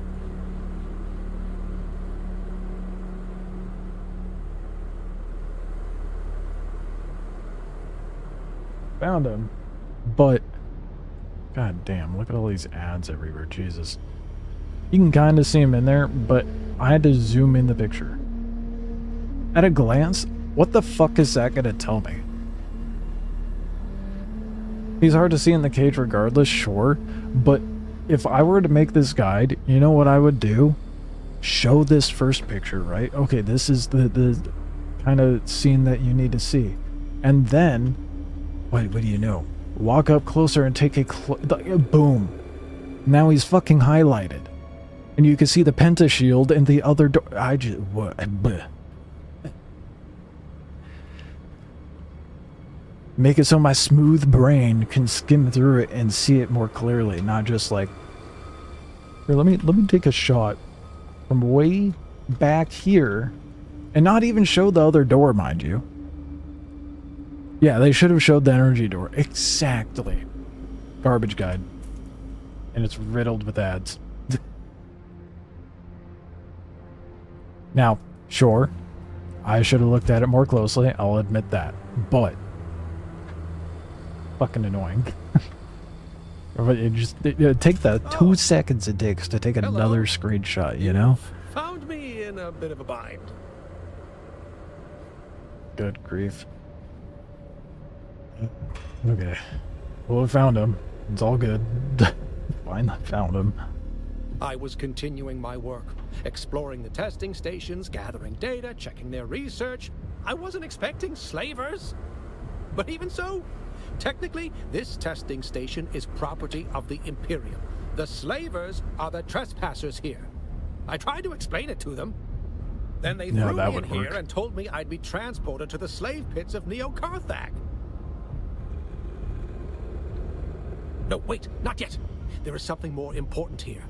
B: Found him, but god damn, look at all these ads everywhere, Jesus. You can kind of see him in there, but I had to zoom in the picture. At a glance, what the fuck is that gonna tell me? He's hard to see in the cage regardless, sure, but if I were to make this guide, you know what I would do? Show this first picture, right? Okay, this is the kind of scene that you need to see. And then, what do you know? Walk up closer and take a boom. Now he's fucking highlighted. And you can see the penta shield and the other door. I just, what? Bleh. Make it so my smooth brain can skim through it and see it more clearly, not just like, here, let me take a shot from way back here and not even show the other door, mind you. Yeah, they should have showed the energy door. Exactly. Garbage guide. And it's riddled with ads. Now, sure, I should have looked at it more closely, I'll admit that. But fucking annoying. You just take the 2 seconds it takes to take another screenshot, you know?
P: Found me in a bit of a bind.
B: Good grief. Okay. Well, we found him. It's all good. Finally found him.
P: I was continuing my work, exploring the testing stations, gathering data, checking their research. I wasn't expecting slavers. But even so, Technically, this testing station is property of the Imperium. The slavers are the trespassers here. I tried to explain it to them. Then they threw me in here and told me I'd be transported to the slave pits of Neo-Carthag. No, wait, not yet. There is something more important here.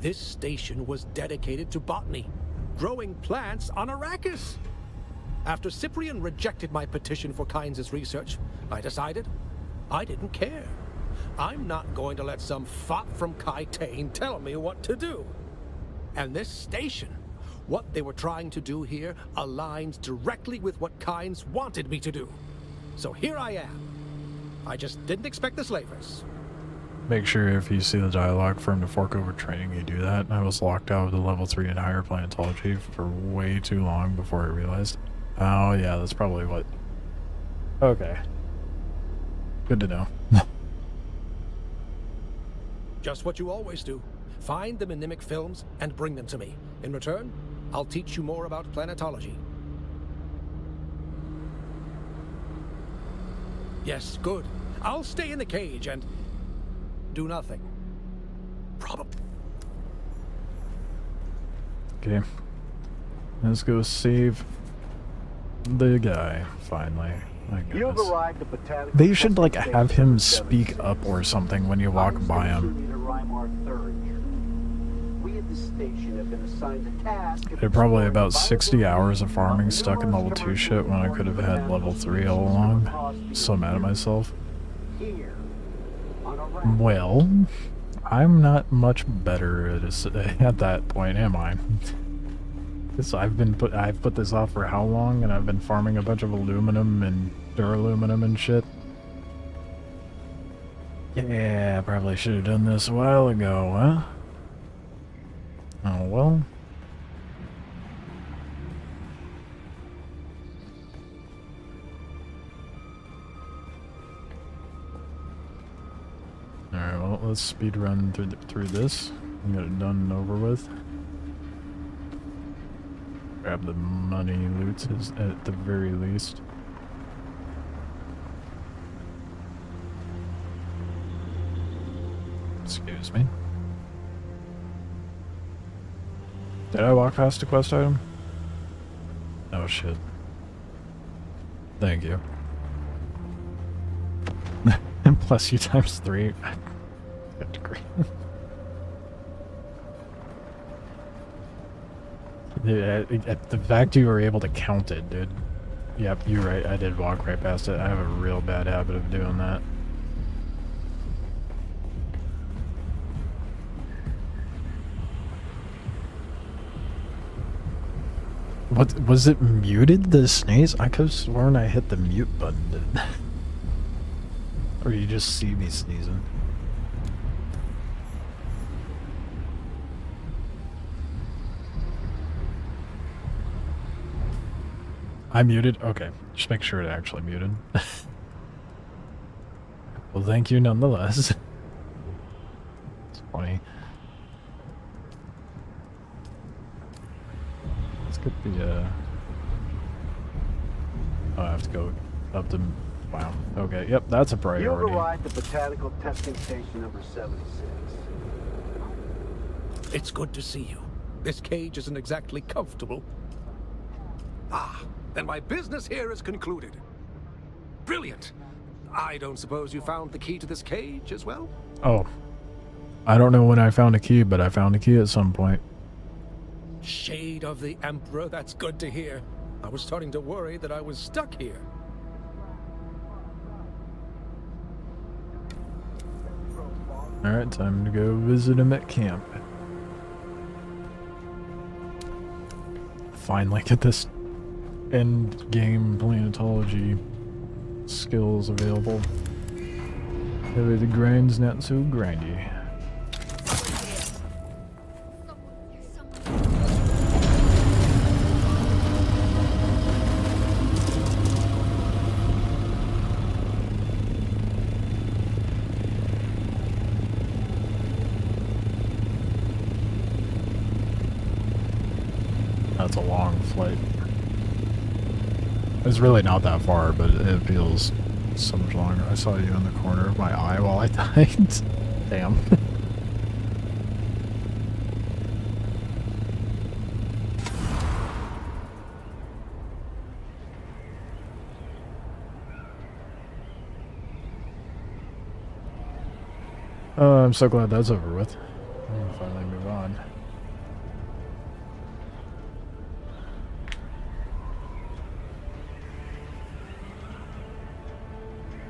P: This station was dedicated to botany, growing plants on Arrakis. After Cyprian rejected my petition for Kynes' research, I decided I didn't care. I'm not going to let some fop from Kytane tell me what to do. And this station, what they were trying to do here, aligns directly with what Kynes wanted me to do. So here I am. I just didn't expect the slavers.
B: Make sure if you see the dialogue for him to fork over training, you do that. I was locked out of the level 3 and higher planetology for way too long before I realized. Oh yeah, that's probably what... Okay. Good to know.
P: Just what you always do. Find the mnemic films and bring them to me. In return, I'll teach you more about planetology. Yes, good. I'll stay in the cage and do nothing. Probably.
B: Okay. Let's go save the guy, finally. My goodness. They should, like, have him speak up or something when you walk by him. I had probably about 60 hours of farming stuck in level 2 shit when I could have had level 3 all along. So mad at myself. Well, I'm not much better at that point, am I? Because I've put this off for how long, and I've been farming a bunch of aluminum and duraluminum and shit. Yeah, probably should have done this a while ago, huh? Oh well. Alright, well, let's speed run through this and get it done and over with. Grab the money loot at the very least. Excuse me. Did I walk past a quest item? Oh shit. Thank you. Plus you times 3. Good degree. The fact you were able to count it, dude. Yep, you're right. I did walk right past it. I have a real bad habit of doing that. What was it muted, the sneeze? I could have sworn I hit the mute button, dude. Or you just see me sneezing. I muted? Okay. Just make sure it actually muted. Well, thank you nonetheless. It's funny. Let's get the, oh, I have to go up to... Wow. Okay, yep, that's a priority.
N: You've arrived at Botanical Testing Station number 76.
P: It's good to see you. This cage isn't exactly comfortable. Ah, then my business here is concluded. Brilliant. I don't suppose you found the key to this cage as well?
B: Oh. I don't know when I found a key, but I found a key at some point.
P: Shade of the Emperor, that's good to hear. I was starting to worry that I was stuck here.
B: Alright, time to go visit him at camp. Finally get this end game planetology skills available. Maybe the grind's not so grindy. That's a long flight. It's really not that far, but it feels So much longer. I saw you in the corner of my eye while I died. Damn. I'm so glad that's over with. I can finally move on.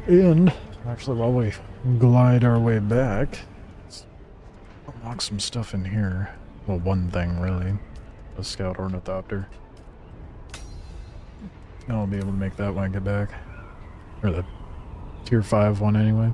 B: And, actually, while we glide our way back, let's unlock some stuff in here. Well, one thing, really. A scout ornithopter. And I'll be able to make that when I get back. Or the tier 5 one, anyway.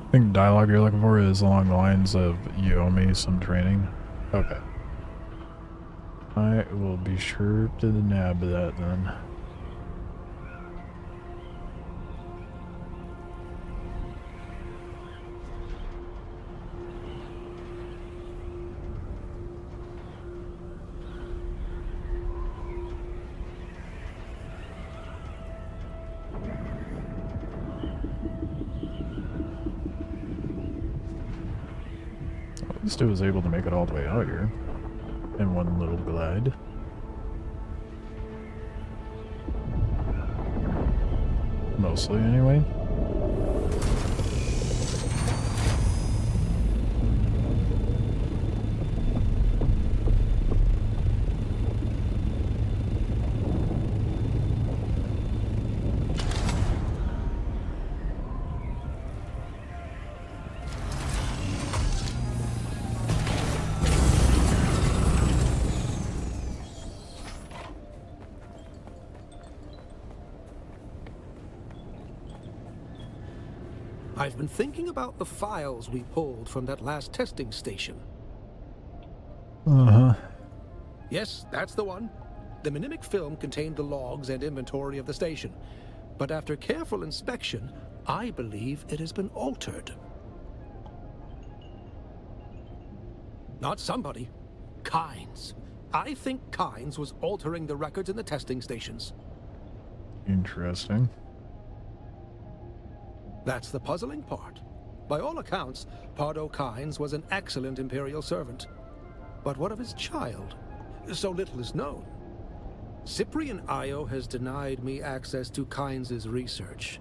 B: I think dialogue you're looking for is along the lines of, you owe me some training. Okay. I will be sure to nab that then. At least I was able to make it all the way out here in one little glide. Mostly, anyway.
P: I've been thinking about the files we pulled from that last testing station.
B: Uh-huh.
P: Yes, that's the one. The mnemic film contained the logs and inventory of the station. But after careful inspection, I believe it has been altered. Not somebody. Kynes. I think Kynes was altering the records in the testing stations.
B: Interesting.
P: That's the puzzling part. By all accounts, Pardo Kynes was an excellent Imperial servant. But what of his child? So little is known. Cyprian Io has denied me access to Kynes' research.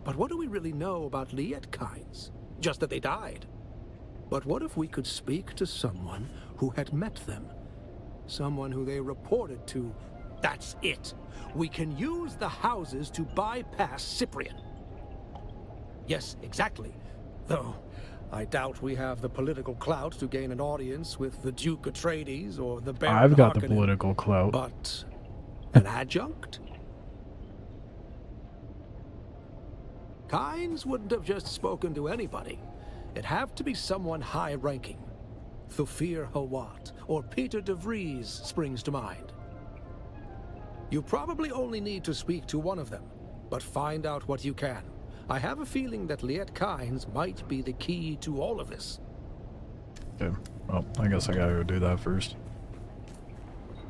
P: But what do we really know about Liet Kynes? Just that they died. But what if we could speak to someone who had met them? Someone who they reported to. That's it. We can use the houses to bypass Cyprian. Yes, exactly. Though, I doubt we have the political clout to gain an audience with the Duke Atreides or the Baron
B: I've got the
P: Harkonnen,
B: political clout.
P: But an adjunct? Kynes wouldn't have just spoken to anybody. It'd have to be someone high-ranking. Thufir Hawat or Peter de Vries springs to mind. You probably only need to speak to one of them, but find out what you can. I have a feeling that Liet Kynes might be the key to all of this.
B: Okay, well, I guess I gotta go do that first.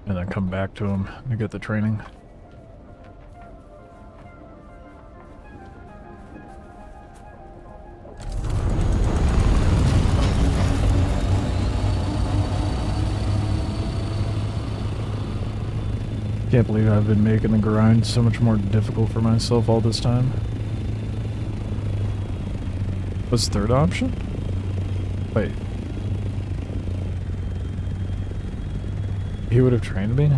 B: And then come back to him to get the training. Can't believe I've been making the grind so much more difficult for myself all this time. What's the third option? Wait. He would have trained me?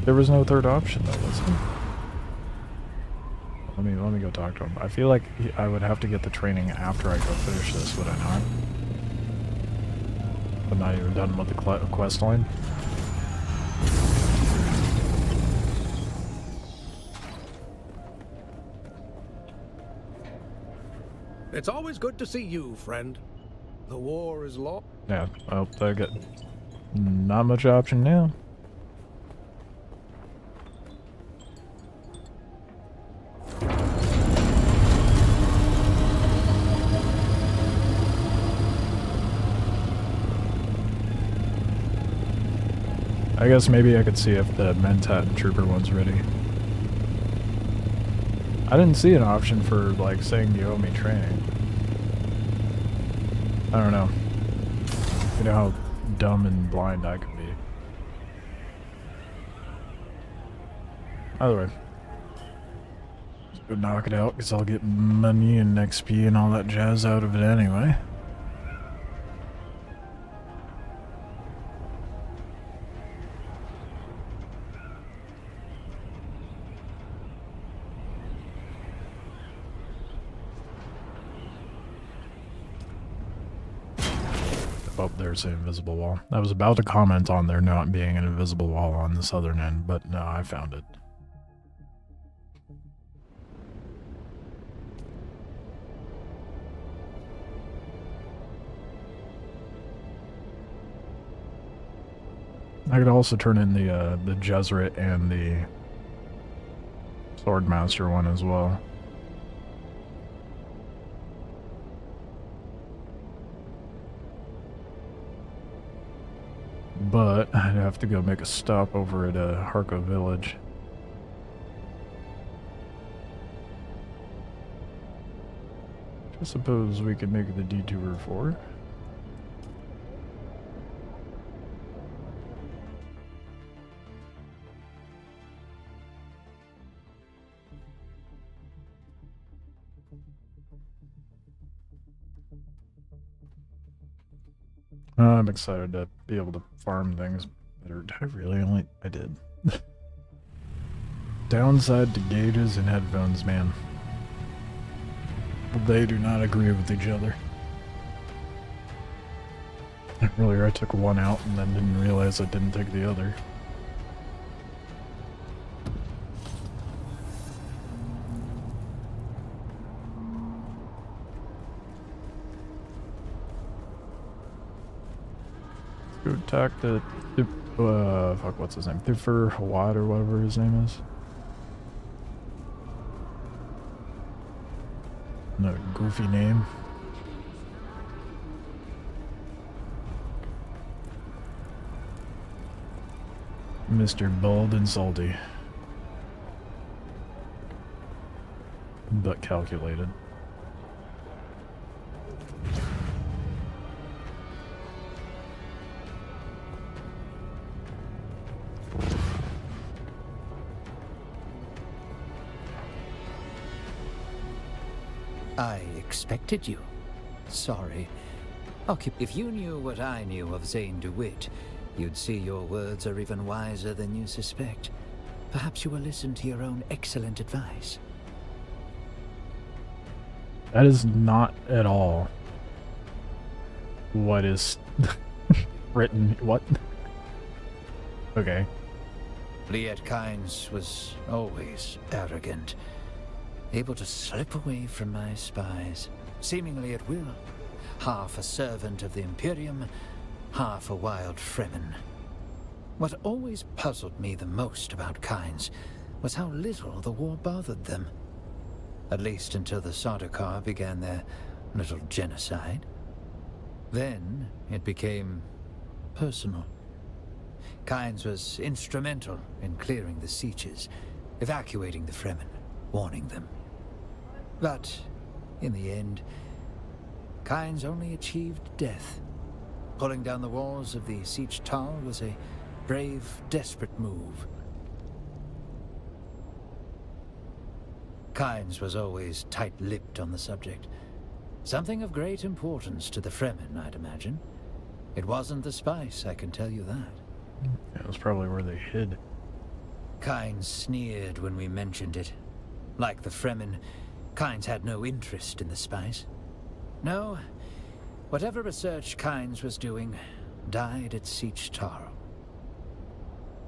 B: There was no third option though, was there? Let me go talk to him. I feel like I would have to get the training after I go finish this, would I not? But not even done with the quest line.
P: It's always good to see you, friend. The war is lost.
B: Yeah, well, I got not much option now. I guess maybe I could see if the Mentat Trooper one's ready. I didn't see an option for, like, saying you owe me training. I don't know. You know how dumb and blind I could be. Either way. Let's go knock it out, because I'll get money and XP and all that jazz out of it anyway. Oh, there's an invisible wall. I was about to comment on there not being an invisible wall on the southern end, but no, I found it. I could also turn in the Jesuit and the Swordmaster one as well. But I'd have to go make a stop over at Harko Village. I suppose we could make the detour for. I'm excited to be able to farm things better. Did I really only... I did. Downside to gauges and headphones, man. They do not agree with each other. Earlier I took one out and then didn't realize I didn't take the other. Go attack the fuck, what's his name? Thufir Hawad or whatever his name is. No goofy name. Mr. Bald and Salty. But calculated.
G: I expected you. Sorry. If you knew what I knew of Zane DeWitt, you'd see your words are even wiser than you suspect. Perhaps you will listen to your own excellent advice.
B: That is not at all what is written. What? Okay.
G: Liet Kynes was always arrogant, able to slip away from my spies, seemingly at will. Half a servant of the Imperium, half a wild Fremen. What always puzzled me the most about Kynes was how little the war bothered them. At least until the Sardaukar began their little genocide. Then it became personal. Kynes was instrumental in clearing the sieges, evacuating the Fremen, warning them. But in the end, Kynes only achieved death. Pulling down the walls of the siege tower was a brave, desperate move. Kynes was always tight-lipped on the subject. Something of great importance to the Fremen, I'd imagine. It wasn't the spice, I can tell you that.
B: It was probably where they hid.
G: Kynes sneered when we mentioned it. Like the Fremen, Kynes had no interest in the spice. No, whatever research Kynes was doing died at Siege Taro.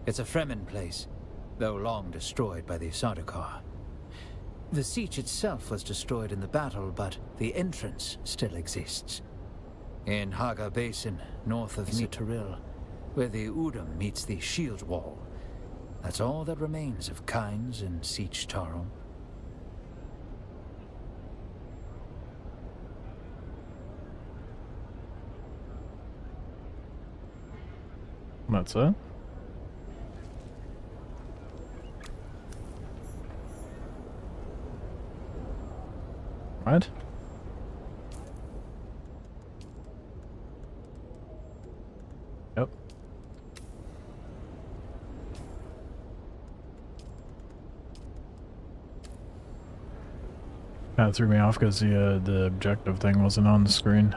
G: It's a Fremen place, though long destroyed by the Sardaukar. The siege itself was destroyed in the battle, but the entrance still exists. In Haga Basin, north of Mitaril, where the Udam meets the shield wall. That's all that remains of Kynes and Siege Taro.
B: That's it? What? Yep. That threw me off because the objective thing wasn't on the screen.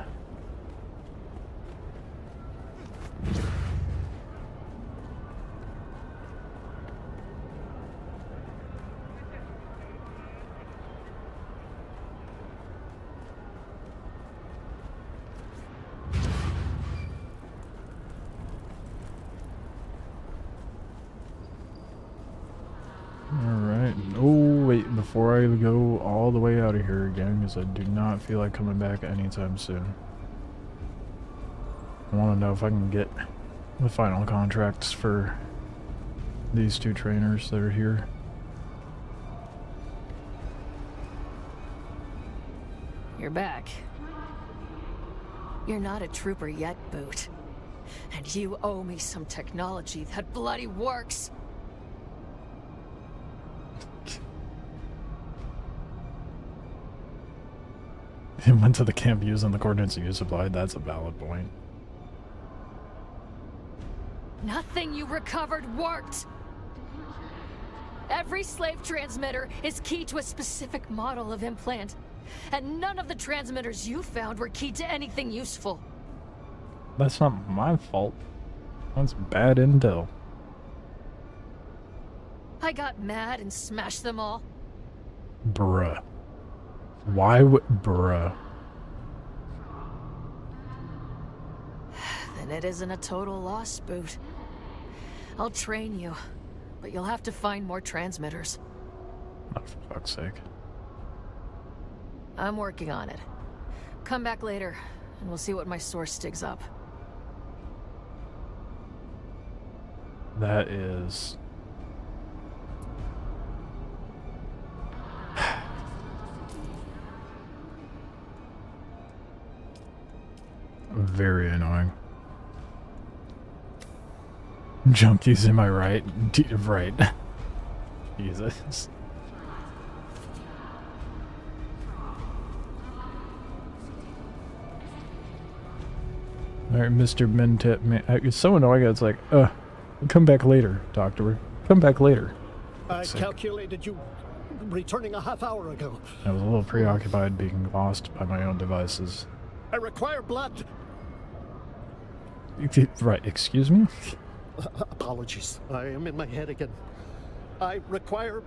B: Alright. Oh, wait, before I go all the way out of here again, because I do not feel like coming back anytime soon. I want to know if I can get the final contracts for these two trainers that are here.
E: You're back. You're not a trooper yet, Boot. And you owe me some technology that bloody works.
B: It went to the camp using the coordinates you supplied. That's a valid point.
E: Nothing you recovered worked! Every slave transmitter is key to a specific model of implant, and none of the transmitters you found were key to anything useful.
B: That's not my fault. That's bad intel.
E: I got mad and smashed them all.
B: Bruh. Why would... Bruh.
E: Then it isn't a total loss, Boot. I'll train you, but you'll have to find more transmitters.
B: Oh, for fuck's sake.
E: I'm working on it. Come back later, and we'll see what my source digs up.
B: That is... very annoying. Junkies, am I right? Right. Jesus. Alright, Mr. Mentep, man. It's so annoying, it's like, come back later, Doctor. Come back later.
F: I calculated you returning a half hour ago.
B: I was a little preoccupied being lost by my own devices.
F: I require blood.
B: Right, excuse me?
F: Apologies, I am in my head again. I require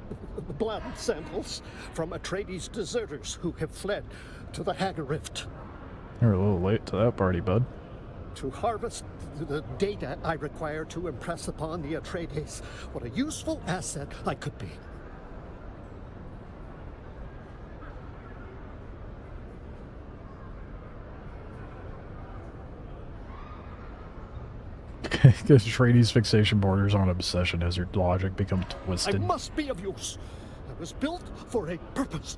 F: blood samples from Atreides deserters who have fled to the Hagar Rift.
B: You're a little late to that party, bud.
F: To harvest the data I require to impress upon the Atreides what a useful asset I could be.
B: Because Atreides fixation borders on obsession as your logic becomes twisted.
F: I must be of use. I was built for a purpose.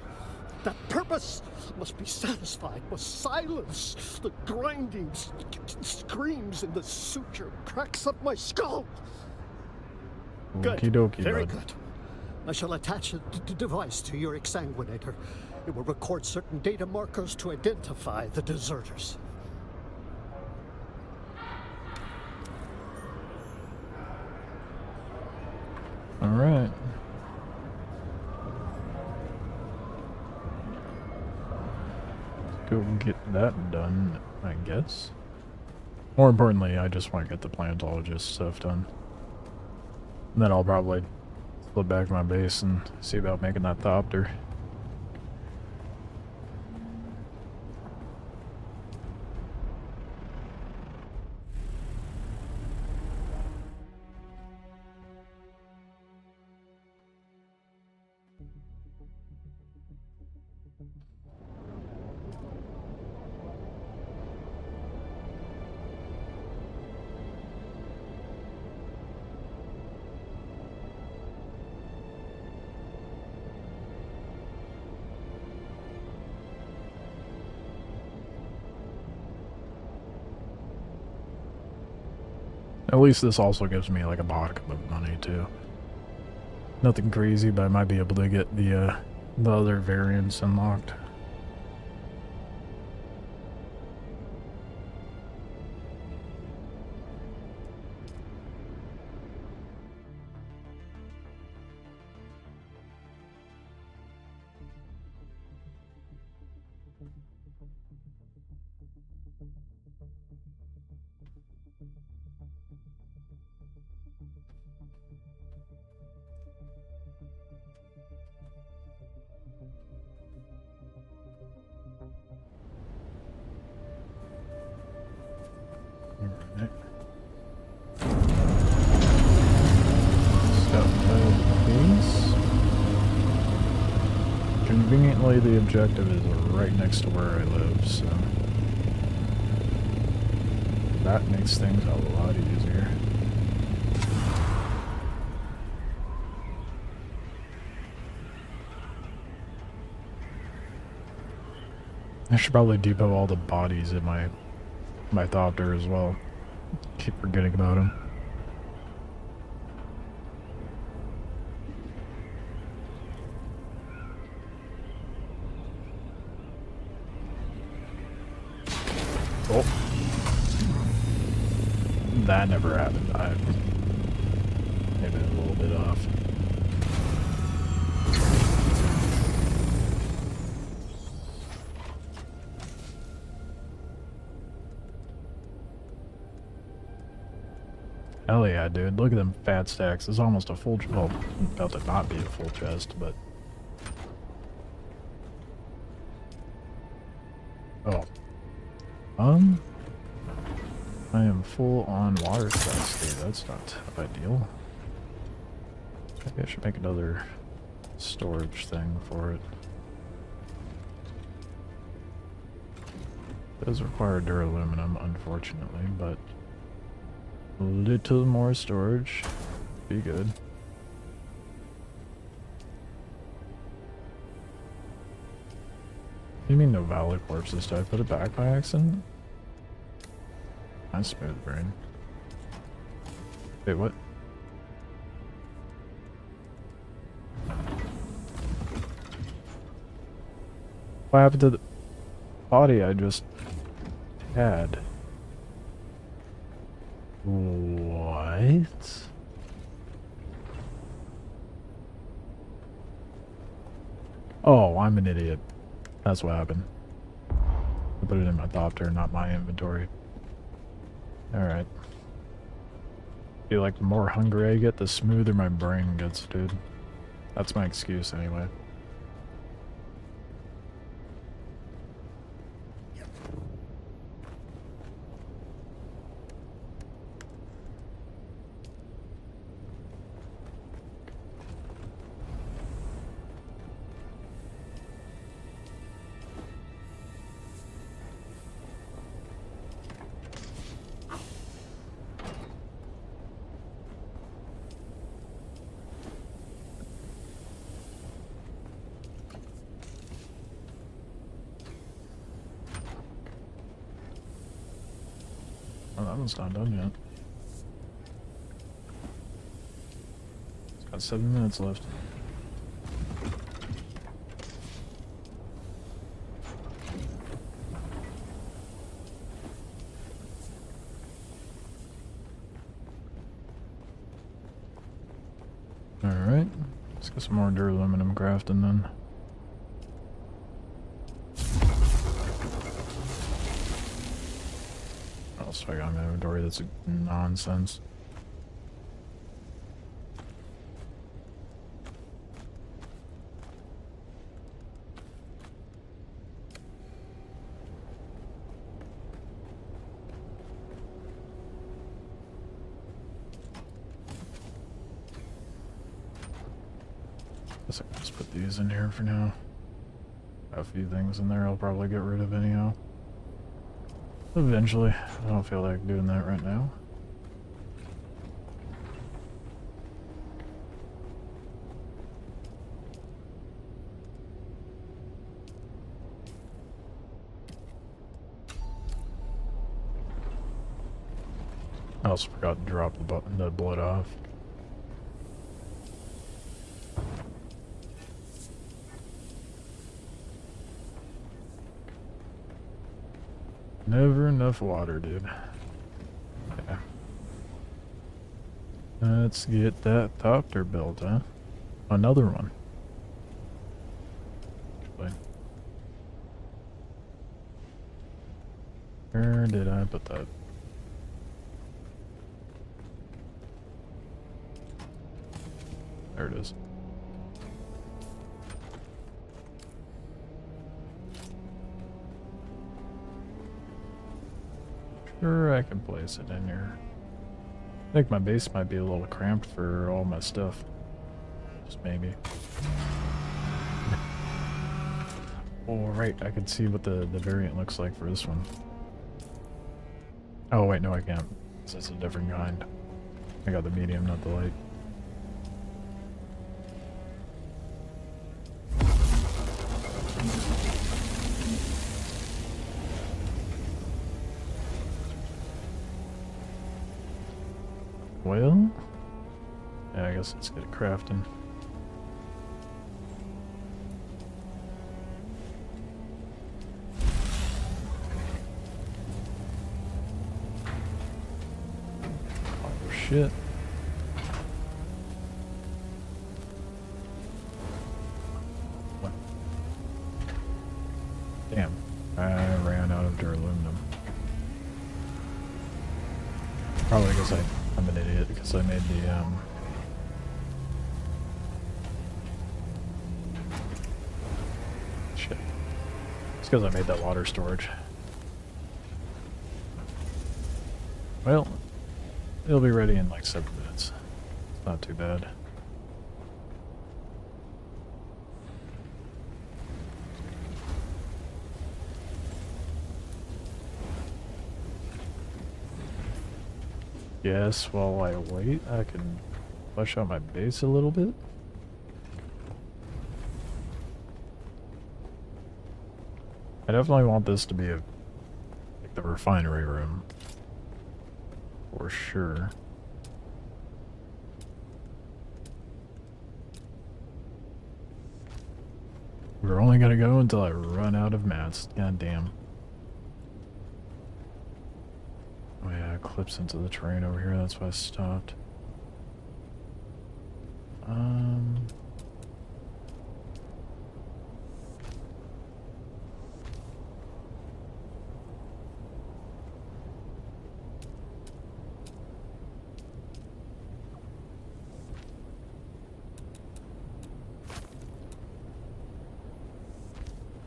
F: That purpose must be satisfied with silence. The grinding screams in the suture cracks of my skull. Good.
B: Okie dokie,
F: Very
B: bud.
F: good. I shall attach a device to your exsanguinator. It will record certain data markers to identify the deserters.
B: All right. Go get that done, I guess. More importantly, I just want to get the paleontologist stuff done. And then I'll probably flip back to my base and see about making that thopter. At least this also gives me like a modicum of money too. Nothing crazy, but I might be able to get the other variants unlocked Conveniently, the objective is right next to where I live, so that makes things a lot easier. I should probably depot all the bodies in my thopter as well. Keep forgetting about them. Oh. That never happened. I maybe a little bit off. Hell yeah, dude. Look at them fat stacks. It's almost a full... well, about to not be a full chest, but... oh. I am full on water chest, dude. That's not ideal. Maybe I should make another storage thing for it. It does require duraluminum, unfortunately, but... a little more storage be good. What do you mean no valid corpses? Did I put it back by accident? That's smooth brain. Wait, what? What happened to the body I just had? What? Oh, I'm an idiot. That's what happened. I put it in my thopter, not my inventory. Alright. Feel like the more hungry I get, the smoother my brain gets, dude. That's my excuse anyway. Oh, that one's not done yet. It's got 7 minutes left. Alright, let's get some more duraluminum crafting then. What else do I got in my inventory that's nonsense? Guess I can just put these in here for now. Got a few things in there I'll probably get rid of anyhow. Eventually. I don't feel like doing that right now. I also forgot to drop the blood off. Never enough water, dude. Yeah. Let's get that thopter built, huh? Another one. Wait. Where did I put that? There it is. Sure, I can place it in here. I think my base might be a little cramped for all my stuff. Just maybe. Oh, right, I could see what the variant looks like for this one. Oh, wait, no, I can't. This is a different kind. I got the medium, not the light. Well, yeah, I guess let's get it crafting. Oh shit. What? Damn, I ran out of duraluminum. Probably because I'm an idiot because I made the shit. It's because I made that water storage. Well, it'll be ready in like 7 minutes. It's not too bad. Yes, while I wait, I can flesh out my base a little bit. I definitely want this to be like the refinery room. For sure. We're only gonna go until I run out of mats. God damn. Oh yeah, it clips into the terrain over here, that's why I stopped.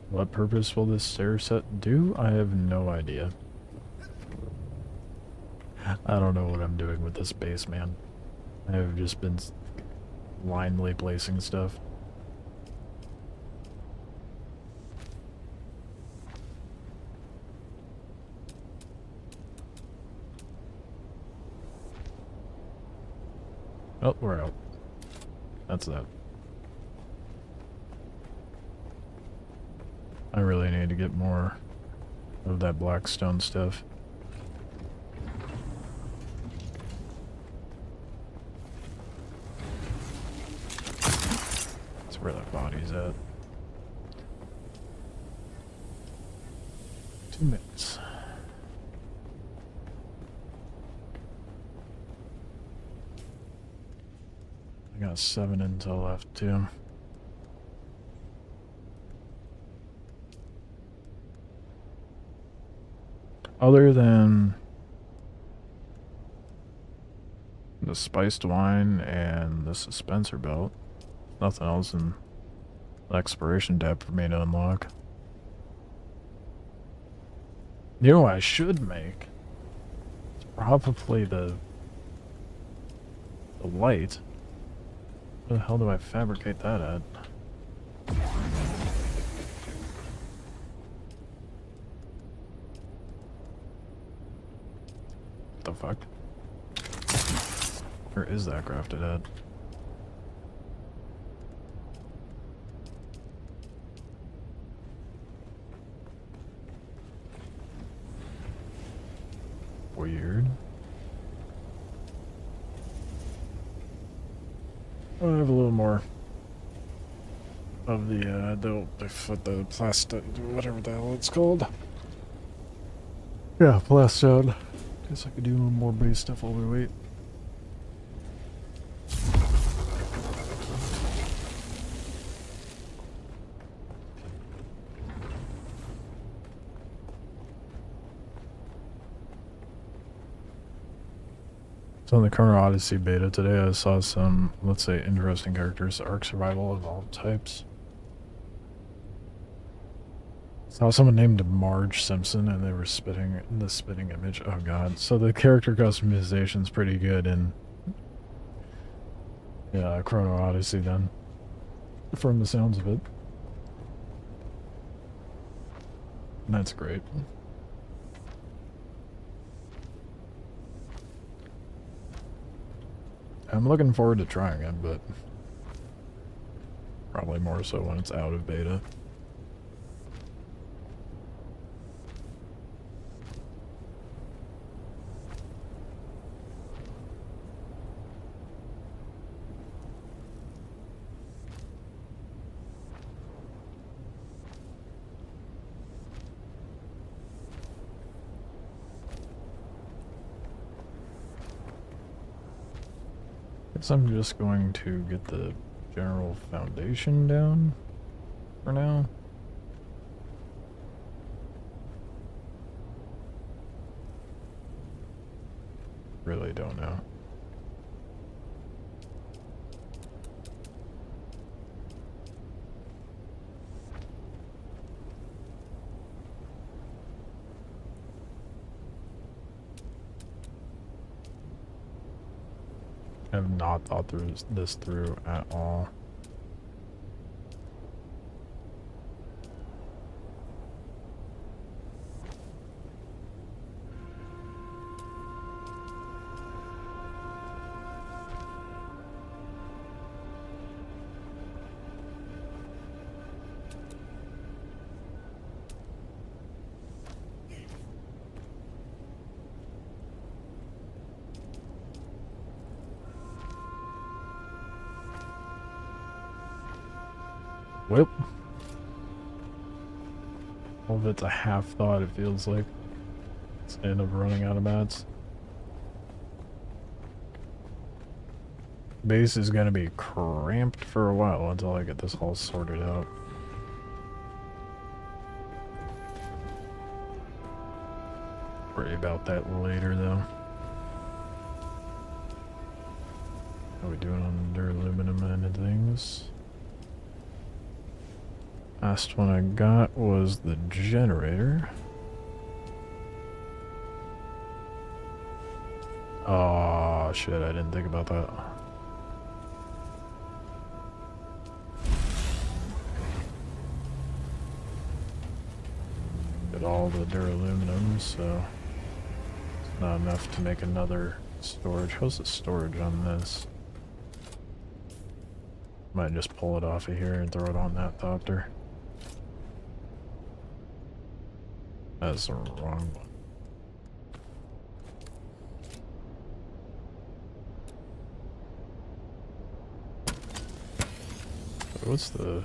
B: What purpose will this stair set do? I have no idea. I don't know what I'm doing with this base, man. I've just been blindly placing stuff. Oh, we're out. That's that. I really need to get more of that blackstone stuff. That's where that body's at. 2 minutes. I got 7 intel left too. Other than the spiced wine and the dispenser belt, nothing else in the exploration tab for me to unlock. You know what I should make? It's probably the light. Where the hell do I fabricate that at? What the fuck? Where is that crafted at? Weird. I have a little more of the plastic, whatever the hell it's called. Yeah, plastone. Guess I could do more base stuff while we wait. So in the Chrono Odyssey beta today, I saw some, let's say, interesting characters. Ark Survival of all types. Saw someone named Marge Simpson, and they were spitting the spitting image. Oh god! So the character customization's pretty good in Chrono Odyssey then, from the sounds of it. That's great. I'm looking forward to trying it, but probably more so when it's out of beta. Guess I'm just going to get the general foundation down for now. Really don't know. I have not thought through this through at all. Well, all of it's a half thought, it feels like. Let's end up running out of mats. Base is gonna be cramped for a while until I get this all sorted out. Worry about that later though. How are we doing on duraluminum and things? Last one I got was the generator. Oh shit, I didn't think about that. Get all the duraluminum, so it's not enough to make another storage. How's the storage on this? Might just pull it off of here and throw it on that thopter. That's the wrong one. What's the...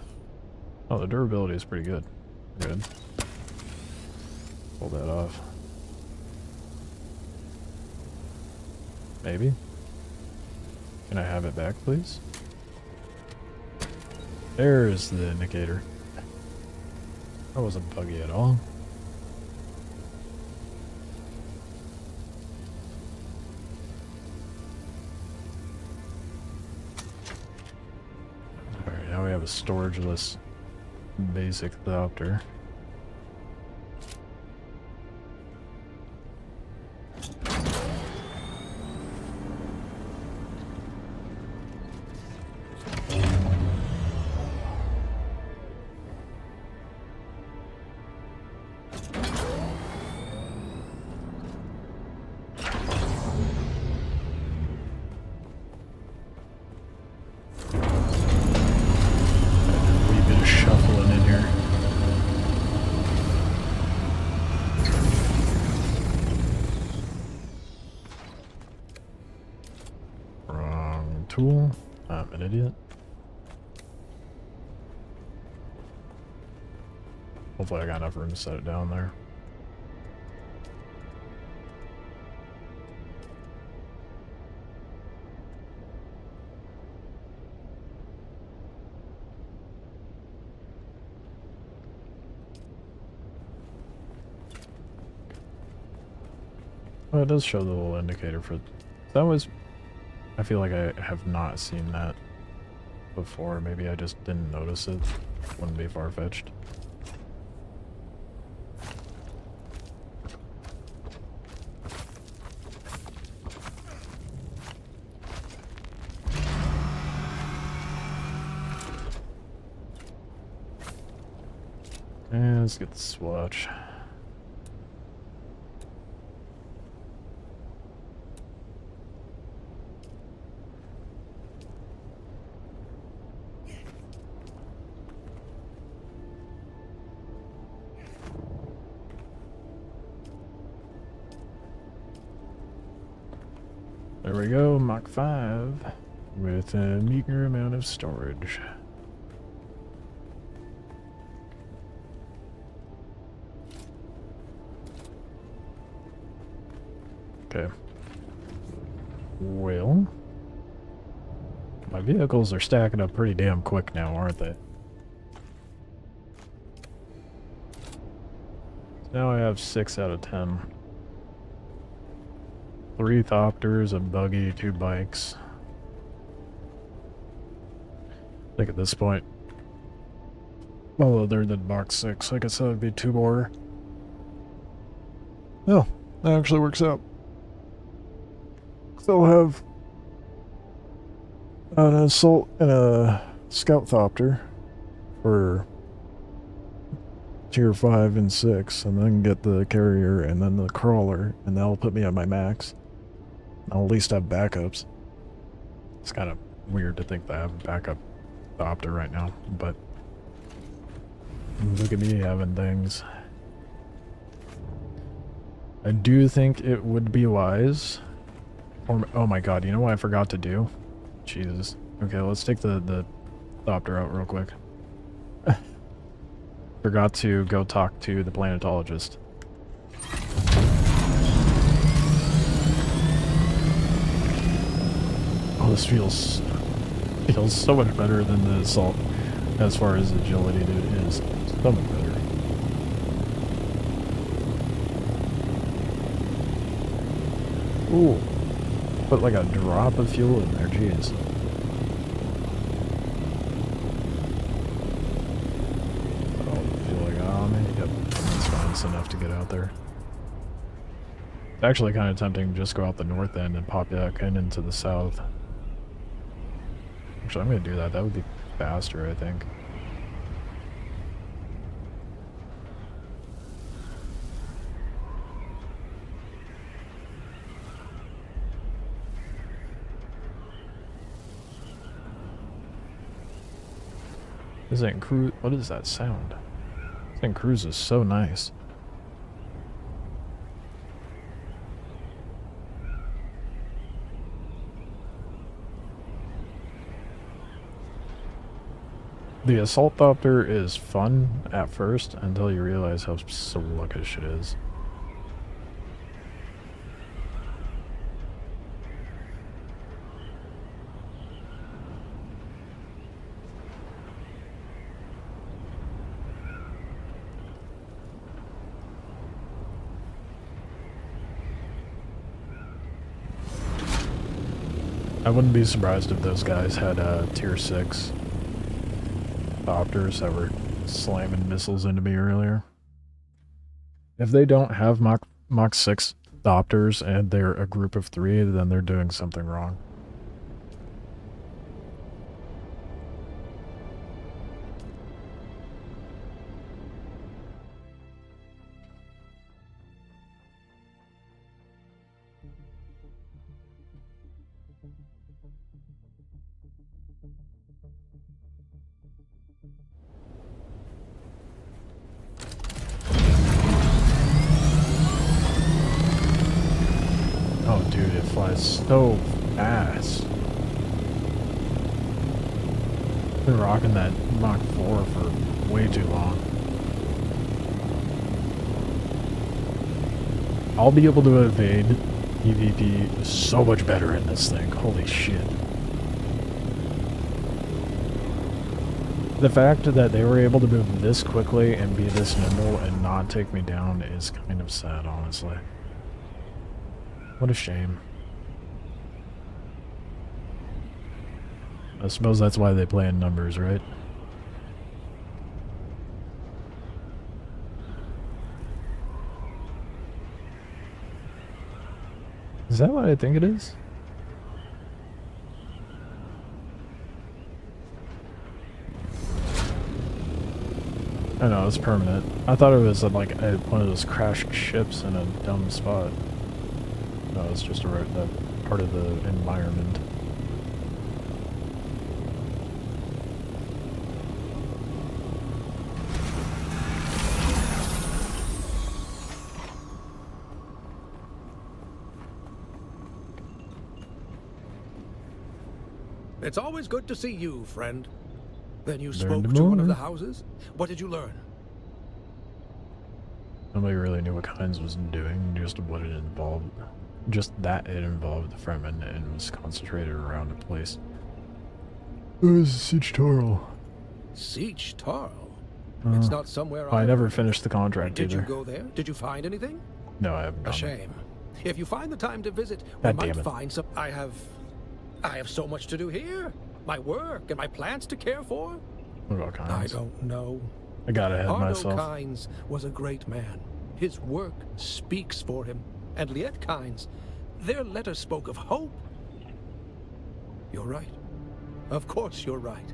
B: Oh, the durability is pretty good. Good. Pull that off. Maybe? Can I have it back, please? There's the indicator. That wasn't buggy at all. Alright, now we have a storageless basic thopter. Tool. I'm an idiot. Hopefully I got enough room to set it down there. Oh, it does show the little indicator for... That was... I feel like I have not seen that before. Maybe I just didn't notice it. Wouldn't be far-fetched. And let's get the swatch. There we go, Mach 5 with a meager amount of storage. Okay. Well, my vehicles are stacking up pretty damn quick now, aren't they? Now I have 6 out of 10. 3 Thopters, a buggy, 2 bikes. I think at this point, well, other than Mach 6, I guess that would be 2 more. Oh, that actually works out. Still have an assault and a scout Thopter for tier 5 and 6, and then get the carrier and then the crawler, and that'll put me at my max. I'll at least have backups. It's kind of weird to think that I have a backup Thopter right now, but look at me having things. I do think it would be wise. Or, oh my god, you know what I forgot to do? Jesus. Okay, let's take the Thopter out real quick. Forgot to go talk to the planetologist. Oh, this feels so much better than the assault as far as agility, dude. It is so much better. Ooh. Put like a drop of fuel in there, jeez. Yep, that's fine. It's enough to get out there. It's actually kind of tempting to just go out the north end and pop back into the south. Actually, I'm going to do that. That would be faster, I think. This ain't cruise. What is that sound? This thing cruises so nice. The Assault Thopter is fun at first until you realize how sluggish it is. I wouldn't be surprised if those guys had tier 6 Thopters that were slamming missiles into me earlier. If they don't have Mach 6 Thopters and they're a group of 3, then they're doing something wrong. Oh, dude, it flies so fast. Been rocking that Mach 4 for way too long. I'll be able to evade EVP so much better in this thing. Holy shit. The fact that they were able to move this quickly and be this nimble and not take me down is kind of sad, honestly. What a shame. I suppose that's why they play in numbers, right? Is that what I think it is? I know, it's permanent. I thought it was like one of those crashed ships in a dumb spot. No, it's just a part of the environment.
P: It's always good to see you, friend. Then you
B: Learned
P: spoke to one of
B: more.
P: the houses? What did you learn?
B: Nobody really knew what Kynes was doing, just what it involved. Just that it involved the Fremen and was concentrated around a place. It was Siege Tarl.
P: Siege Tarl? It's not somewhere
B: I never finished the contract
P: Did
B: either.
P: you go there? Did you find anything?
B: No, I haven't.
P: A shame. If you find the time to visit, we
B: God
P: might
B: damn it.
P: find some. I have so much to do here. My work and my plants to care for.
B: What about Kynes?
P: I don't know.
B: I got ahead of
P: Arno
B: myself.
P: Kynes was a great man. His work speaks for him. And Liet Kynes, their letter spoke of hope. You're right. Of course you're right.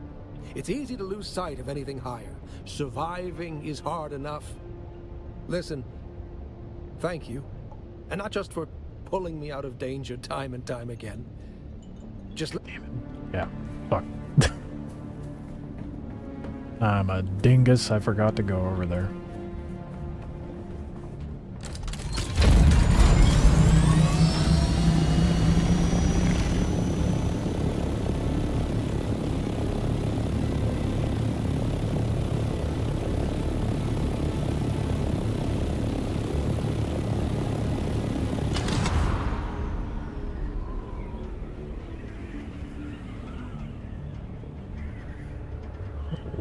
P: It's easy to lose sight of anything higher. Surviving is hard enough. Listen, thank you. And not just for pulling me out of danger time and time again. Just
B: damn it. Yeah. Fuck. I'm a dingus. I forgot to go over there.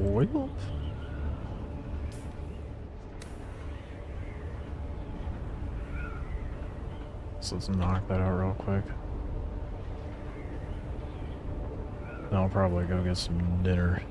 B: Oil? So let's knock that out real quick. Then I'll probably go get some dinner.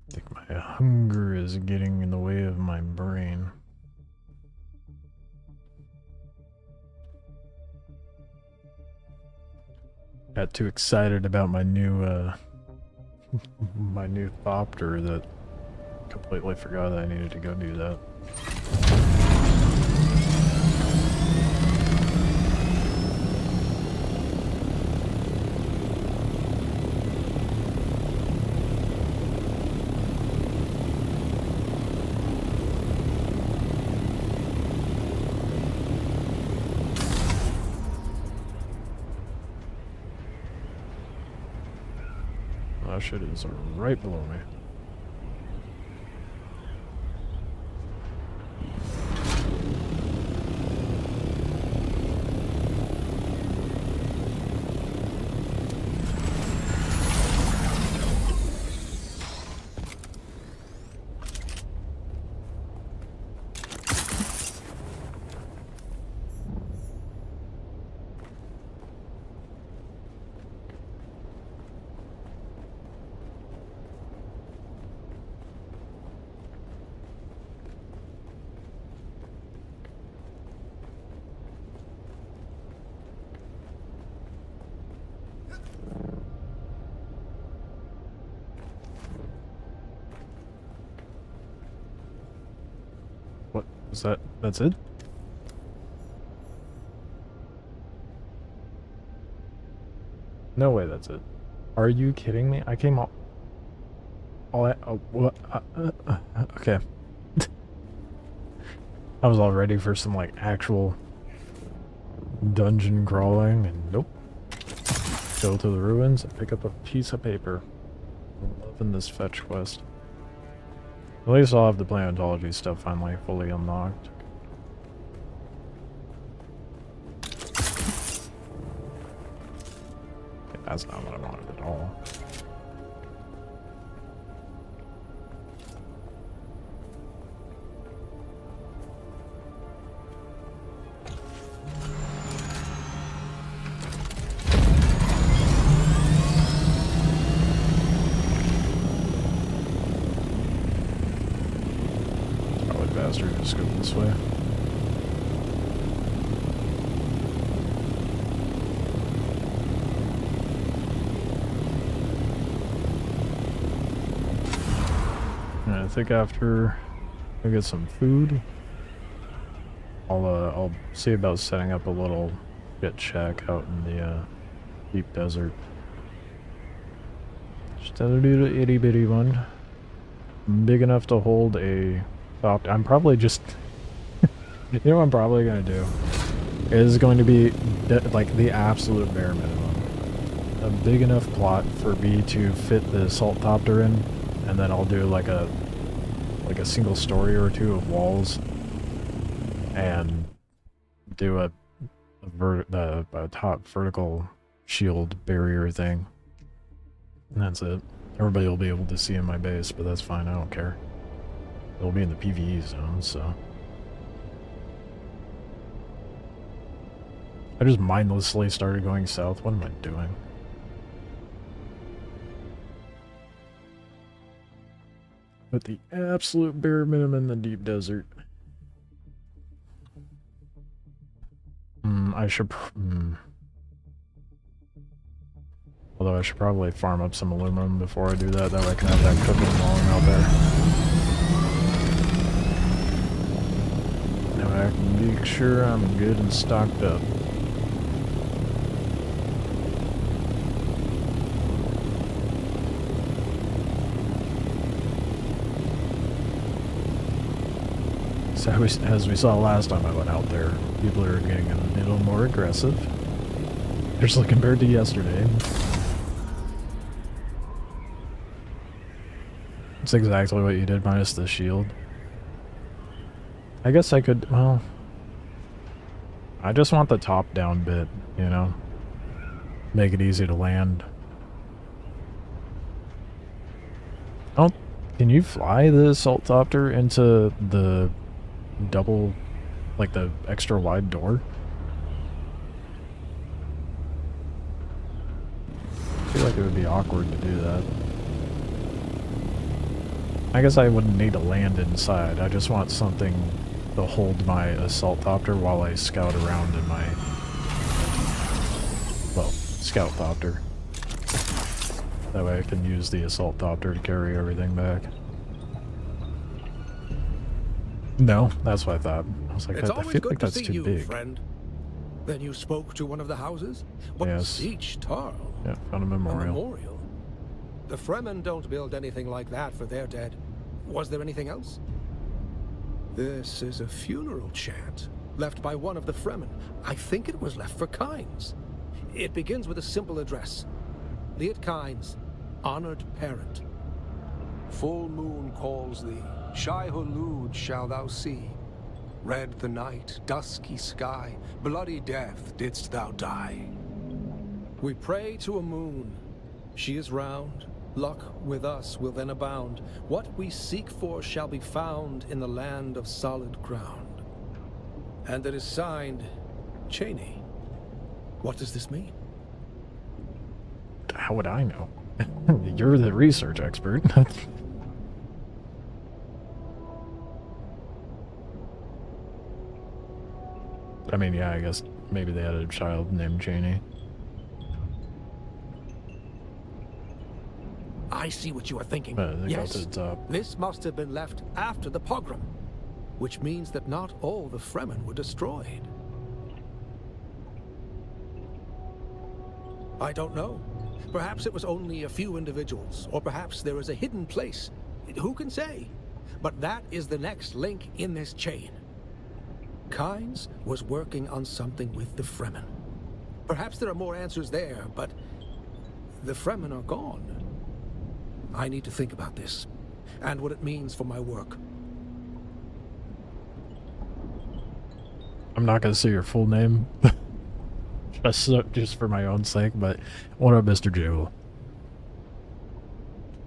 B: I think my hunger is getting in the way of my brain. Got too excited about my new my new Thopter that completely forgot I needed to go do that. That shit is right below me. What is that? That's it? No way that's it. Are you kidding me? I came all what? Okay. I was all ready for some like actual dungeon crawling and nope. Go to the ruins and pick up a piece of paper. I'm loving this fetch quest. At least I'll have the paleontology stuff finally fully unlocked. Okay, that's not what I wanted at all. Bastard, just go this way. think after I get some food, I'll see about setting up a little pit shack out in the deep desert. Just a little itty bitty one, big enough to hold a top. I'm probably just, you know what I'm probably gonna do? It is going to be like the absolute bare minimum. A big enough plot for me to fit the assault copter in, and then I'll do like a single story or two of walls, and do a top vertical shield barrier thing. And that's it. Everybody will be able to see in my base, but that's fine, I don't care. It'll be in the PvE zone, so. I just mindlessly started going south. What am I doing? At the absolute bare minimum in the deep desert. I should... Although I should probably farm up some aluminum before I do that. That way I can have that cooking while I'm out there. Now I can make sure I'm good and stocked up. So as we saw last time I went out there, people are getting a little more aggressive. Especially compared to yesterday. It's exactly what you did minus the shield. I guess I could, well... I just want the top down bit, you know? Make it easy to land. Oh, can you fly the assault copter into the double, like the extra wide door? I feel like it would be awkward to do that. I guess I wouldn't need to land inside. I just want something to hold my assault copter while I scout around in my, well, scout copter. That way I can use the assault copter to carry everything back. No, that's what I thought. I was like, I feel like that's too big.
P: Friend. Then you spoke to one of the houses? What
B: yes.
P: siege Tarl?
B: Yeah, found a memorial.
P: A memorial? The Fremen don't build anything like that for their dead. Was there anything else? This is a funeral chant, left by one of the Fremen. I think it was left for Kynes. It begins with a simple address. Liet Kynes, honored parent.
Q: Full moon calls thee, Shai-Hulud shall thou see. Red the night, dusky sky, bloody death didst thou die.
P: We pray to a moon. She is round. Luck with us will then abound. What we seek for shall be found in the land of solid ground. And it is signed, Cheney. What does this mean?
B: How would I know? You're the research expert. I mean, yeah, I guess maybe they had a child named Cheney.
P: I see what you are thinking.
B: Yes,
P: this must have been left after the pogrom, which means that not all the Fremen were destroyed. I don't know. Perhaps it was only a few individuals, or perhaps there is a hidden place. Who can say? But that is the next link in this chain. Kynes was working on something with the Fremen. Perhaps there are more answers there, but the Fremen are gone. I need to think about this, and what it means for my work.
B: I'm not gonna say your full name, just for my own sake, but what up, Mr. Jewel?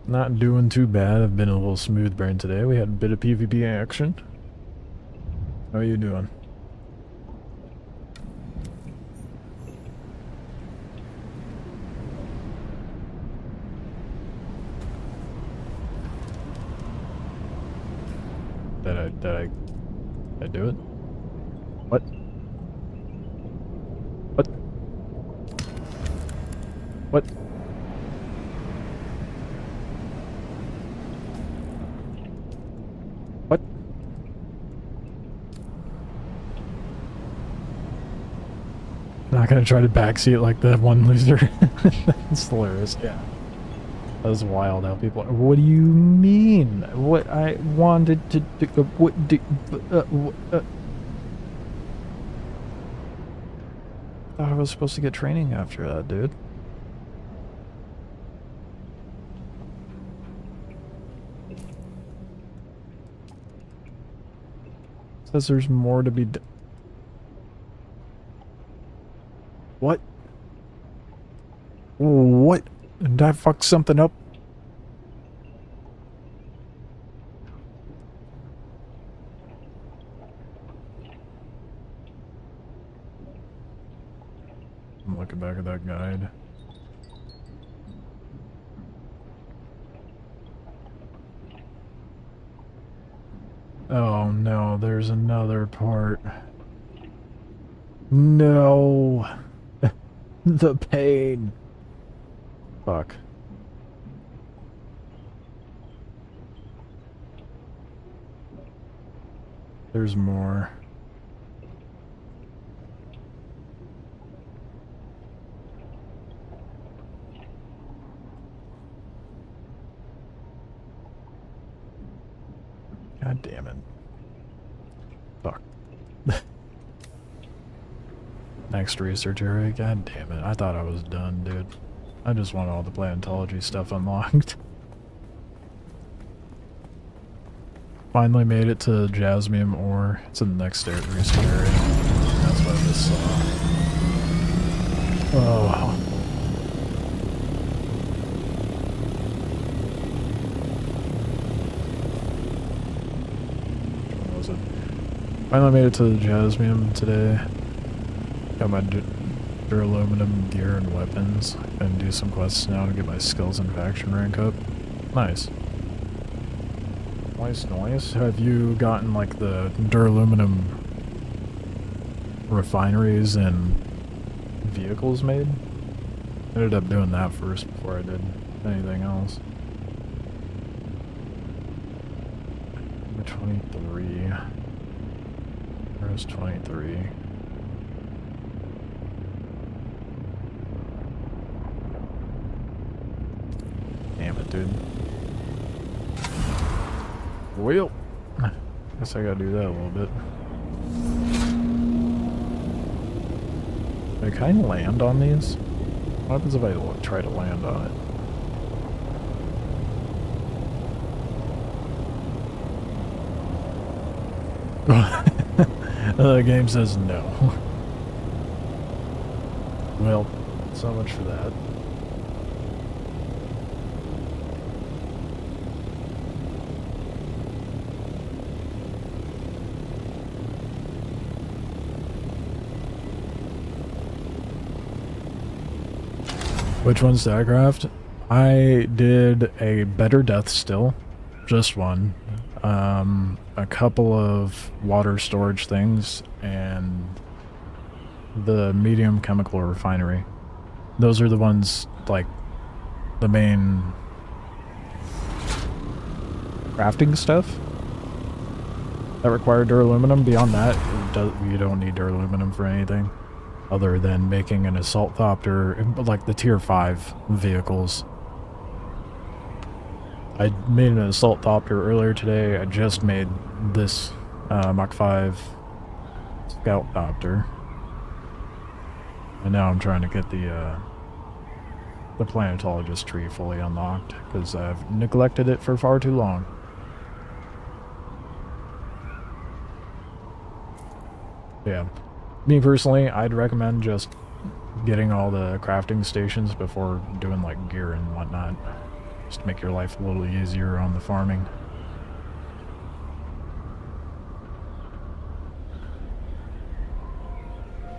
B: Not doing too bad. I've been a little smooth brain today. We had a bit of PvP action. How are you doing? Did I do it? What? What? What? not gonna try to backseat like that one loser. It's hilarious. Yeah. That was wild how people are. What do you mean? What I wanted to do. What do. I thought I was supposed to get training after that, dude. Says there's more to be done. What? What? Did I fuck something up? I'm looking back at that guide. Oh no, there's another part. No. The pain. Fuck. There's more. God damn it. Fuck. Next research area. God damn it. I thought I was done, dude. I just want all the planetology stuff unlocked. Finally made it to Jasmium ore. It's in the next research area. That's what I just saw. Oh. What was it? Finally made it to the Jasmium today. Got my duraluminum gear and weapons. And do some quests now to get my skills and faction rank up. Nice. Nice. Have you gotten like the duraluminum refineries and vehicles made? Ended up doing that first before I did anything else. Number 23. Where's 23? Damn it, dude. Well, guess I gotta do that a little bit. Can I kind of land on these? What happens if I try to land on it? The game says no. Well, so much for that. Which ones did I craft? I did a better death still, just one. A couple of water storage things, and the medium chemical refinery. Those are the ones, like, the main crafting stuff that require duraluminum. Beyond that, you don't need duraluminum for anything other than making an assault thopter, like the tier 5 vehicles. I made an assault thopter earlier today. I just made this Mach 5 scout thopter. And now I'm trying to get the planetologist tree fully unlocked, because I've neglected it for far too long. Yeah. Me personally, I'd recommend just getting all the crafting stations before doing like gear and whatnot. Just to make your life a little easier on the farming.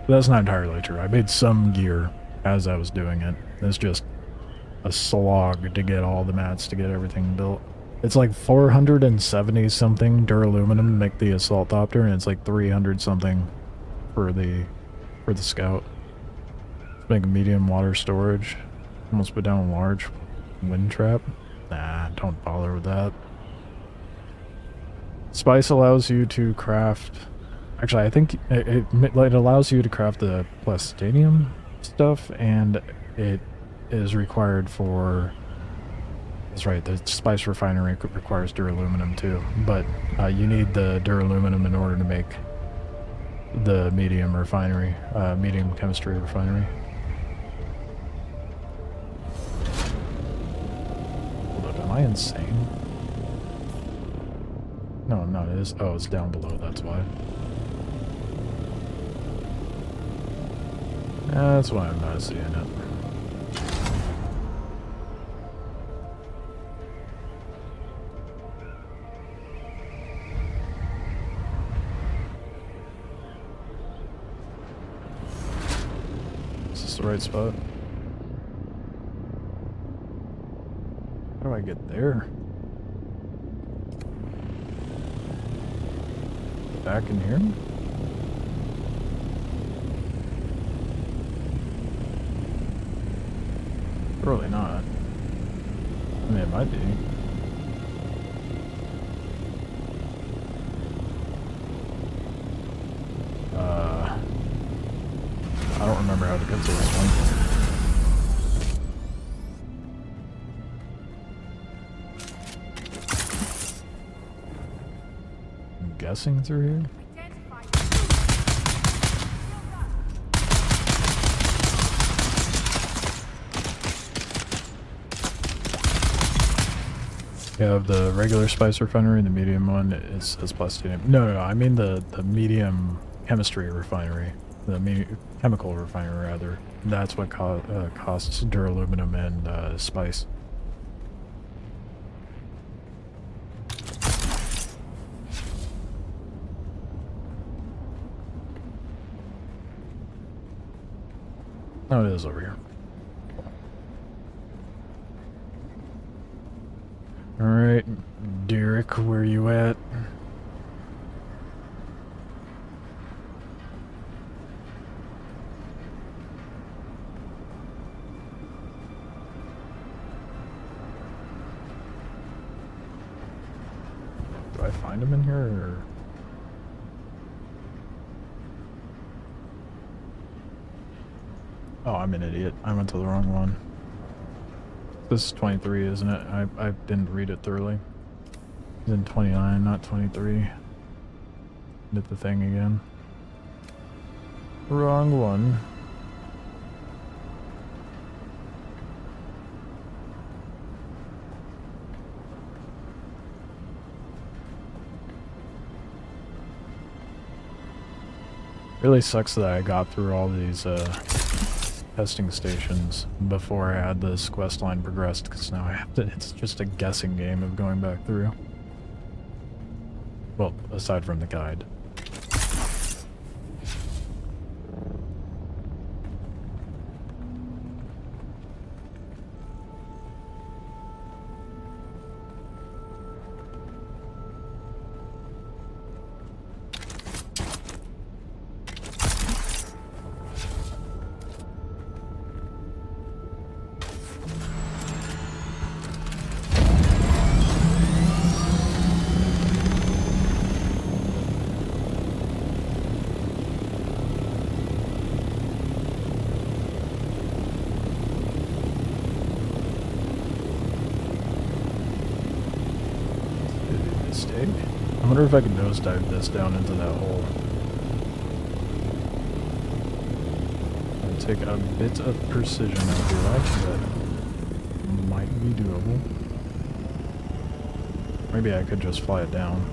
B: But that's not entirely true. I made some gear as I was doing it. It's just a slog to get all the mats to get everything built. It's like 470 something duraluminum to make the assault thopter, and it's like 300 something for the scout. Let's make a medium water storage. Almost put down a large wind trap. Nah, don't bother with that. Spice allows you to craft Actually, I think it allows you to craft the plastinium stuff, and it is required for... That's right, the spice refinery requires duraluminum too, but you need the duraluminum in order to make the medium refinery, medium chemistry refinery. Hold up, am I insane? No, I'm not. It is. Oh, it's down below, that's why. That's why I'm not seeing it. Is this the right spot? How do I get there? Back in here? Probably not. I mean, it might be. I don't remember how to get to this one. I'm guessing through here? You have the regular spice refinery, the medium one is plastinium. No, I mean the medium chemistry refinery. The chemical refinery, rather. That's what costs duraluminum and spice. Oh, it is over here. Alright, Derek, where you at? Do I find him in here, or...? Oh, I'm an idiot. I went to the wrong one. This is 23, isn't it? I didn't read it thoroughly. It's in 29, not 23. Did the thing again. Wrong one. Really sucks that I got through all these testing stations before I had this quest line progressed, because now I have to, it's just a guessing game of going back through. Well, aside from the guide. I wonder if I can nosedive this down into that hole. It'd take a bit of precision, I feel like, but might be doable. Maybe I could just fly it down.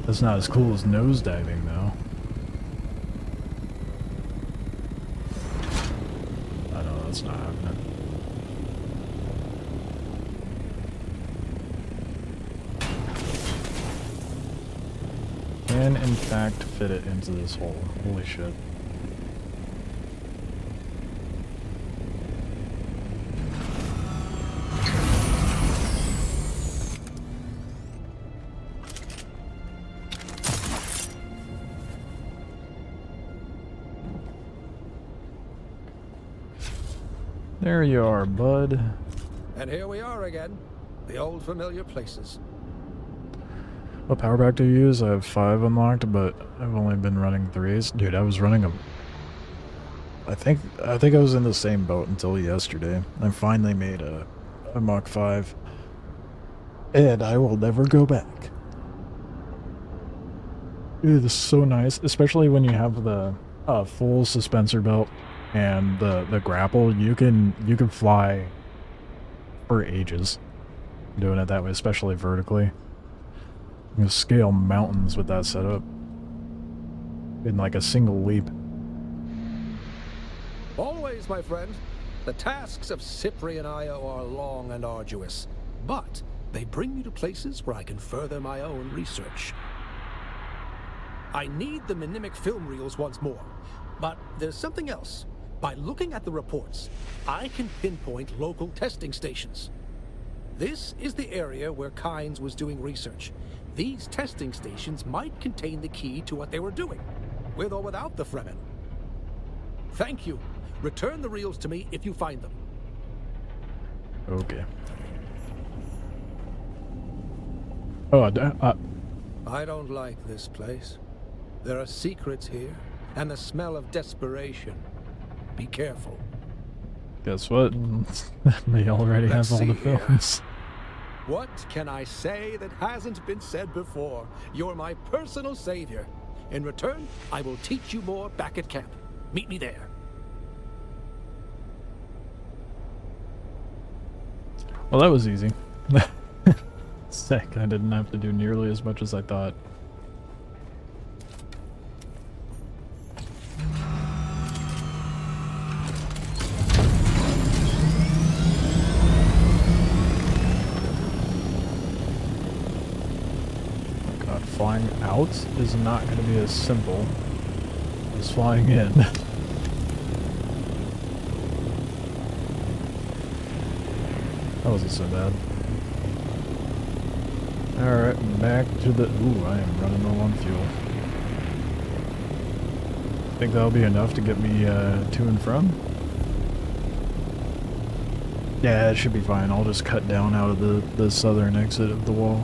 B: That's not as cool as nosediving, though. I know that's not happening. Can in fact fit it into this hole. Holy shit. There you are, bud.
Q: And here we are again. The old familiar places.
B: What power pack do you use? I have 5 unlocked, but I've only been running 3s. Dude, I was running them. I think I was in the same boat until yesterday. I finally made a Mach 5. And I will never go back. It is so nice, especially when you have the full suspensor belt and the grapple. You can fly for ages doing it that way, especially vertically. You can scale mountains with that setup in like a single leap.
P: Always, my friend. The tasks of Cyprian Io are long and arduous, but they bring me to places where I can further my own research. I need the mnemic film reels once more, but there's something else. By looking at the reports, I can pinpoint local testing stations. This is the area where Kynes was doing research. These testing stations might contain the key to what they were doing, with or without the Fremen. Thank you. Return the reels to me if you find them.
B: Okay. Oh,
P: I don't like this place. There are secrets here, and the smell of desperation. Be careful.
B: Guess what? They already have all the films.
P: What can I say that hasn't been said before? You're my personal savior. In return, I will teach you more back at camp. Meet me there.
B: Well, that was easy. Sick, I didn't have to do nearly as much as I thought. God, flying out is not going to be as simple as flying in. That wasn't so bad. Alright, back to the... Ooh, I am running low on fuel. Think that'll be enough to get me to and from? Yeah, it should be fine. I'll just cut down out of the southern exit of the wall.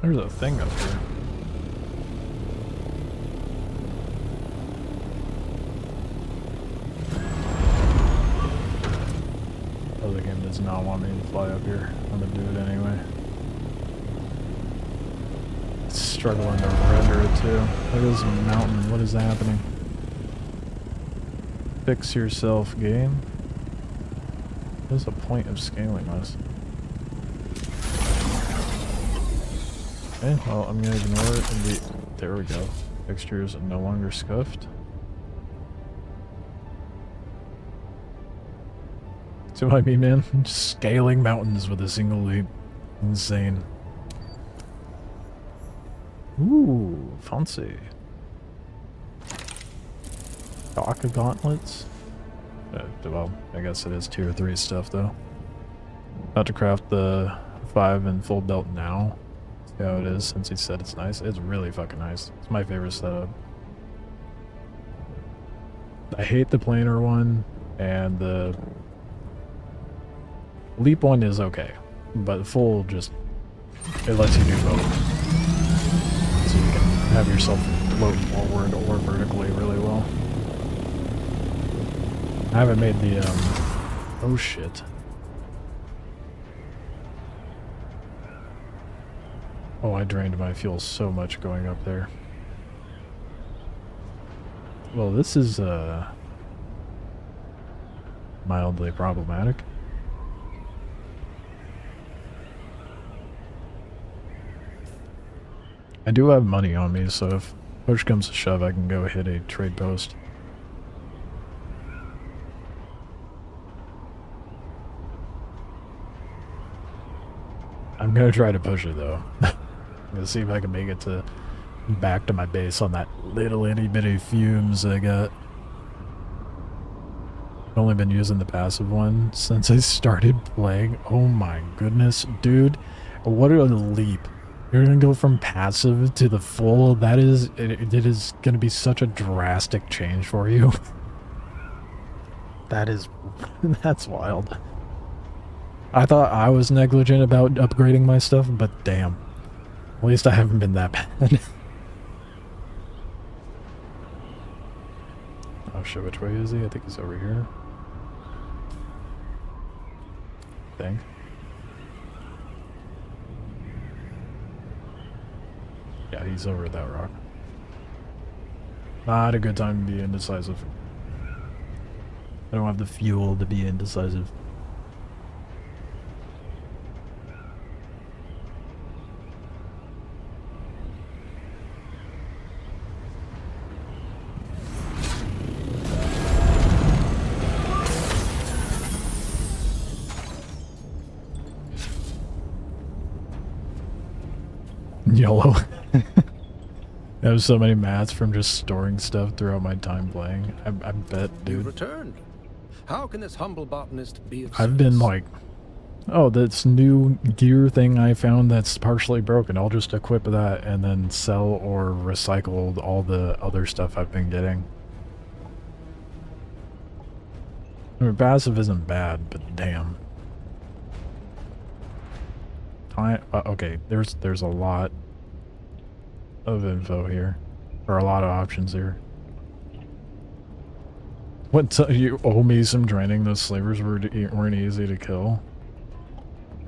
B: There's a thing up here. Oh, the game does not want me to fly up here. I'm gonna do it anyway. It's struggling to render it too. Look at this mountain. What is happening? Fix yourself, game. What's the point of scaling this? Okay, well, I'm gonna ignore it and be... There we go. Textures are no longer scuffed. See what I mean, man? Just scaling mountains with a single leap. Insane. Ooh, fancy. Darker gauntlets? Well, I guess it is tier 3 stuff, though. About to craft the 5 and full belt now. See how it is, since he said it's nice. It's really fucking nice. It's my favorite setup. I hate the planar one, and the leap one is okay. But the full just... it lets you do both. So you can have yourself float forward or vertically really well. I haven't made the, oh shit. Oh, I drained my fuel so much going up there. Well, this is, mildly problematic. I do have money on me, so if push comes to shove, I can go hit a trade post. I'm gonna try to push it though. I'm gonna see if I can make it to back to my base on that little itty bitty fumes I got. only been using the passive one since I started playing. Oh my goodness, dude. What a leap. You're gonna go from passive to the full. That is, it is gonna be such a drastic change for you. That is, that's wild. I thought I was negligent about upgrading my stuff, but damn. At least I haven't been that bad. Oh shit, which way is he? I think he's over here. Think. Yeah, he's over at that rock. Not a good time to be indecisive. I don't have the fuel to be indecisive. YOLO. I have so many mats from just storing stuff throughout my time playing. I bet, dude.
P: You've returned. How can this humble botanist be of
B: I've been like, oh, this new gear thing I found that's partially broken. I'll just equip that and then sell or recycle all the other stuff I've been getting. I mean, passive isn't bad, but damn. Okay, there's a lot of info here, or a lot of options here. What you owe me some training? Those slavers weren't easy to kill.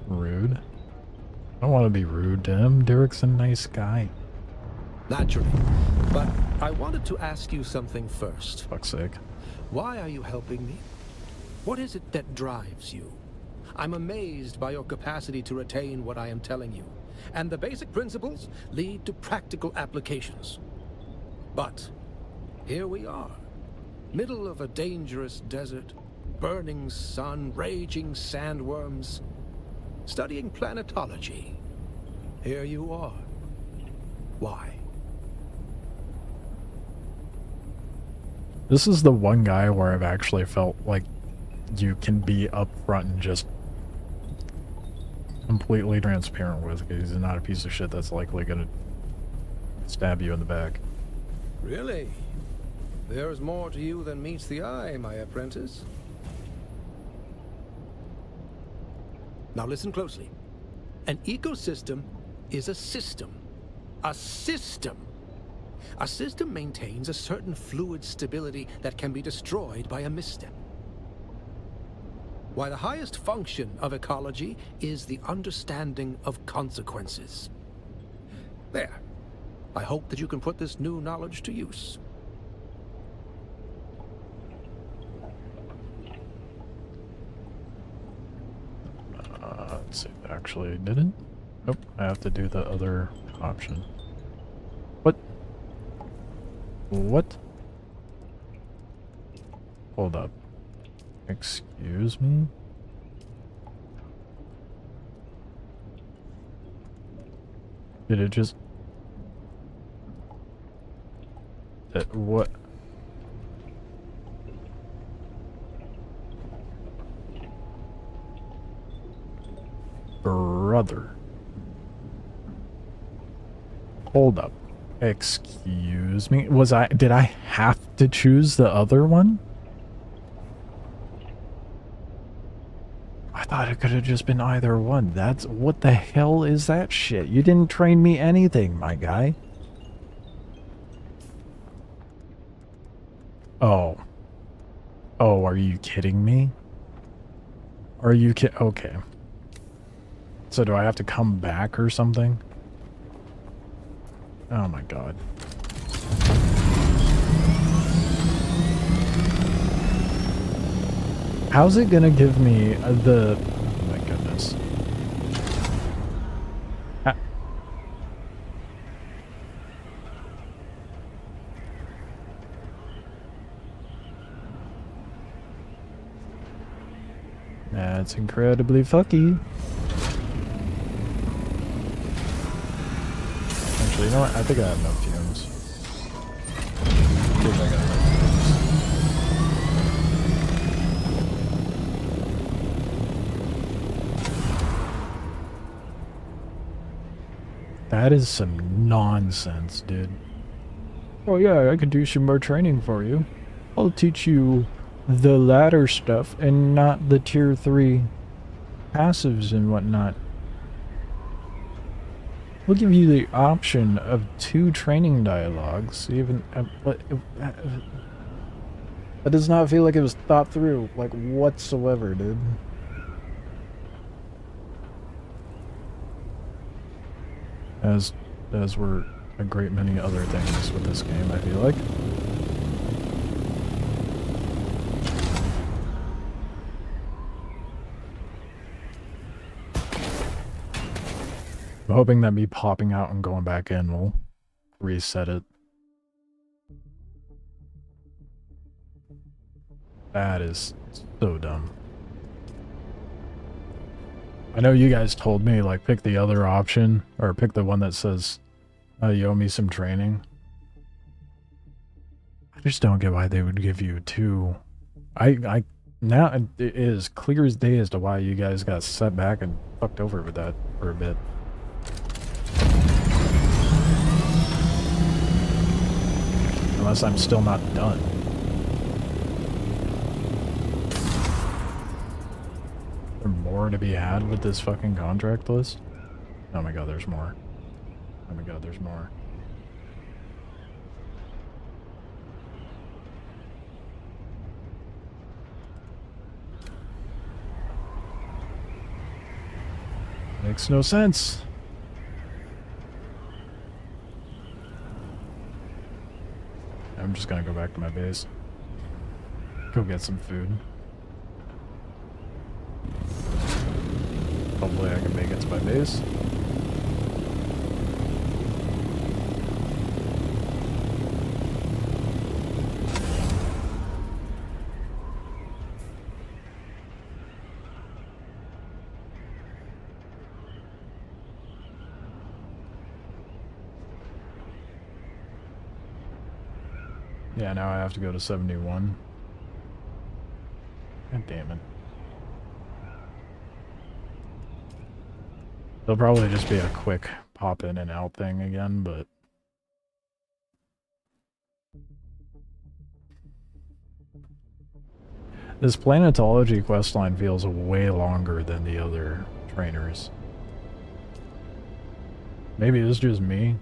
B: Rude. I don't want to be rude to him. Derek's a nice guy.
P: Naturally, but I wanted to ask you something first.
B: Fuck's sake.
P: Why are you helping me? What is it that drives you? I'm amazed by your capacity to retain what I am telling you, and the basic principles lead to practical applications. But here we are, middle of a dangerous desert, burning sun, raging sandworms, studying planetology. Here you are. Why?
B: This is the one guy where I've actually felt like you can be upfront and just completely transparent with, because he's not a piece of shit that's likely gonna stab you in the back.
P: Really? There's more to you than meets the eye, my apprentice. Now listen closely. An ecosystem is a system. A system! A system maintains a certain fluid stability that can be destroyed by a misstep. Why the highest function of ecology is the understanding of consequences. There. I hope that you can put this new knowledge to use.
B: Let's see. Actually, did it? Nope. I have to do the other option. What? What? Hold up. Excuse me? Did it just... what? Brother. Hold up. Excuse me? Did I have to choose the other one? I thought it could have just been either one. What the hell is that shit? You didn't train me anything, my guy. Oh. Oh, are you kidding me? Are you okay. So do I have to come back or something? Oh my god. How's it gonna give me the... oh my goodness. That's incredibly fucky. Actually, you know what? I think I have enough fumes. I think I got enough fumes. That is some nonsense, dude. Oh yeah, I can do some more training for you. I'll teach you the ladder stuff and not the tier 3 passives and whatnot. We'll give you the option of 2 training dialogues. Even that does not feel like it was thought through, like, whatsoever, dude. As were a great many other things with this game, I feel like. I'm hoping that me popping out and going back in will reset it. That is so dumb. I know you guys told me, like, pick the other option, or pick the one that says, you owe me some training. I just don't get why they would give you 2. Now it is clear as day as to why you guys got set back and fucked over with that for a bit. Unless I'm still not done. Is there more to be had with this fucking contract list? Oh my god, there's more. Oh my god, there's more. Makes no sense. I'm just gonna go back to my base. Go get some food. Hopefully I can make it to my base. Yeah, now I have to go to 71. God damn it. It'll probably just be a quick pop in and out thing again, but... This planetology questline feels way longer than the other trainers. Maybe it's just me.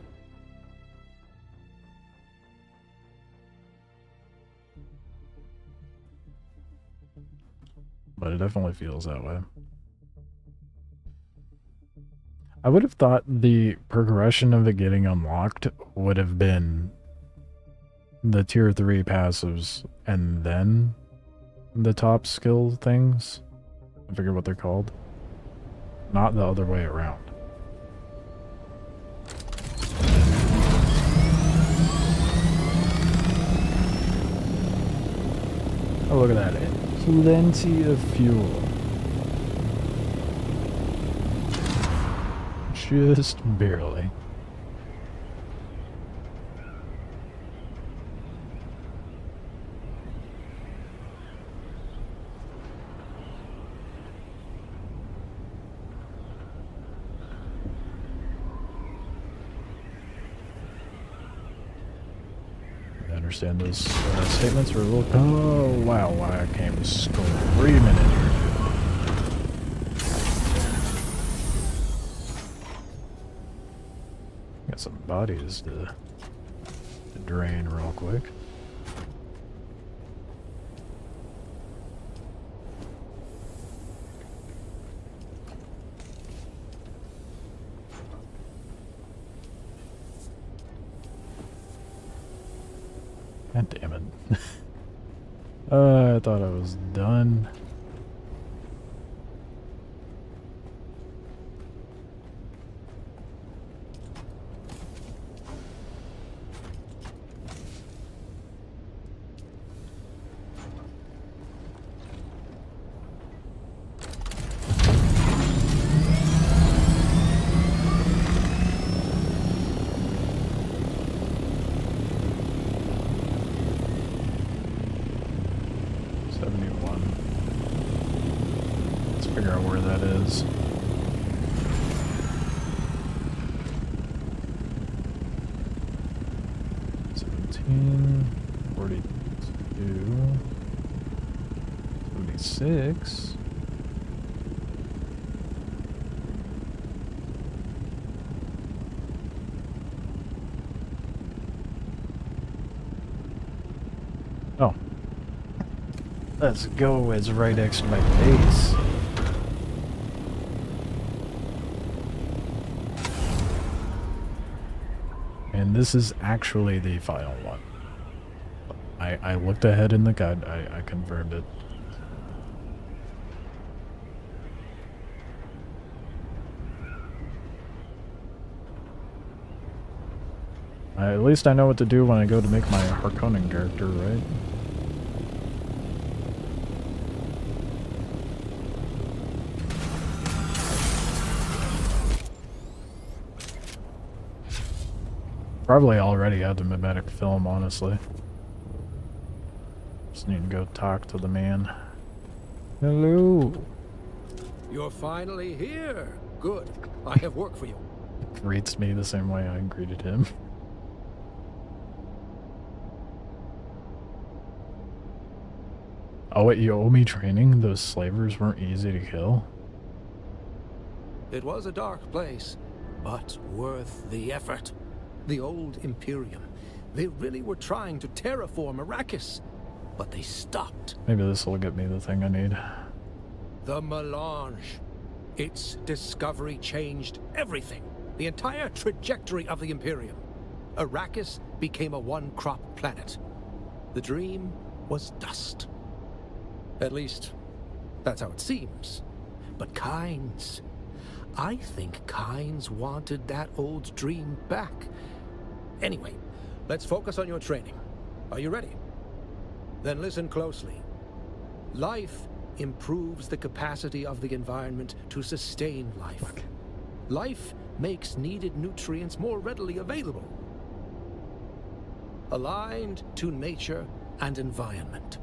B: But it definitely feels that way. I would have thought the progression of it getting unlocked would have been the tier 3 passives and then the top skill things. I forget what they're called. Not the other way around. Oh, look at that. Plenty of fuel. Just barely. I understand those statements were a little... Oh, wow, I came screaming in here. Got some bodies to drain real quick. God damn it. I thought I was done. 42, 76. Oh. Let's go, it's right next to my face. And this is actually the final one. I looked ahead in the guide, I confirmed it. At least I know what to do when I go to make my Harkonnen character, right? Probably already had the mimetic film, honestly. Just need to go talk to the man. Hello.
P: You're finally here. Good. I have work for you.
B: Greets me the same way I greeted him. Oh wait, you owe me training? Those slavers weren't easy to kill?
P: It was a dark place, but worth the effort. The old Imperium. They really were trying to terraform Arrakis, but they stopped.
B: Maybe this will get me the thing I need.
P: The melange. Its discovery changed everything. The entire trajectory of the Imperium. Arrakis became a one-crop planet. The dream was dust. At least, that's how it seems. But Kynes... I think Kynes wanted that old dream back. Anyway, let's focus on your training. Are you ready? Then listen closely. Life improves the capacity of the environment to sustain life. Life makes needed nutrients more readily available. Aligned to nature and environment.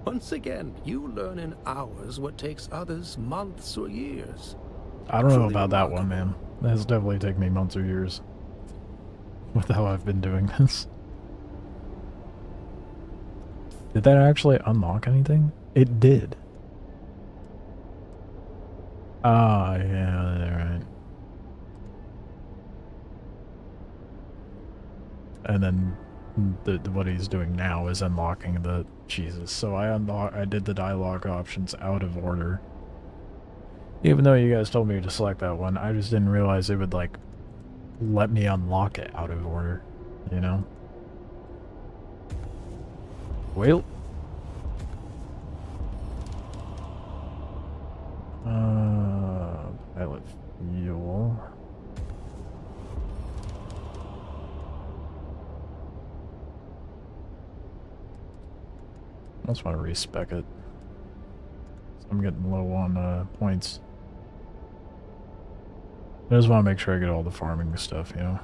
P: Once again, you learn in hours what takes others months or years.
B: I don't know about that one, man. That has definitely taken me months or years. With how I've been doing this. Did that actually unlock anything? It did. Ah, yeah, right. And then what he's doing now is unlocking the... Jesus. So I did the dialogue options out of order. Even though you guys told me to select that one, I just didn't realize it would, like, let me unlock it out of order, you know? Well. Pilot fuel. I just want to respec it. So I'm getting low on points. I just want to make sure I get all the farming stuff, you know?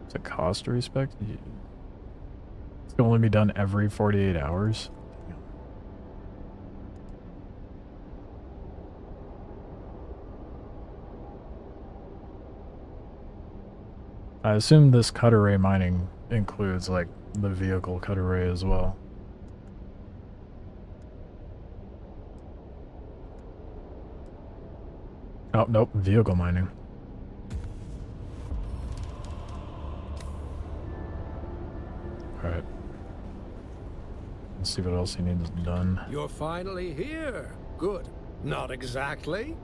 B: Does it cost to respec? It's going to only be done every 48 hours? I assume this cut array mining includes, like, the vehicle cut array as well. Oh, nope, vehicle mining. Alright. Let's see what else he needs done.
P: You're finally here. Good. Not exactly.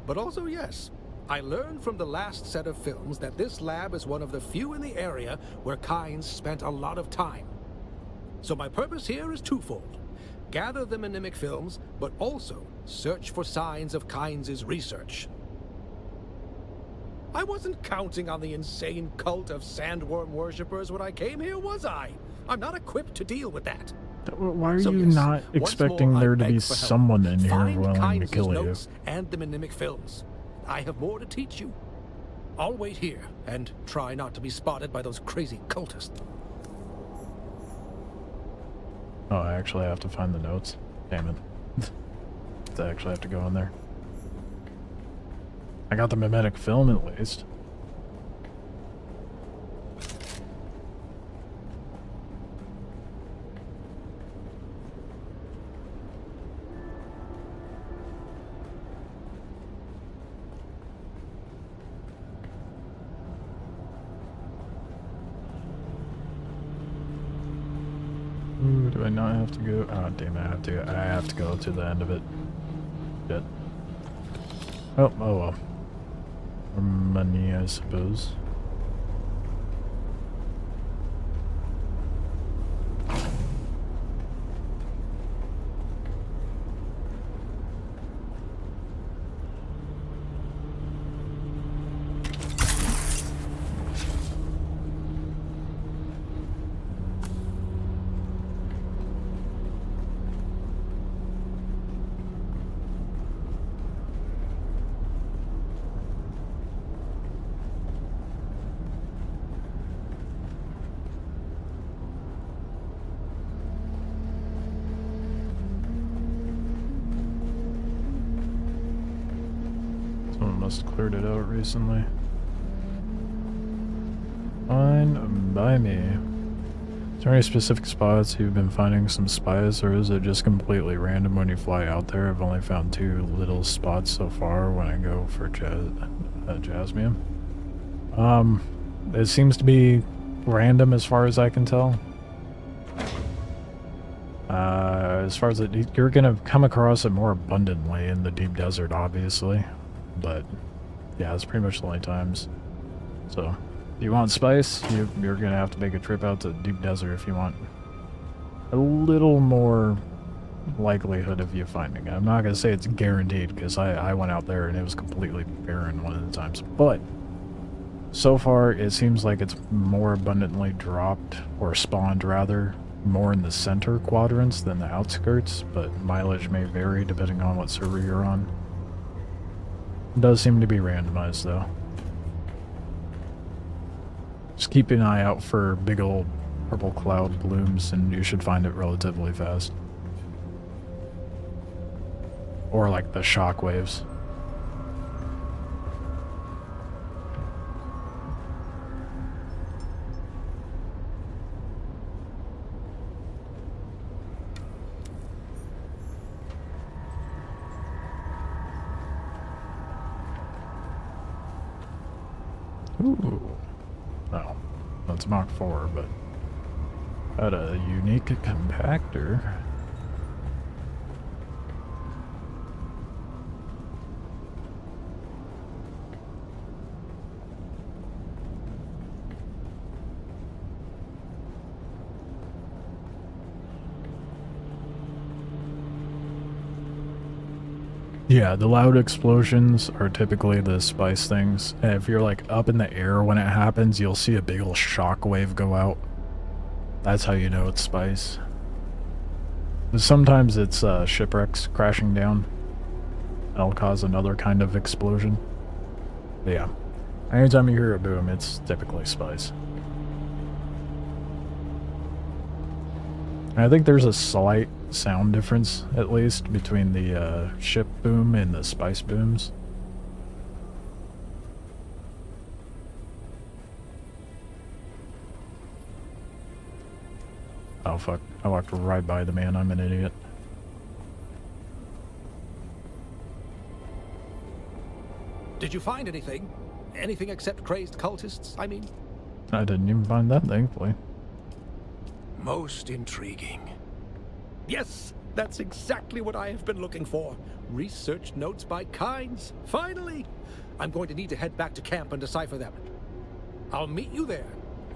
P: But also yes. I learned from the last set of films that this lab is one of the few in the area where Kynes spent a lot of time. So my purpose here is twofold. Gather the mnemic films, but also search for signs of Kynes' research. I wasn't counting on the insane cult of sandworm worshippers when I came here, was I? I'm not equipped to deal with that.
B: Why are you not expecting there to be someone in here willing to kill you?
P: And the mnemic films. I have more to teach you. I'll wait here and try not to be spotted by those crazy cultists.
B: Oh, I actually have to find the notes. Damn it. I actually have to go in there. I got the mimetic film at least. Ooh, do I not have to go? Oh, damn it, I have to go to the end of it. Shit. Oh well. Or money, I suppose. Someone must have cleared it out recently. Fine by me. Is there any specific spots you've been finding some spies, or is it just completely random when you fly out there? I've only found 2 little spots so far when I go for Jasmium. It seems to be random as far as I can tell. As far as you're gonna come across it more abundantly in the deep desert, obviously. But yeah, it's pretty much the only times. So if you want spice, you're gonna have to make a trip out to the deep desert if you want a little more likelihood of you finding it. I'm not gonna say it's guaranteed, because I went out there and it was completely barren one of the times, but so far it seems like it's more abundantly dropped, or spawned rather, more in the center quadrants than the outskirts, but mileage may vary depending on what server you're on. It does seem to be randomized though. Just keep an eye out for big old purple cloud blooms and you should find it relatively fast. Or like the shock waves. Ooh. Oh, that's Mach 4, but got a unique compactor. Yeah, the loud explosions are typically the spice things. And if you're like up in the air when it happens, you'll see a big old shock wave go out. That's how you know it's spice. But sometimes it's shipwrecks crashing down. That'll cause another kind of explosion. But yeah, anytime you hear a boom, it's typically spice. I think there's a slight sound difference, at least, between the ship boom and the spice booms. Oh fuck, I walked right by the man, I'm an idiot.
P: Did you find anything? Anything except crazed cultists, I mean?
B: I didn't even find that, thankfully.
Q: Most intriguing.
P: Yes, that's exactly what I have been looking for. Research notes by Kynes. Finally! I'm going to need to head back to camp and decipher them. I'll meet you there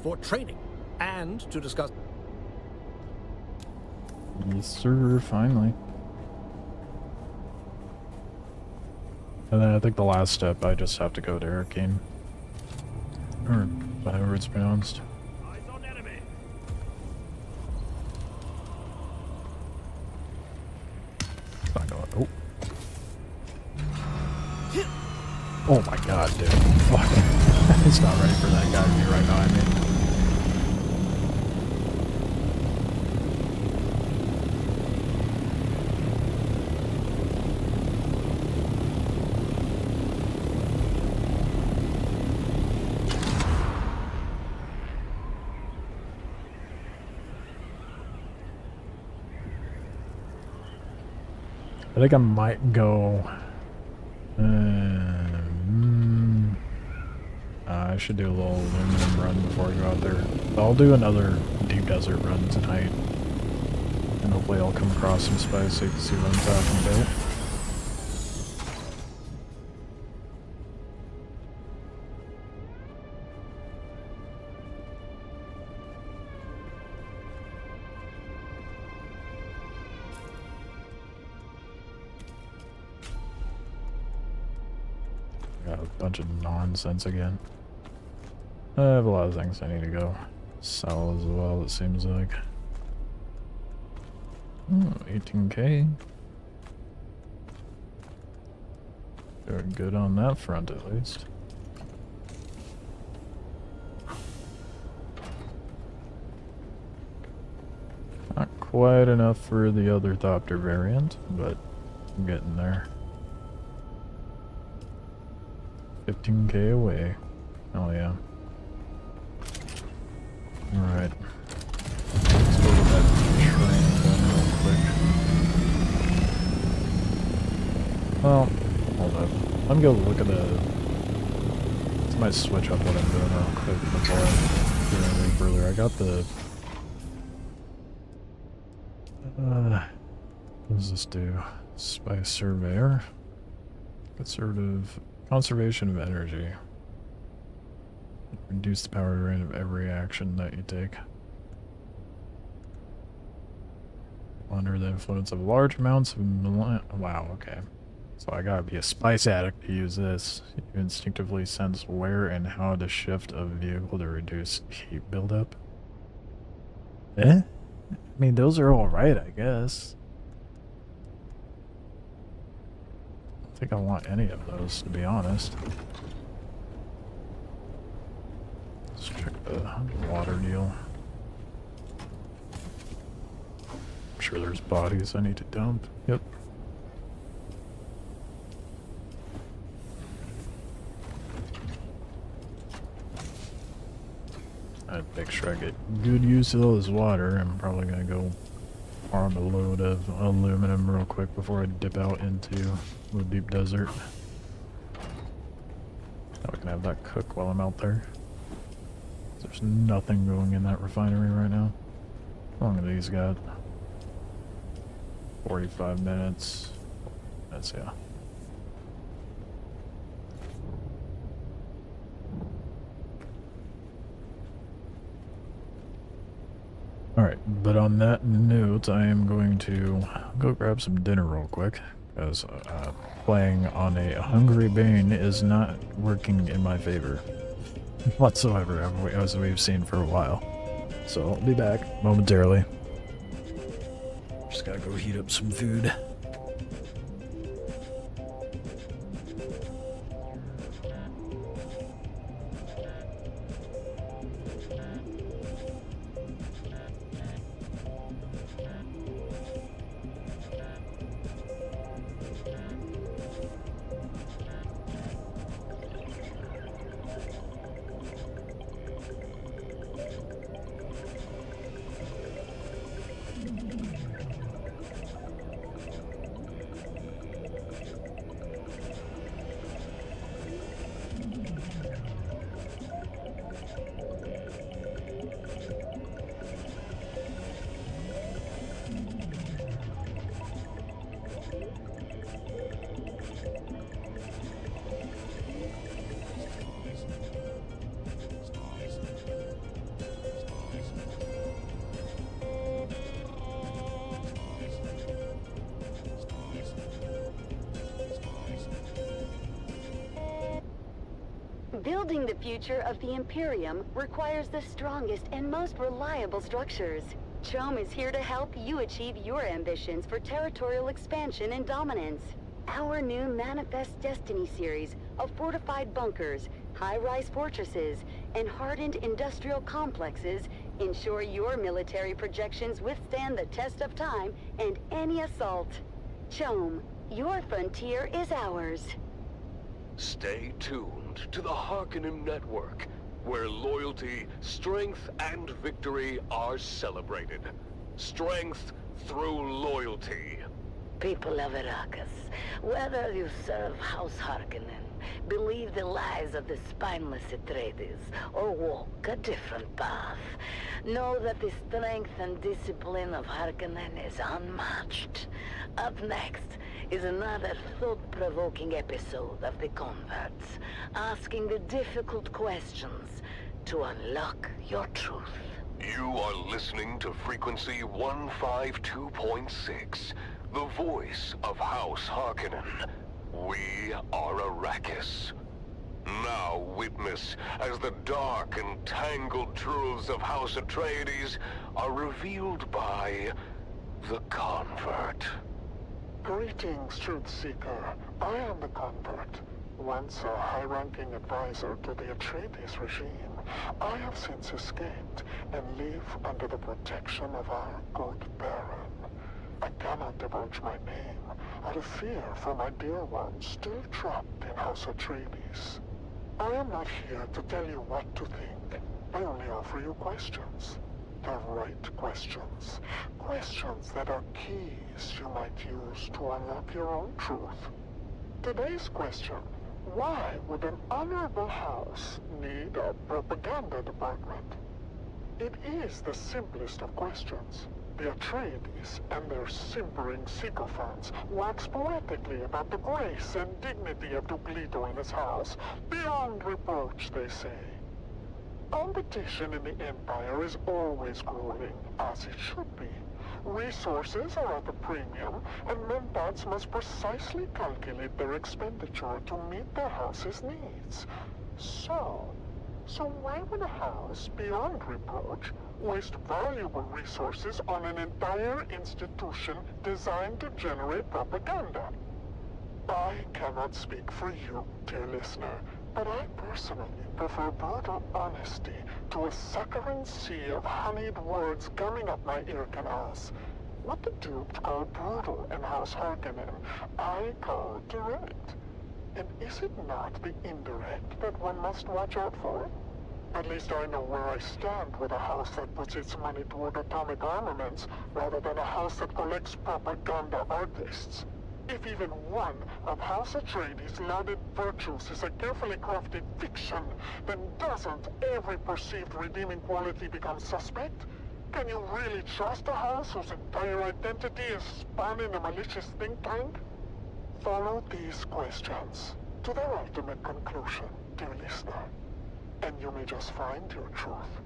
P: for training and to discuss...
B: Yes, sir, finally. And then I think the last step, I just have to go to Arcane. Or however it's pronounced. Oh. Oh my god, dude. Fuck. It's not ready for that guy to be right behind me. think I might go... I should do a little aluminum run before I go out there. I'll do another deep desert run tonight. And hopefully I'll come across some spice so you can see what I'm talking about. Got a bunch of nonsense again. I have a lot of things I need to go sell as well, it seems like. 18k. Doing good on that front at least. Not quite enough for the other Thopter variant, but I'm getting there. 15k away. Oh yeah. Alright. Let's go to that train then real quick. Well, hold up. Let me go look at the... I might switch up what I'm doing real quick before I do anything further. I got the... what does this do? Spice Surveyor? Conservation of energy. Reduce the power rate of every action that you take. Under the influence of large amounts of... Wow, okay. So I gotta be a spice addict to use this. You instinctively sense where and how to shift a vehicle to reduce heat buildup. I mean, those are alright, I guess. I don't think I want any of those, to be honest. Let's check the water deal. I'm sure there's bodies I need to dump. Yep. I'd make sure I get good use of all this water. I'm probably gonna go farm a load of aluminum real quick before I dip out into the deep desert. Now we can have that cook while I'm out there. There's nothing going in that refinery right now. How long have these got? 45 minutes. That's, yeah. Alright, but on that note, I am going to go grab some dinner real quick, because playing on a hungry Bane is not working in my favor whatsoever, as we've seen for a while. So I'll be back momentarily. Just gotta go heat up some food.
R: Building the future of the Imperium requires the strongest and most reliable structures. CHOAM is here to help you achieve your ambitions for territorial expansion and dominance. Our new Manifest Destiny series of fortified bunkers, high-rise fortresses, and hardened industrial complexes ensure your military projections withstand the test of time and any assault. CHOAM, your frontier is ours.
J: Stay tuned to the Harkonnen Network, where loyalty, strength, and victory are celebrated. Strength through loyalty.
L: People of Arrakis, whether you serve House Harkonnen, believe the lies of the spineless Atreides, or walk a different path, know that the strength and discipline of Harkonnen is unmatched. Up next is another thought-provoking episode of The Converts, asking the difficult questions to unlock your truth.
J: You are listening to frequency 152.6, the voice of House Harkonnen. We are Arrakis. Now witness as the dark and tangled truths of House Atreides are revealed by the Convert.
S: Greetings, Truth Seeker. I am the Convert. Once a high-ranking advisor to the Atreides regime, I have since escaped and live under the protection of our good Baron. I cannot divulge my name out of fear for my dear ones still trapped in House Atreides. I am not here to tell you what to think. I only offer you questions. The right questions. Questions that are keys you might use to unlock your own truth. Today's question: why would an honorable house need a propaganda department? It is the simplest of questions. The Atreides and their simpering sycophants wax poetically about the grace and dignity of Duke Leto and his house. Beyond reproach, they say. Competition in the Empire is always growing, as it should be. Resources are at a premium, and Mentats must precisely calculate their expenditure to meet their house's needs. So why would a house, beyond reproach, waste valuable resources on an entire institution designed to generate propaganda? I cannot speak for you, dear listener, but I personally prefer brutal honesty to a saccharine sea of honeyed words gumming up my ear canals. What the duped call brutal in House Harkonnen, I call direct. And is it not the indirect that one must watch out for? At least I know where I stand with a house that puts its money toward atomic armaments rather than a house that collects propaganda artists. If even one of House Atreides' lauded virtues is a carefully crafted fiction, then doesn't every perceived redeeming quality become suspect? Can you really trust a house whose entire identity is spun in a malicious think tank? Follow these questions to their ultimate conclusion, dear listener, and you may just find your truth.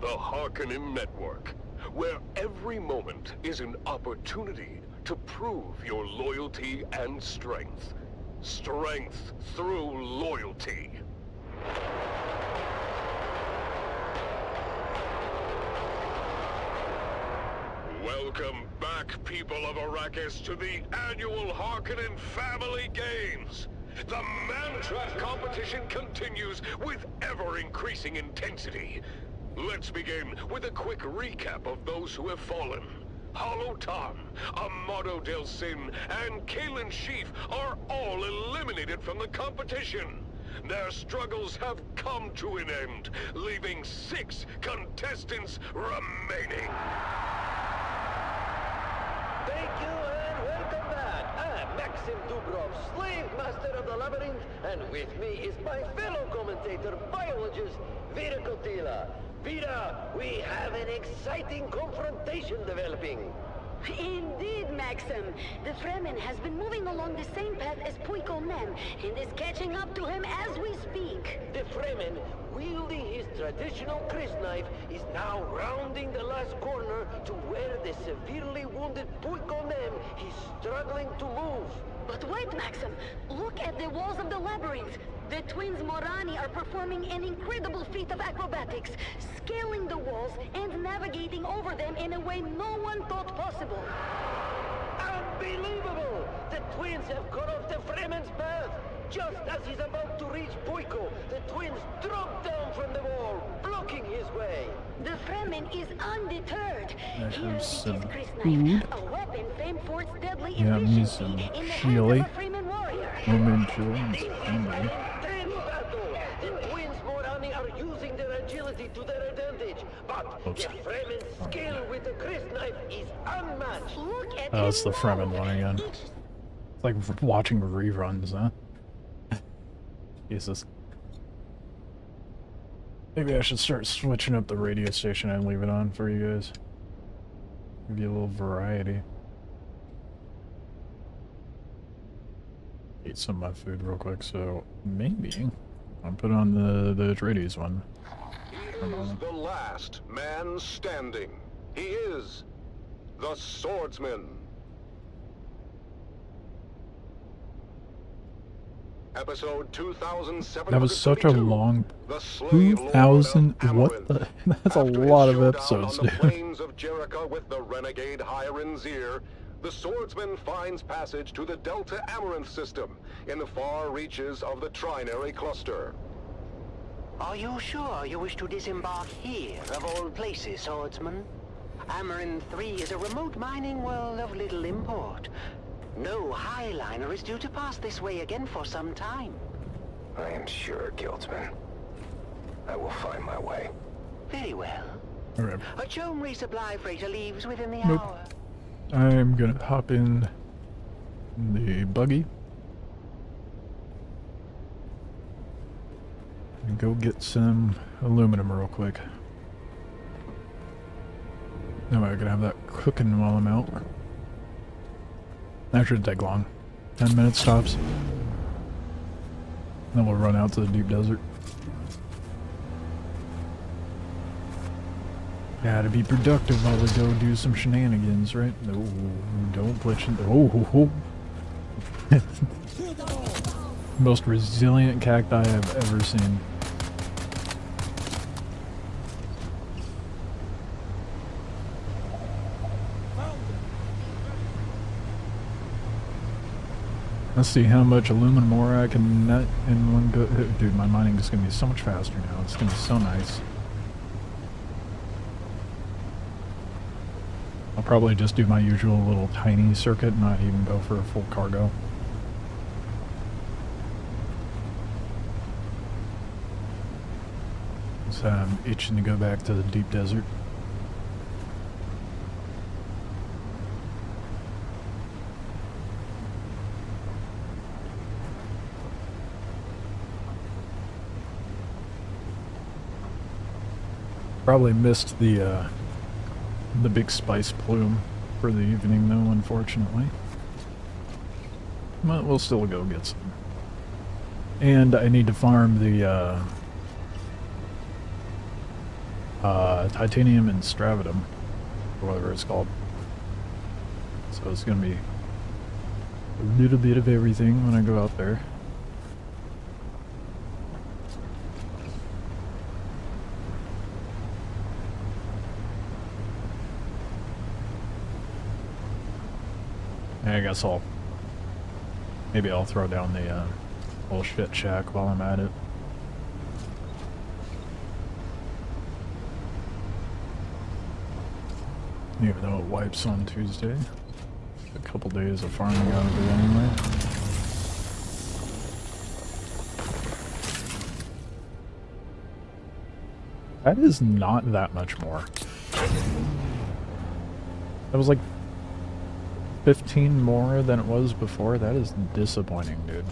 J: The Harkonnen Network, where every moment is an opportunity to prove your loyalty and strength. Strength through loyalty. Welcome back, people of Arrakis, to the annual Harkonnen Family Games. The Man-Trap competition continues with ever-increasing intensity. Let's begin with a quick recap of those who have fallen. Hollow Tom, Amado Del Sin, and Kalen Sheaf are all eliminated from the competition. Their struggles have come to an end, leaving 6 contestants remaining.
I: Thank you and welcome back. I'm Maxim Dubrov, slave master of the labyrinth, and with me is my fellow commentator, biologist Vera Kotila. Vera, we have an exciting confrontation developing.
R: Indeed, Maxim. The Fremen has been moving along the same path as Puiko Mem and is catching up to him as we speak.
I: The Fremen, wielding his traditional crysknife, is now rounding the last corner to where the severely wounded Puiko Mem is struggling to move.
R: But wait, Maxim. Look at the walls of the labyrinth. The twins Morani are performing an incredible feat of acrobatics, scaling the walls and navigating over them in a way no one thought possible.
I: Unbelievable! The twins have cut off the Fremen's path. Just as he's about to reach Puiko, the twins drop down from the wall, blocking his way.
R: The Fremen is undeterred.
B: I
R: Here
B: have
R: is
B: some
R: his crysknife,
B: food.
R: a weapon famed for its deadly
B: Yeah, me
R: efficiency
B: some
R: in the hands
B: chili.
R: of a Fremen warrior.
B: Homemade chili and some cornbread.
I: Intense battle! The twins Morani are using their agility to their advantage, but
B: Oops.
I: the Fremen's skill with the crysknife is unmatched.
R: Look at
B: Oh, it's the Fremen one again. It's like watching reruns, huh? Jesus. Maybe I should start switching up the radio station and leave it on for you guys. Give you a little variety. Eat some of my food real quick, so maybe I'll put on the Atreides one.
J: He is the last man standing. He is the swordsman. Episode 2732.
B: That was such a long 2,000. What the? That's a lot of episodes,
J: on the
B: dude.
J: plains of Jericho with the renegade Hiren Zir, the swordsman finds passage to the Delta Amaranth system in the far reaches of the Trinary Cluster.
T: Are you sure you wish to disembark here, of all places, swordsman? Amaranth 3 is a remote mining world of little import. No highliner is due to pass this way again for some time.
U: I am sure, Guildsman. I will find my way.
T: Very well.
B: Okay.
T: A Chome resupply freighter leaves within the
B: Nope.
T: hour.
B: I'm gonna hop in the buggy and go get some aluminum real quick. Am I gonna have that cooking while I'm out? That shouldn't take long. 10 minutes tops. Then we'll run out to the deep desert. Gotta be productive while we go do some shenanigans, right? No, don't glitch in. Oh, most resilient cacti I've ever seen. Let's see how much aluminum ore I can net in one go. Dude, my mining is gonna be so much faster now. It's gonna be so nice. I'll probably just do my usual little tiny circuit, not even go for a full cargo. So I'm itching to go back to the deep desert. Probably missed the big spice plume for the evening though, unfortunately. But we'll still go get some. And I need to farm the titanium and stravitum, or whatever it's called. So it's gonna be a little bit of everything when I go out there. I guess maybe I'll throw down the bullshit shack while I'm at it. Even though it wipes on Tuesday. A couple days of farming out of it anyway. That is not that much more. That was like 15 more than it was before. That is disappointing, dude.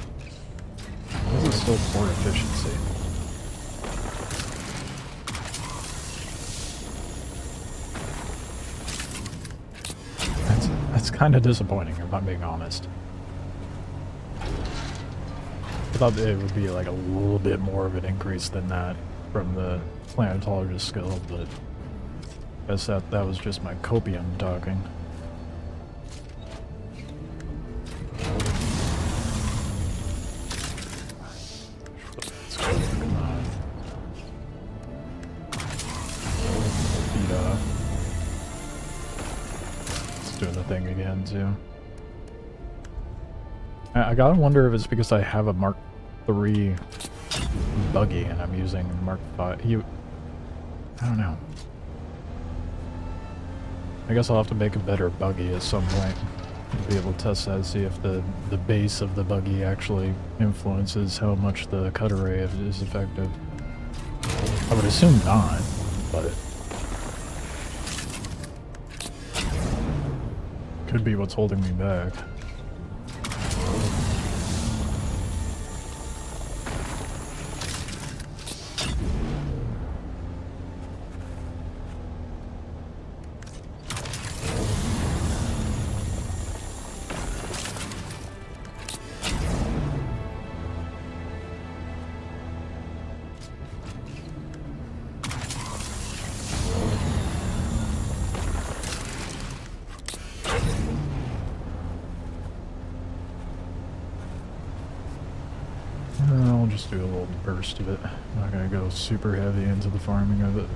B: This is still poor efficiency. That's kind of disappointing, if I'm being honest. I thought it would be like a little bit more of an increase than that from the planetologist skill, but I guess that was just my copium talking. Let's go, come on. Feet off. It's doing the thing again, too. I gotta wonder if it's because I have a Mark III buggy and I'm using Mark V. I don't know. I guess I'll have to make a better buggy at some point. Be able to test that, see if the base of the buggy actually influences how much the cut array is effective. I would assume not, but could be what's holding me back. I'll just do a little burst of it. I'm not gonna go super heavy into the farming of it.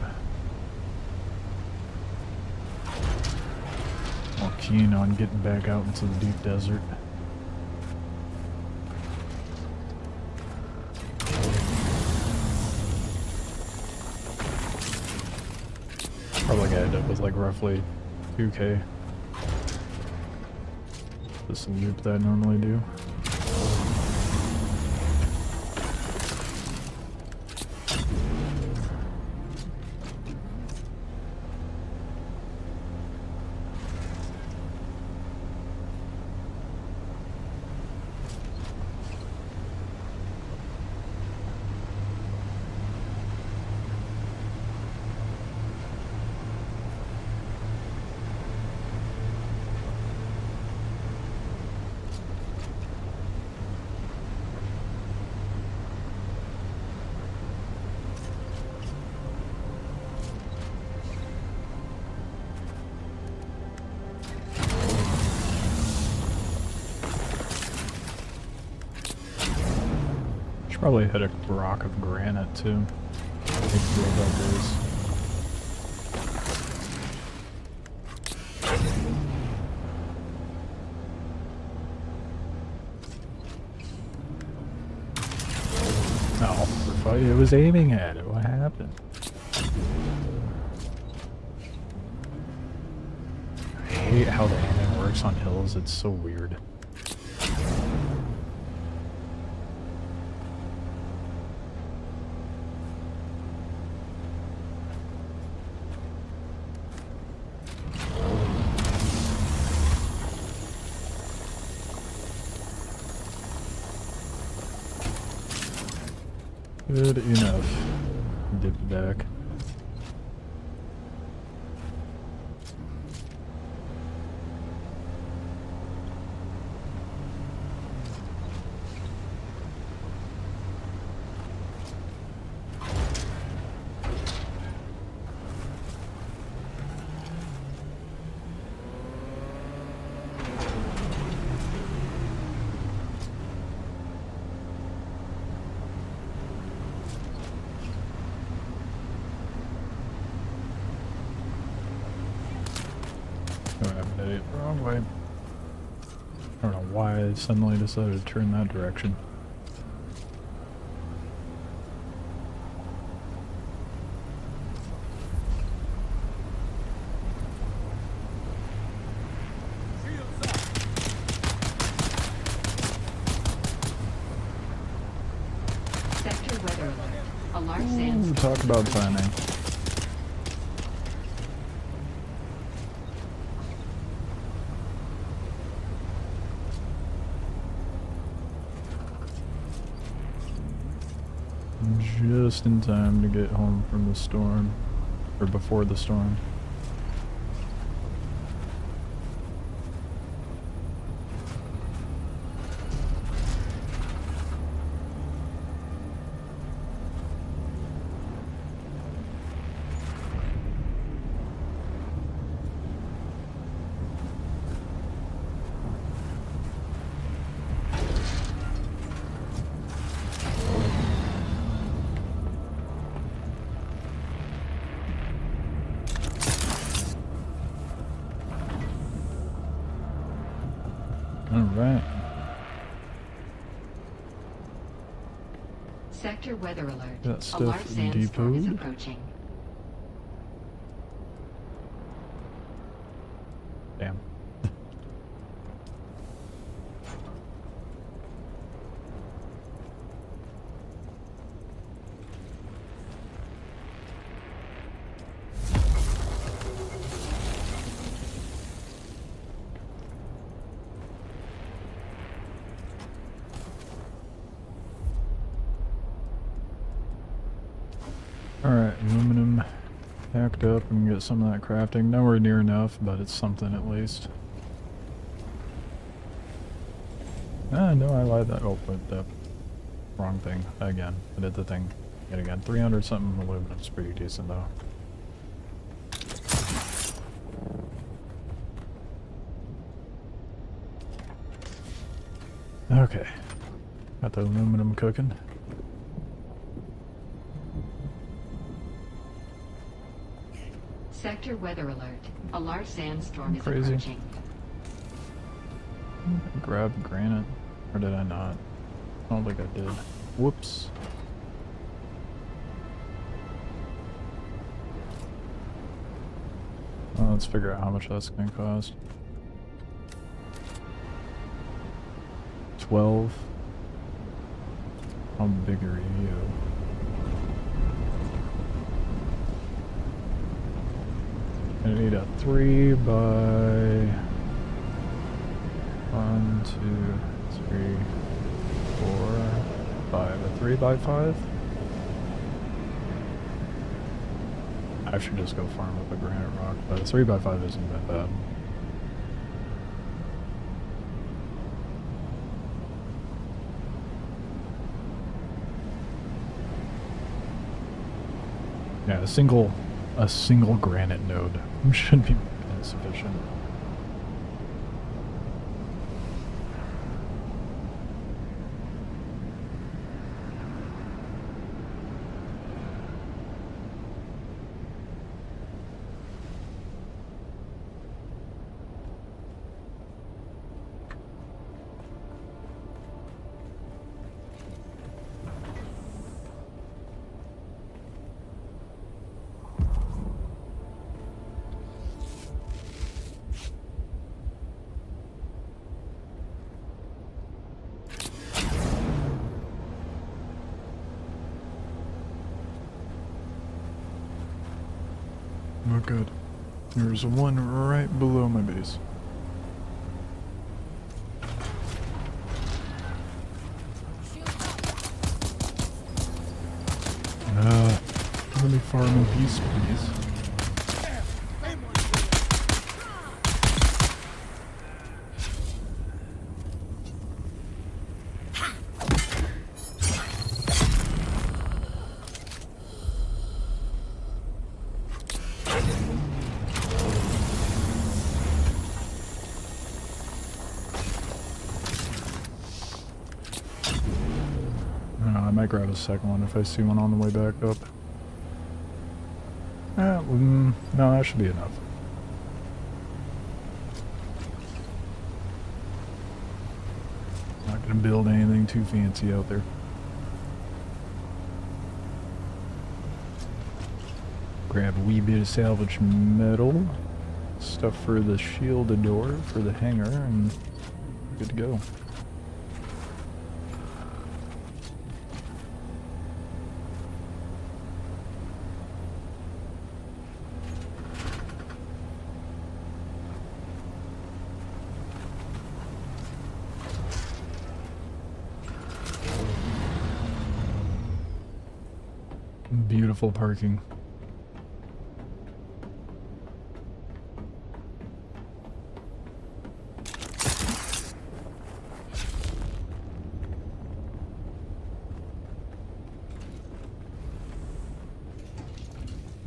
B: I'm keen on getting back out into the deep desert. Probably gonna end up with like roughly 2K. This loop that I normally do. Probably hit a rock of granite too. Big deal about this. Oh, it was aiming at it. What happened? I hate how the aiming works on hills. It's so weird. Good enough. Dip back. Oh, I did it wrong way. why I suddenly decided to turn that direction.
A: Sector weather alert. A large sandstorm.
B: Talk about timing. Just in time to get home from the storm, or before the storm. Alright.
A: Sector weather alert.
B: That
A: A
B: stuff
A: large sandstorm is
B: depoted.
A: approaching.
B: Damn. Alright, aluminum packed up and get some of that crafting. Nowhere near enough, but it's something at least. Ah, no, I lied that. Oh, but wrong thing. Again. I did the thing yet again. 300 something aluminum's pretty decent though. Okay. Got the aluminum cooking.
A: Sector weather alert. A large sandstorm is
B: Crazy.
A: approaching.
B: Grab granite. Or did I not? I don't think I did. Whoops. Well, let's figure out how much that's going to cost. 12. How big are you? I need a 3 by 1, 2, 3, 4, 5. A 3 by 5? I should just go farm up a granite rock, but a 3 by 5 isn't that bad. Yeah, a single granite node should be sufficient. Oh good. There's one right below my base. Let me farm in peace, please. I might grab a second one if I see one on the way back up. No, that should be enough. gonna build anything too fancy out there. Grab a wee bit of salvage metal, stuff for the shielded door for the hangar, and good to go. Beautiful parking.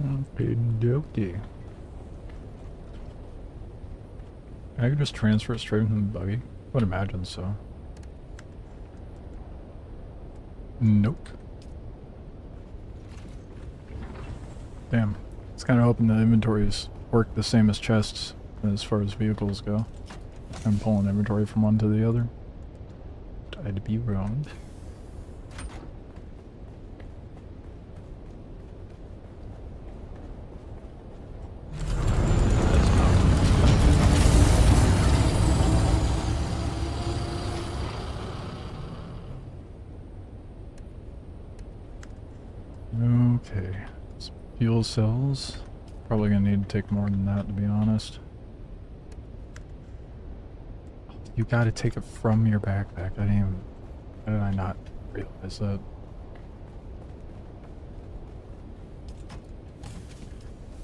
B: Okey-dokey. I could just transfer it straight from the buggy. I would imagine so. Nope. Damn. It's kind of hoping the inventories work the same as chests as far as vehicles go. I'm pulling inventory from one to the other. I'd be wrong. Okay. Fuel cells. Probably gonna need to take more than that, to be honest. You gotta take it from your backpack. I didn't even... How did I not realize that?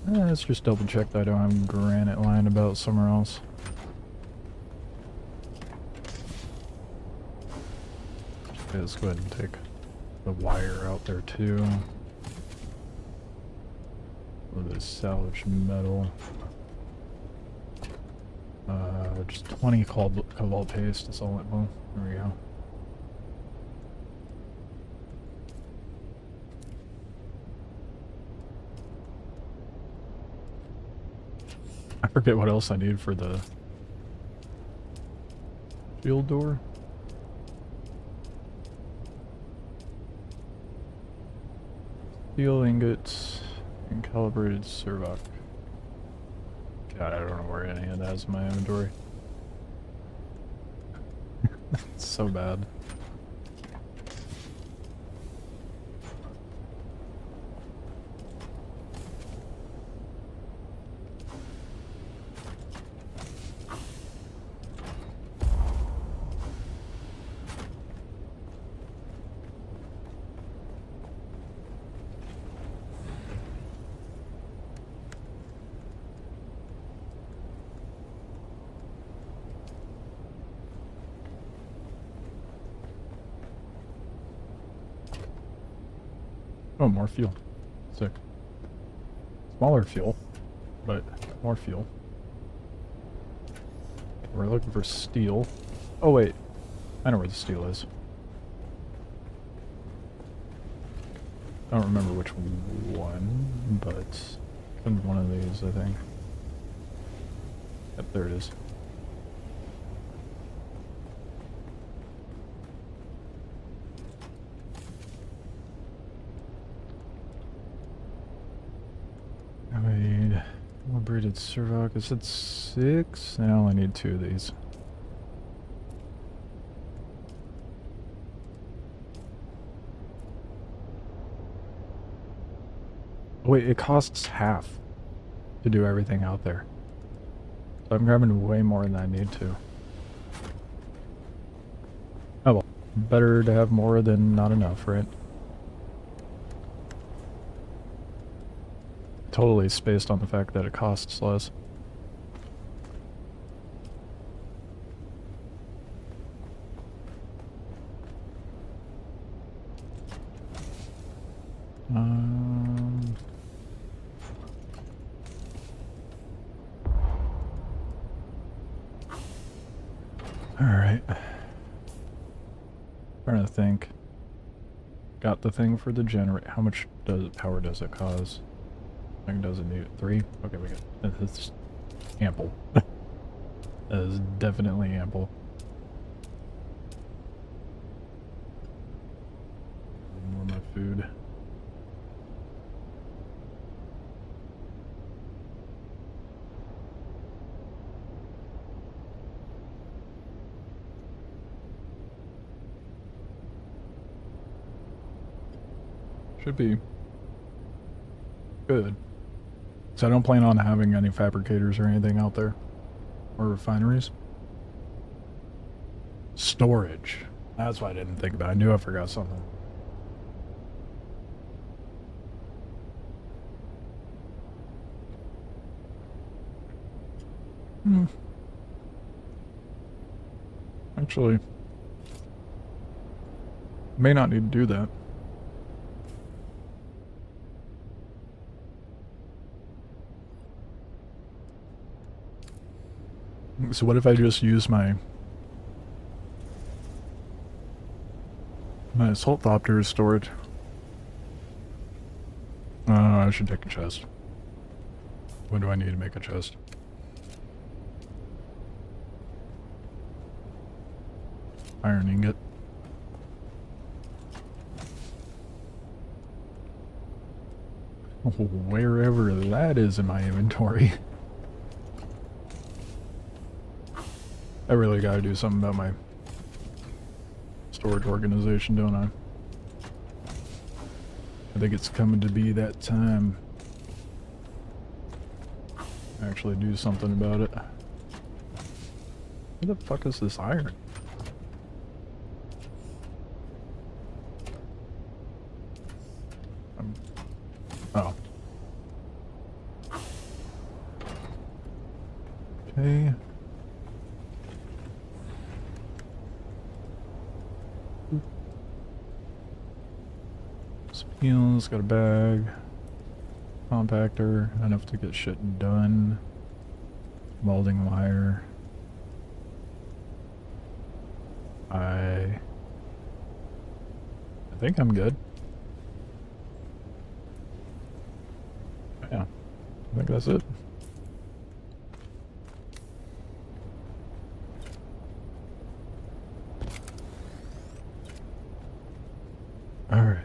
B: Let's just double check that I don't have granite lying about somewhere else. Okay, let's go ahead and take the wire out there too. A little bit of salvage metal. Just 20 cobalt paste, that's all it will. There we go. I forget what else I need for the shield door. Steel ingots and calibrated servoc. God, I don't know where any of that is in my inventory. It's so bad. Oh, more fuel. Sick. Smaller fuel, but more fuel. We're looking for steel. Oh wait, I know where the steel is. I don't remember which one, but it's one of these, I think. Yep, there it is. Calibrated servoc, is it 6? I only need 2 of these. Wait, it costs half to do everything out there. So I'm grabbing way more than I need to. Oh well, better to have more than not enough, right? Totally spaced on the fact that it costs less. Alright. Trying to think. Got the thing for the generator. How much power does it cause? I think does it need 3? Okay, we got it's ample. That is definitely ample. Should be good. So I don't plan on having any fabricators or anything out there. Or refineries. Storage. That's why I didn't think about it. I knew I forgot something. Actually, may not need to do that. So what if I just use my assault thopter as storage? I should take a chest. When do I need to make a chest? Iron ingot. Wherever that is in my inventory. I really gotta do something about my storage organization, don't I? I think it's coming to be that time. Actually do something about it. Where the fuck is this iron? Oh. Okay. Heels, got a bag. Compactor, enough to get shit done. Welding wire. I think I'm good. Yeah, I think that's it. Alright.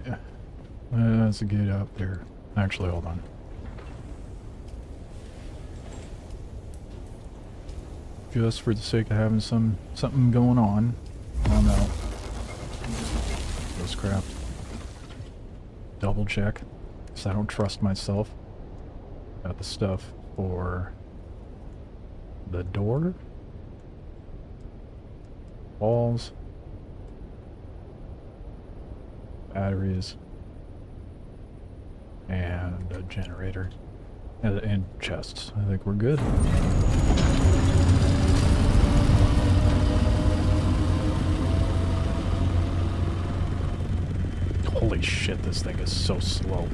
B: Let's get out there. Actually, hold on. Just for the sake of having something going on. Oh no. This crap. Double check. Because I don't trust myself. Got the stuff for the door. Walls. Batteries. And a generator. And chests. I think we're good. Holy shit, this thing is so slow.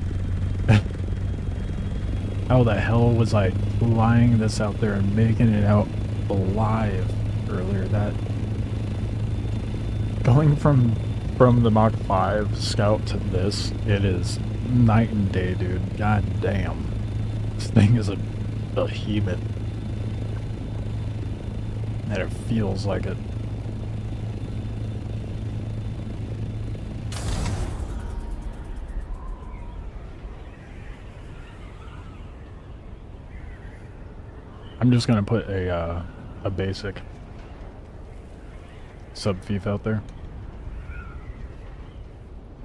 B: How the hell was I flying this out there and making it out alive earlier? That going from the Mach 5 Scout to this, it is night and day, dude. God damn. This thing is a behemoth. And it feels like it. I'm just gonna put a basic sub-thief out there.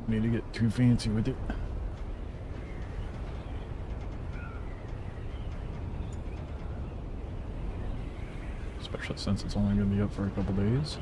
B: Need to get too fancy with it. Especially since it's only gonna be up for a couple days.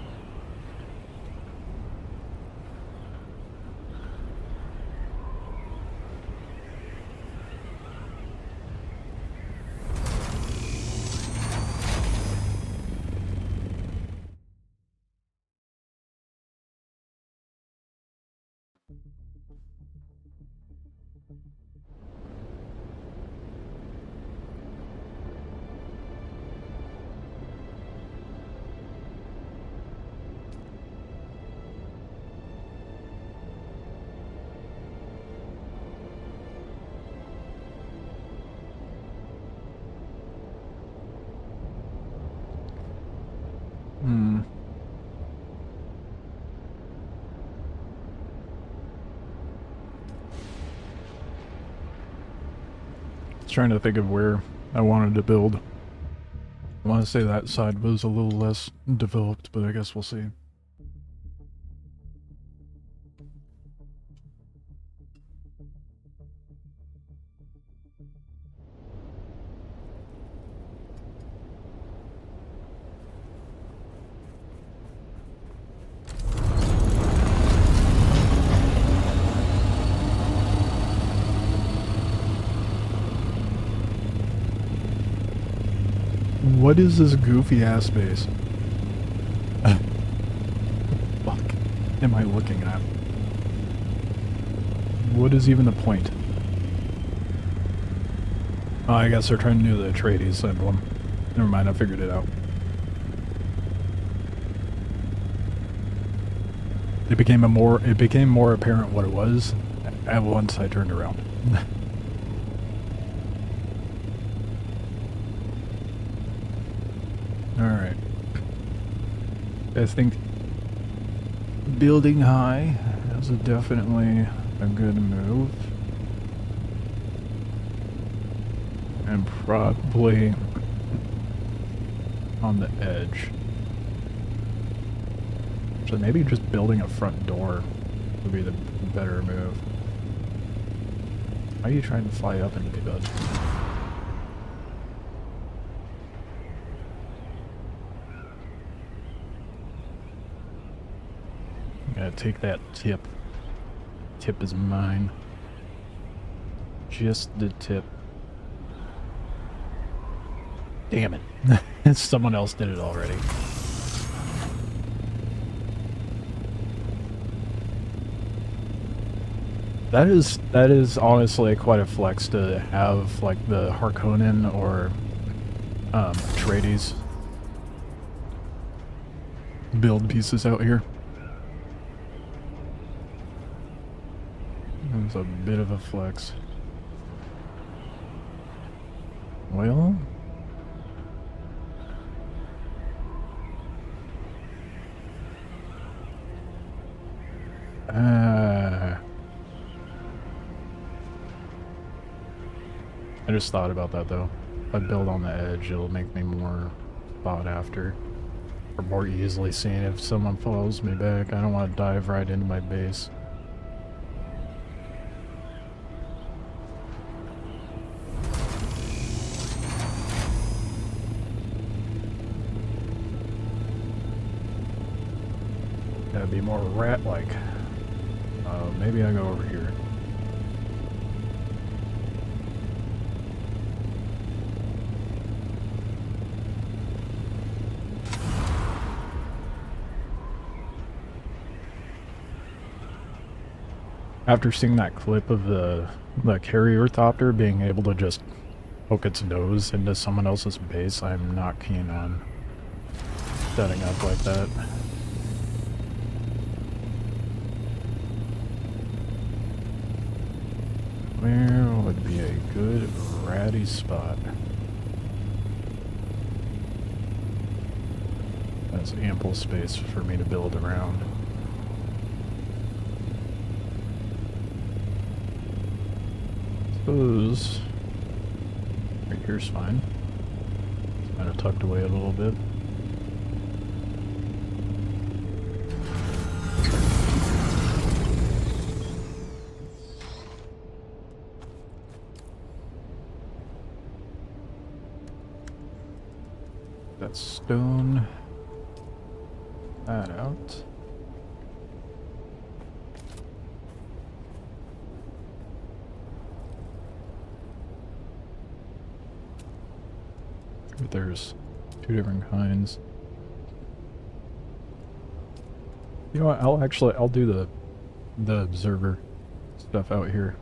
B: Trying to think of where I wanted to build. I want to say that side was a little less developed, but I guess we'll see. What is this goofy ass base? Fuck am I looking at? What is even the point? Oh, I guess they're trying to do the Atreides emblem. Never mind, I figured it out. It became more apparent what it was at once I turned around. Alright. I think building high is definitely a good move. And probably on the edge. So maybe just building a front door would be the better move. Why are you trying to fly up into me, bud? Gotta take that tip. Tip is mine. Just the tip. Damn it. Someone else did it already. That is honestly quite a flex to have like the Harkonnen or Atreides build pieces out here. It's a bit of a flex. Well, I just thought about that though. If I build on the edge, it'll make me more sought after. Or more easily seen if someone follows me back. I don't want to dive right into my base. Gotta be more rat-like. Maybe I go over here. After seeing that clip of the carrier thopter being able to just poke its nose into someone else's base, I'm not keen on setting up like that. Where would be a good ratty spot? That's ample space for me to build around. Suppose right here's fine. It's kind of tucked away a little bit. That stone. That out. But there's two different kinds. You know what? I'll do the observer stuff out here.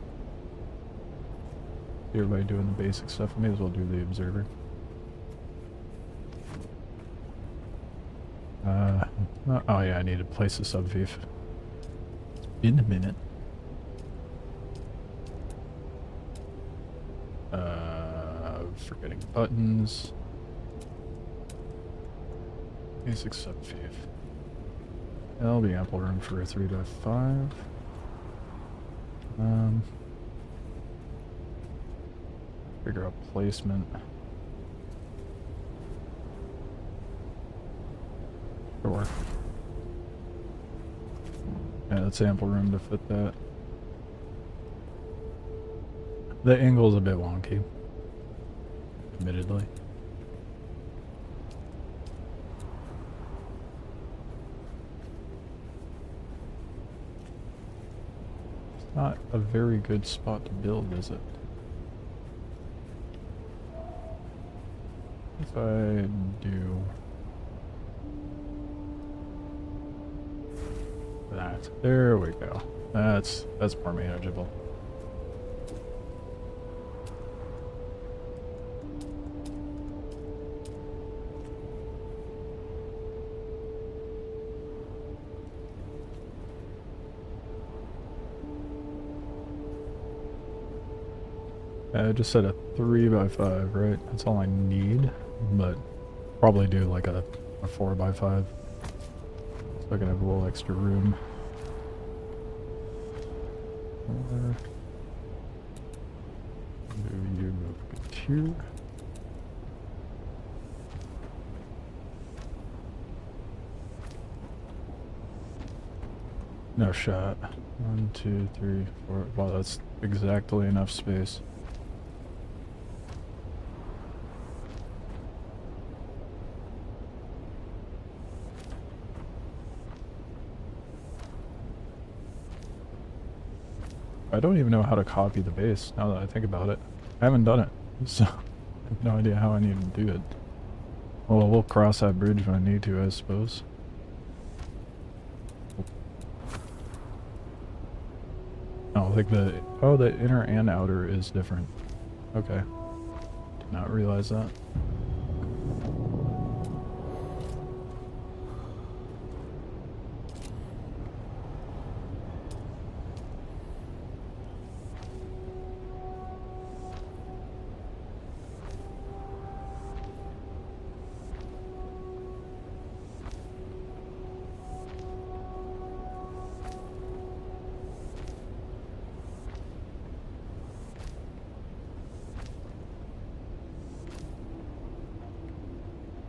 B: Everybody doing the basic stuff. I may as well do the observer. Oh yeah, I need to place a subvief. It's been a minute. Forgetting buttons. Basic subvief. There'll be ample room for a 3x5. Figure out placement. Sure. Yeah, that's ample room to fit that. The angle's a bit wonky, admittedly. It's not a very good spot to build, is it? If I do that, there we go. That's more manageable. I just said a 3x5, right? That's all I need, but probably do like a 4x5 so I can have a little extra room. Do you move here? No shot. 1, 2, 3, 4. Wow, that's exactly enough space. I don't even know how to copy the base, now that I think about it. I haven't done it, so I have no idea how I need to do it. Well, we'll cross that bridge when I need to, I suppose. Oh, like the inner and outer is different. Okay. Did not realize that.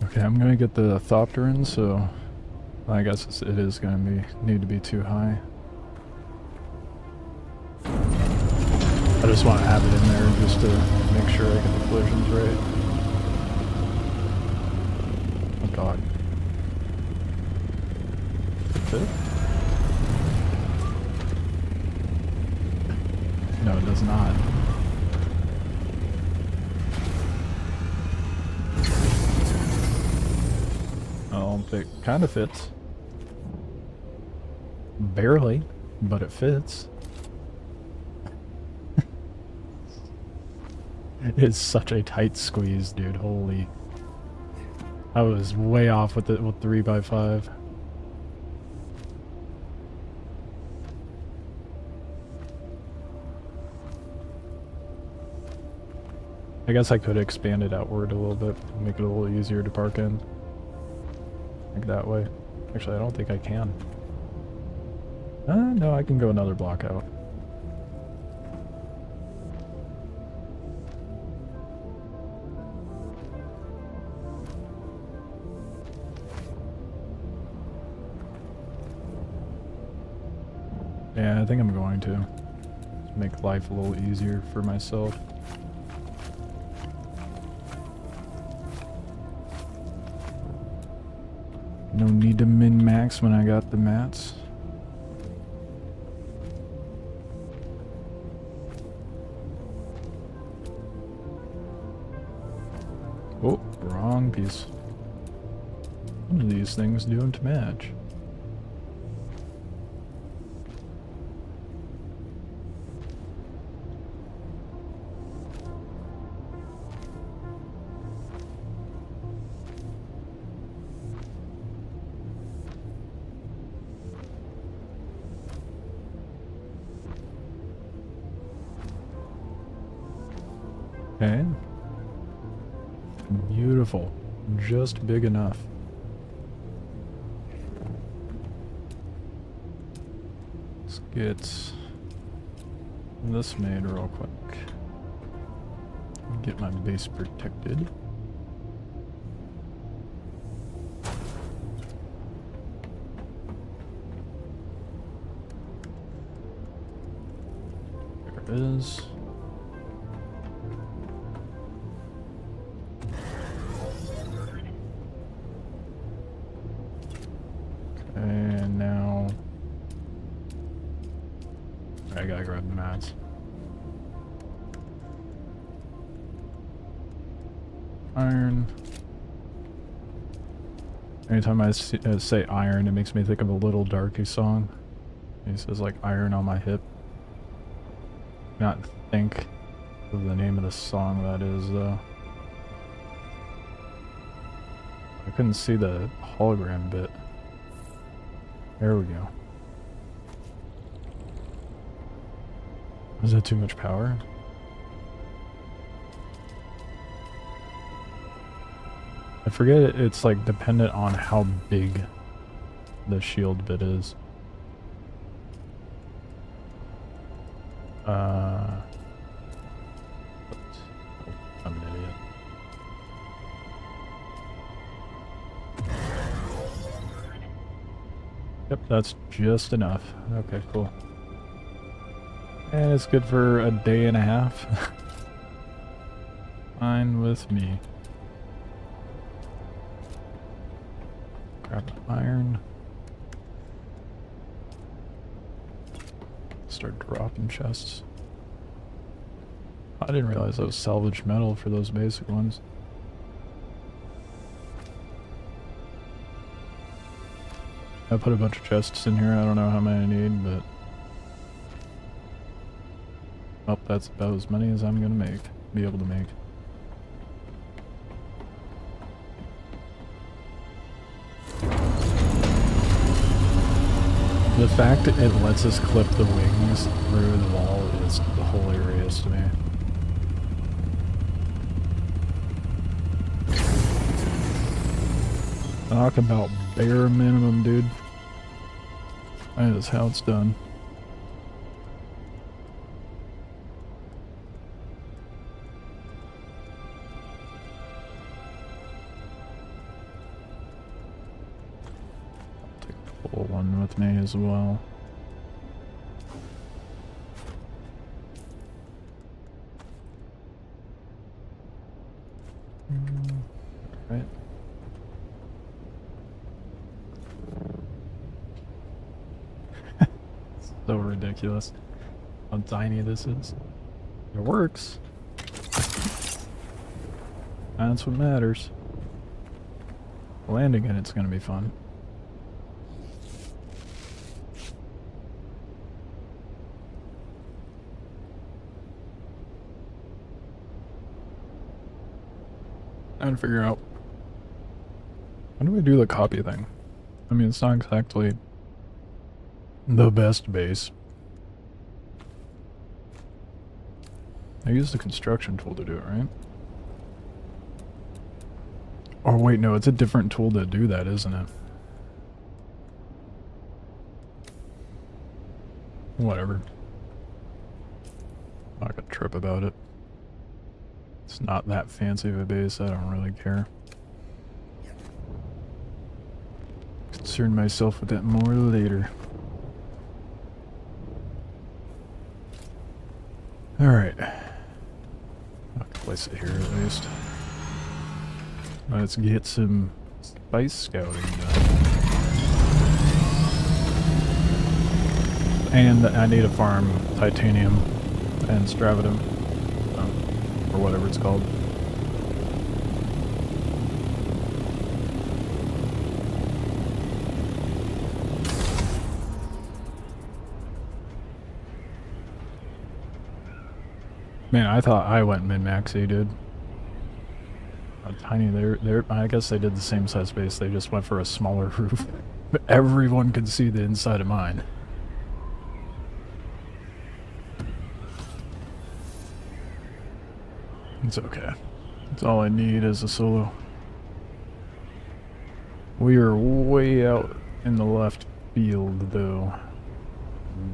B: Okay, I'm gonna get the Thopterin, so I guess it is gonna need to be too high. I just want to have it in there just to make sure I get the collisions right. Oh god. Fit? No, it does not. It kind of fits. Barely, but it fits. It's such a tight squeeze, dude. Holy. I was way off with it with 3x5. I guess I could expand it outward a little bit, make it a little easier to park in. Like that way. Actually, I don't think I can. No, I can go another block out. Yeah, I think I'm going to. Just make life a little easier for myself. No need to min-max when I got the mats. Oh, wrong piece. What are these things doing to match? Okay. Beautiful. Just big enough. Let's get this made real quick. Get my base protected. There it is. And now I gotta grab the mats. Iron. Anytime I say iron, it makes me think of a Little Darky song. He says like iron on my hip. Not think of the name of the song that is though. I couldn't see the hologram bit. There we go. Is that too much power? I forget it's like dependent on how big the shield bit is. I'm an idiot. Yep, that's just enough. Okay, cool. And it's good for a day and a half. Fine with me. Grab the iron. Start dropping chests. I didn't realize that was salvaged metal for those basic ones. I put a bunch of chests in here. I don't know how many I need, but... well, that's about as many as I'm gonna be able to make. The fact that it lets us clip the wings through the wall is hilarious to me. Talk about bare minimum, dude. That is how it's done. Pull one with me as well. Right. So ridiculous how tiny this is. It works. That's what matters. Landing in it's gonna be fun. Trying to figure out how do we do the copy thing? I mean, it's not exactly the best base. I used the construction tool to do it, right? Oh wait, no, it's a different tool to do that, isn't it? Whatever. I'm not gonna trip about it. It's not that fancy of a base, I don't really care. Concern myself with that more later. Alright. I'll place it here at least. Let's get some spice scouting done. And I need to farm titanium and stravidum. Or whatever it's called. Man, I thought I went min-maxy, dude. Tiny, I guess they did the same size base, they just went for a smaller roof. But everyone could see the inside of mine. It's okay. That's all I need is a solo. We are way out in the left field, though.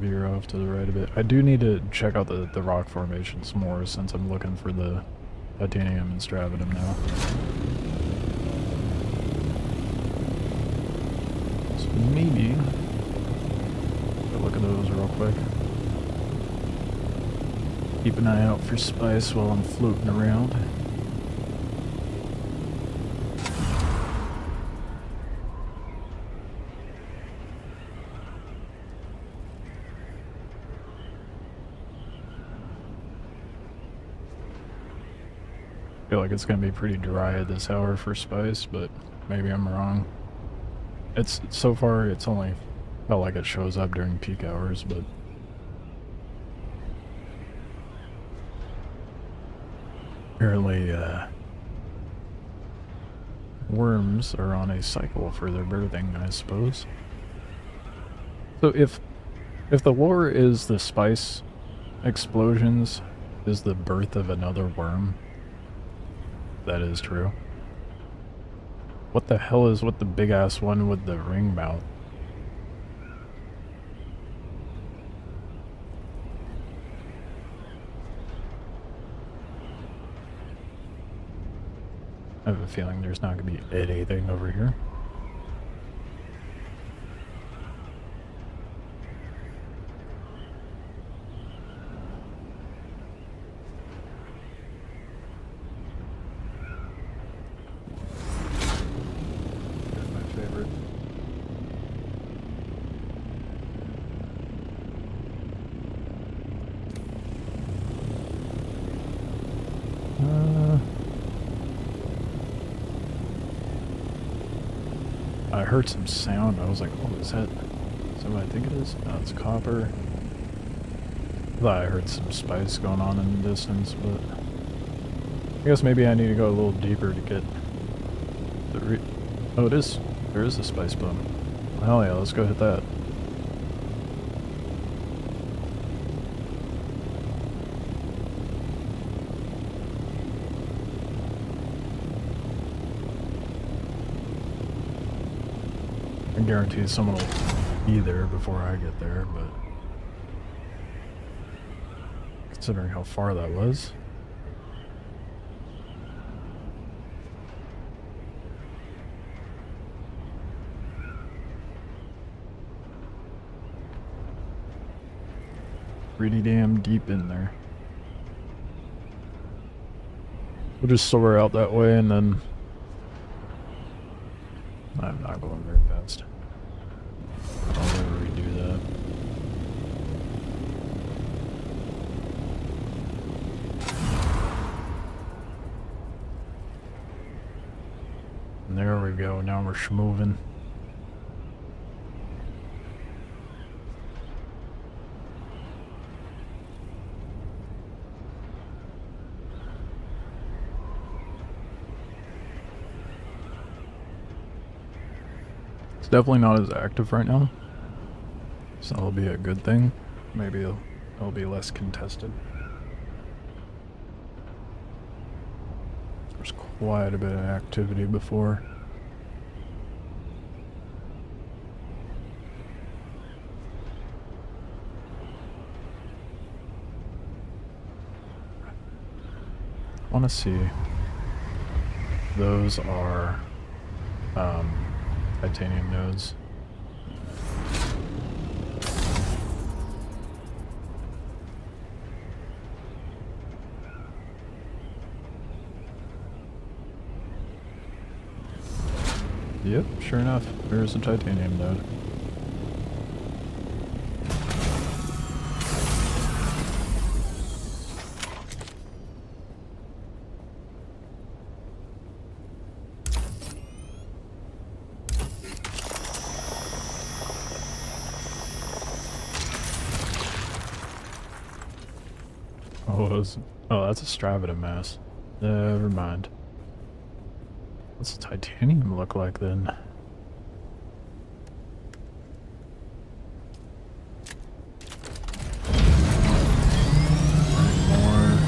B: Veer off to the right a bit. I do need to check out the rock formations more, since I'm looking for the titanium and stravidum now. So maybe... look at those real quick. Keep an eye out for spice while I'm floating around. I feel like it's gonna be pretty dry at this hour for spice, but maybe I'm wrong. It's so far it's only felt like it shows up during peak hours, but apparently worms are on a cycle for their birthing, I suppose. So if the lore is the spice explosions is the birth of another worm, that is true. What the hell is with the big ass one with the ring mouth? I have a feeling there's not going to be anything over here. Here's my favorite. I heard some sound. I was like, oh, is that what I think it is? No, it's copper. I thought I heard some spice going on in the distance, but I guess maybe I need to go a little deeper to get the oh, it is. There is a spice bone. Hell yeah, let's go hit that. I guarantee someone will be there before I get there, but considering how far that was. Pretty damn deep in there. We'll just soar out that way and then I'm not going very fast. I'll never redo that. And there we go, now we're schmoving. It's definitely not as active right now, so that'll be a good thing. Maybe it'll be less contested. There's quite a bit of activity before. I want to see. Those are titanium nodes. Yep, sure enough, there's a titanium node. Oh, that's a Stravita mass. Never mind. What's the titanium look like then? More.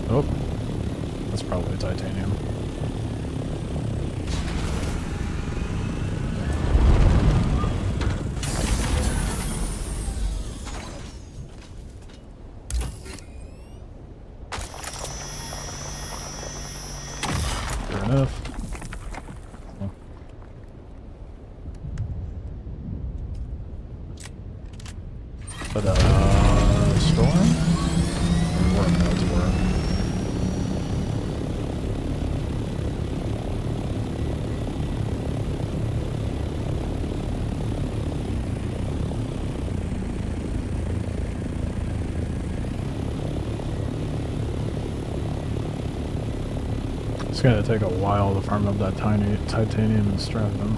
B: Oh, that's probably titanium. Enough. Oh. But storm? Worm, no, it's worm. gonna take a while to farm up that tiny titanium and stratum.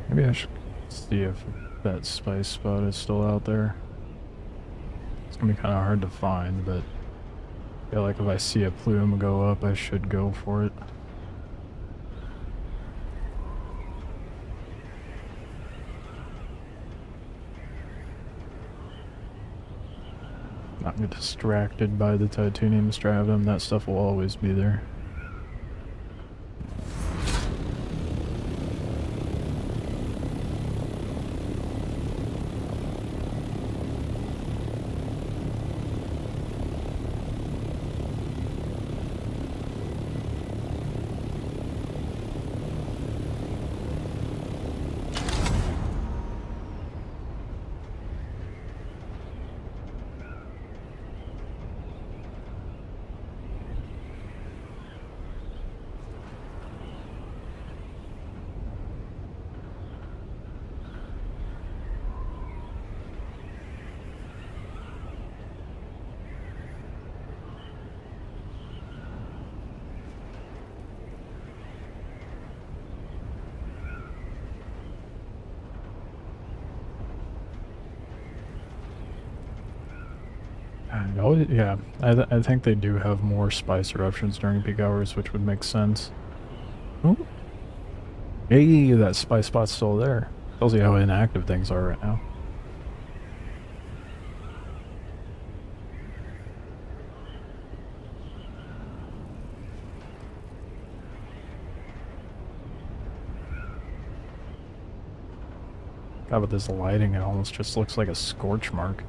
B: Maybe I should see if that spice spot is still out there. It's gonna be kind of hard to find, but I feel like if I see a plume go up, I should go for it. Not get distracted by the titanium stratum, that stuff will always be there. Yeah, I think they do have more spice eruptions during peak hours, which would make sense. Oh, hey, that spice spot's still there. Tells you how inactive things are right now. God, with this lighting, it almost just looks like a scorch mark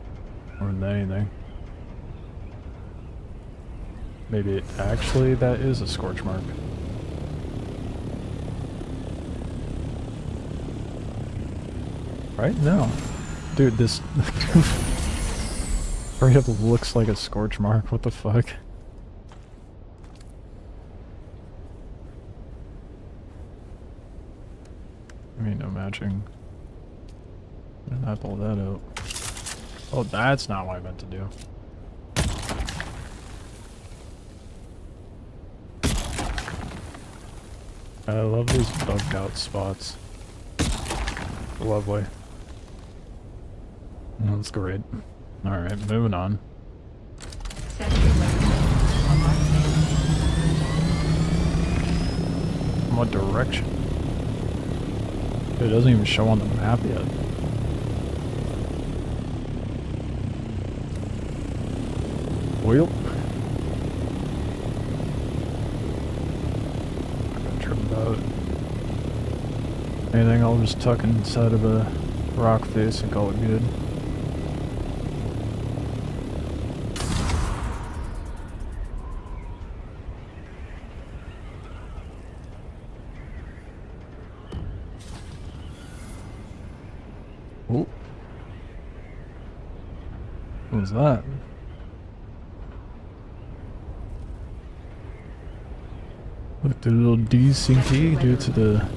B: more than anything. Maybe actually that is a scorch mark. Right? No. Dude, this straight up looks like a scorch mark. What the fuck? I mean, no matching. Did I pull that out? Oh, that's not what I meant to do. I love these bugged out spots. Lovely. That's great. Alright, moving on. In what direction? It doesn't even show on the map yet. Well. About anything, I'll just tuck inside of a rock face and call it good. Oh, what was that? Looked a little desynced due to the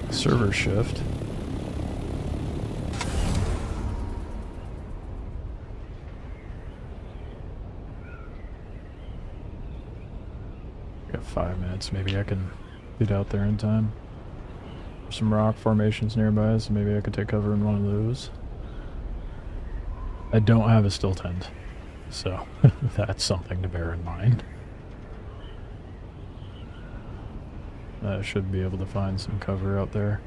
B: server shift. Got 5 minutes, maybe I can get out there in time. There's some rock formations nearby, so maybe I could take cover in one of those. I don't have a still tent, so that's something to bear in mind. I should be able to find some cover out there.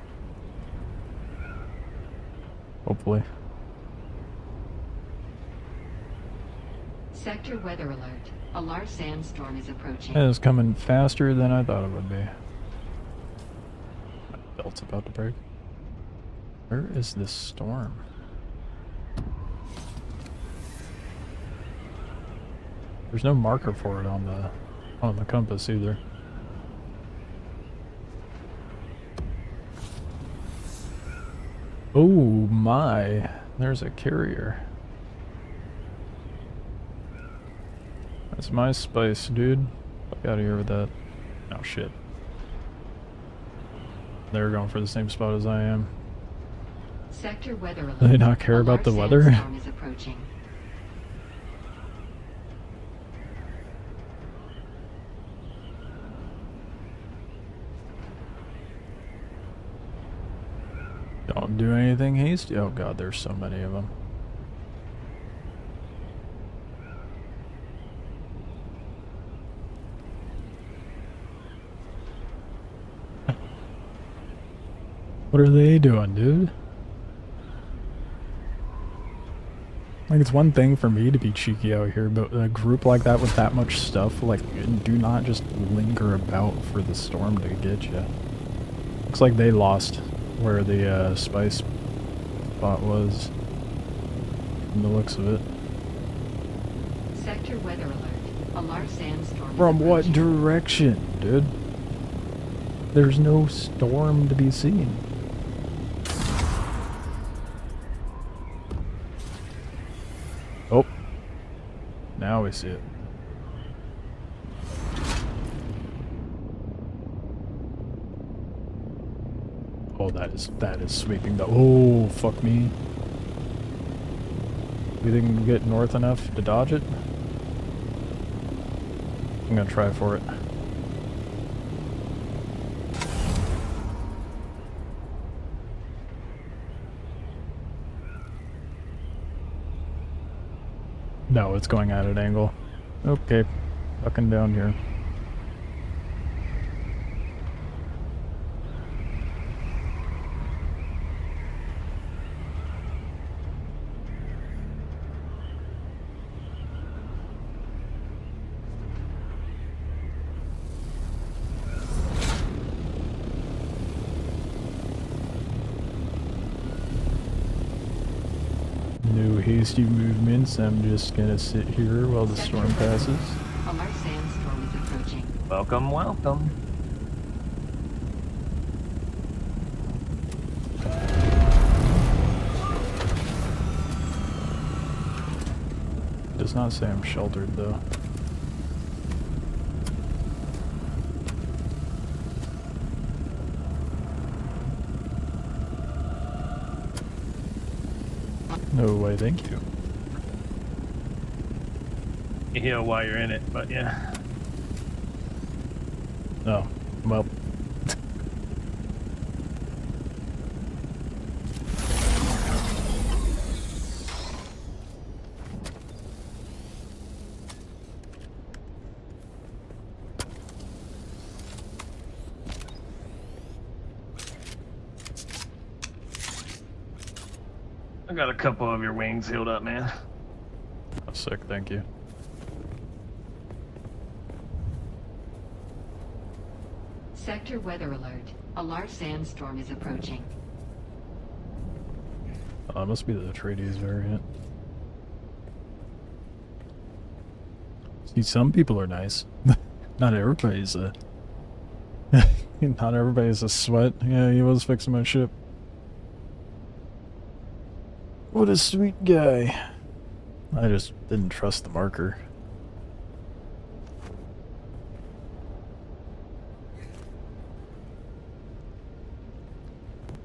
B: Hopefully.
A: Sector weather alert. A large sandstorm is approaching.
B: It's coming faster than I thought it would be. My belt's about to break. Where is this storm? There's no marker for it on the compass either. Oh my, there's a carrier. That's my spice, dude. Fuck out of here with that. Oh shit. They're going for the same spot as I am.
A: Sector weather alert.
B: Do they not care about the weather?
A: Sandstorm is approaching.
B: Don't do anything hasty. Oh god, there's so many of them. What are they doing, dude? Like, it's one thing for me to be cheeky out here, but a group like that with that much stuff, like, do not just linger about for the storm to get you. Looks like they lost where the spice spot was, from the looks of it.
A: Sector weather alert. A large sandstorm.
B: From what direction, dude? There's no storm to be seen. Oh. Now we see it. Oh, that is sweeping the... Oh, fuck me. You think we can get north enough to dodge it? I'm gonna try for it. No, it's going at an angle. Okay, fucking down here. No hasty movements. I'm just gonna sit here while the storm passes.
A: A large sandstorm is approaching.
C: Welcome, welcome.
B: Does not say I'm sheltered though. No way, thank you.
C: You heal while you're in it, but yeah.
B: Oh, well.
C: I got a couple of your wings healed up, man.
B: Oh, sick, thank you.
A: Sector weather alert. A large sandstorm is approaching.
B: Oh, it must be the Atreides variant. See, some people are nice. Not everybody's a... Not everybody's a sweat. Yeah, he was fixing my ship. What a sweet guy. I just didn't trust the marker.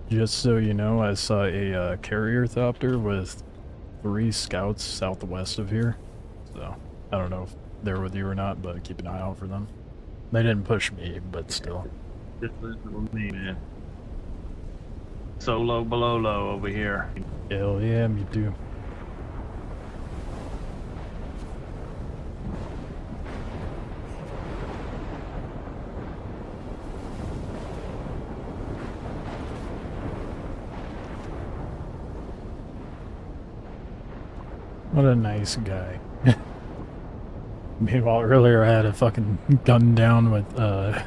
B: Just so you know, I saw a carrier thopter with 3 scouts southwest of here. So, I don't know if they're with you or not, but keep an eye out for them. They didn't push me, but still.
C: Just listen with me, man. Solo below low over here.
B: Hell yeah, me too. What a nice guy. Meanwhile, earlier I had a fucking gun down with the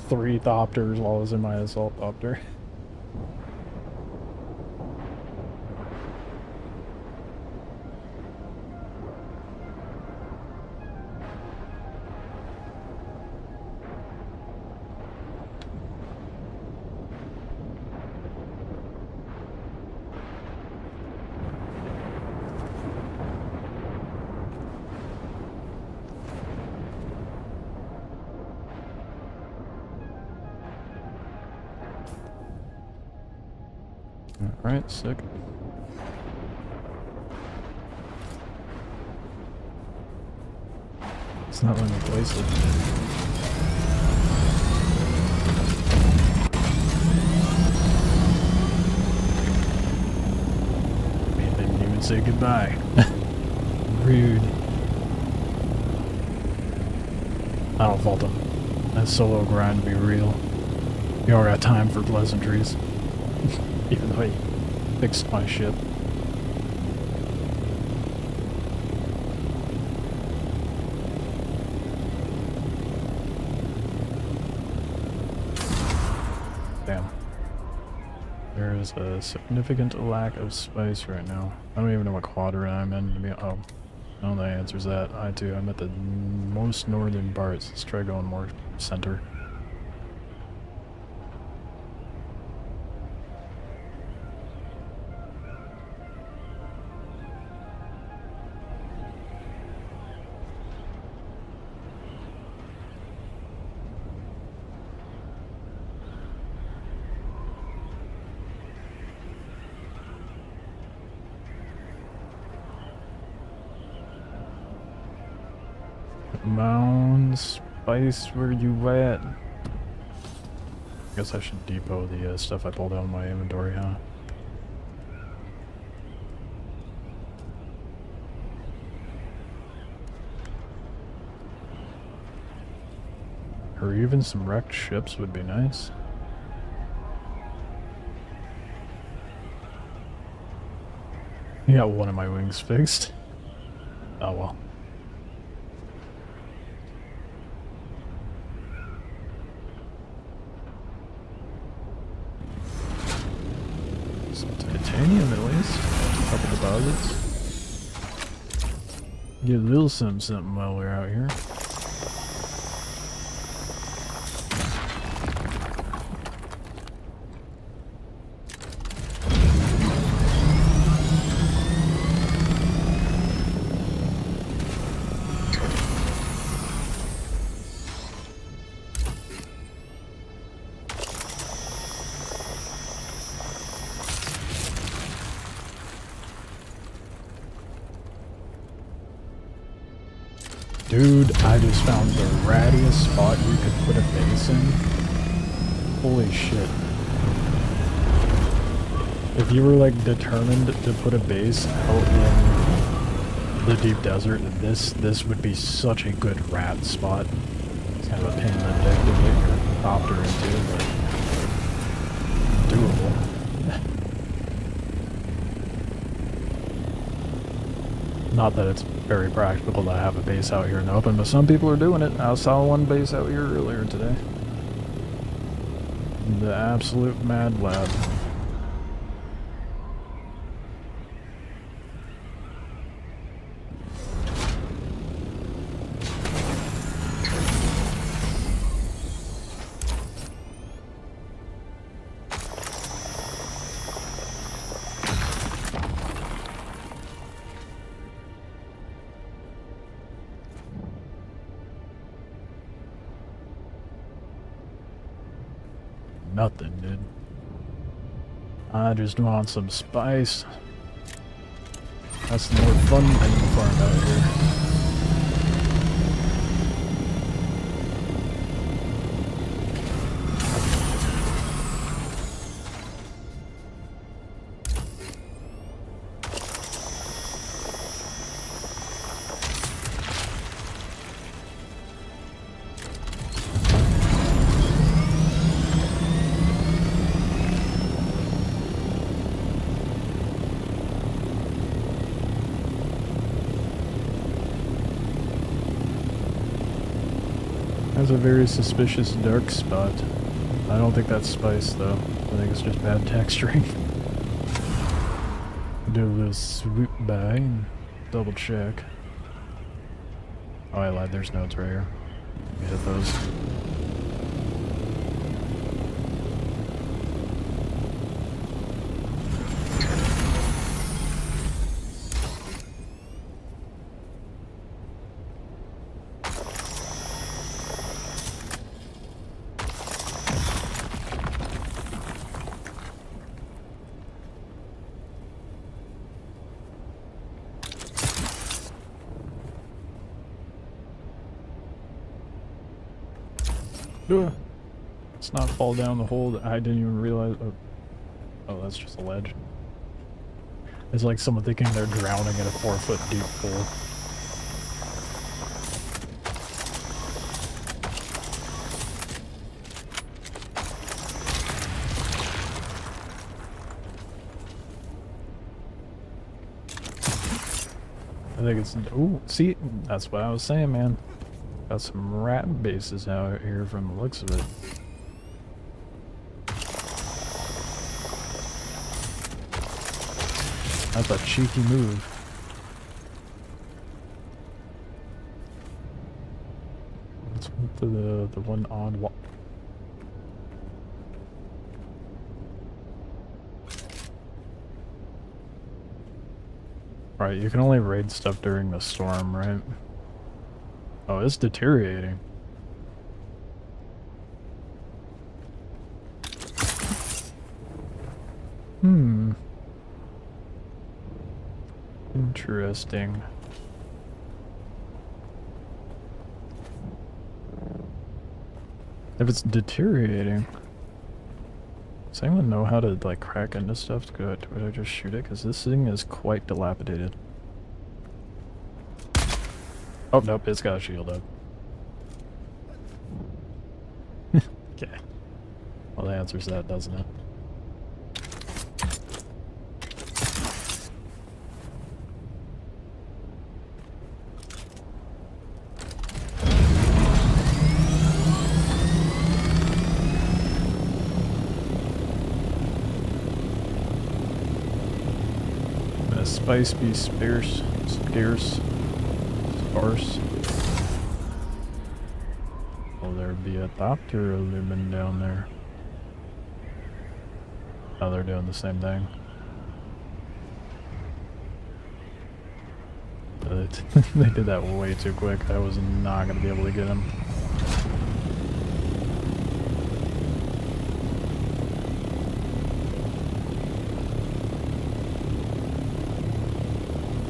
B: 3 thopters while I was in my assault thopter. Alright, sick. It's not letting me place it. Man, they didn't even say goodbye. Rude. I don't fault them. That solo grind be real. You all got time for pleasantries. Even though he fixed my ship. Damn. There is a significant lack of spice right now. I don't even know what quadrant I'm in to be. Oh. No, that answers that. I too. I'm at the most northern parts. Let's try going more center. Mound Spice, where you at? Guess I should depot the stuff I pulled out of my inventory, huh? Or even some wrecked ships would be nice. You got one of my wings fixed. Oh well. Titanium at least. A couple deposits. Get a little something while we're out here. Dude, I just found the rattiest spot you could put a base in. Holy shit. If you were like determined to put a base out in the deep desert, this would be such a good rat spot. It's kind of a pain in the dick to get your copter into, but doable. Not that it's very practical to have a base out here in the open, but some people are doing it. I saw one base out here earlier today. The absolute mad lab. Nothing, dude. I just want some spice. That's the more fun thing to farm out here. That's a very suspicious dark spot. I don't think that's spice though. I think it's just bad texturing. Do a little swoop by and double check. Oh, I lied, there's notes right here. Let me hit those. Let's not fall down the hole that I didn't even realize. Oh, that's just a ledge. It's like someone thinking they're drowning in a 4-foot deep pool. I think it's... Ooh, see? That's what I was saying, man. Got some rat bases out here from the looks of it. That's a cheeky move. Let's move to the one odd wall. Right, you can only raid stuff during the storm, right? Oh, it's deteriorating. Interesting. If it's deteriorating, does anyone know how to like crack into stuff? Would I just shoot it? Because this thing is quite dilapidated. Oh nope, it's got a shield up. Okay. Well, that answers that, doesn't it? Spice be sparse. Will there be a doctor living down there? Oh, they're doing the same thing. But they did that way too quick. I was not going to be able to get him.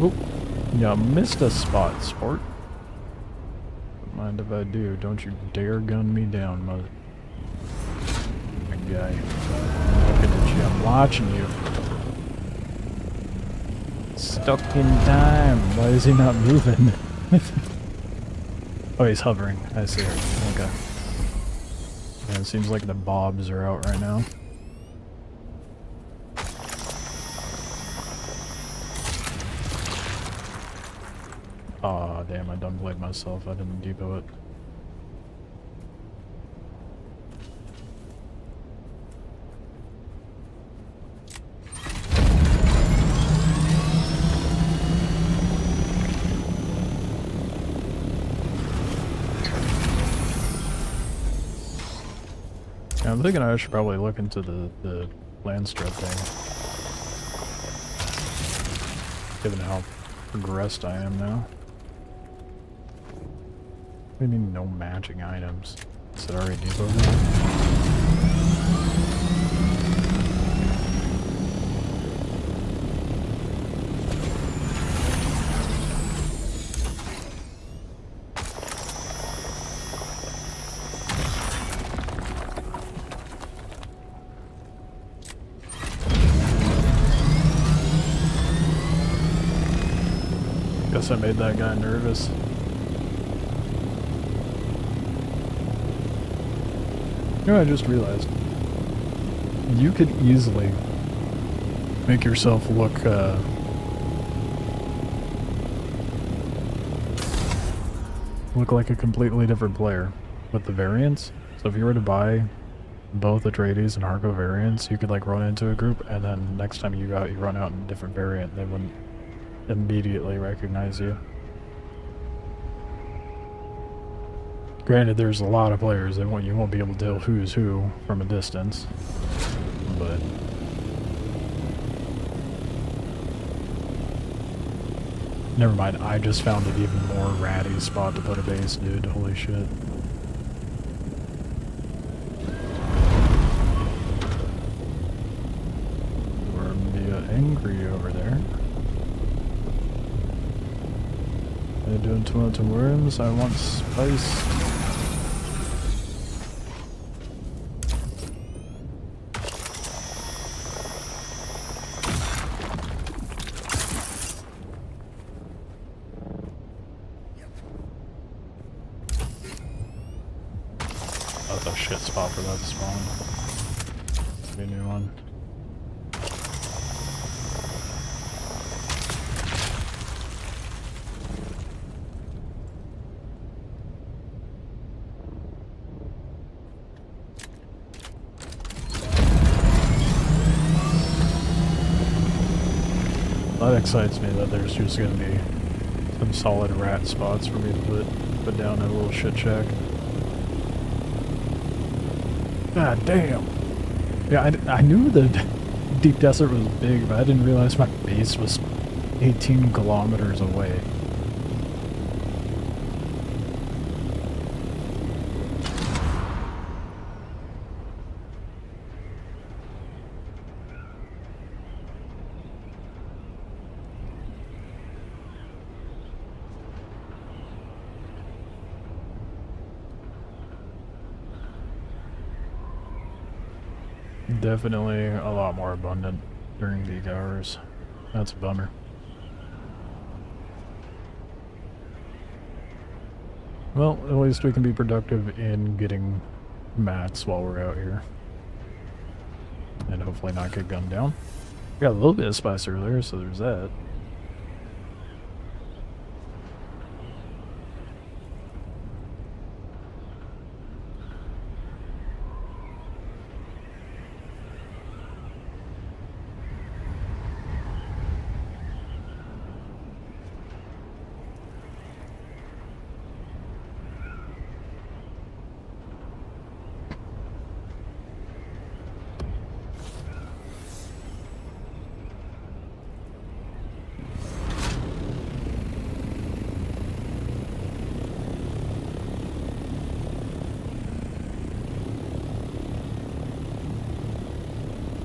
B: Oop, you missed a spot, sport. Don't mind if I do. Don't you dare gun me down, mother. Big guy. I'm looking at you. I'm watching you. Stuck in time. Why is he not moving? Oh, he's hovering. I see it. Okay. Yeah, it seems like the bobs are out right now. Aw, damn, I done played myself. I didn't depot it. Yeah, I'm thinking I should probably look into the land strip thing. Given how progressed I am now. What do you mean no matching items? Is it already debugged? Guess I made that guy nervous. You know, I just realized you could easily make yourself look like a completely different player with the variants. So if you were to buy both Atreides and Harko variants, you could like run into a group, and then next time you run out in a different variant, they wouldn't immediately recognize you. Granted, there's a lot of players that you won't be able to tell who's who from a distance, but never mind. I just found an even more ratty spot to put a base, dude. Holy shit. Worm be angry over there. They're doing too much worms. I want spice. That's a shit spot for that to spawn. Be a new one. That excites me that there's just gonna be some solid rat spots for me to put down in a little shit shack. God damn. Yeah, I knew the deep desert was big, but I didn't realize my base was 18 kilometers away. Definitely a lot more abundant during peak hours. That's a bummer. Well, at least we can be productive in getting mats while we're out here. And hopefully not get gunned down. We got a little bit of spice earlier, so there's that.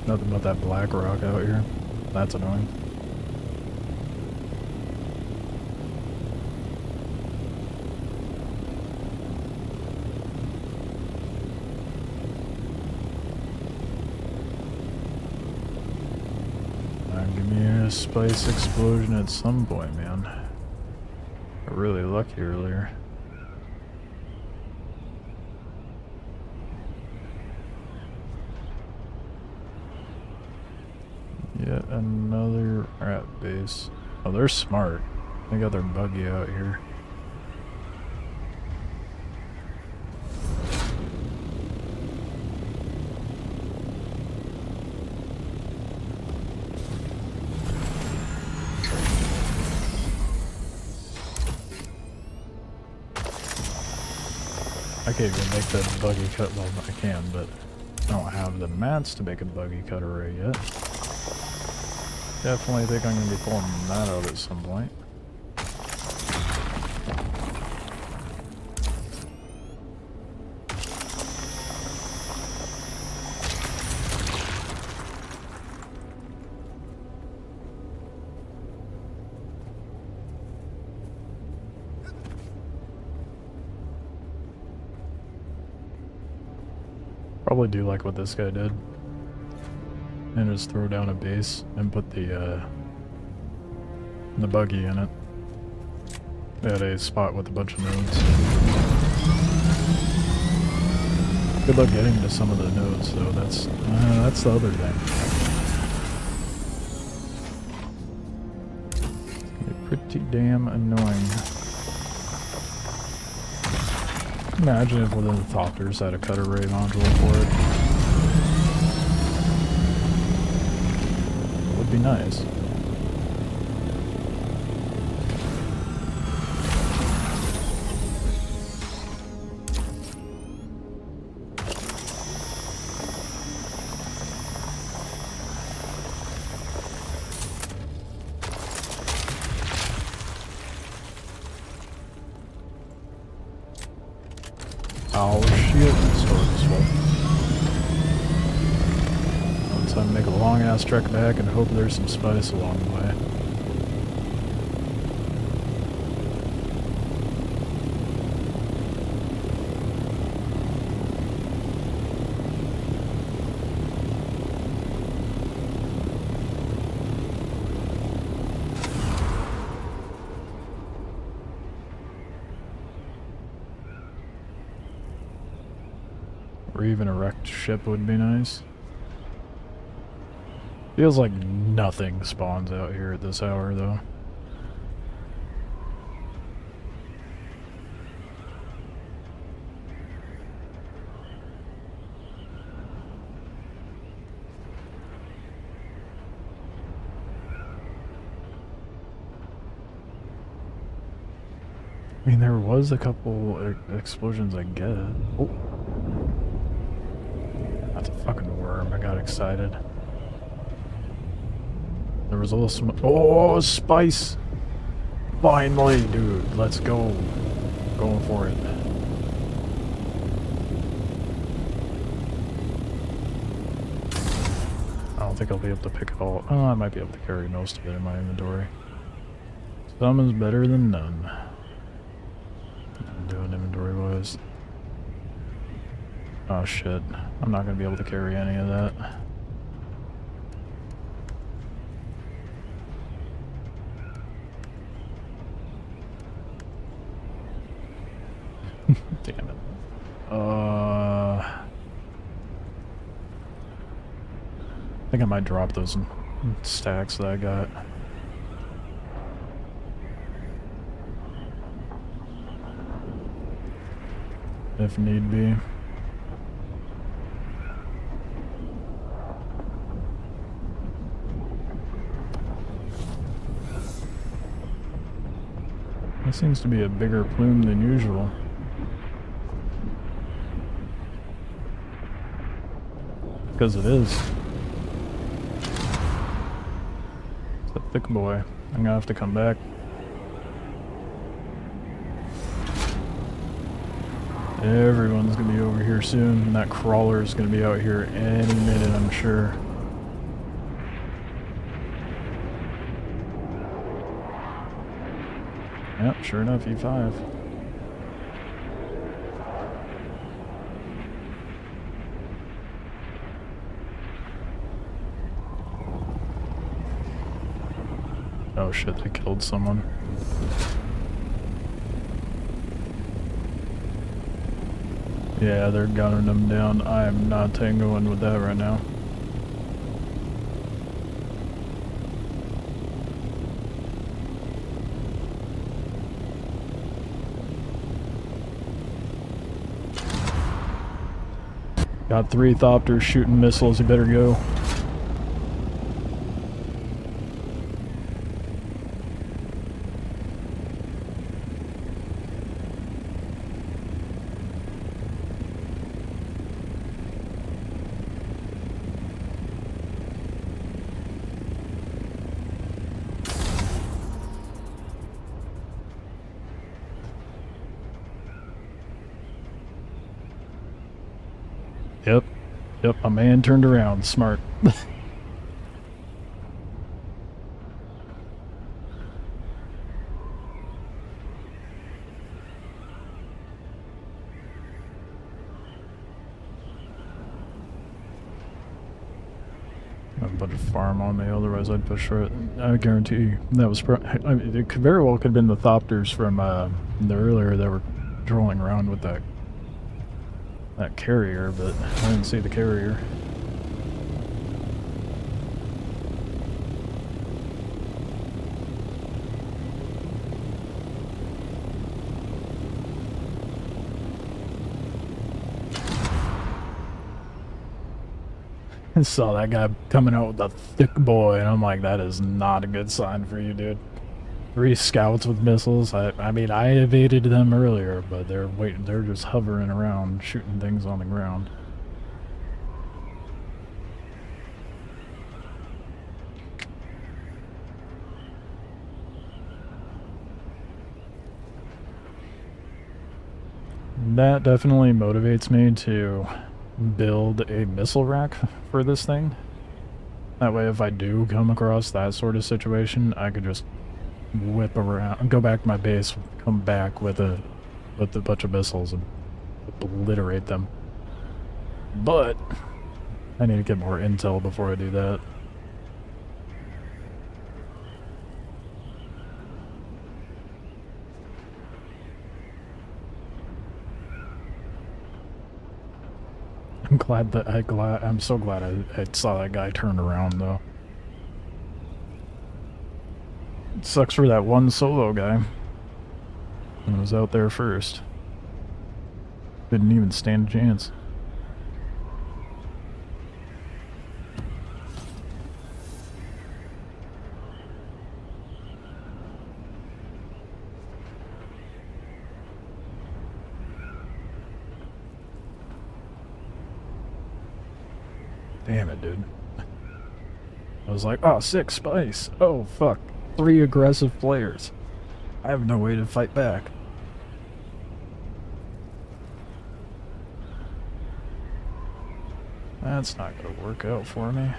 B: Nothing but that black rock out here. That's annoying. Give me a spice explosion at some point, man. Got really lucky earlier. Yet another rat base. Oh, they're smart. They got their buggy out here. I can't even make that buggy cut. Well, I can, but I don't have the mats to make a buggy cut array yet. Definitely think I'm going to be pulling that out at some point. Probably do like what this guy did. And just throw down a base and put the buggy in it. At a spot with a bunch of nodes. Good luck getting to some of the nodes though, that's the other thing. It's gonna be pretty damn annoying. Imagine if one of the Thopters had a cut array module for it. It would be nice. Oh shit, sword swap. Let's make a long ass trek back and hope there's some spice along the way. Or even a wrecked ship would be nice. Feels like nothing spawns out here at this hour, though. I mean, there was a couple explosions, I guess. Oh. That's a fucking worm. I got excited. There was a little smoke. Oh, spice! Finally, dude. Let's go. Going for it. I don't think I'll be able to pick it all. Oh, I might be able to carry most of it in my inventory. Some is better than none. I'm doing inventory wise. Oh shit. I'm not gonna be able to carry any of that. Damn it. I think I might drop those stacks that I got. If need be. That seems to be a bigger plume than usual. Because it is. It's a thick boy. I'm gonna have to come back. Everyone's gonna be over here soon, and that crawler is gonna be out here any minute, I'm sure. Yep, sure enough, E5. Oh shit, they killed someone. Yeah, they're gunning them down. I am not tangoing with that right now. Got 3 Thopters shooting missiles, you better go. Yep, my man turned around. Smart. A bunch of farm on me, otherwise I'd push for it. I guarantee you that was I mean, it could very well could have been the Thopters from the earlier that were trolling around with that carrier, but I didn't see the carrier. I saw that guy coming out with a thick boy, and I'm like, that is not a good sign for you, dude. 3 scouts with missiles. I mean, I evaded them earlier, but they're waiting. They're just hovering around, shooting things on the ground. That definitely motivates me to build a missile rack for this thing. That way, if I do come across that sort of situation, I could just whip around, go back to my base, come back with a bunch of missiles and obliterate them. But I need to get more intel before I do that. I'm so glad I saw that guy turn around though. It sucks for that one solo guy who was out there first. Didn't even stand a chance. Damn it, dude. I was like, oh, 6 spice. Oh, fuck. 3 aggressive players. I have no way to fight back. That's not gonna work out for me.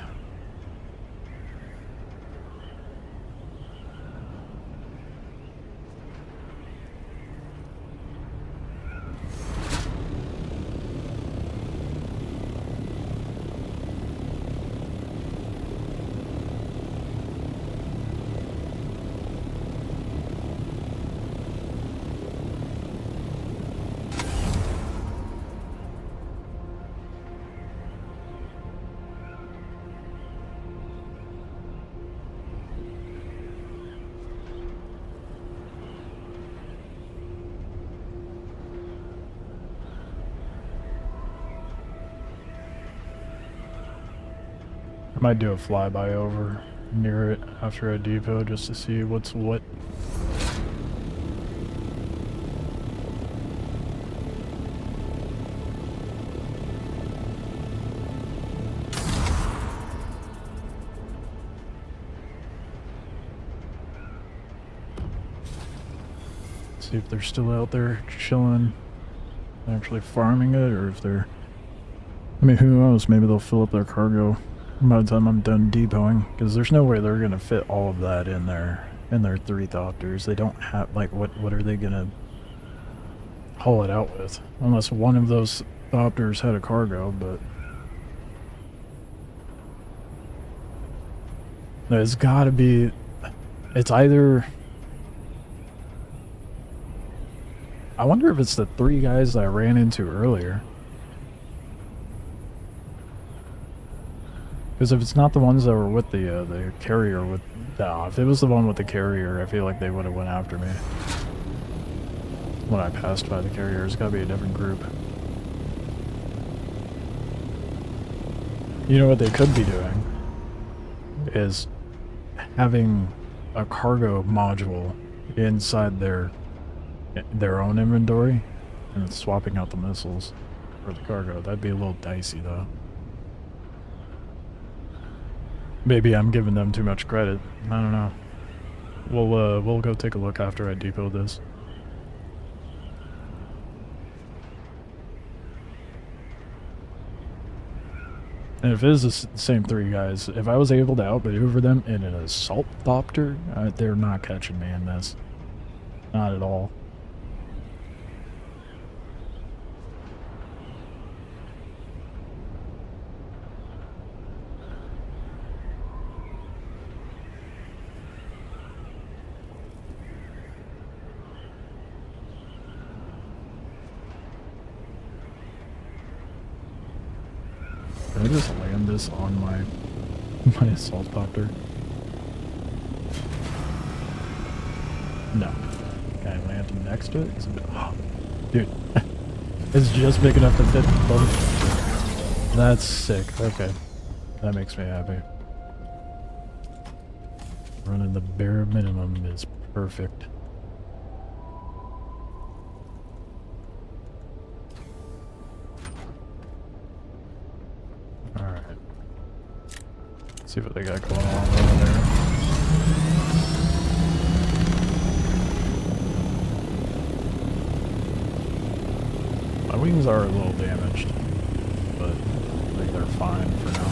B: I might do a flyby over near it after a depot just to see what's what. See if they're still out there chilling, actually farming it, or if they're... I mean, who knows? Maybe they'll fill up their cargo by the time I'm done depoting, because there's no way they're gonna fit all of that in their 3 Thopters. They don't have, like, what are they gonna haul it out with? Unless one of those Thopters had a cargo, but there's gotta be... It's either... I wonder if it's the 3 guys that I ran into earlier. Because if it's not the ones that were with the carrier with... No, if it was the one with the carrier, I feel like they would have went after me. When I passed by the carrier, it's gotta be a different group. You know what they could be doing? Is having a cargo module inside their own inventory and swapping out the missiles for the cargo. That'd be a little dicey though. Maybe I'm giving them too much credit. I don't know. We'll go take a look after I depot this. And if it is the same 3 guys, if I was able to outmaneuver them in an assault Thopter, they're not catching me in this. Not at all. Can I just land this on my assault Thopter? No. Can I land next to it? Oh, dude. It's just big enough to fit both. That's sick. Okay. That makes me happy. Running the bare minimum is perfect. Alright. See what they got going on over there. My wings are a little damaged, but I think they're fine for now.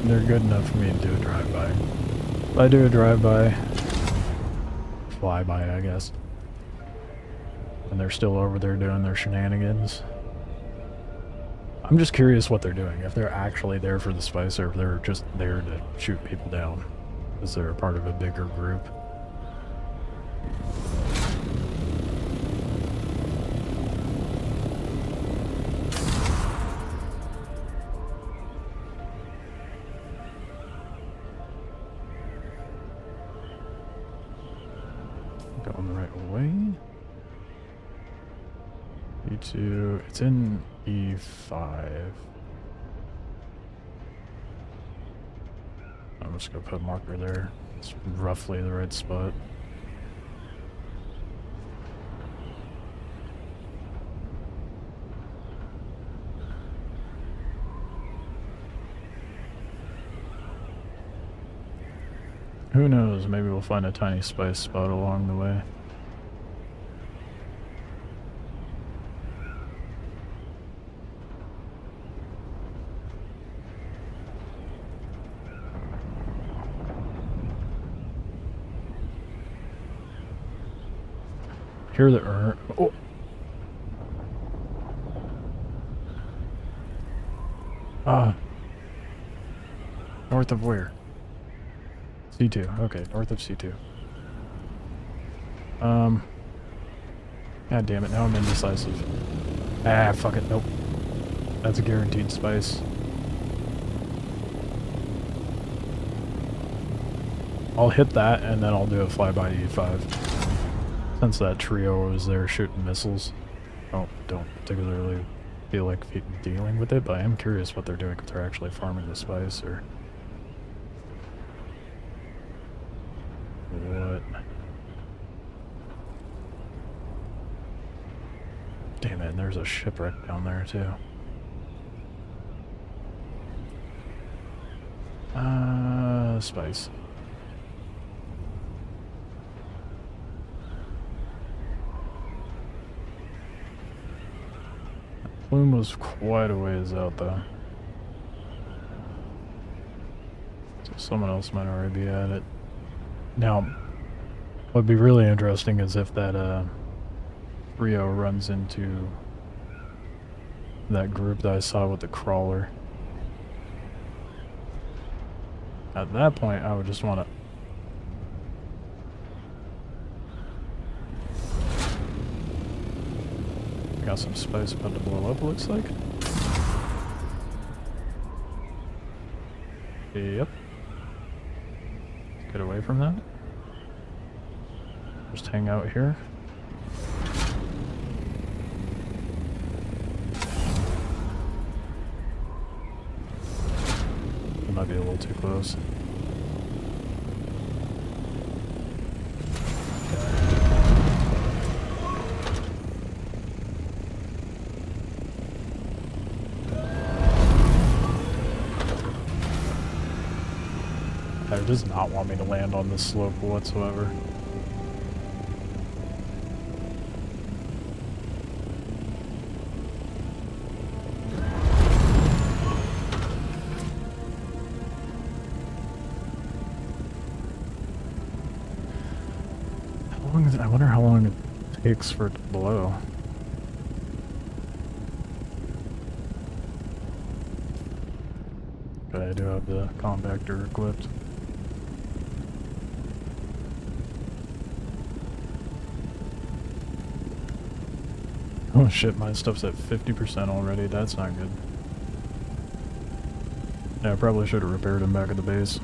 B: They're good enough for me to do a drive-by. If I do a drive-by, fly-by, I guess, and they're still over there doing their shenanigans, I'm just curious what they're doing. If they're actually there for the spice, or if they're just there to shoot people down, because they're a part of a bigger group. E2, it's in E5. I'm just gonna put a marker there. It's roughly the right spot. Who knows, maybe we'll find a tiny spice spot along the way. Hear the oh. North of where? C2. Okay, north of C2. God damn it, now I'm indecisive. Ah, fuck it, nope. That's a guaranteed spice. I'll hit that and then I'll do a flyby E5. Since that trio was there shooting missiles. I don't particularly feel like dealing with it, but I am curious what they're doing, if they're actually farming the spice or what. Damn it, and there's a shipwreck down there too. Spice. Plume was quite a ways out though. So someone else might already be at it. Now, what'd be really interesting is if that trio runs into that group that I saw with the crawler. At that point, I would just want to... Got some spice about to blow up, looks like. Yep. Get away from that. Just hang out here. It might be a little too close. It does not want me to land on this slope whatsoever. How long is it? I wonder how long it takes for it to blow. But I do have the compactor equipped. Oh shit, my stuff's at 50% already, that's not good. Yeah, I probably should have repaired him back at the base.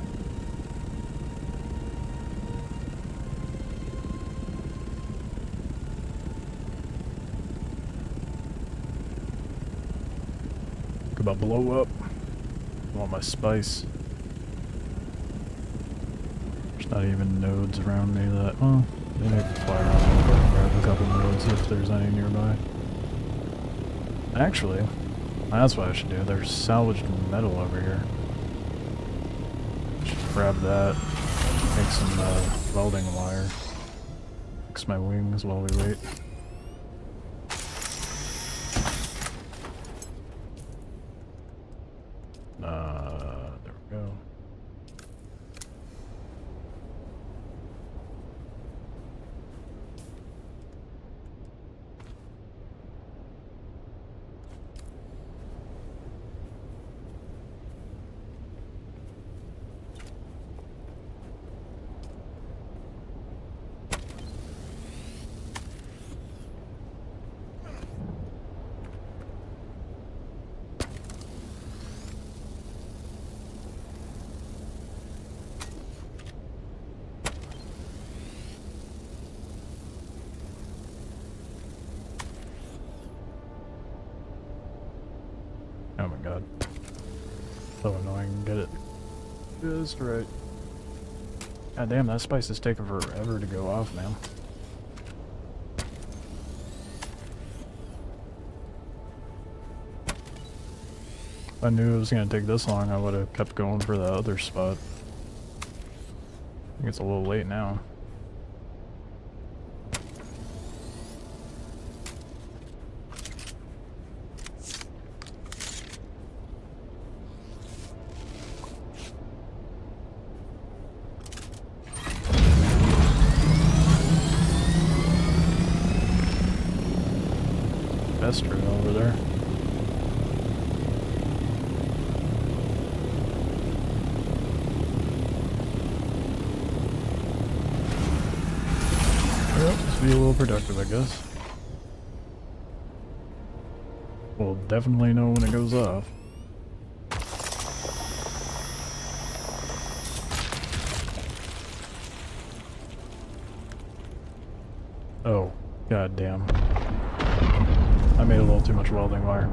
B: Think about blow up. I want my spice. There's not even nodes around me that, well, they may fly around and grab a couple nodes if there's any nearby. Actually, that's what I should do. There's salvaged metal over here. Just grab that. Make some welding wire. Fix my wings while we wait. There we go. Oh my god. So annoying. Get it just right. God damn, that spice is taking forever to go off, man. If I knew it was gonna take this long, I would have kept going for the other spot. I think it's a little late now. Esther over there. Yep, let's be a little productive, I guess. We'll definitely know when it goes off. Oh, god damn. I made a little too much welding wire.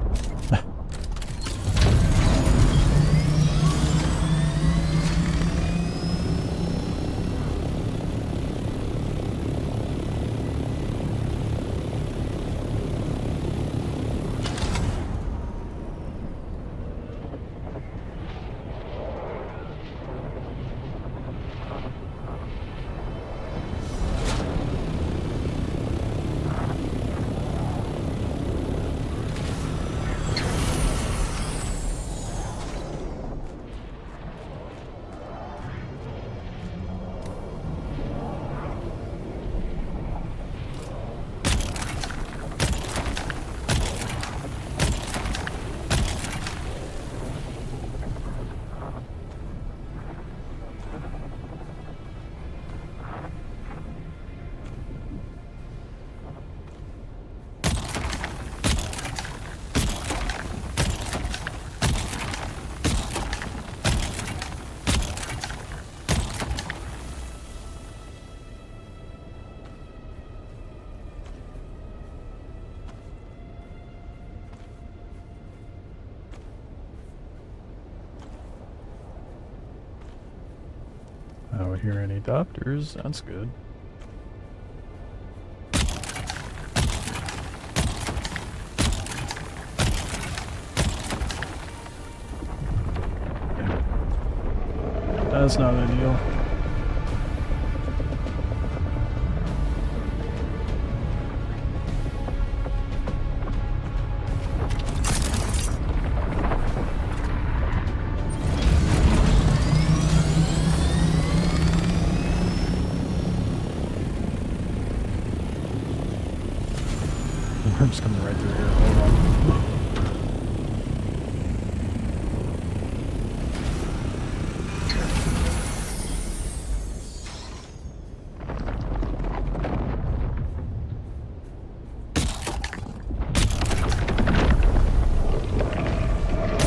B: I don't hear any doctors, that's good. That's not ideal. I'm just coming right through here. Hold on.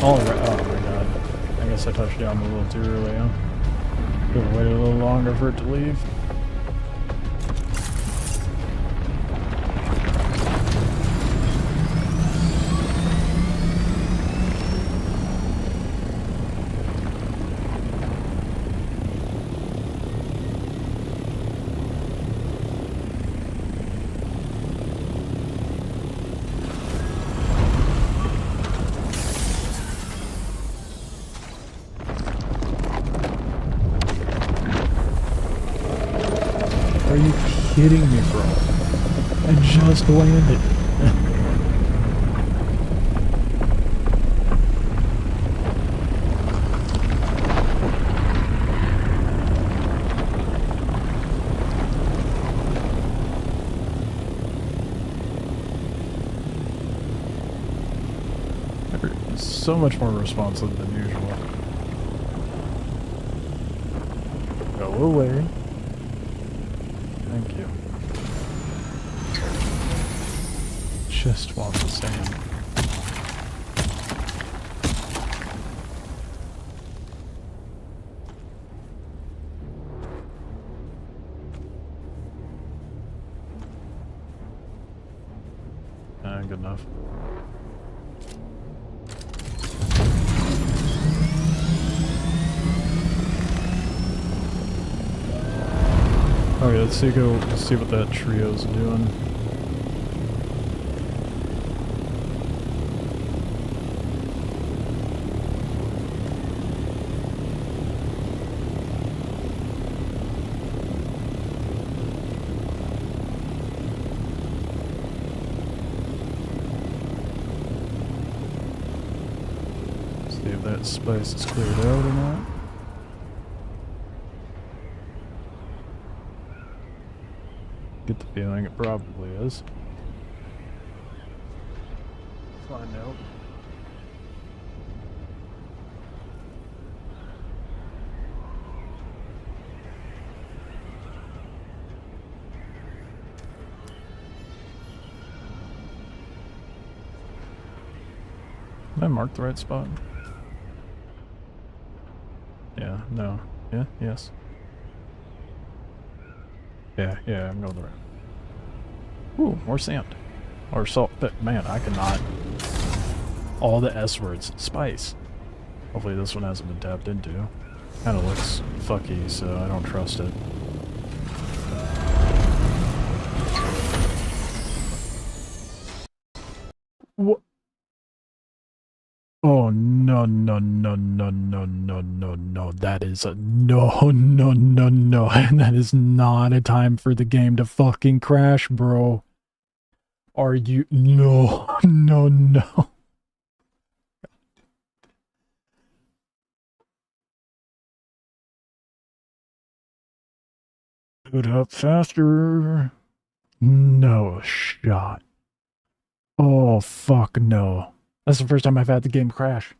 B: Alright. Oh my god. I guess I touched down a little too early, huh? Could have waited a little longer for it to leave. Are you kidding me, bro? I just landed. They're so much more responsive than usual. Go away. Thank you. Just want the same. Good enough. Okay, let's see what that trio's doing. See if that space is cleared out or not. Get the feeling it probably is. Find out. Did I mark the right spot? Yeah, no. Yeah, yes. Yeah, I'm going the right. Ooh, more sand. Or salt. But man, I cannot. All the S words. Spice. Hopefully this one hasn't been tapped into. Kinda looks fucky, so I don't trust it. What? Oh no. That is a no. That is not a time for the game to fucking crash, bro. Are you? No. Boot up faster. No shot. Oh fuck no. That's the first time I've had the game crash.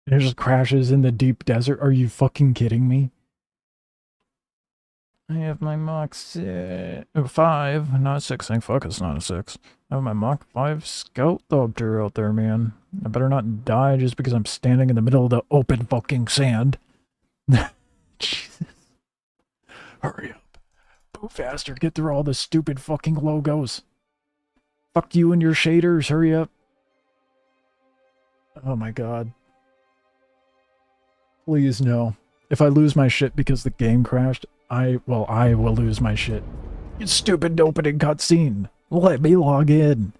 B: It just crashes in the deep desert. Are you fucking kidding me? I have my Mach 5, not 6. Thank fuck it's not a 6. I have my Mach 5 Scout Thopter out there, man. I better not die just because I'm standing in the middle of the open fucking sand. Jesus. Hurry up. Move faster. Get through all the stupid fucking logos. Fuck you and your shaders. Hurry up. Oh my god. Please no. If I lose my shit because the game crashed, I will lose my shit. You stupid opening cutscene. Let me log in.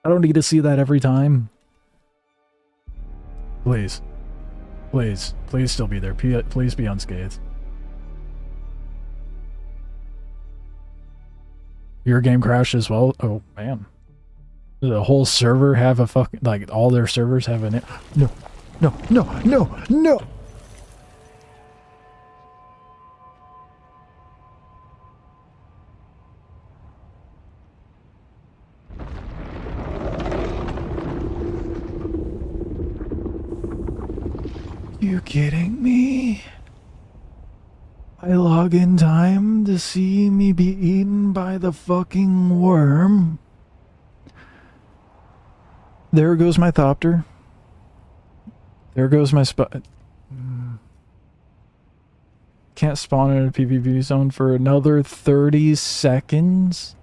B: I don't need to see that every time. Please. Please still be there. Please be unscathed. Your game crashed as well? Oh, man. Does the whole server have a fucking... Like, all their servers have an... No. You kidding me? I log in time to see me be eaten by the fucking worm. There goes my Thopter. There goes my Can't spawn in a PvP zone for another 30 seconds?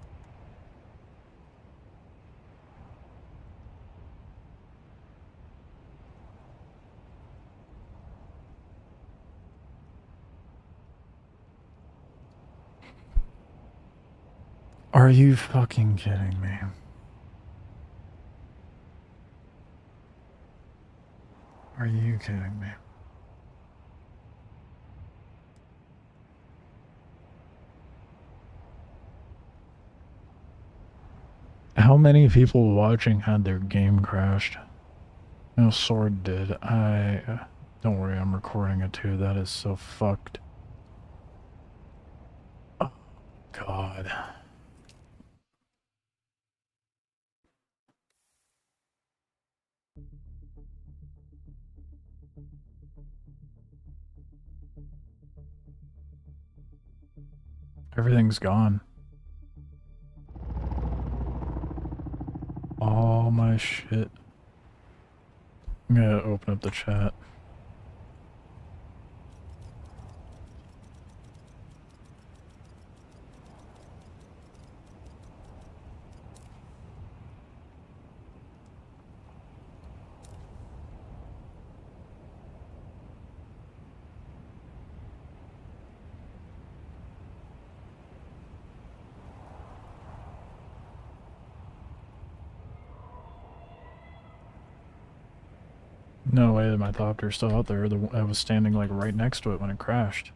B: Are you fucking kidding me? Are you kidding me? How many people watching had their game crashed? No, Sword did. Don't worry, I'm recording it too. That is so fucked. Oh, God. Everything's gone. All my shit. I'm gonna open up the chat. No way that my thopter's still out there. I was standing like right next to it when it crashed.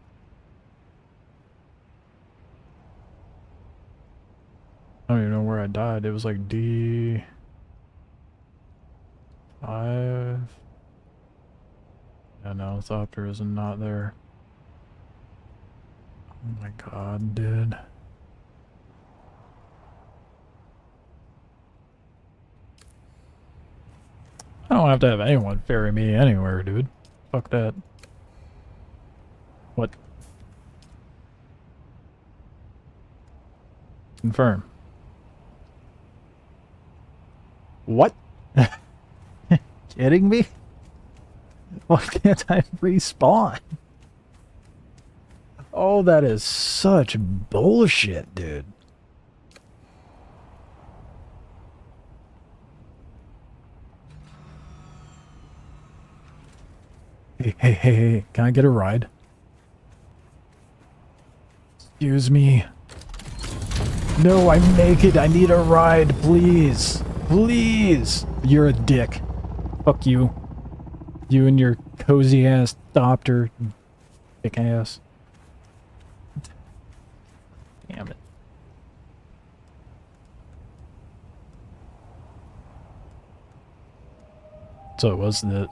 B: I don't even know where I died. It was like D5. Yeah, no, thopter is not there. Oh my god, dude. I don't have to have anyone ferry me anywhere, dude. Fuck that. What? Confirm. What? Kidding me? Why can't I respawn? Oh, that is such bullshit, dude. Hey, can I get a ride? Excuse me. No, I'm naked. I need a ride, please. Please. You're a dick. Fuck you. You and your cozy ass thopter. Dick ass. Damn it. So it was that.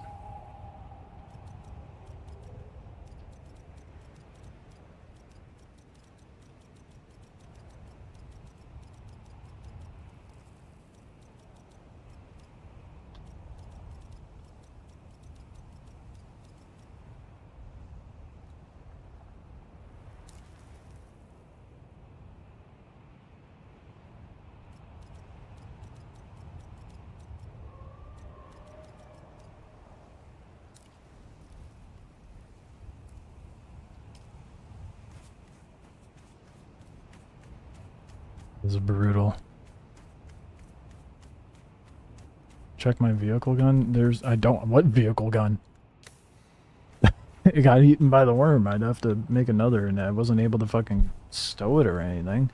B: This is brutal. Check my vehicle gun. What vehicle gun? It got eaten by the worm. I'd have to make another, and I wasn't able to fucking stow it or anything.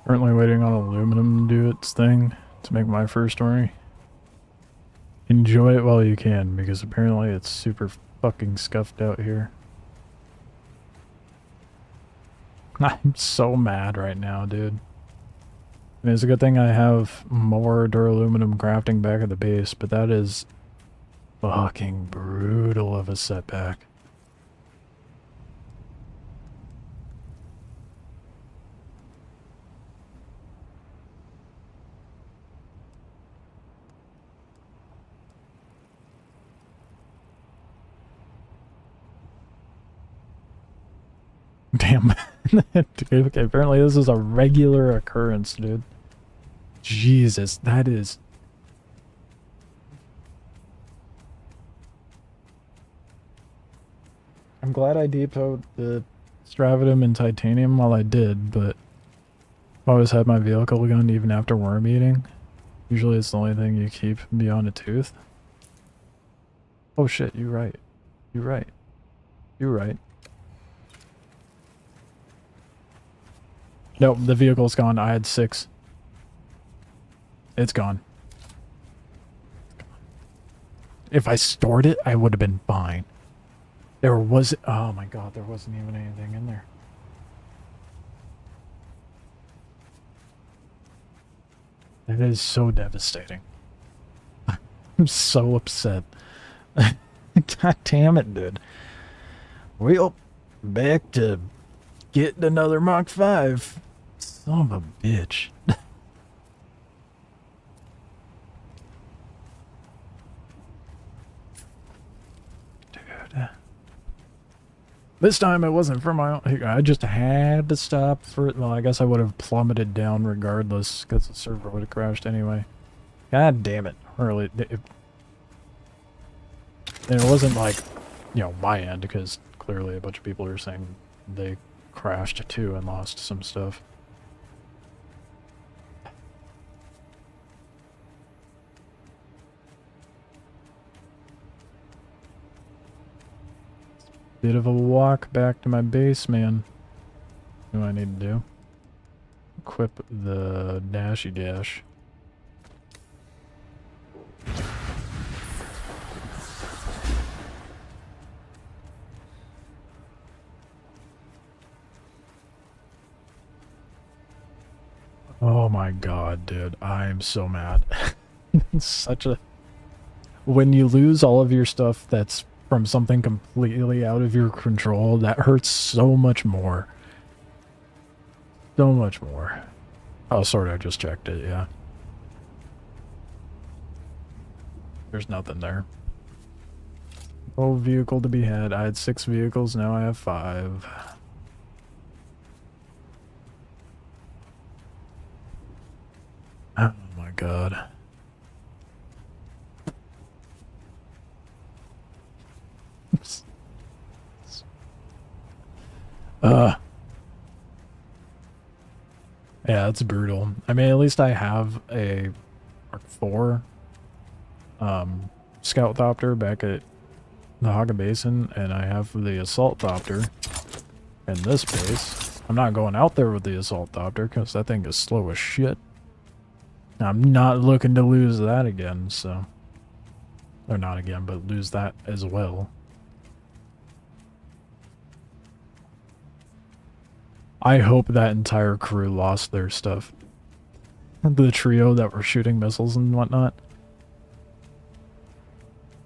B: Currently waiting on aluminum to do its thing to make my first story. Enjoy it while you can, because apparently it's super fucking scuffed out here. I'm so mad right now, dude. I mean, it's a good thing I have more duraluminum crafting back at the base, but that is fucking brutal of a setback. Damn. Okay, apparently this is a regular occurrence, dude. Jesus, that is... I'm glad I depoted the stravitum and titanium while I did, but I always had my vehicle gun even after worm eating. Usually it's the only thing you keep beyond a tooth. Oh shit, you're right. You're right. You're right. Nope, the vehicle's gone. I had 6. It's gone. If I stored it, I would have been fine. There was... Oh my god, there wasn't even anything in there. That is so devastating. I'm so upset. God damn it, dude. Well, back to getting another Mach 5. Son of a bitch. Dude. This time it wasn't for my own... I just had to stop for... Well, I guess I would have plummeted down regardless, because the server would have crashed anyway. God damn it. Early... And it wasn't like, you know, my end, because clearly a bunch of people are saying they crashed too and lost some stuff. Bit of a walk back to my base, man. What do I need to do? Equip the dashy dash. Oh my god, dude. I'm so mad. It's such a... When you lose all of your stuff that's from something completely out of your control, that hurts so much more. So much more. Oh, sorry, I just checked it, yeah. There's nothing there. Oh, vehicle to be had. I had 6 vehicles, now I have 5. Oh my god. Oops. Yeah, it's brutal. I mean, at least I have a Mark IV Scout Thopter back at the Haga Basin, and I have the Assault Thopter in this base. I'm not going out there with the Assault Thopter because that thing is slow as shit. I'm not looking to lose that again, so... Or not again, but lose that as well. I hope that entire crew lost their stuff. The trio that were shooting missiles and whatnot.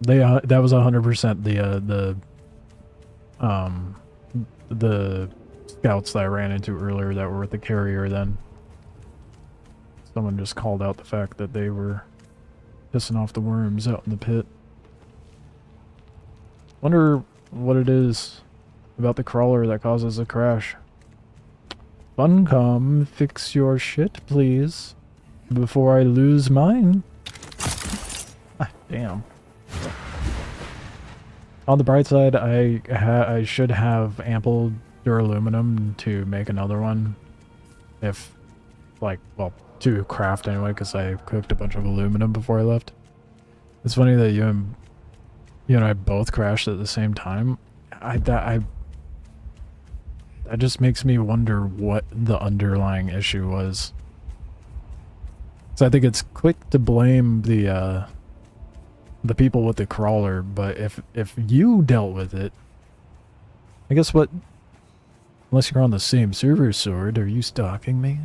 B: They that was 100% the scouts that I ran into earlier that were with the carrier then. Someone just called out the fact that they were pissing off the worms out in the pit. Wonder what it is about the crawler that causes a crash. Funcom, fix your shit, please, before I lose mine. Ah, damn. On the bright side, I should have ample duraluminum to make another one. If, like, well, to craft anyway, because I cooked a bunch of aluminum before I left. It's funny that you and I both crashed at the same time. That just makes me wonder what the underlying issue was. So I think it's quick to blame the people with the crawler, but if you dealt with it, I guess what? Unless you're on the same server, Sword, are you stalking me?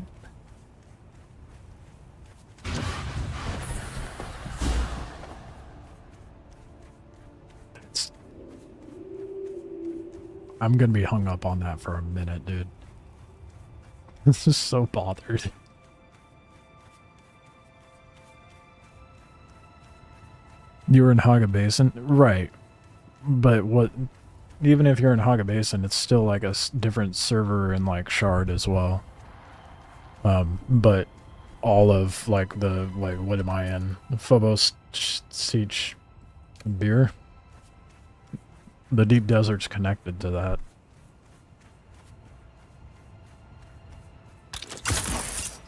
B: I'm gonna be hung up on that for a minute, dude. This is so bothered. You were in Haga Basin? Right. But what... Even if you're in Haga Basin, it's still like a different server in like Shard as well. But all of like the... Like, what am I in? Phobos Siege Beer? The Deep Desert's connected to that.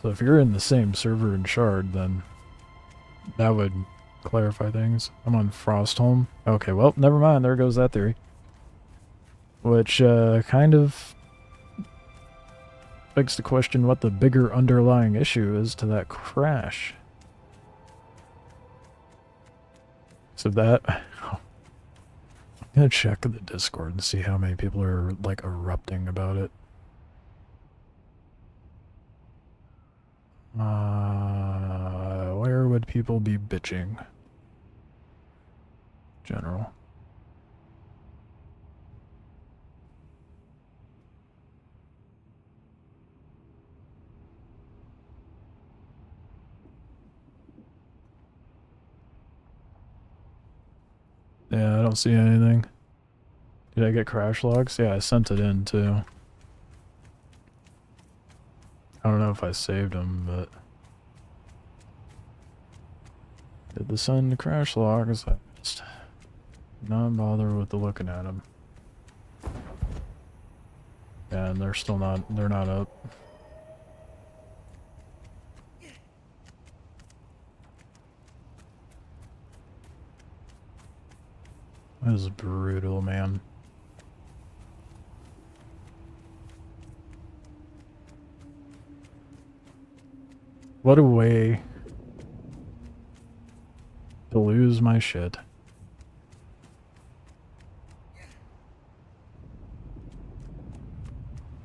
B: So if you're in the same server in Shard, then that would clarify things. I'm on Frostholm. Okay, well, never mind. There goes that theory. Which kind of begs the question what the bigger underlying issue is to that crash. So that... I'm gonna check the Discord and see how many people are, like, erupting about it. Where would people be bitching? General. Yeah, I don't see anything. Did I get crash logs? Yeah, I sent it in too. I don't know if I saved them, but... Did the send crash logs? I just... Not bother with the looking at them. And they're still not, they're not up. That is brutal, man. What a way to lose my shit.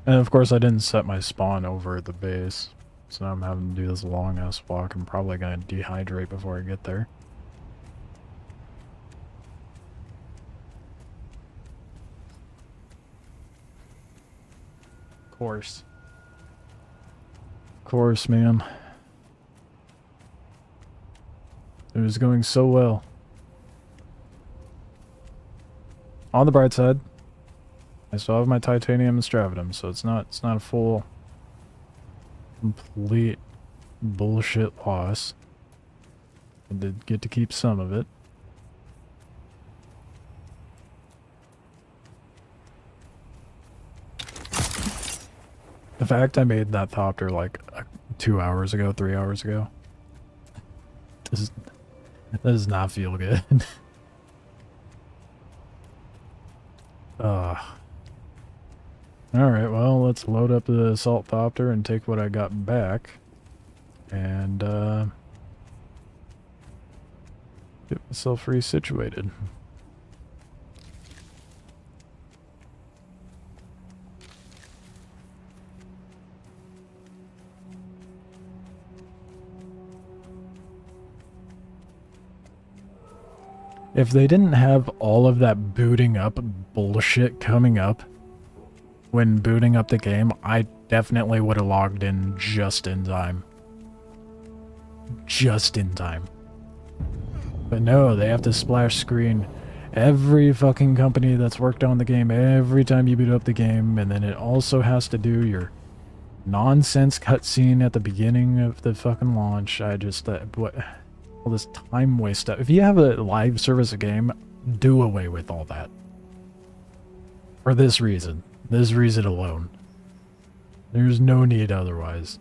B: And of course I didn't set my spawn over at the base, so now I'm having to do this long ass walk. I'm probably gonna dehydrate before I get there. Of course, man. It was going so well. On the bright side, I still have my titanium and stravitum, so it's not a full complete bullshit loss. I did get to keep some of it. The fact I made that thopter like 2 hours ago, 3 hours ago, that does not feel good. Alright, well, let's load up the assault thopter and take what I got back. And, get myself resituated. If they didn't have all of that booting up bullshit coming up when booting up the game, I definitely would have logged in just in time. Just in time. But no, they have to splash screen every fucking company that's worked on the game every time you boot up the game, and then it also has to do your nonsense cutscene at the beginning of the fucking launch. I just, what... all this time waste stuff. If you have a live service game, do away with all that. For this reason. This reason alone. There's no need otherwise.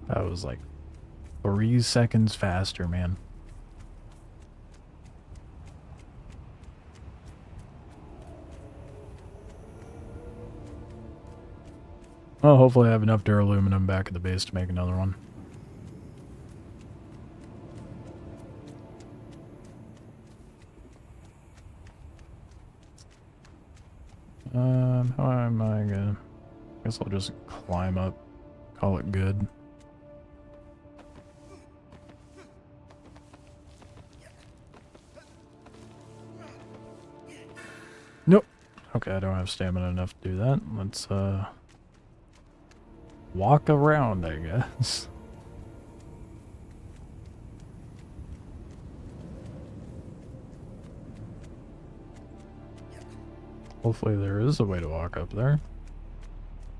B: That was like 3 seconds faster, man. Well, hopefully I have enough duraluminum back at the base to make another one. How am I gonna... I guess I'll just climb up, call it good. Nope. Okay, I don't have stamina enough to do that. Let's, walk around, I guess. Hopefully there is a way to walk up there.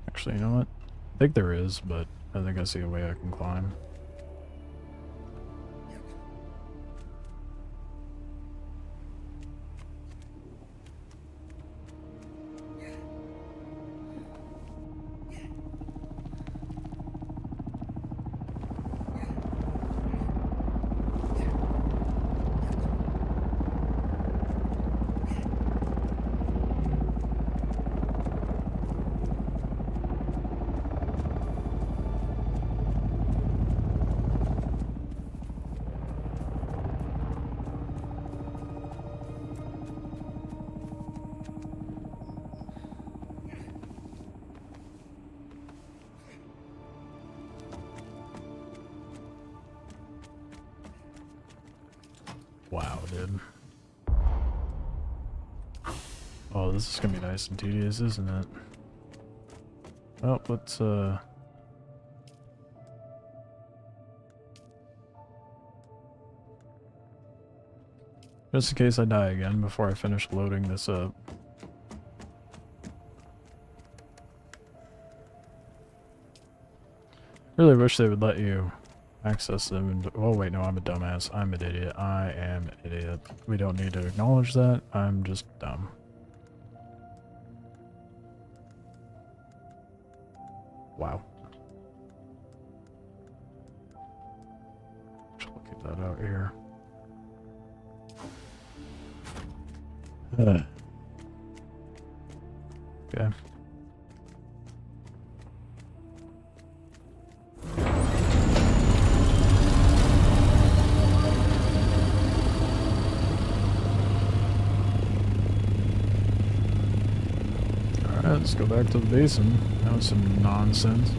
B: Actually, you know what? I think there is, but I think I see a way I can climb. Wow, dude. Oh, this is gonna be nice and tedious, isn't it? Well, let's, Just in case I die again before I finish loading this up. Really wish they would let you access them. Oh wait, no, I'm a dumbass. I'm an idiot. I am an idiot. We don't need to acknowledge that. I'm just dumb. Wow. I'll keep that out here. Okay. Alright, let's go back to the basin. That was some nonsense.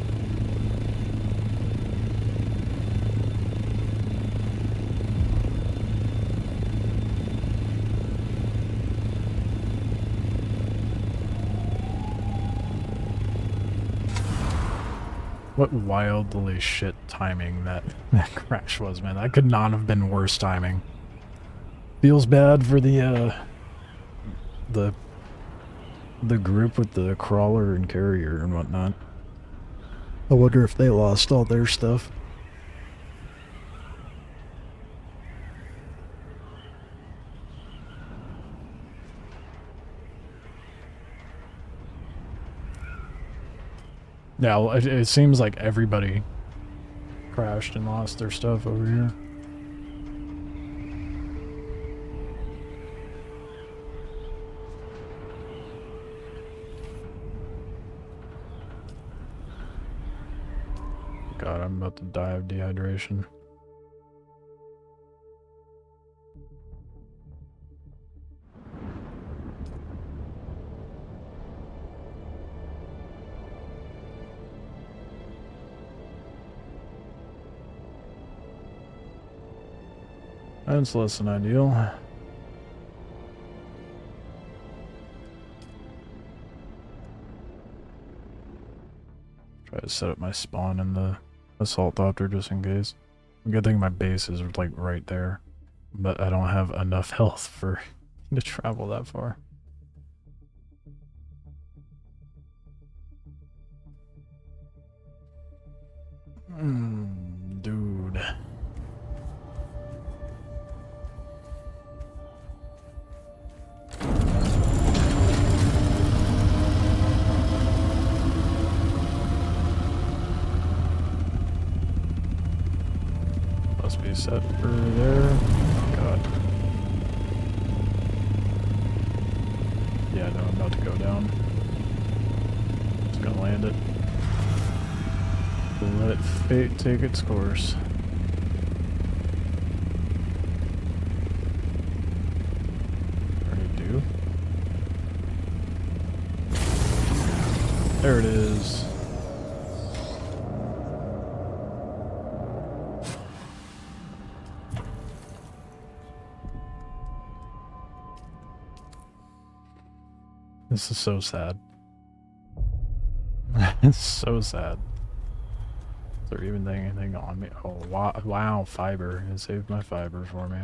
B: What wildly shit timing that crash was, man. That could not have been worse timing. Feels bad for the group with the crawler and carrier and whatnot. I wonder if they lost all their stuff. Yeah, well, it seems like everybody crashed and lost their stuff over here. God, I'm about to die of dehydration. That's less than ideal. Try to set up my spawn in the assault doctor just in case. Good thing my base is like right there, but I don't have enough health for to travel that far. Dude. Must be set for there. Oh God. Yeah, no, I'm about to go down. Just gonna land it. Let fate take its course. Already do. There it is. This is so sad. It's so sad. Is there even anything on me? Oh, wow, fiber. It saved my fiber for me.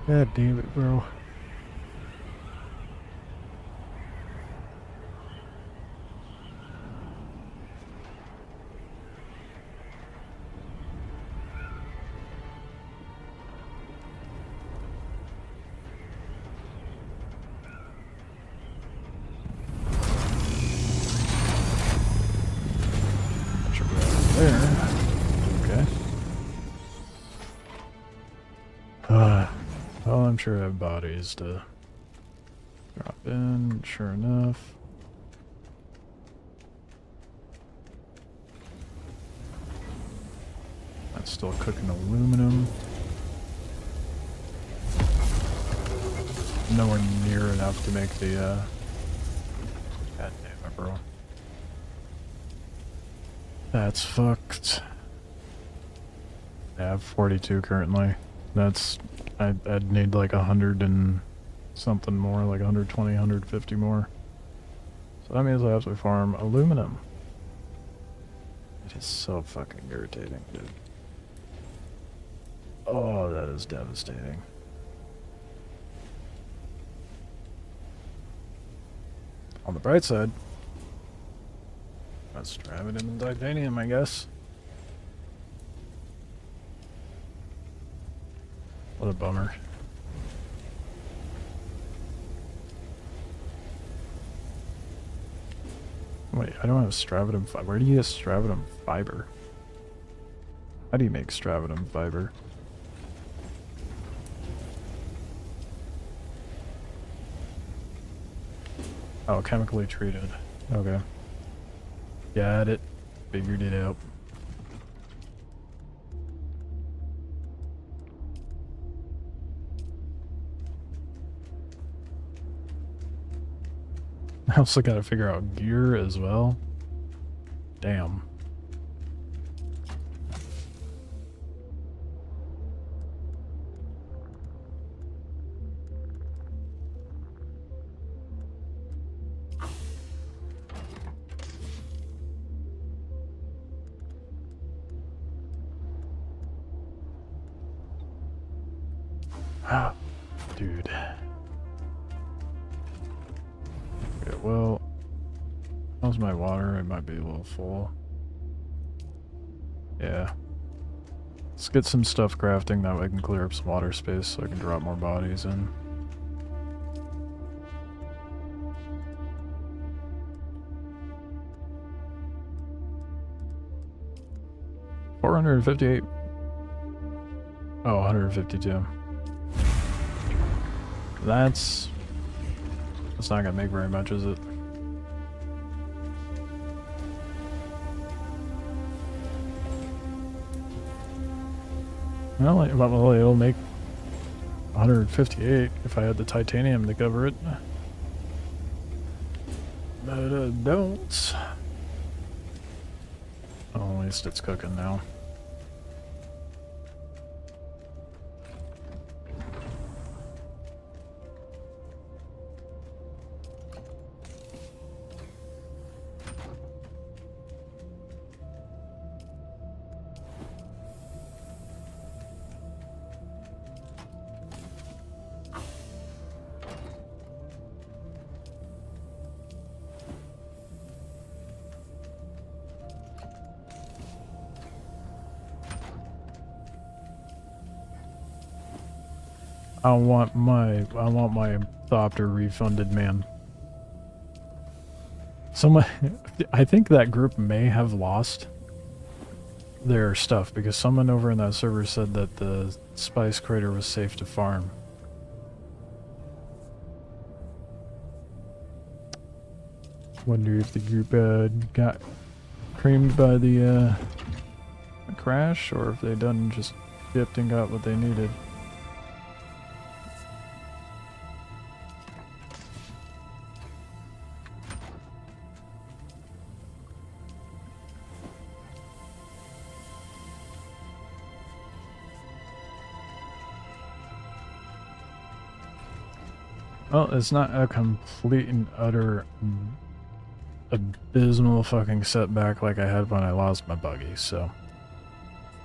B: God damn it, bro. Well, I'm sure I have bodies to drop in, sure enough. That's still cooking aluminum. Nowhere near enough to make the, God damn it, bro. That's fucked. Yeah, I have 42 currently. That's... I'd need like 100 and something more, like 120, 150 more. So that means I have to farm aluminum. It is so fucking irritating, dude. Oh, that is devastating. On the bright side, let's drive it in titanium, I guess. What a bummer. Wait, I don't have stravidum fiber. Where do you get stravidum fiber? How do you make stravidum fiber? Oh, chemically treated. Okay. Got it. Figured it out. I also gotta figure out gear as well. Damn. Dude. Okay, well, how's my water? It might be a little full. Yeah. Let's get some stuff crafting, that way I can clear up some water space so I can drop more bodies in. $458. Oh, 152. That's not gonna make very much, is it? Well, it'll make 158 if I had the titanium to cover it. But I don't. Oh, at least it's cooking now. I want my Thopter refunded, man. Someone, I think that group may have lost their stuff because someone over in that server said that the spice crater was safe to farm. Wonder if the group got creamed by the crash, or if they done just dipped and got what they needed. Well, it's not a complete and utter abysmal fucking setback like I had when I lost my buggy, so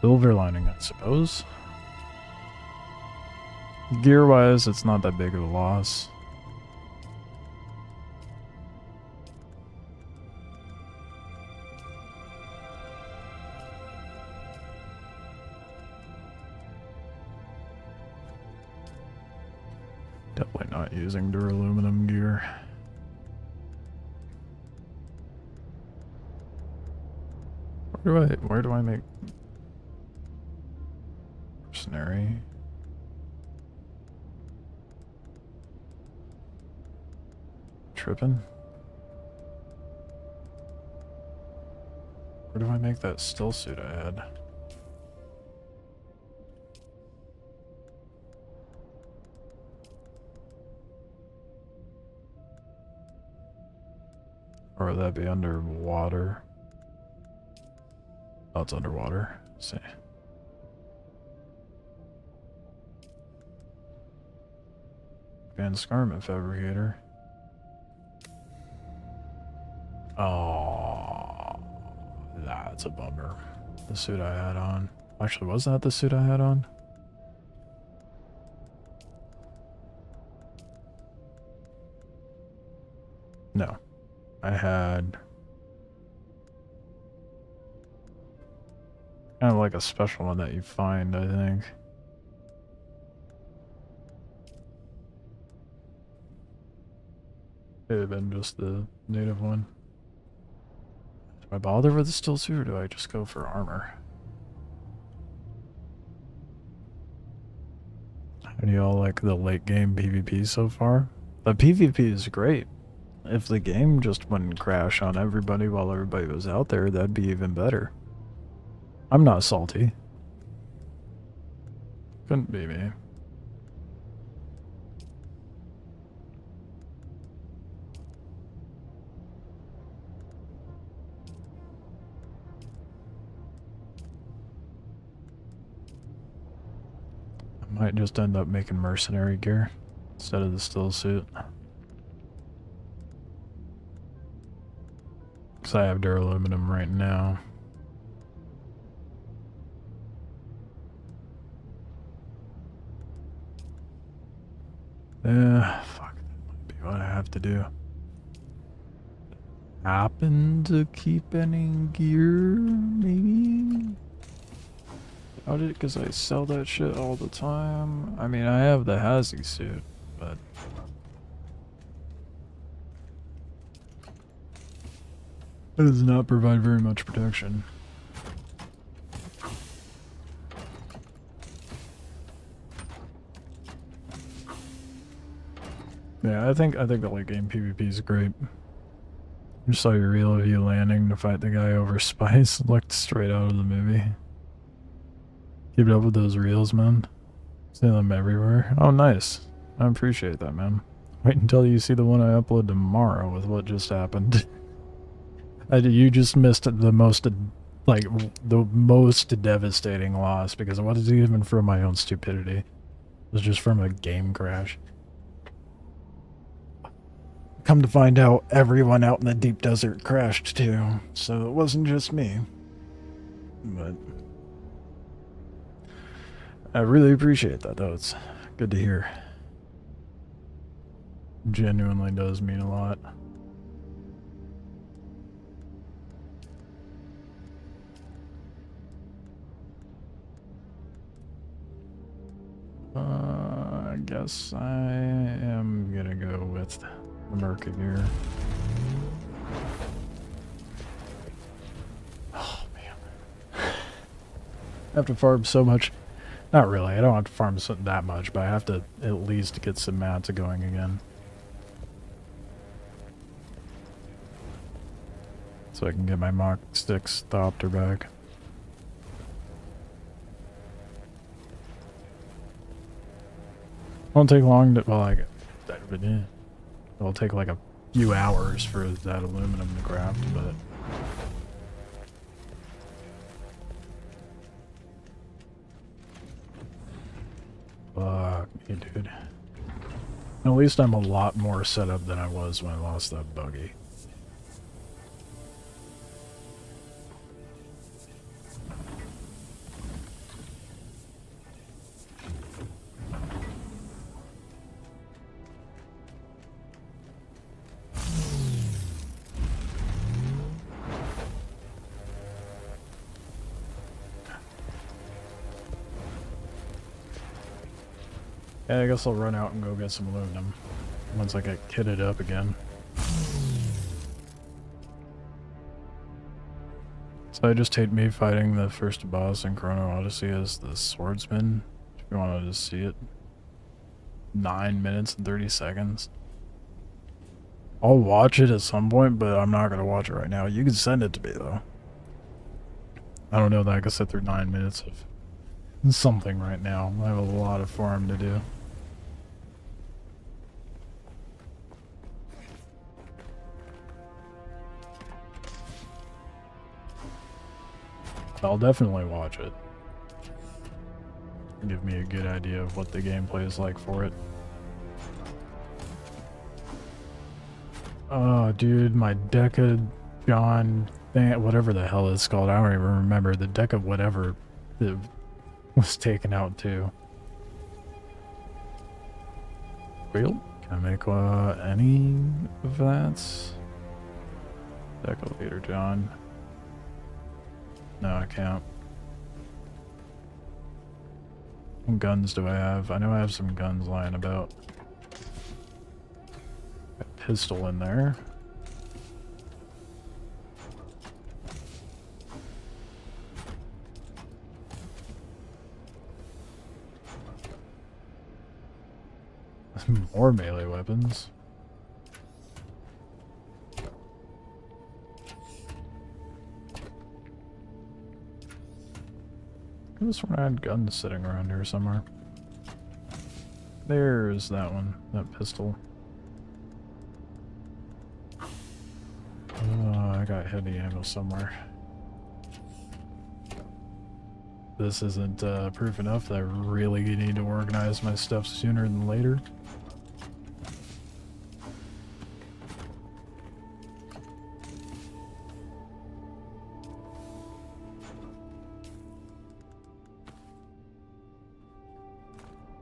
B: silver lining, I suppose. Gear-wise, it's not that big of a loss. Definitely not using duraluminum gear. Where do I make mercenary? Tripping? Where do I make that still suit I had? Or would that be underwater? Oh, it's underwater. Let's see. Advanced garment fabricator. Oh, that's a bummer. The suit I had on. Actually, was that the suit I had on? No. I had kind of like a special one that you find, I think. It would have been just the native one. Do I bother with the still suit, or do I just go for armor? How do y'all like the late game PvP so far? The PvP is great. If the game just wouldn't crash on everybody while everybody was out there, that'd be even better. I'm not salty. Couldn't be me. I might just end up making mercenary gear instead of the still suit. Because I have duraluminum right now. Fuck, that might be what I have to do. Happen to keep any gear, maybe? Doubt it, because I sell that shit all the time. I mean, I have the Hazy suit, but... it does not provide very much protection. Yeah, I think the late game PvP is great. I just saw your reel of you landing to fight the guy over spice. Looked straight out of the movie. Keep it up with those reels, man. See them everywhere. Oh, nice. I appreciate that, man. Wait until you see the one I upload tomorrow with what just happened. You just missed the most, like, the most devastating loss, because it wasn't even from my own stupidity. It was just from a game crash. Come to find out, everyone out in the deep desert crashed too, so it wasn't just me. But I really appreciate that, though. It's good to hear. Genuinely does mean a lot. I guess I am gonna go with the Merca gear. Oh man. I have to farm so much. Not really, I don't have to farm that much, but I have to at least get some mats going again. So I can get my Mach 6 Thopter back. Won't take long to, well, it'll take like a few hours for that aluminum to craft, but... fuck me, dude. At least I'm a lot more set up than I was when I lost that buggy. Yeah, I guess I'll run out and go get some aluminum once I get kitted up again. So I just hate me fighting the first boss in Chrono Odyssey as the swordsman. If you wanted to see it. 9 minutes and 30 seconds. I'll watch it at some point, but I'm not gonna watch it right now. You can send it to me though. I don't know that I can sit through 9 minutes of something right now. I have a lot of farm to do. I'll definitely watch it. Give me a good idea of what the gameplay is like for it. Oh, dude, my Deca John thing, whatever the hell it's called, I don't even remember. The Deca whatever that was taken out too. Real? Can I make any of that? Deca Leader John. No, I can't. What guns do I have? I know I have some guns lying about. A pistol in there. More melee weapons. I could have sworn I had guns sitting around here somewhere. There's that one, that pistol. I got heavy ammo somewhere. This isn't proof enough that I really need to organize my stuff sooner than later.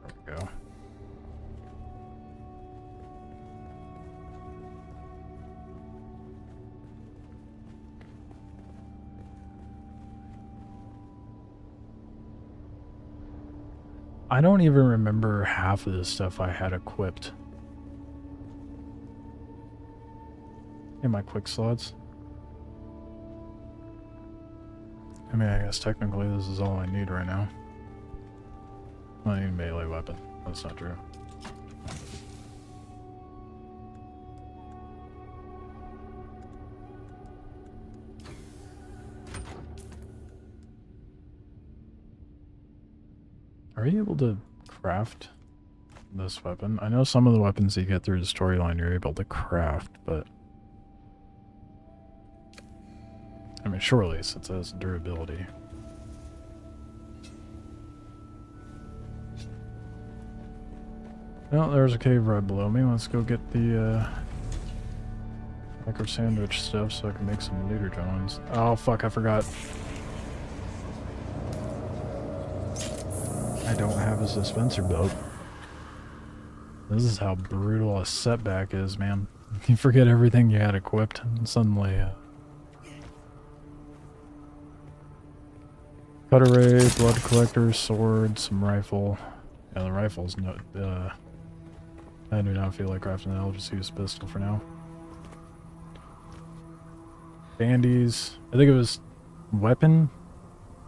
B: There we go. I don't even remember half of this stuff I had equipped. In my quick slots. I mean, I guess technically this is all I need right now. I need a melee weapon. That's not true. Are you able to craft this weapon? I know some of the weapons you get through the storyline you're able to craft, but... I mean, surely, since it has durability. Well, there's a cave right below me. Let's go get the, micro sandwich stuff so I can make some Leader Johns. Oh, fuck, I forgot. I don't have a dispenser belt. This is how brutal a setback is, man. You forget everything you had equipped, and suddenly, cutter ray, blood collector, sword, some rifle. Yeah, the rifle's no, I do not feel like crafting that. I'll just use a pistol for now. Bandies. I think it was weapon.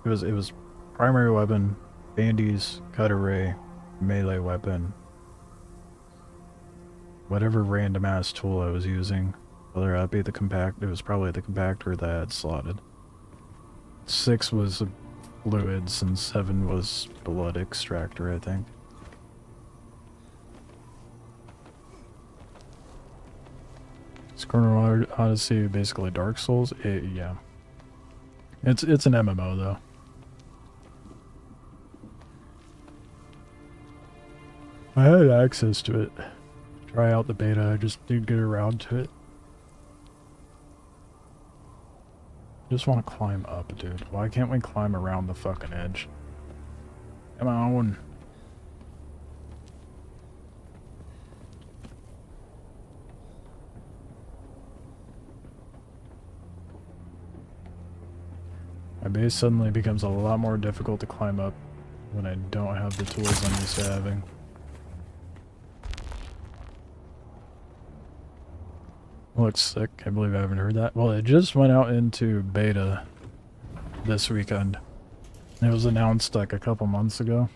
B: It was primary weapon. Bandies, cutter ray, melee weapon, whatever random ass tool I was using, whether that be the compact, it was probably the compactor that I had slotted. 6 was fluids and 7 was blood extractor, I think. Is Chrono Odyssey basically Dark Souls? Yeah. It's an MMO though. I had access to it. Try out the beta, I just didn't get around to it. Just want to climb up, dude. Why can't we climb around the fucking edge? Come on. My base suddenly becomes a lot more difficult to climb up when I don't have the tools I'm used to having. Looks sick. I believe I haven't heard that. Well, it just went out into beta this weekend. It was announced like a couple months ago.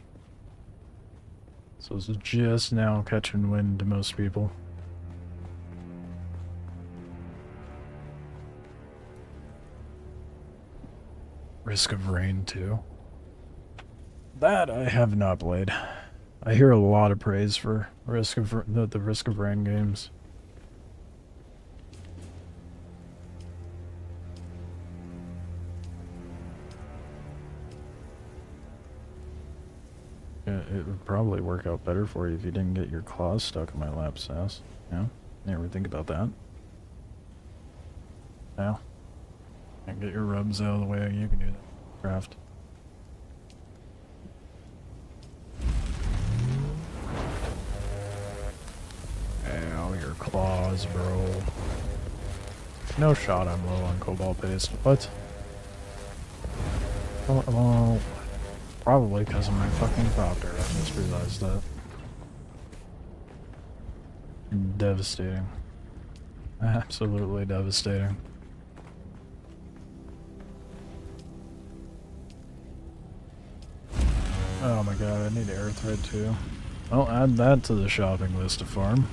B: So it's just now catching wind to most people. Risk of Rain too. That I have not played. I hear a lot of praise for the Risk of Rain games. It would probably work out better for you if you didn't get your claws stuck in my lap, Sass. Yeah? You ever think about that? Now, and get your rubs out of the way. You can do that. Craft. Ow, your claws, bro. No shot, I'm low on cobalt paste. What? Well, probably because of my fucking copter. I just realized that. Devastating. Absolutely devastating. Oh my god, I need airthread too. Well, add that to the shopping list to farm.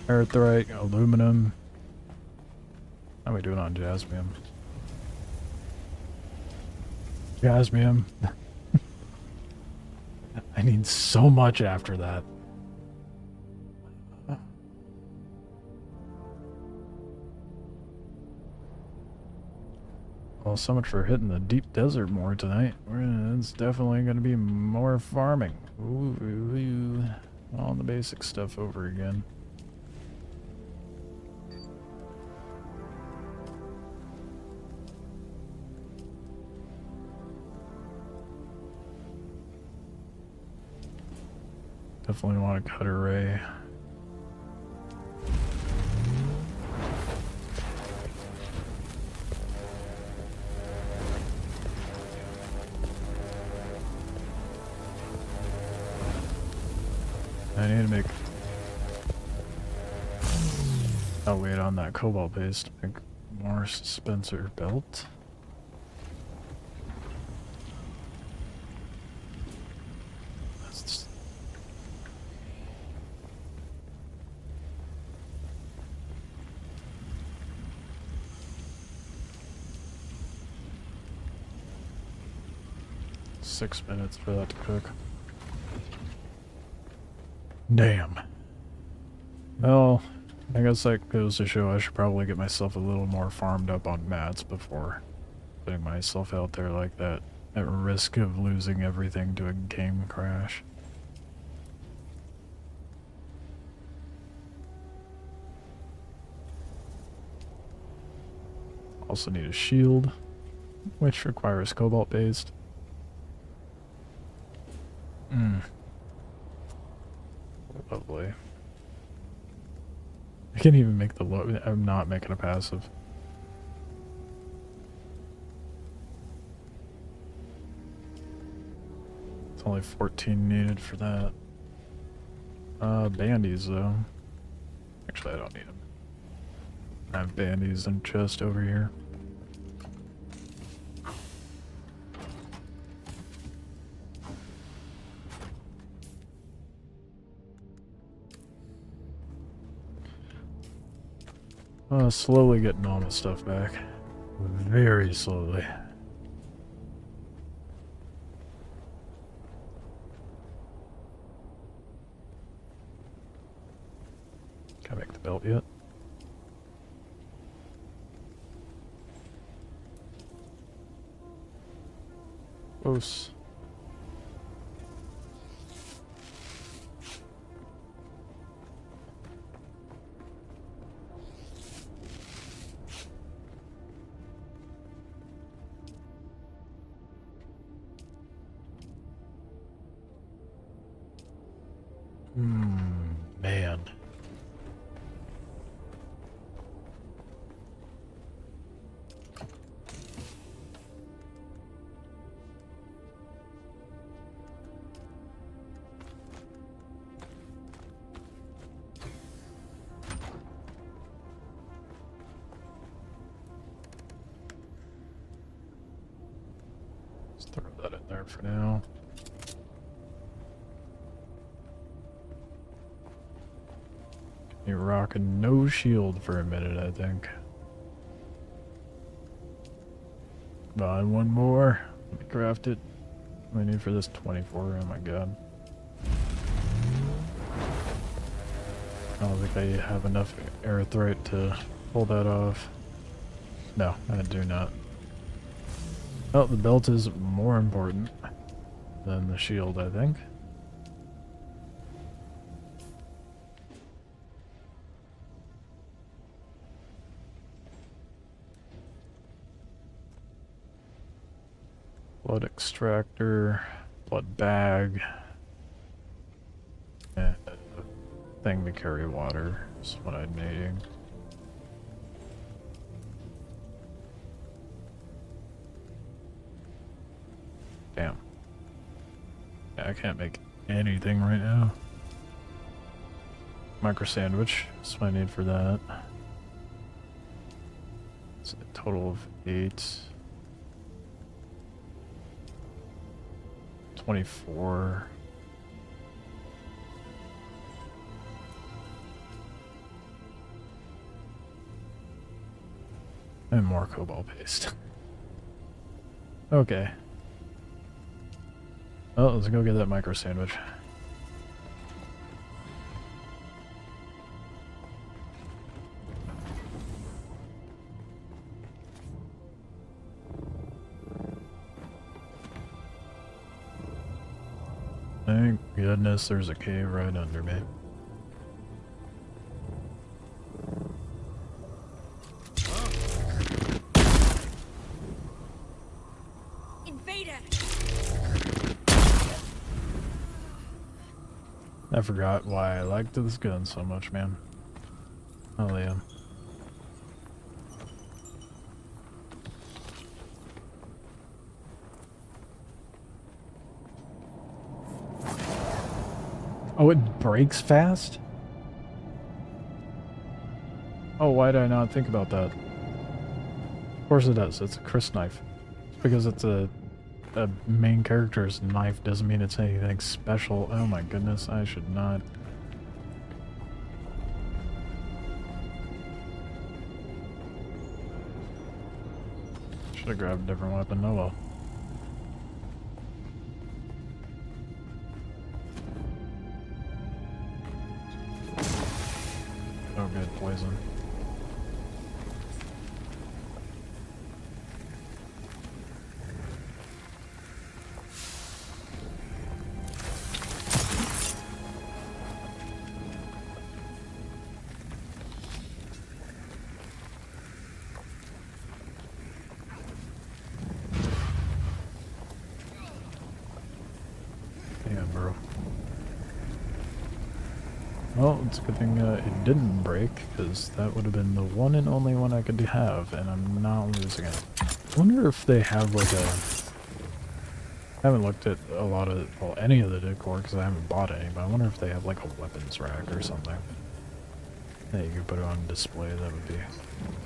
B: Airthread, aluminum. How are we doing on jasmium? Jasmium. I need so much after that. Well, so much for hitting the deep desert more tonight. It's definitely going to be more farming. Ooh, all the basic stuff over again. Definitely want to cut array. I need to make... I'll wait on that cobalt paste to make more Spencer belt. That's... Six minutes for that to cook. Damn. Well, I guess that goes to show I should probably get myself a little more farmed up on mats before putting myself out there like that at risk of losing everything to a game crash. Also need a shield, which requires cobalt paste. Lovely. I can't even make the low. I'm not making a passive. It's only 14 needed for that. Bandies though. Actually, I don't need them. I have bandies in chest over here. Slowly getting all my stuff back. Very slowly. Can I make the belt yet? Close. Man. Let's throw that in there for now. You're rocking no shield for a minute, I think. Come on, one more. Let me craft it. What do I need for this 24? Oh my god. I don't think I have enough erythrite to pull that off. No, I do not. Oh, the belt is more important than the shield, I think. Blood extractor, blood bag, and a thing to carry water is what I'm needing. Damn. Yeah, I can't make anything right now. Micro sandwich, that's what I need for that. It's a total of 8. 24. And more cobalt paste. Okay. Oh, let's go get that micro sandwich. Thank goodness there's a cave right under me.
K: Invader!
B: I forgot why I liked this gun so much, man. Oh yeah. Oh, it breaks fast? Oh, why did I not think about that? Of course it does. It's a Chris knife. Because it's a main character's knife doesn't mean it's anything special. Oh my goodness, I should not. Should have grabbed a different weapon. Oh well. Oh good, poison. Well, it's a good thing it didn't break, because that would have been the one and only one I could have, and I'm not losing it. I wonder if they have like a... I haven't looked at a lot of, well, any of the decor, because I haven't bought any, but I wonder if they have like a weapons rack or something. Yeah, you could put it on display, that would be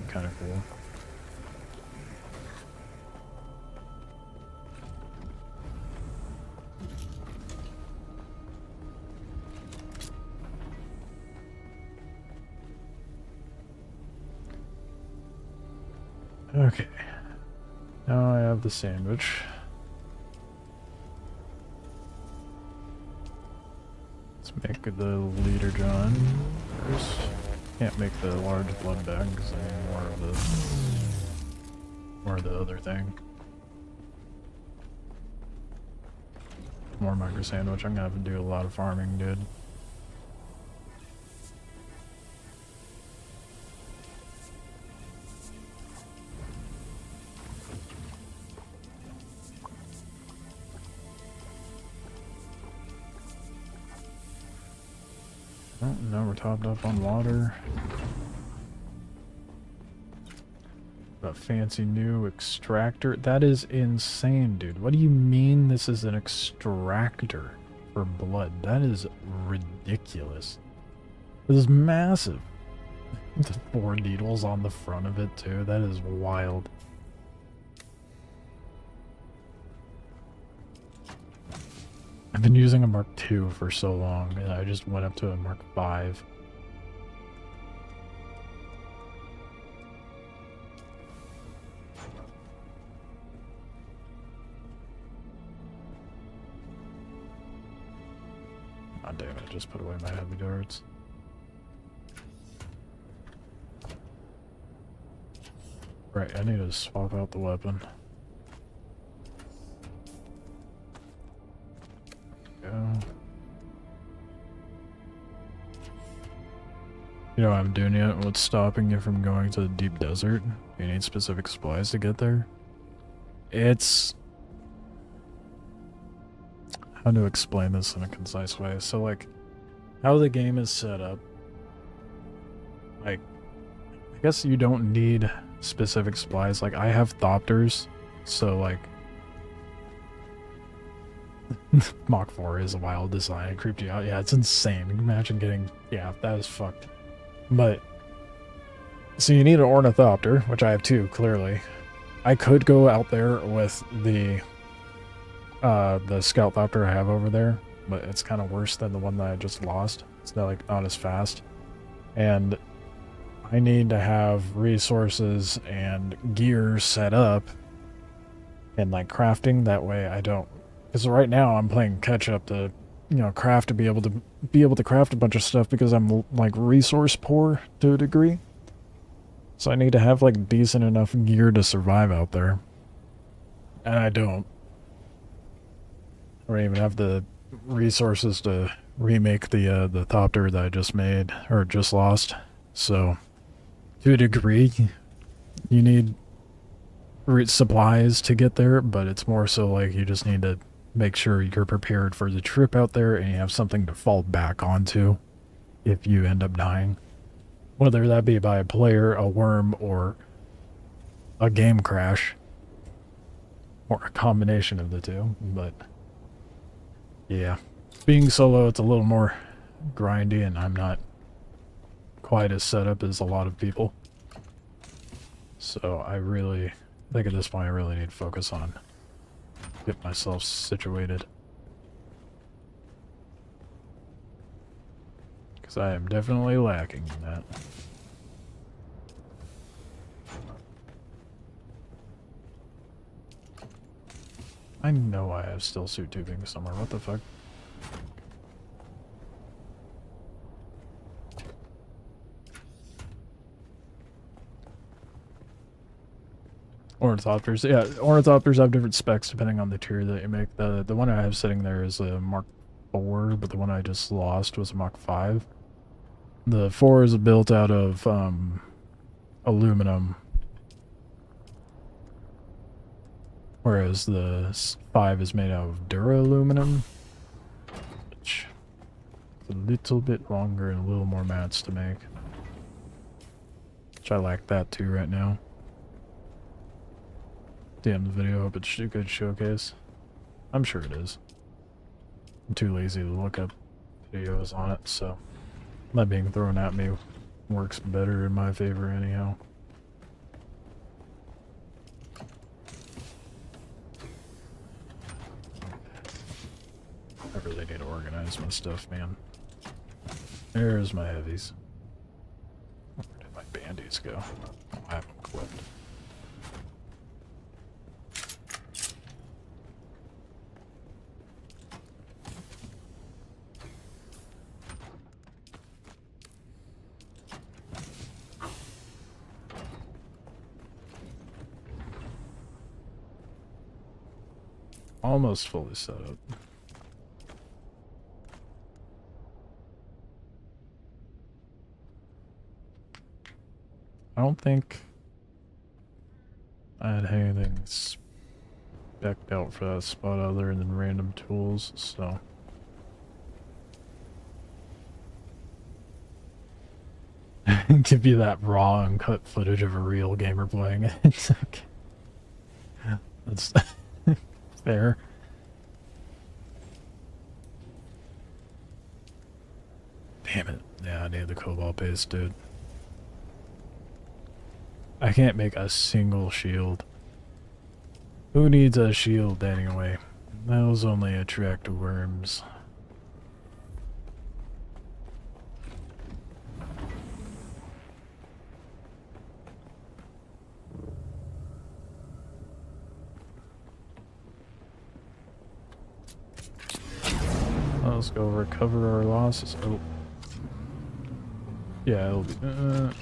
B: kind of cool. Okay, now I have the sandwich. Let's make the leader John first. Can't make the large blood bag because I need more of the other thing. More micro sandwich. I'm gonna have to do a lot of farming, dude. Oh, now we're topped up on water. A fancy new extractor. That is insane, dude. What do you mean this is an extractor for blood? That is ridiculous. This is massive. The 4 needles on the front of it, too. That is wild. I've been using a Mark II for so long, and I just went up to a Mark V. Oh damn it, just put away my heavy darts. Right, I need to swap out the weapon. Go. You know what I'm doing yet? What's stopping you from going to the deep desert? You need specific supplies to get there? It's how to explain this in a concise way. So like, how the game is set up, like, I guess you don't need specific supplies. Like, I have Thopters, so like, Mach 4 is a wild design. It creeped you out. Yeah, it's insane. Imagine getting, yeah, that is fucked. But, so you need an Ornithopter, which I have two, clearly. I could go out there with the Scout Thopter I have over there, but it's kind of worse than the one that I just lost. It's not, like, not as fast. And I need to have resources and gear set up and, like, crafting. That way I don't... Because right now I'm playing catch up to, you know, craft to be able to craft a bunch of stuff because I'm, like, resource poor to a degree. So I need to have, like, decent enough gear to survive out there. And I don't. I don't even have the resources to remake the Thopter that I just made, or just lost. So, to a degree, you need supplies to get there, but it's more so like you just need to make sure you're prepared for the trip out there and you have something to fall back onto if you end up dying. Whether that be by a player, a worm, or a game crash. Or a combination of the two, but yeah. Being solo, it's a little more grindy and I'm not quite as set up as a lot of people. So I think at this point I really need to focus on get myself situated. Because I am definitely lacking in that. I know I have still suit tubing somewhere. What the fuck? Ornithopters. Yeah, Ornithopters have different specs depending on the tier that you make. The one I have sitting there is a Mark 4, but the one I just lost was a Mark 5. The 4 is built out of aluminum, whereas the 5 is made out of dura-aluminum, which is a little bit longer and a little more mats to make. Which I like that too right now. Damn, the video, hope it's a good showcase. I'm sure it is. I'm too lazy to look up videos on it, so that being thrown at me works better in my favor anyhow. I really need to organize my stuff, man. There's my heavies. Where did my bandies go? Oh, I have them clipped. Almost fully set up. I don't think I had anything specced out for that spot other than random tools, so. Give you that raw uncut footage of a real gamer playing it. It's okay. That's fair. Damn it. Yeah, I need the cobalt paste, dude. I can't make a single shield. Who needs a shield anyway? Those only attract worms. Let's go recover our losses. Oh. Yeah, it'll be... hold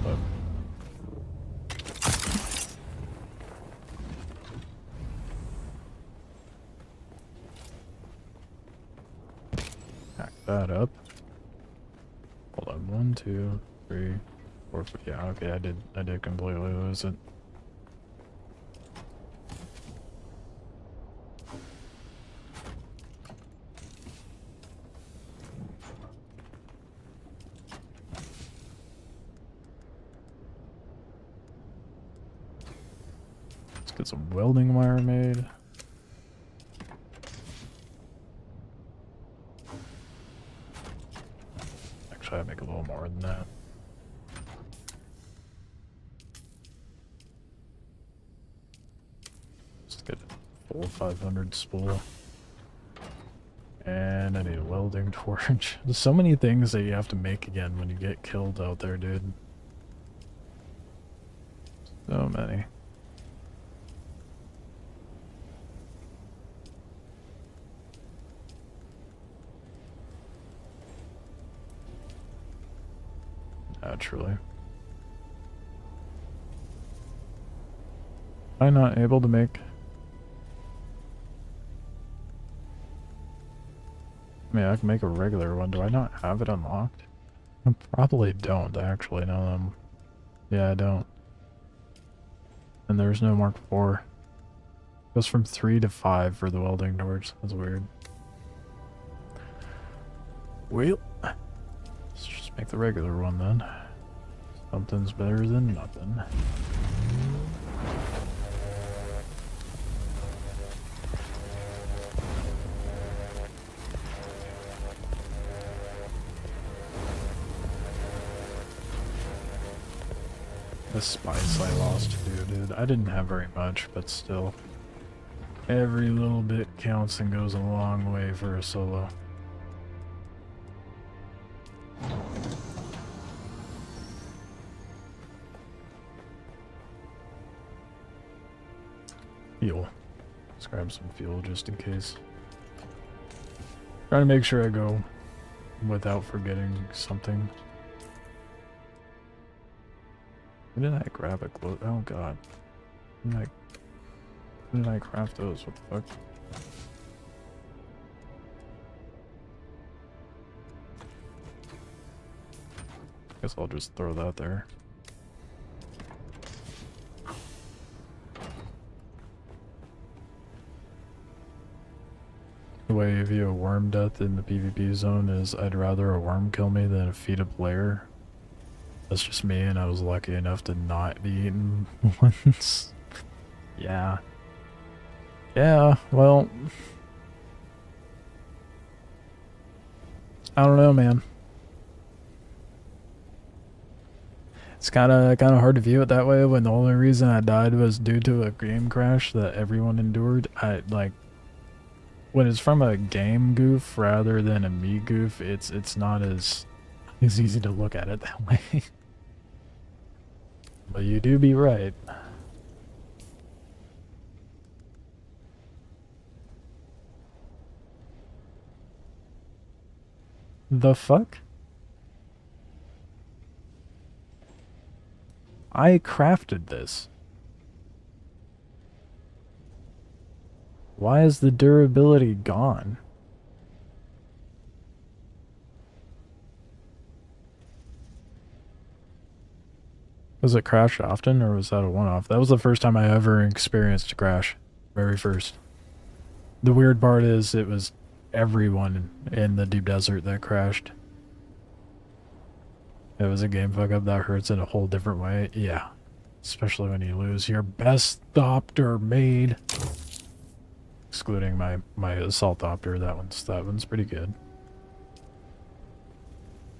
B: up. Hack that up. Hold on, 1, 2, 3, 4, 5. Yeah, okay, I did completely lose it. Get some welding wire made. Actually, I'd make a little more than that. Let's get a full 500 spool. And I need a welding torch. There's so many things that you have to make again when you get killed out there, dude. So many. Naturally. Am I not able to make... I mean, I can make a regular one. Do I not have it unlocked? I probably don't, actually. No, yeah, I don't. And there's no Mark 4. It goes from 3 to 5 for the welding torch. That's weird. Well, let's just make the regular one then. Something's better than nothing. The spice I lost too, dude. I didn't have very much, but still. Every little bit counts and goes a long way for a solo. Fuel. Let's grab some fuel just in case. Trying to make sure I go without forgetting something. When did I grab a glow? Oh god. When did I craft those? What the fuck? Guess I'll just throw that there. The way I view a worm death in the PvP zone is I'd rather a worm kill me than a feed a player. That's just me, and I was lucky enough to not be eaten once. Yeah. Yeah, well... I don't know, man. It's kinda hard to view it that way when the only reason I died was due to a game crash that everyone endured. When it's from a game goof rather than a me goof, it's not as easy to look at it that way. But you do be right. The fuck? I crafted this. Why is the durability gone? Was it crash often, or was that a one-off? That was the first time I ever experienced a crash. Very first. The weird part is it was everyone in the deep desert that crashed. It was a game fuck up that hurts in a whole different way. Yeah. Especially when you lose your best Thopter made. Excluding my assault Thopter, that one's pretty good.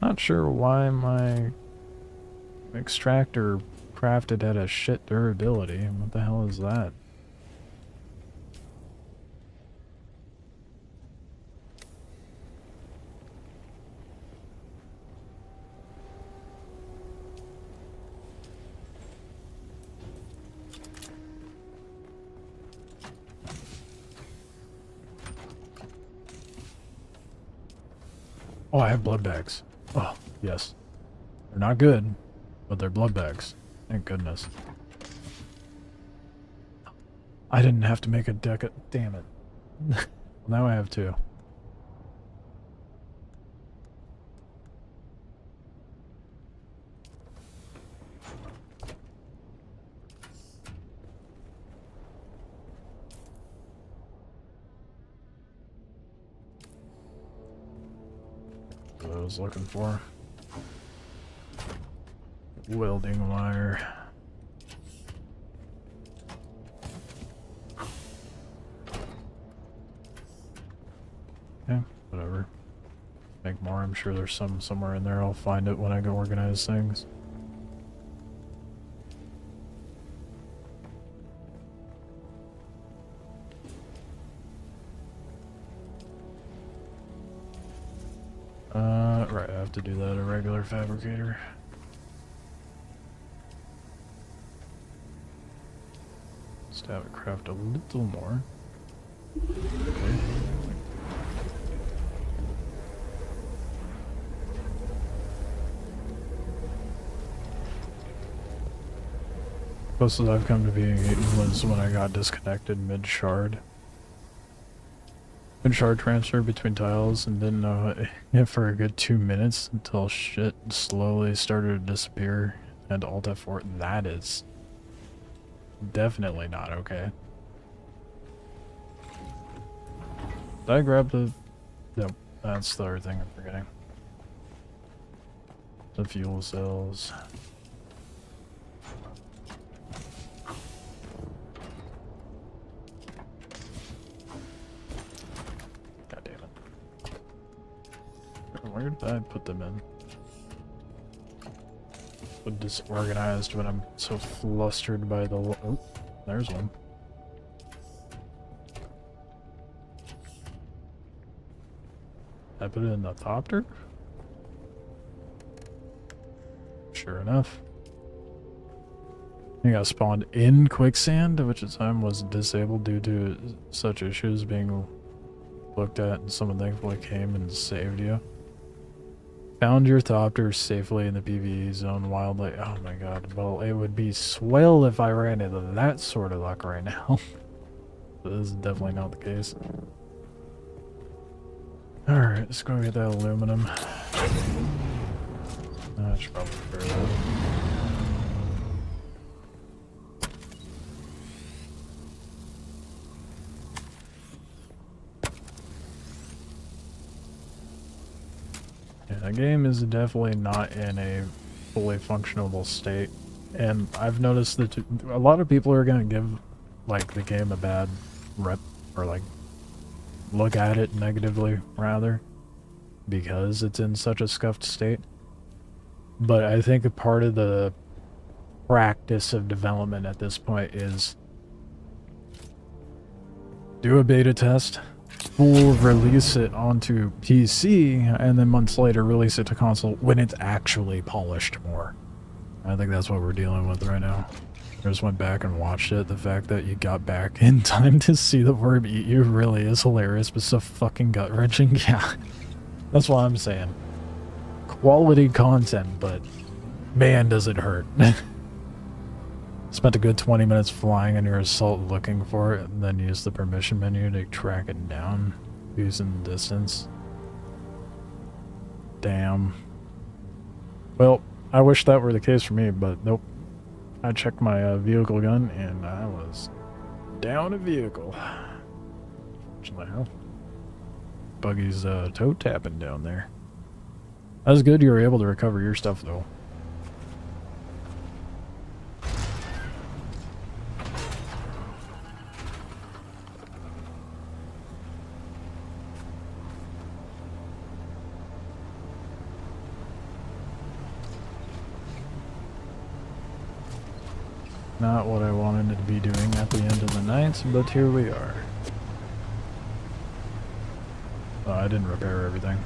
B: Not sure why my extractor crafted had a shit durability. What the hell is that? Oh, I have blood bags. Oh, yes. They're not good, but they're blood bags. Thank goodness. I didn't have to make a deck of... Damn it. Well, now I have two. What I was looking for. Welding wire. Yeah, whatever. Make more. I'm sure there's some somewhere in there. I'll find it when I go organize things. Right, I have to do that at a regular fabricator. Just have it craft a little more. Okay. Closest I've come to being eaten was when I got disconnected mid-shard. Mid-shard transfer between tiles and didn't know it for a good 2 minutes until shit slowly started to disappear and Alt F4. That is definitely not okay. Did I grab the... Nope, that's the other thing I'm forgetting. The fuel cells. God damn it. Where did I put them in? So disorganized when I'm so flustered by the... Oh, there's one. I put it in the thopter? Sure enough. I got spawned in quicksand, which at the time was disabled due to such issues being looked at, and someone thankfully came and saved you. Found your thopter safely in the PvE zone wildly. Oh my god, well, it would be swell if I ran into that sort of luck right now. But this is definitely not the case. Alright, let's go get that aluminum. I should probably prepare that. Yeah, that game is definitely not in a fully functionable state. And I've noticed that a lot of people are going to give like the game a bad rep, or like look at it negatively rather, because it's in such a scuffed state. But I think a part of the practice of development at this point is do a beta test, full release it onto PC, and then months later release it to console when it's actually polished more. I think that's what we're dealing with right now. I just went back and watched it. The fact that you got back in time to see the worm eat you really is hilarious, but so fucking gut-wrenching. Yeah, that's what I'm saying. Quality content, but man, does it hurt. Spent a good 20 minutes flying in your assault looking for it, and then used the permission menu to track it down using the distance. Damn. Well, I wish that were the case for me, but nope. I checked my vehicle gun, and I was down a vehicle. Buggy's toe tapping down there. That was good you were able to recover your stuff, though. Not what I wanted it to be doing at the end of the night, but here we are. Oh, I didn't repair everything.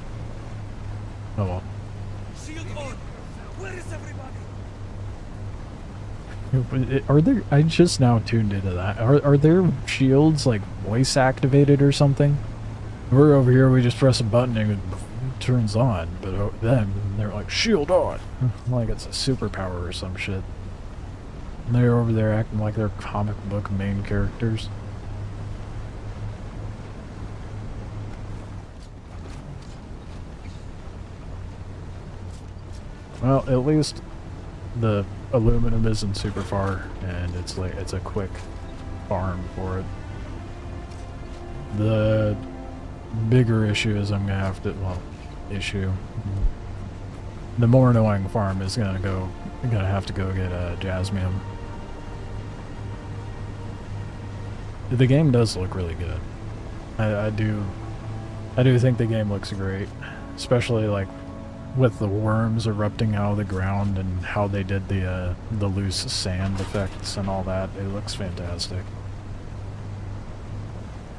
B: Oh well.
K: Shield on! Where is everybody?
B: Are there... I just now tuned into that. Are there shields, like, voice activated or something? We're over here, we just press a button and it turns on, but then they're like, shield on! Like it's a superpower or some shit. And they're over there acting like they're comic book main characters. Well, at least the aluminum isn't super far, and it's like it's a quick farm for it. The bigger issue is I'm gonna have to, well, the more annoying farm is gonna have to go get jasmium. The game does look really good. I do I do think the game looks great, especially like with the worms erupting out of the ground and how they did the loose sand effects and all that. It looks fantastic.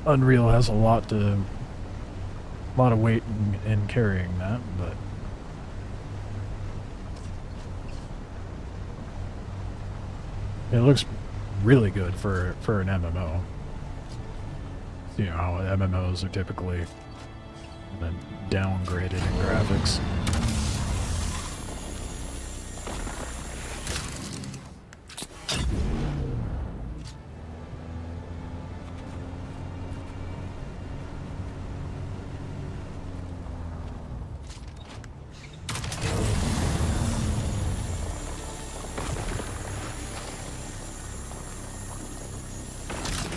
B: Unreal has a lot of weight in carrying that, but it looks really good for an MMO. You know how MMOs are typically downgraded in graphics.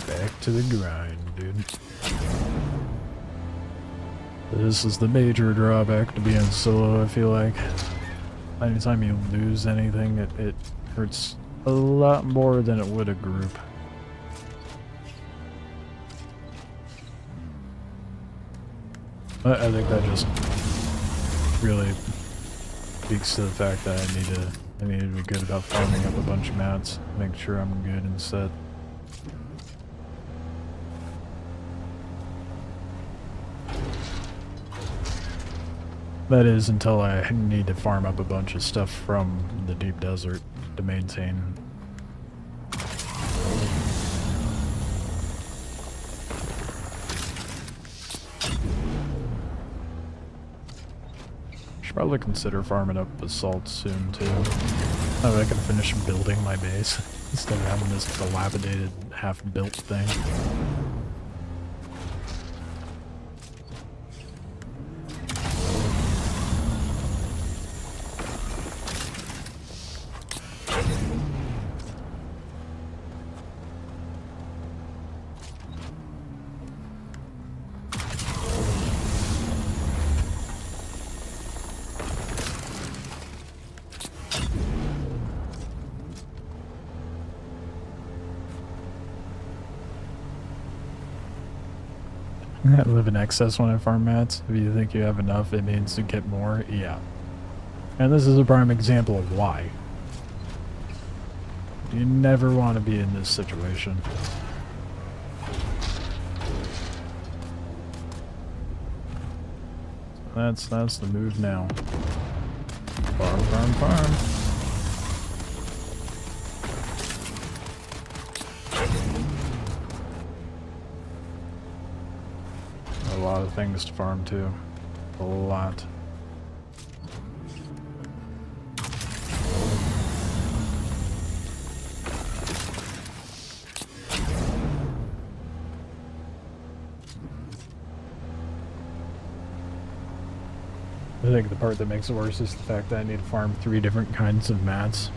B: Back to the grind, dude. This is the major drawback to being solo, I feel like. Anytime you lose anything, it hurts a lot more than it would a group. But I think that just really speaks to the fact that I need to be good about farming up a bunch of mats, make sure I'm good and set. That is, until I need to farm up a bunch of stuff from the deep desert to maintain. Should probably consider farming up basalt soon too. That way I can finish building my base instead of having this dilapidated half-built thing. I live in excess when I farm mats. If you think you have enough, it means to get more. Yeah. And this is a prime example of why. You never want to be in this situation. That's the move now. Farm, farm, farm. A lot of things to farm too. A lot. I think the part that makes it worse is the fact that I need to farm 3 different kinds of mats.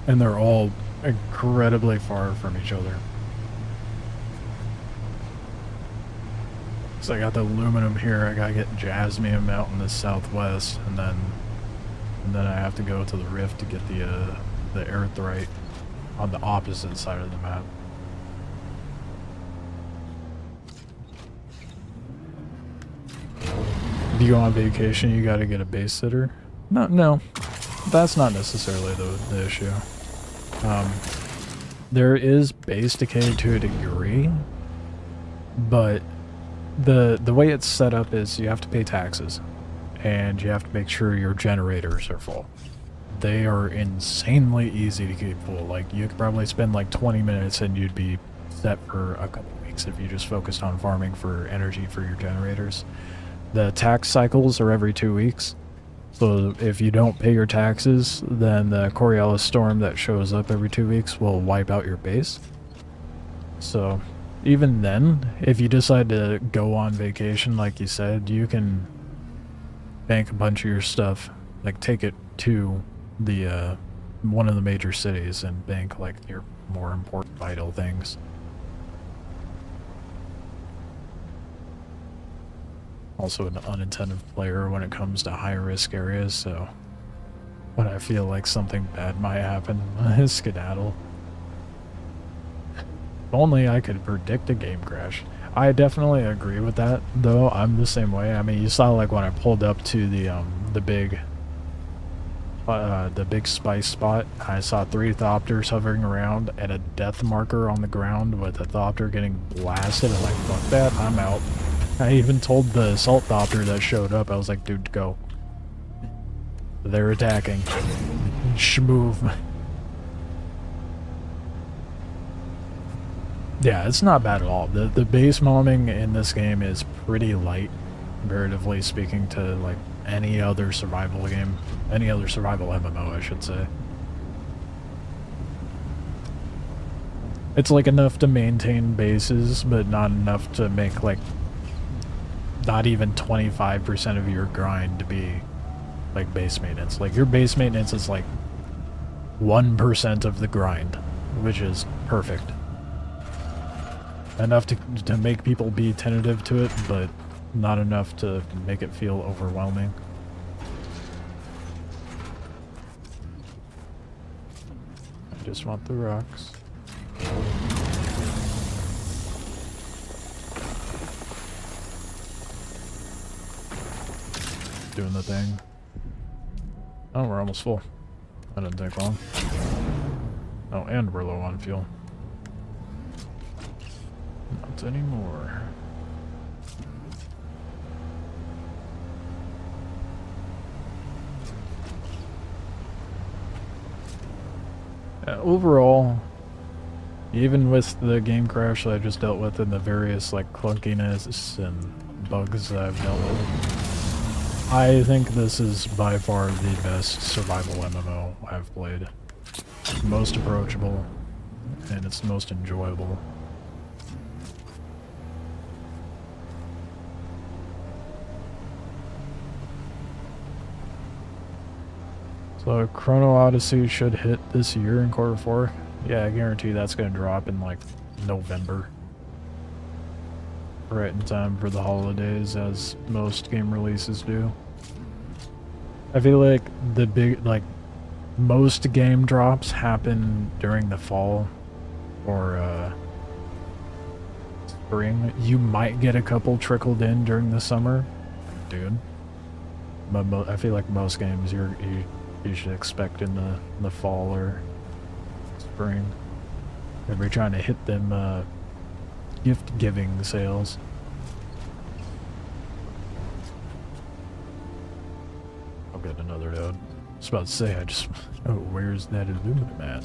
B: And they're all incredibly far from each other. So I got the aluminum here, I gotta get jasmium out in the southwest, and then I have to go to the rift to get the earthrite on the opposite side of the map. If you go on vacation, you gotta get a base sitter. No, that's not necessarily the issue. There is base decay to a degree, but the way it's set up is you have to pay taxes, and you have to make sure your generators are full. They are insanely easy to keep full. Like, you could probably spend like 20 minutes and you'd be set for a couple weeks if you just focused on farming for energy for your generators. The tax cycles are every 2 weeks, so if you don't pay your taxes, then the Coriolis storm that shows up every 2 weeks will wipe out your base. So even then, if you decide to go on vacation, like you said, you can bank a bunch of your stuff, like take it to the one of the major cities and bank like your more important vital things. Also an unintended player when it comes to high risk areas, so when I feel like something bad might happen, I skedaddle. If only I could predict a game crash. I definitely agree with that, though. I'm the same way. I mean, you saw like when I pulled up to the big spice spot, I saw 3 thopters hovering around and a death marker on the ground with a thopter getting blasted. I'm like, fuck that, I'm out. I even told the assault thopter that showed up, I was like, dude, go. They're attacking. Shmove. Yeah, it's not bad at all. The base momming in this game is pretty light, comparatively speaking to like any other survival game, any other survival MMO, I should say. It's like enough to maintain bases, but not enough to make like not even 25% of your grind to be like base maintenance. Like your base maintenance is like 1% of the grind, which is perfect. Enough to make people be tentative to it, but not enough to make it feel overwhelming. I just want the rocks. Doing the thing. Oh, we're almost full. That didn't take long. Oh, and we're low on fuel. Not anymore. Overall, even with the game crash that I just dealt with and the various like clunkiness and bugs that I've dealt with, I think this is by far the best survival MMO I've played. It's most approachable, and it's most enjoyable. So Chrono Odyssey should hit this year in Q4. Yeah, I guarantee that's going to drop in like November. Right in time for the holidays, as most game releases do. I feel like the big, like, most game drops happen during the fall or spring. You might get a couple trickled in during the summer, dude. But I feel like most games you should expect in the fall or spring. If we're trying to hit them gift-giving sales. I'll get another node. I was about to say, oh, where's that aluminum at?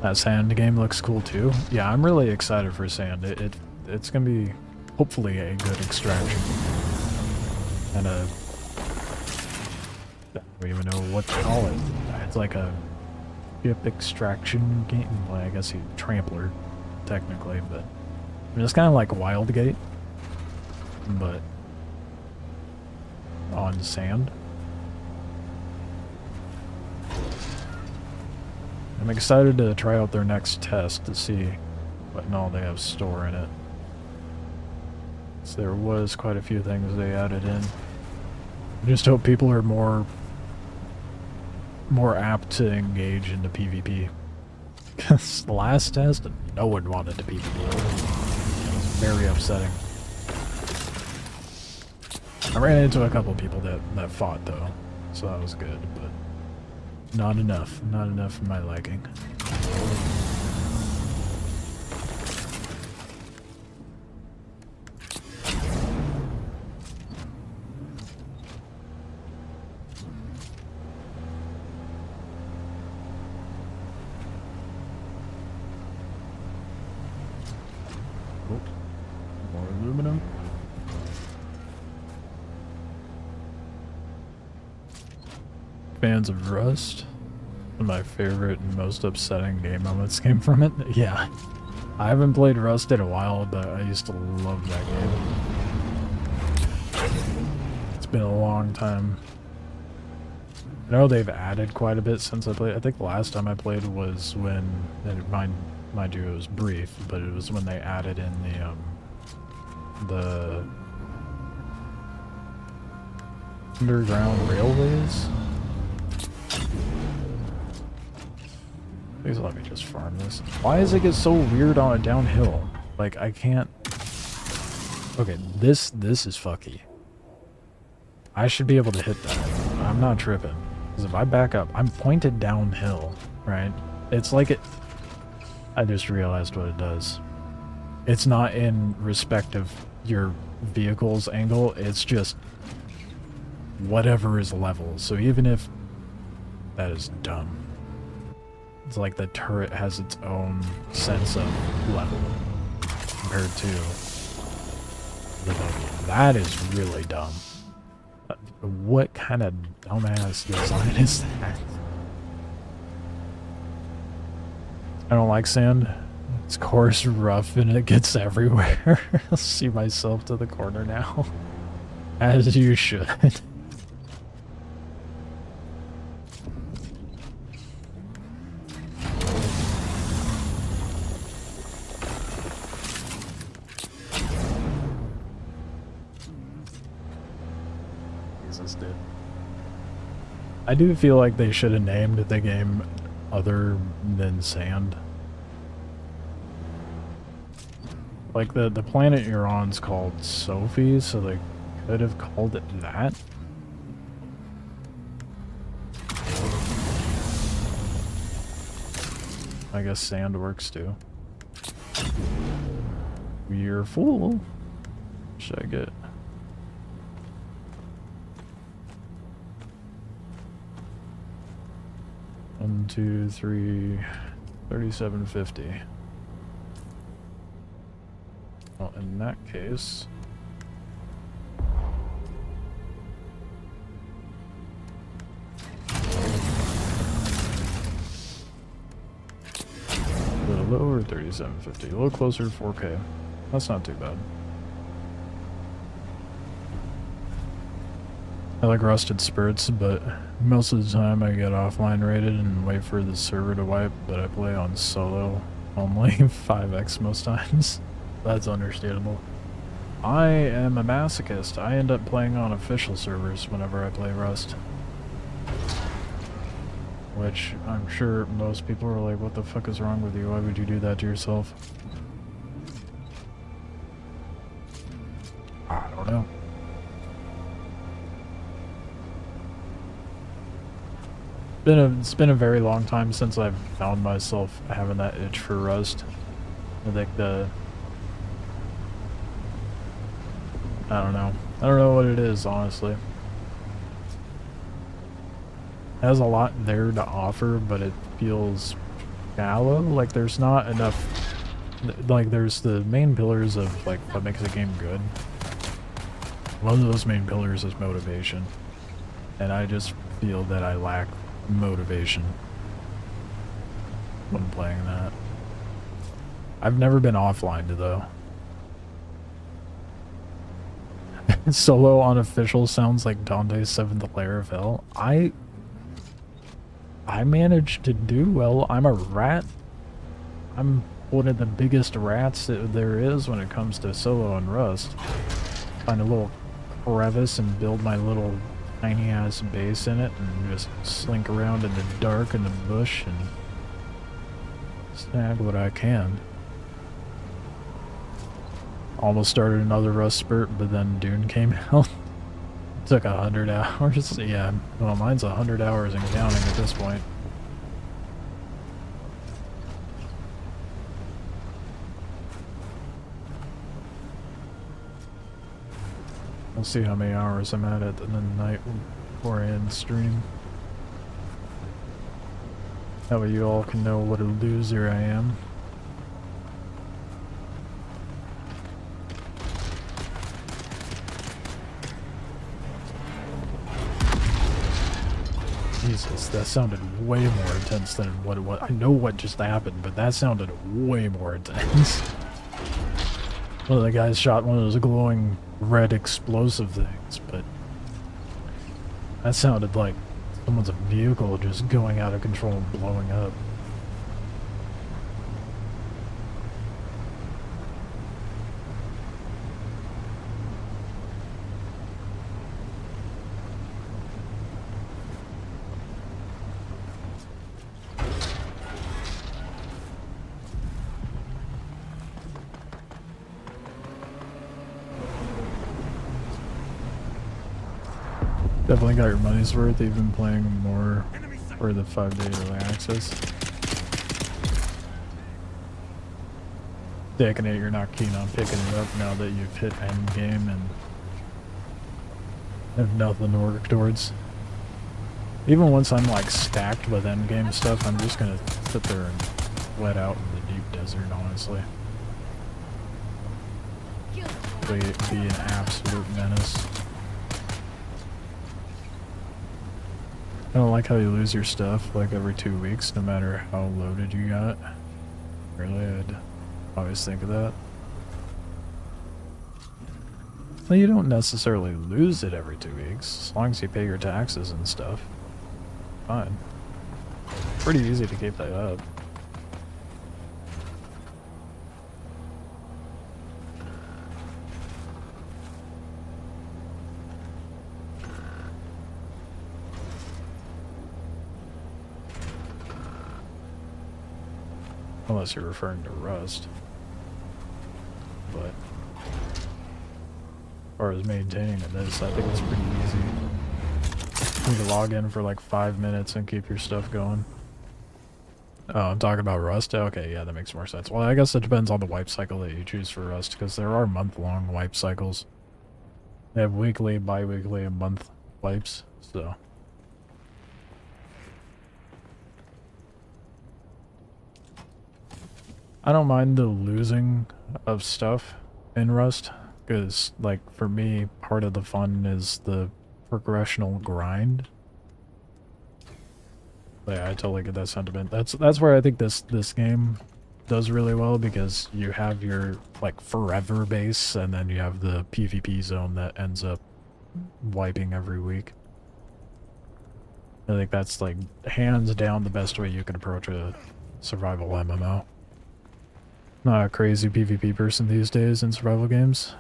B: That sand game looks cool too. Yeah, I'm really excited for sand. It's gonna be hopefully a good extraction. And I don't even know what to call it. It's like a ship extraction game. Well, I guess you trampler, technically, but I mean, it's kind of like Wildgate, but on sand. I'm excited to try out their next test to see what and all they have store in it. So there was quite a few things they added in. I just hope people are more apt to engage into PvP. Because the last test, no one wanted to PvP. It was very upsetting. I ran into a couple people that fought though, so that was good, but not enough for my liking. More aluminum. Fans of Rust. One of my favorite and most upsetting game moments came from it. Yeah. I haven't played Rust in a while, but I used to love that game. It's been a long time. I know they've added quite a bit since I played. I think the last time I played was when, and mind you, it was brief, but it was when they added in the underground railways. Please let me just farm this. Why does it get so weird on a downhill? Like, I can't... Okay, this is fucky. I should be able to hit that. I'm not tripping. Because if I back up, I'm pointed downhill, right? It's like it... I just realized what it does. It's not in respect of your vehicle's angle, it's just whatever is level. So even if... That is dumb. It's like the turret has its own sense of level compared to the buggy. That is really dumb. What kind of dumbass design is that? I don't like sand. It's coarse, rough, and it gets everywhere. I'll see myself to the corner now. As you should. Jesus, dude. I do feel like they should have named the game other than Sand. Like, the planet you're on's called Sophie, so they could have called it that. I guess Sand works too. You're full. Should I get... One, two, three, 37.50. Well, in that case... A little lower, 37.50. A little closer to 4K. That's not too bad. I like Rusted Spirits, but most of the time I get offline rated and wait for the server to wipe, but I play on solo only 5x most times. That's understandable. I am a masochist. I end up playing on official servers whenever I play Rust. Which I'm sure most people are like, what the fuck is wrong with you? Why would you do that to yourself? I don't know. It's been a very long time since I've found myself having that itch for Rust. I think I don't know. I don't know what it is, honestly. It has a lot there to offer, but it feels shallow. Like, there's not enough... Like, there's the main pillars of, like, what makes a game good. One of those main pillars is motivation. And I just feel that I lack motivation when playing that. I've never been offline, though. Solo on official sounds like Dante's 7th Layer of Hell. I managed to do well. I'm a rat. I'm one of the biggest rats that there is when it comes to solo and Rust. Find a little crevice and build my little tiny ass base in it and just slink around in the dark in the bush and snag what I can. Almost started another Rust spurt, but then Dune came out. Took 100 hours. Yeah, well, mine's 100 hours and counting at this point. We'll see how many hours I'm at the night before I end stream. That way you all can know what a loser I am. Jesus, that sounded way more intense than what it was. I know what just happened, but that sounded way more intense. One of the guys shot one of those glowing red explosive things, but that sounded like someone's vehicle just going out of control and blowing up. Definitely got your money's worth, even playing more for the 5-day early access. Taking it, you're not keen on picking it up now that you've hit endgame and have nothing to work towards. Even once I'm like stacked with endgame stuff, I'm just gonna sit there and wet out in the deep desert, honestly. Be an absolute menace. I don't like how you lose your stuff like every 2 weeks, no matter how loaded you got. Really, I'd always think of that. Well, you don't necessarily lose it every 2 weeks, as long as you pay your taxes and stuff. Fine. Pretty easy to keep that up. Unless you're referring to Rust. But as far as maintaining this, I think it's pretty easy. You can log in for like 5 minutes and keep your stuff going. Oh, I'm talking about Rust? Okay, yeah, that makes more sense. Well, I guess it depends on the wipe cycle that you choose for Rust, because there are month-long wipe cycles. They have weekly, bi-weekly, and month wipes, so... I don't mind the losing of stuff in Rust, because, like, for me, part of the fun is the progressional grind. But yeah, I totally get that sentiment. That's where I think this game does really well, because you have your, like, forever base, and then you have the PvP zone that ends up wiping every week. I think that's, like, hands down the best way you can approach a survival MMO. Not a crazy PvP person these days in survival games.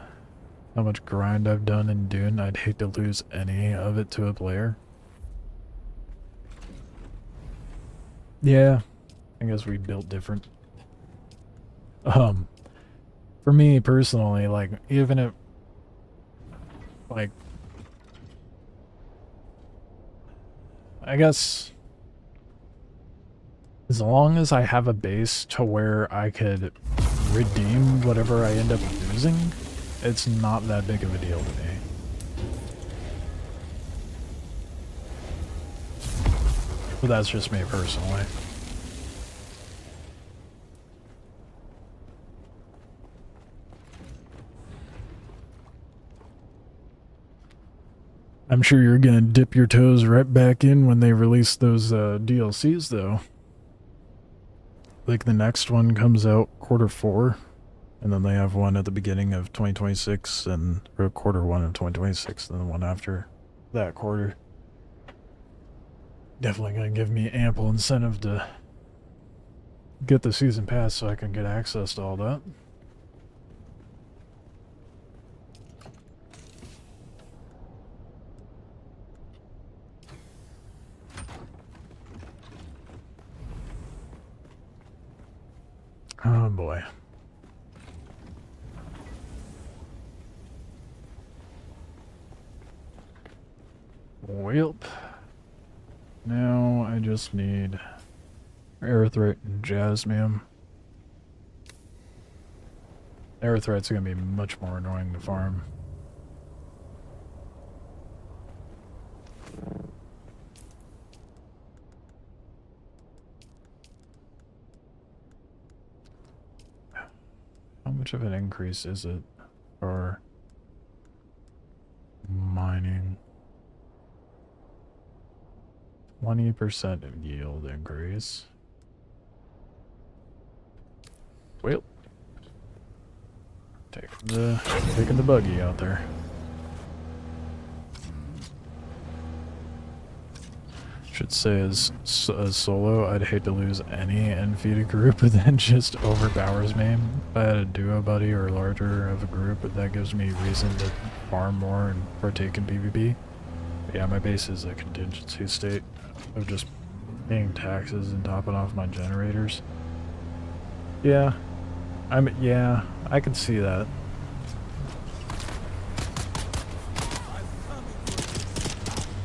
B: How much grind I've done in Dune, I'd hate to lose any of it to a player. Yeah, I guess we built different. For me personally, like, even if, like, I guess, as long as I have a base to where I could redeem whatever I end up losing, it's not that big of a deal to me. But that's just me personally. I'm sure you're gonna dip your toes right back in when they release those DLCs, though. Like, the next one comes out Q4, and then they have one at the beginning of 2026, and or Q1 of 2026, and the one after that quarter. Definitely gonna give me ample incentive to get the season pass so I can get access to all that. Oh boy. Welp. Now I just need Aerithrite and Jasmium. Aerithrite's gonna be much more annoying to farm. How much of an increase is it for mining? 20% of yield increase. Well, taking the buggy out there. Should say as solo, I'd hate to lose any infeated group, but then just overpowers me. If I had a duo buddy or larger of a group, that gives me reason to farm more and partake in PvP. But yeah, my base is a contingency state of just paying taxes and topping off my generators. Yeah, yeah, I can see that.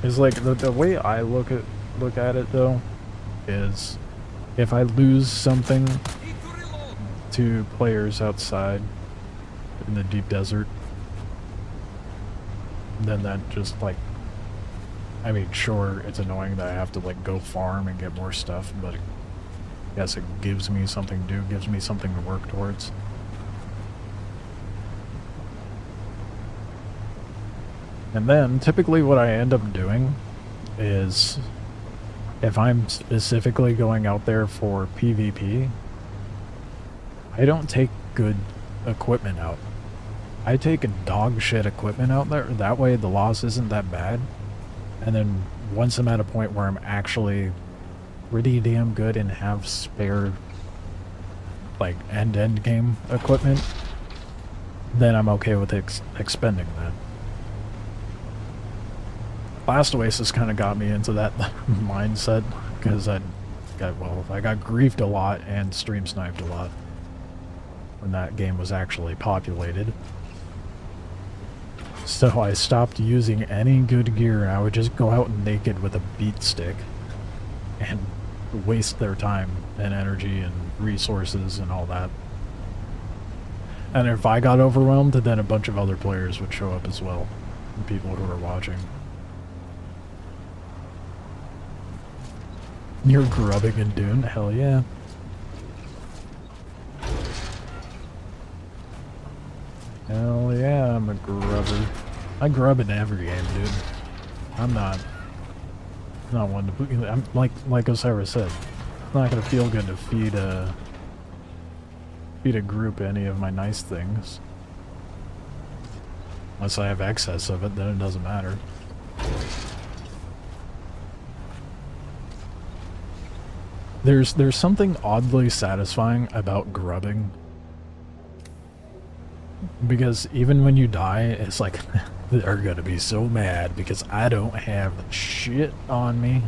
B: It's like the way I look at it though is if I lose something to players outside in the deep desert, then that just like, I mean, sure, it's annoying that I have to like go farm and get more stuff, but I guess it gives me something to do, gives me something to work towards. And then typically what I end up doing is, if I'm specifically going out there for PvP, I don't take good equipment out. I take dog shit equipment out there, that way the loss isn't that bad. And then once I'm at a point where I'm actually pretty damn good and have spare like end game equipment, then I'm okay with expending that. Last Oasis kind of got me into that mindset because I got griefed a lot and stream sniped a lot when that game was actually populated. So I stopped using any good gear, and I would just go out naked with a beat stick and waste their time and energy and resources and all that. And if I got overwhelmed, then a bunch of other players would show up as well, people who were watching. You're grubbing in Dune? Hell yeah. Hell yeah, I'm a grubber. I grub in every game, dude. I'm not one to... I'm like Osiris said, it's not gonna feel good to feed a group any of my nice things. Unless I have excess of it, then it doesn't matter. There's something oddly satisfying about grubbing. Because even when you die, it's like, they're gonna be so mad because I don't have shit on me.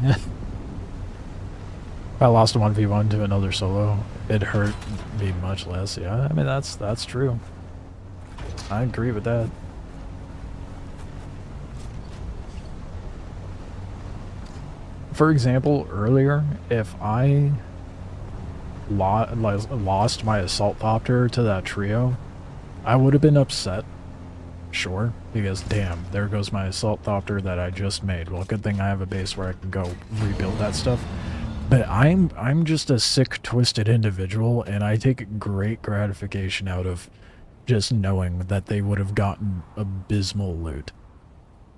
B: I lost a 1v1 to another solo. It hurt me much less. Yeah, I mean, that's true. I agree with that. For example, earlier, if I lost my assault copter to that trio, I would have been upset, sure, because damn, there goes my assault copter that I just made. Well, good thing I have a base where I can go rebuild that stuff. But I'm just a sick, twisted individual, and I take great gratification out of just knowing that they would have gotten abysmal loot.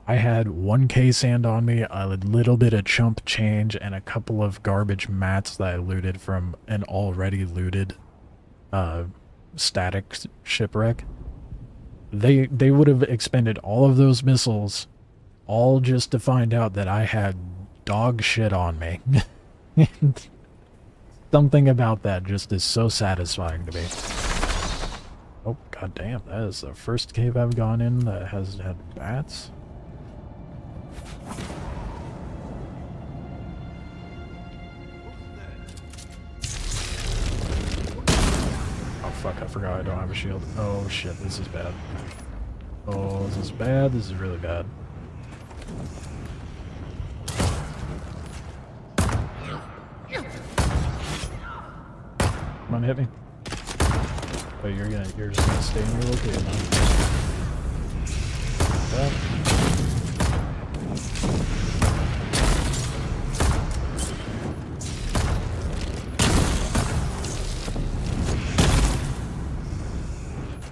B: I had 1k sand on me, a little bit of chump change, and a couple of garbage mats that I looted from an already looted static shipwreck. They would have expended all of those missiles all just to find out that I had dog shit on me. Something about that just is so satisfying to me. Oh, goddamn, that is the first cave I've gone in that has had bats. Oh fuck, I forgot I don't have a shield. Oh shit, this is bad. Oh, this is bad, this is really bad. Come on, hit me. Oh, you're just gonna stay in your location, huh? Well.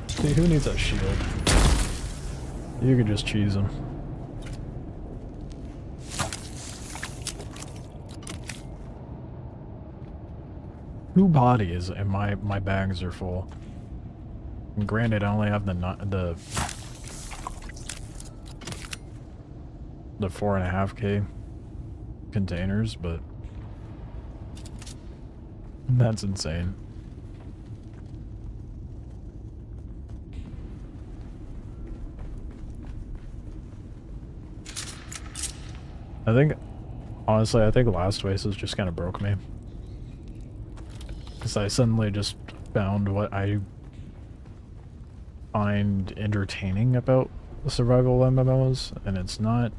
B: See, who needs a shield? You can just cheese him. Two bodies and my bags are full. And granted, I only have the 4.5k containers, but that's insane. Honestly, I think Last Oasis just kind of broke me. Because I suddenly just found what I find entertaining about the survival MMOs, and it's not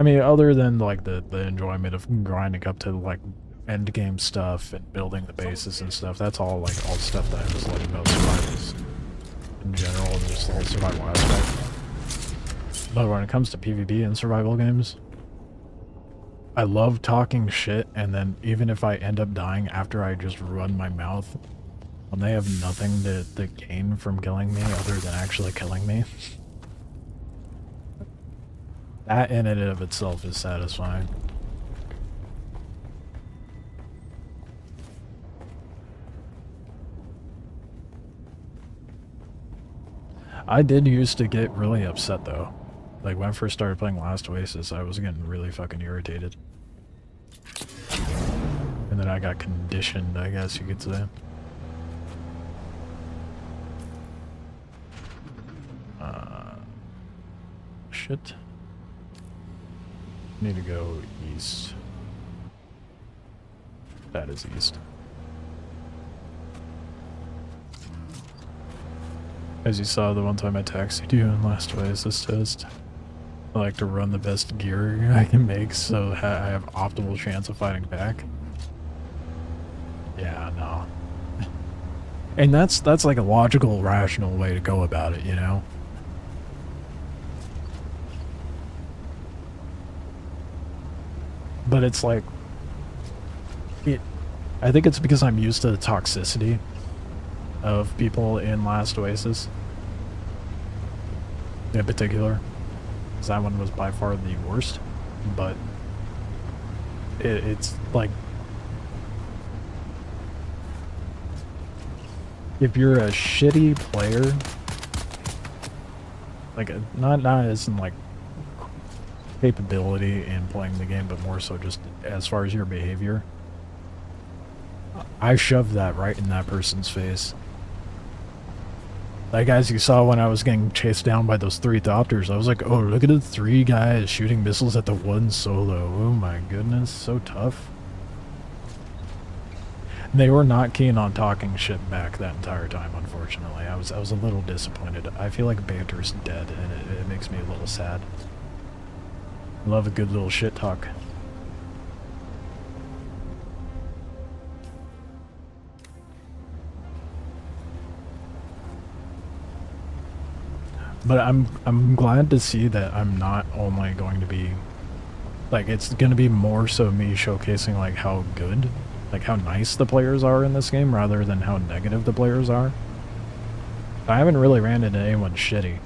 B: I mean, other than like the enjoyment of grinding up to like end game stuff and building the bases and stuff, that's all like all stuff that I just like about survivals in general, and just the whole survival aspect. But when it comes to PvP and survival games, I love talking shit, and then even if I end up dying after I just run my mouth, when they have nothing to gain from killing me other than actually killing me, that in and of itself is satisfying. I did used to get really upset though. Like when I first started playing Last Oasis, I was getting really fucking irritated. And then I got conditioned, I guess you could say. Shit. Need to go east. That is east. As you saw the one time I taxied you in Last Oasis test, I like to run the best gear I can make so I have optimal chance of fighting back. Yeah, no. And that's like a logical, rational way to go about it, you know? But it's like, I think it's because I'm used to the toxicity of people in Last Oasis in particular, because that one was by far the worst. But it's like, if you're a shitty player, like not as in like capability in playing the game, but more so just as far as your behavior, I shoved that right in that person's face. Like, as you saw when I was getting chased down by those 3 Thopters, I was like, oh, look at the 3 guys shooting missiles at the 1 solo. Oh my goodness, so tough. They were not keen on talking shit back that entire time, unfortunately. I was a little disappointed. I feel like banter's dead, and it makes me a little sad. I love a good little shit talk. But I'm glad to see that I'm not only going to be, like, it's going to be more so me showcasing, like, how good, like, how nice the players are in this game rather than how negative the players are. I haven't really ran into anyone shitty.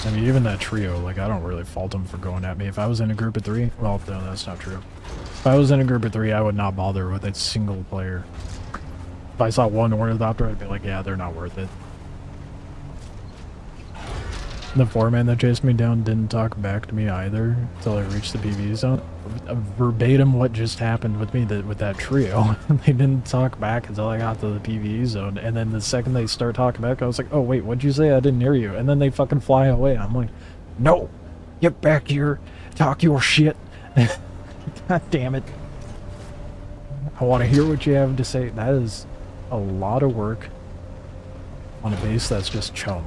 B: I mean, even that trio, like, I don't really fault them for going at me. If I was in a group of 3, well, no, that's not true. If I was in a group of 3, I would not bother with a single player. If I saw one ornithopter, I'd be like, yeah, they're not worth it. The 4-man that chased me down didn't talk back to me either until I reached the PV zone. Verbatim what just happened with me with that trio. They didn't talk back until I got to the PV zone, and then the second they start talking back, I was like, oh wait, what'd you say? I didn't hear you. And then they fucking fly away. I'm like, no, get back here, talk your shit. God damn it. I want to hear what you have to say. That is a lot of work on a base that's just chum.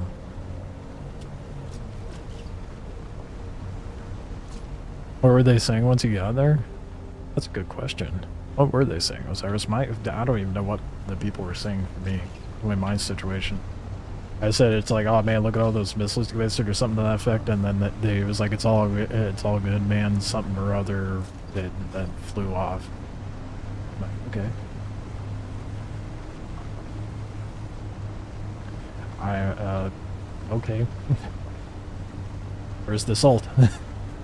B: What were they saying once you got there? That's a good question. What were they saying, Osiris? I don't even know what the people were saying for me in my situation. I said it's like, oh man, look at all those missiles you wasted or something to that effect, and then it was like, it's all good, man, something or other that flew off. I'm like, okay. Okay. Where's the salt?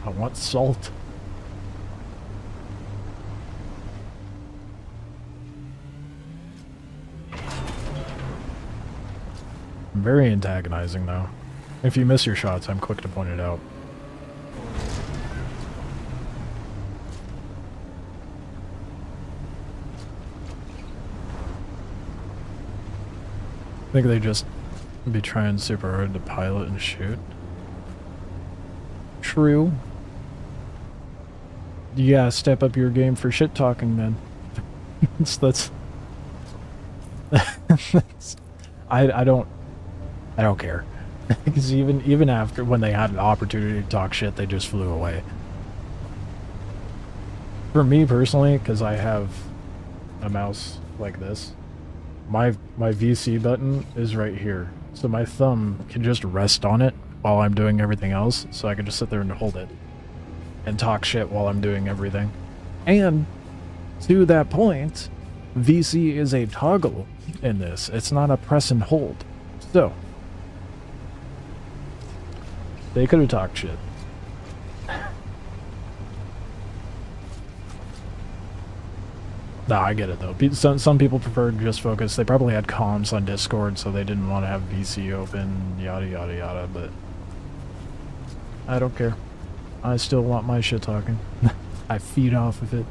B: I want salt. Very antagonizing, though. If you miss your shots, I'm quick to point it out. I think they just be trying super hard to pilot and shoot. True. You gotta step up your game for shit talking then. that's I don't care. Because even after, when they had an opportunity to talk shit, they just flew away. For me personally, because I have a mouse like this, my VC button is right here. So my thumb can just rest on it while I'm doing everything else, so I can just sit there and hold it and talk shit while I'm doing everything. And to that point, VC is a toggle in this. It's not a press and hold. So they could have talked shit. Nah, I get it though. Some people preferred just focus. They probably had comms on Discord, so they didn't want to have VC open, yada yada yada, but I don't care. I still want my shit talking. I feed off of it.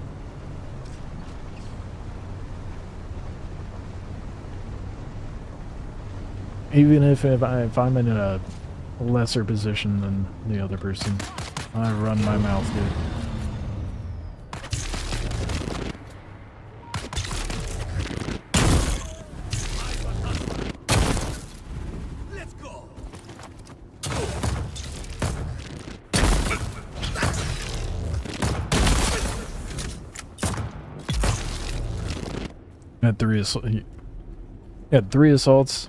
B: Even if I'm in a lesser position than the other person, I run my mouth, dude. Had three assaults,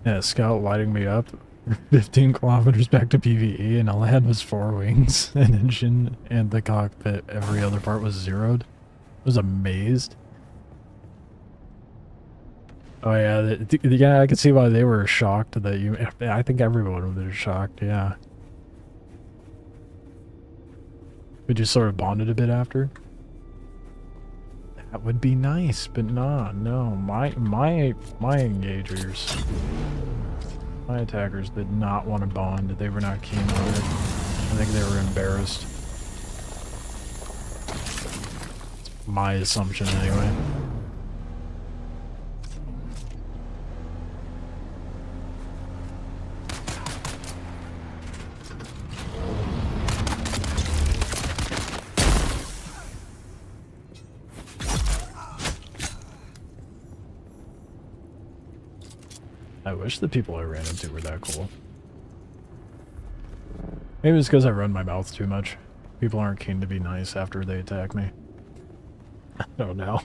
B: and a scout lighting me up 15 kilometers back to PvE, and all I had was 4 wings, an engine, and the cockpit. Every other part was zeroed. I was amazed. Oh yeah, yeah, I could see why they were shocked that you... I think everyone would have been shocked, yeah. We just sort of bonded a bit after. That would be nice, but no, my engagers, my attackers did not want to bond. They were not keen on it. I think they were embarrassed. It's my assumption anyway. I wish the people I ran into were that cool. Maybe it's because I run my mouth too much. People aren't keen to be nice after they attack me. I don't know.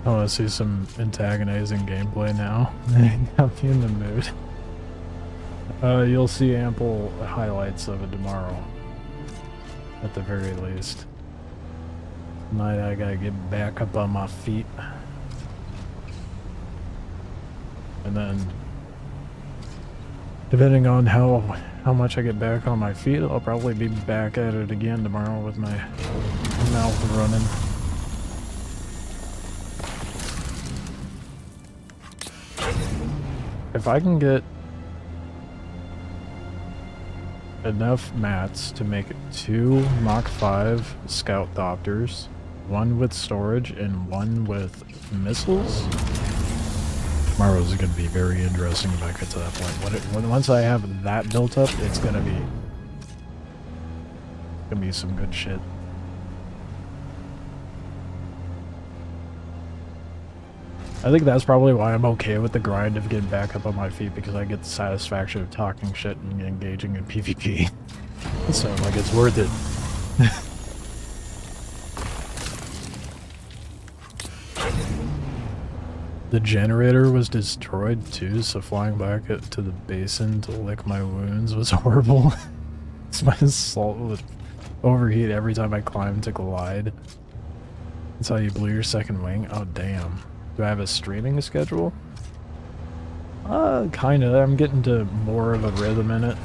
B: I want to see some antagonizing gameplay now. Got me in the mood. You'll see ample highlights of it tomorrow. At the very least. Tonight I gotta get back up on my feet. And then, depending on how much I get back on my feet, I'll probably be back at it again tomorrow with my mouth running. If I can get enough mats to make 2 Mach 5 Scout Thopters, 1 with storage and 1 with missiles, tomorrow's going to be very interesting if I get to that point. Once I have that built up, it's going to be some good shit. I think that's probably why I'm okay with the grind of getting back up on my feet, because I get the satisfaction of talking shit and engaging in PvP. So, like, it's worth it. The generator was destroyed too, so flying back to the basin to lick my wounds was horrible. My assault would overheat every time I climbed to glide. That's how you blew your second wing? Oh, damn. Do I have a streaming schedule? Kinda. I'm getting to more of a rhythm in it.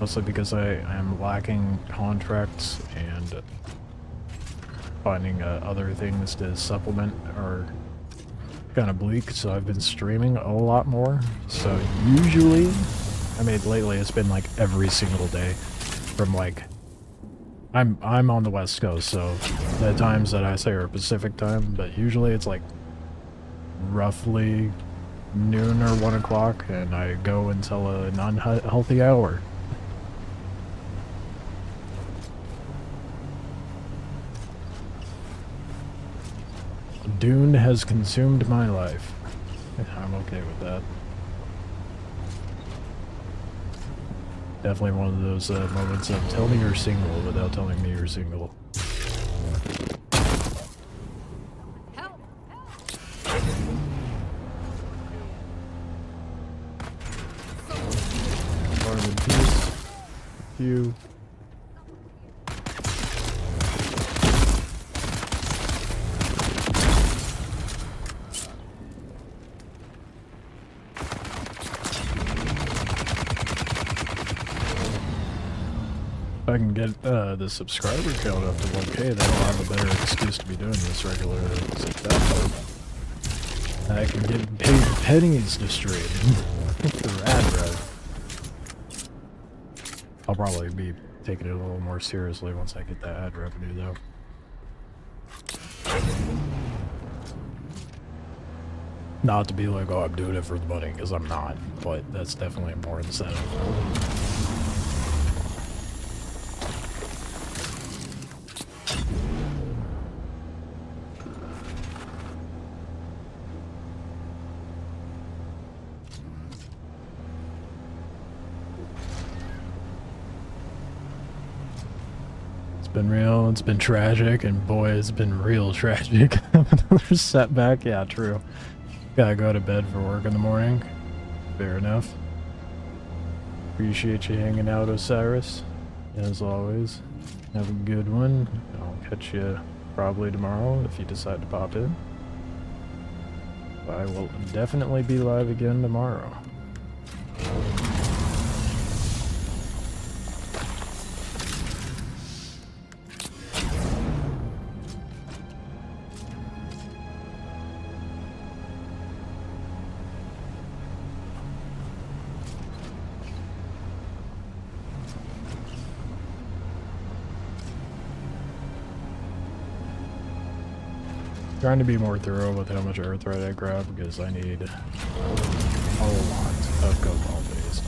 B: Mostly because I am lacking contracts and finding other things to supplement are kind of bleak, so I've been streaming a lot more. So usually, I mean lately it's been like every single day from like, I'm on the West Coast, so the times that I say are Pacific time, but usually it's like roughly noon or 1 o'clock, and I go until a non-healthy hour. Dune has consumed my life. I'm okay with that. Definitely one of those moments of tell me you're single without telling me you're single.
E: Help!
B: Farm in peace. You. If I can get the subscriber count up to 1K, that'll have a better excuse to be doing this regularly. I can get paid pennies to stream through ad rev. I'll probably be taking it a little more seriously once I get that ad revenue, though. Not to be like, oh, I'm doing it for the money, because I'm not, but that's definitely more incentive. Been real, it's been tragic, and boy, it's been real tragic. Another setback, yeah, true. Gotta go to bed for work in the morning. Fair enough. Appreciate you hanging out, Osiris. As always, have a good one. I'll catch you probably tomorrow if you decide to pop in. I will definitely be live again tomorrow. Trying to be more thorough with how much earthright I grab because I need a lot of cobalt paste.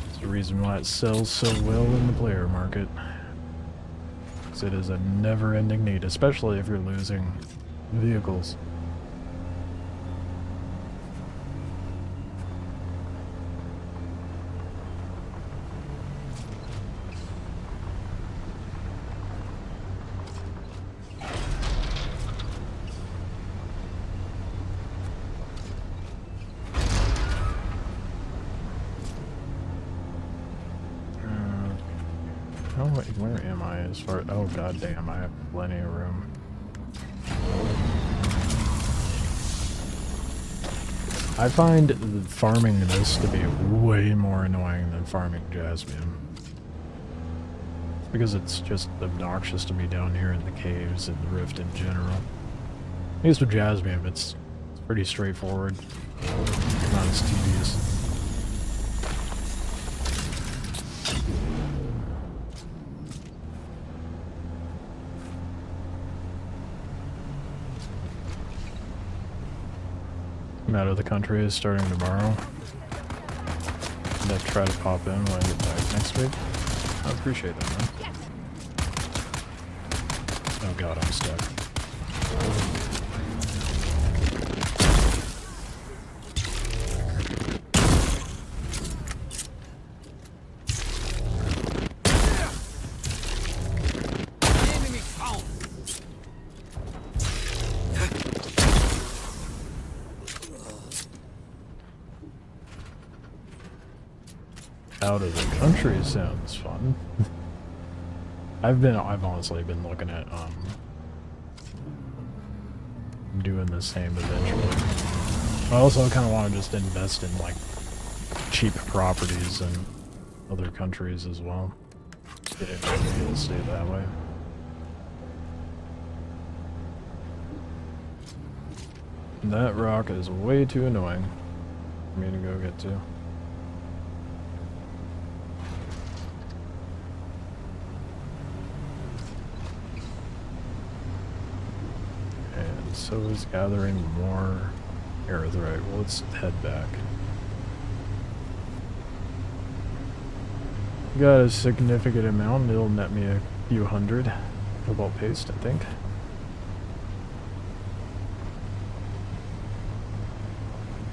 B: It's the reason why it sells so well in the player market. Because it is a never-ending need, especially if you're losing vehicles. Where am I as far? Oh god damn, I have plenty of room. I find farming this to be way more annoying than farming jasmine. Because it's just obnoxious to me down here in the caves and the rift in general. At least with jasmine, it's pretty straightforward. Not as tedious. I'm out of the country starting tomorrow. I'll try to pop in when I get back next week. I appreciate that, man. Oh god, I'm stuck. Out of the country sounds fun. I've honestly been looking at doing the same eventually. I also kind of want to just invest in like cheap properties in other countries as well. Get it real estate that way. That rock is way too annoying for me to go get to. So is gathering more aerithrite. Well, let's head back. Got a significant amount. It'll net me a few hundred. Cobalt paste, I think.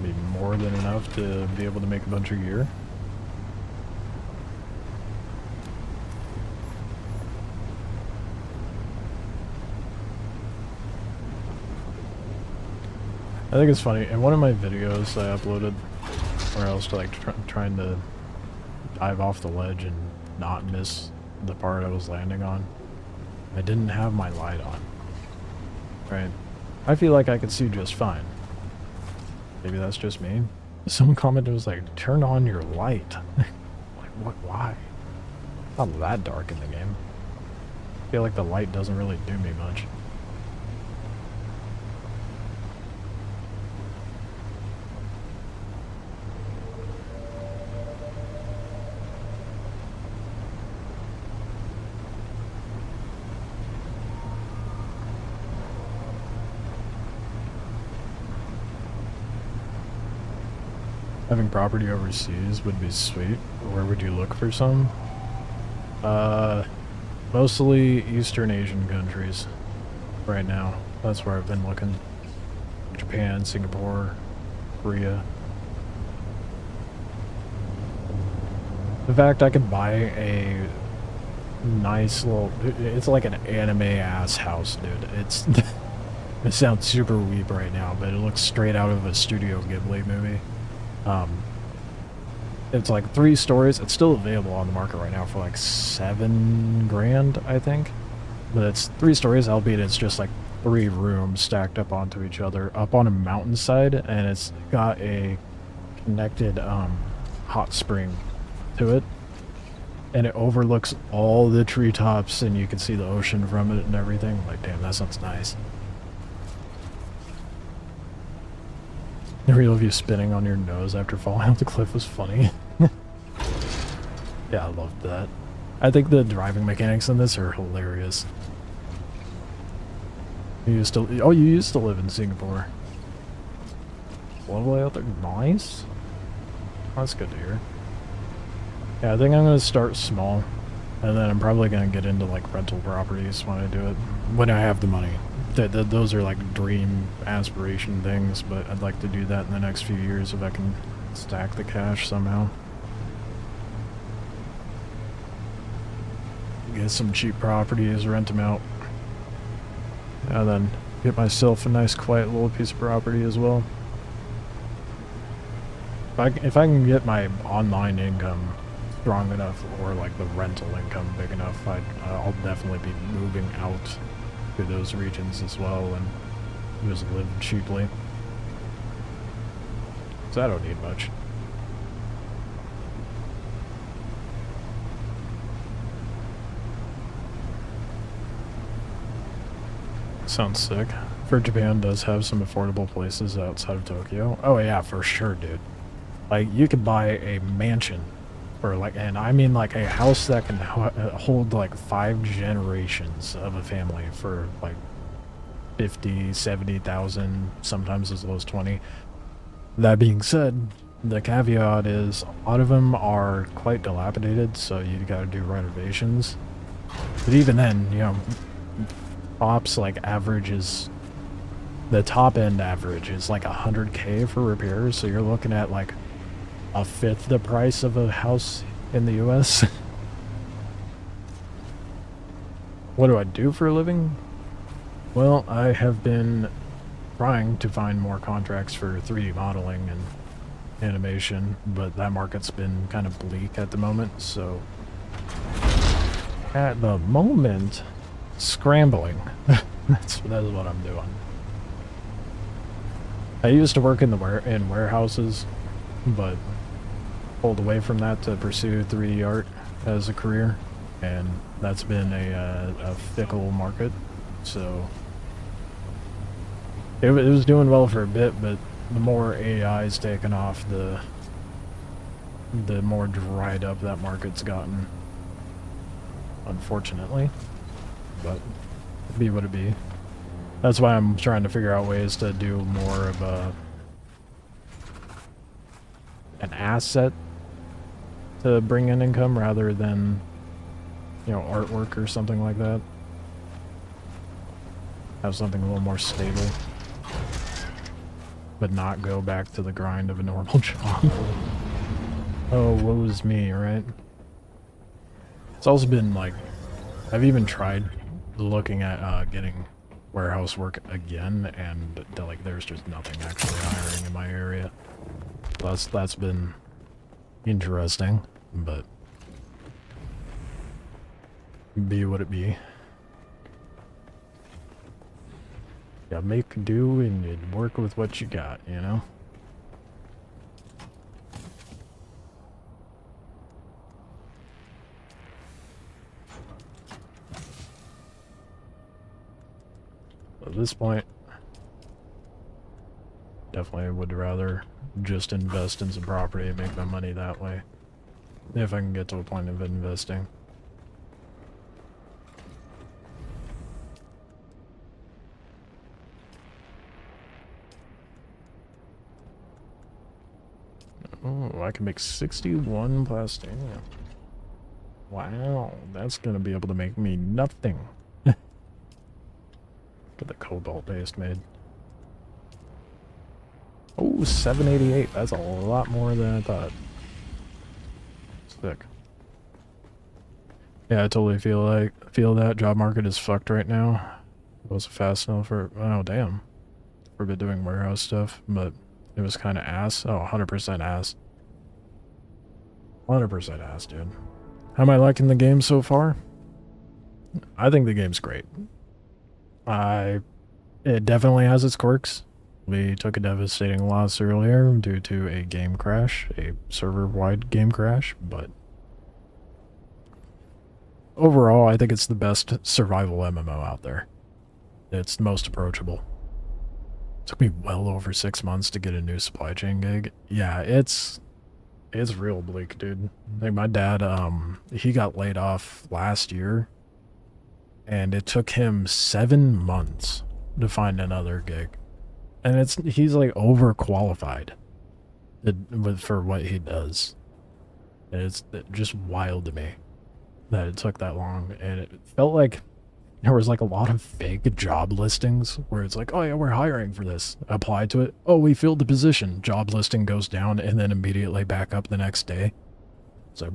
B: Be more than enough to be able to make a bunch of gear. I think it's funny. In one of my videos I uploaded, where I was like trying to dive off the ledge and not miss the part I was landing on, I didn't have my light on. Right? I feel like I could see just fine. Maybe that's just me. Someone commented, was like, turn on your light. Like, what? Why? It's not that dark in the game. I feel like the light doesn't really do me much. Having property overseas would be sweet. Where would you look for some? Mostly Eastern Asian countries right now. That's where I've been looking. Japan, Singapore, Korea. In fact, I could buy a nice little... It's like an anime-ass house, dude. It's... It sounds super weeb right now, but it looks straight out of a Studio Ghibli movie. It's like 3 stories. It's still available on the market right now for like $7 grand, I think. But it's 3 stories, albeit it's just like 3 rooms stacked up onto each other, up on a mountainside, and it's got a connected hot spring to it. And it overlooks all the treetops, and you can see the ocean from it and everything. Like, damn, that sounds nice. The real of you spinning on your nose after falling off the cliff was funny. Yeah, I loved that. I think the driving mechanics in this are hilarious. You used to live in Singapore. All the way out there, nice. That's good to hear. Yeah, I think I'm gonna start small, and then I'm probably gonna get into like rental properties when I do it, when I have the money. Those are like dream aspiration things, but I'd like to do that in the next few years if I can stack the cash somehow. Get some cheap properties, rent them out, and then get myself a nice quiet little piece of property as well. If I can get my online income strong enough, or like the rental income big enough, I'll definitely be moving out to those regions as well and just live cheaply. So I don't need much. Sounds sick. For Japan does have some affordable places outside of Tokyo. Oh yeah, for sure, dude. Like, you could buy a mansion for like, and I mean like a house that can hold like 5 generations of a family for like 50, 70,000, sometimes as low as 20. That being said, the caveat is a lot of them are quite dilapidated, so you gotta do renovations. But even then, you know, tops like averages, the top end average is like 100K for repairs, so you're looking at like 1/5 the price of a house in the US. What do I do for a living? Well, I have been trying to find more contracts for 3D modeling and animation, but that market's been kind of bleak at the moment, so at the moment, scrambling. That's what I'm doing. I used to work in warehouses, but pulled away from that to pursue 3D art as a career, and that's been a fickle market. So it was doing well for a bit, but the more AI's taken off, the more dried up that market's gotten, unfortunately. But it'd be what it be. That's why I'm trying to figure out ways to do more of an asset to bring in income rather than, you know, artwork or something like that. Have something a little more stable, but not go back to the grind of a normal job. Oh, woe is me, right? It's also been like, I've even tried looking at getting warehouse work again, and like there's just nothing actually hiring in my area. That's been interesting, but be what it be. Yeah, make do and work with what you got, you know? At this point, definitely would rather just invest in some property and make my money that way. If I can get to a point of investing. Oh, I can make 61 plastic. Wow, that's gonna be able to make me nothing. Get the cobalt paste made. Oh, 788. That's a lot more than I thought. Sick. Yeah, I totally feel that job market is fucked right now. It wasn't fast enough for, oh damn, for a bit doing warehouse stuff, but it was kind of ass. Oh, 100% ass. 100% ass, dude. How am I liking the game so far? I think the game's great. It definitely has its quirks. We took a devastating loss earlier due to a game crash, a server-wide game crash, but overall, I think it's the best survival MMO out there. It's the most approachable. It took me well over 6 months to get a new supply chain gig. Yeah, it's real bleak, dude. Like my dad, he got laid off last year, and it took him 7 months to find another gig. And he's like overqualified for what he does. And it's just wild to me that it took that long, and it felt like there was like a lot of fake job listings where it's like, oh yeah, we're hiring for this. Apply to it. Oh, we filled the position. Job listing goes down and then immediately back up the next day. So,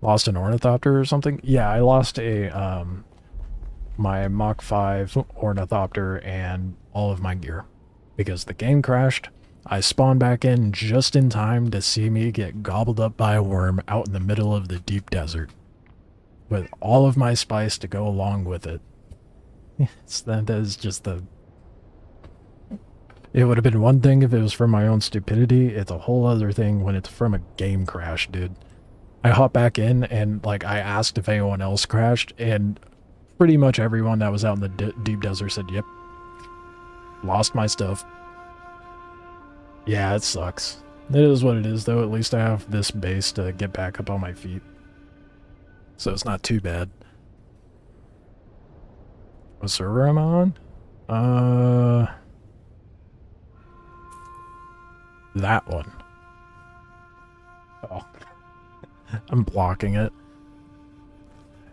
B: lost an ornithopter or something? Yeah, I lost a, my Mach 5 ornithopter and all of my gear. Because the game crashed, I spawned back in just in time to see me get gobbled up by a worm out in the middle of the deep desert. With all of my spice to go along with it. That is just the... It would have been one thing if it was from my own stupidity. It's a whole other thing when it's from a game crash, dude. I hopped back in and, like, I asked if anyone else crashed, and pretty much everyone that was out in the deep desert said, yep. Lost my stuff. Yeah, it sucks. It is what it is, though. At least I have this base to get back up on my feet. So it's not too bad. What server am I on? That one. Oh. I'm blocking it.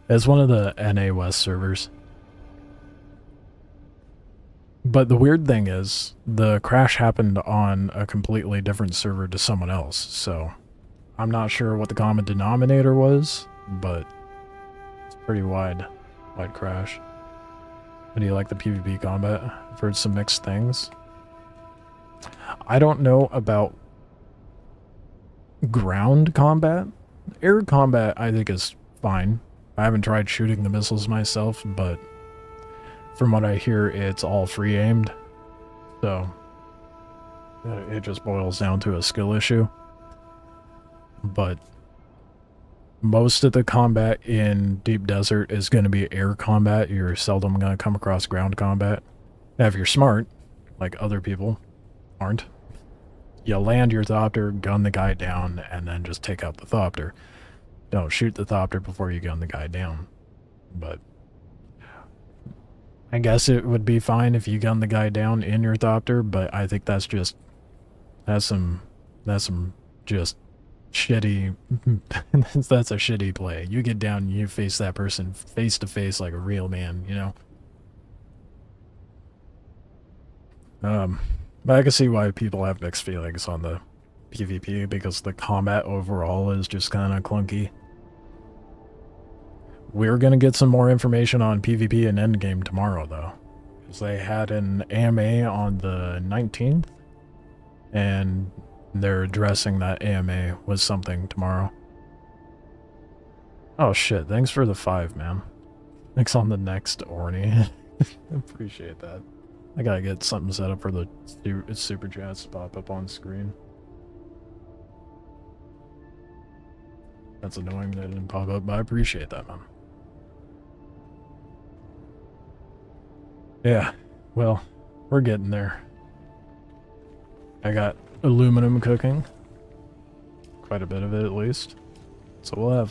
B: It's one of the NA West servers. But the weird thing is, the crash happened on a completely different server to someone else, so I'm not sure what the common denominator was, but it's pretty wide crash. How do you like the PvP combat? I've heard some mixed things. I don't know about ground combat. Air combat I think is fine. I haven't tried shooting the missiles myself, but from what I hear, it's all free aimed. So it just boils down to a skill issue. But most of the combat in Deep Desert is going to be air combat. You're seldom going to come across ground combat. Now, if you're smart, like other people aren't, you land your thopter, gun the guy down, and then just take out the thopter. Don't shoot the thopter before you gun the guy down. But I guess it would be fine if you gunned the guy down in your thopter, but I think that's just that's some just shitty that's a shitty play. You get down and you face that person face to face like a real man, you know? But I can see why people have mixed feelings on the PvP because the combat overall is just kind of clunky. We're gonna get some more information on PvP and endgame tomorrow, though. Because they had an AMA on the 19th, and they're addressing that AMA with something tomorrow. Oh shit, thanks for the 5, man. Thanks on the next, Orny. Appreciate that. I gotta get something set up for the super chats to pop up on screen. That's annoying that it didn't pop up, but I appreciate that, man. Yeah, well, we're getting there. I got aluminum cooking. Quite a bit of it, at least. So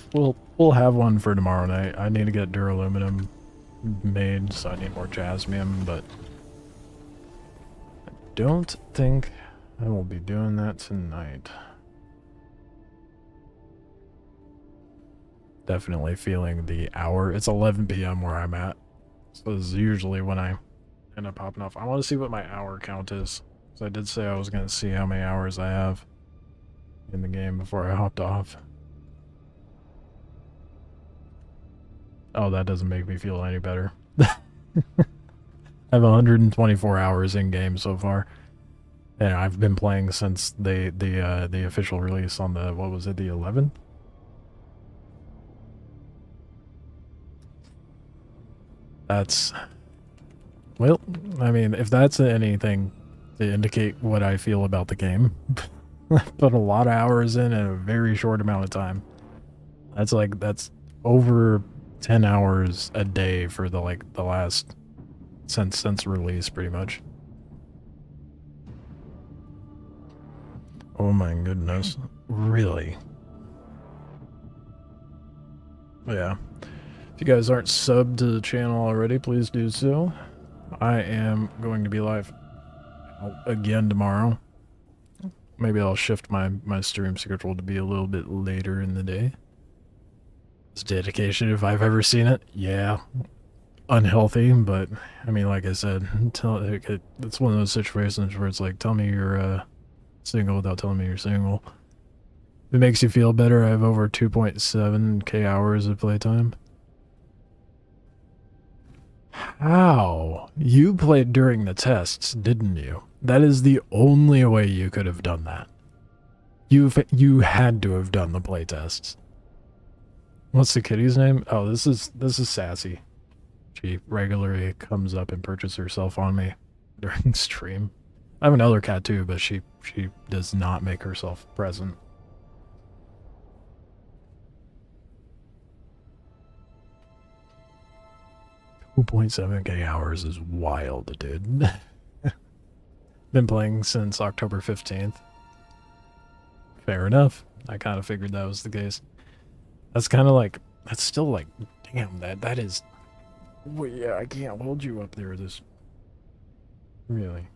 B: we'll have one for tomorrow night. I need to get duraluminum made, so I need more jasmium, but I don't think I will be doing that tonight. Definitely feeling the hour. It's 11 p.m. where I'm at. So this is usually when I end up popping off. I want to see what my hour count is. So I did say I was going to see how many hours I have in the game before I hopped off. Oh, that doesn't make me feel any better. I have 124 hours in game so far. And I've been playing since the official release on the, what was it, the 11th? That's, well, I mean, if that's anything to indicate what I feel about the game, put a lot of hours in a very short amount of time. That's over 10 hours a day for the last, since release, pretty much. Oh my goodness. Really? Yeah. If you guys aren't subbed to the channel already, please do so. I am going to be live again tomorrow. Maybe I'll shift my stream schedule to be a little bit later in the day. It's dedication if I've ever seen it. Yeah. Unhealthy, but I mean, like I said, it's one of those situations where it's like, tell me you're single without telling me you're single. If it makes you feel better, I have over 2.7k hours of playtime. How? You played during the tests, didn't you? That is the only way you could have done that. You had to have done the play tests. What's the kitty's name? Oh, this is Sassy. She regularly comes up and perches herself on me during stream. I have another cat too, but she does not make herself present. 2.7k hours is wild, dude. Been playing since October 15th. Fair enough. I kind of figured that was the case. That's kind of like, that's still like, damn, that is, well, yeah, I can't hold you up there this, really.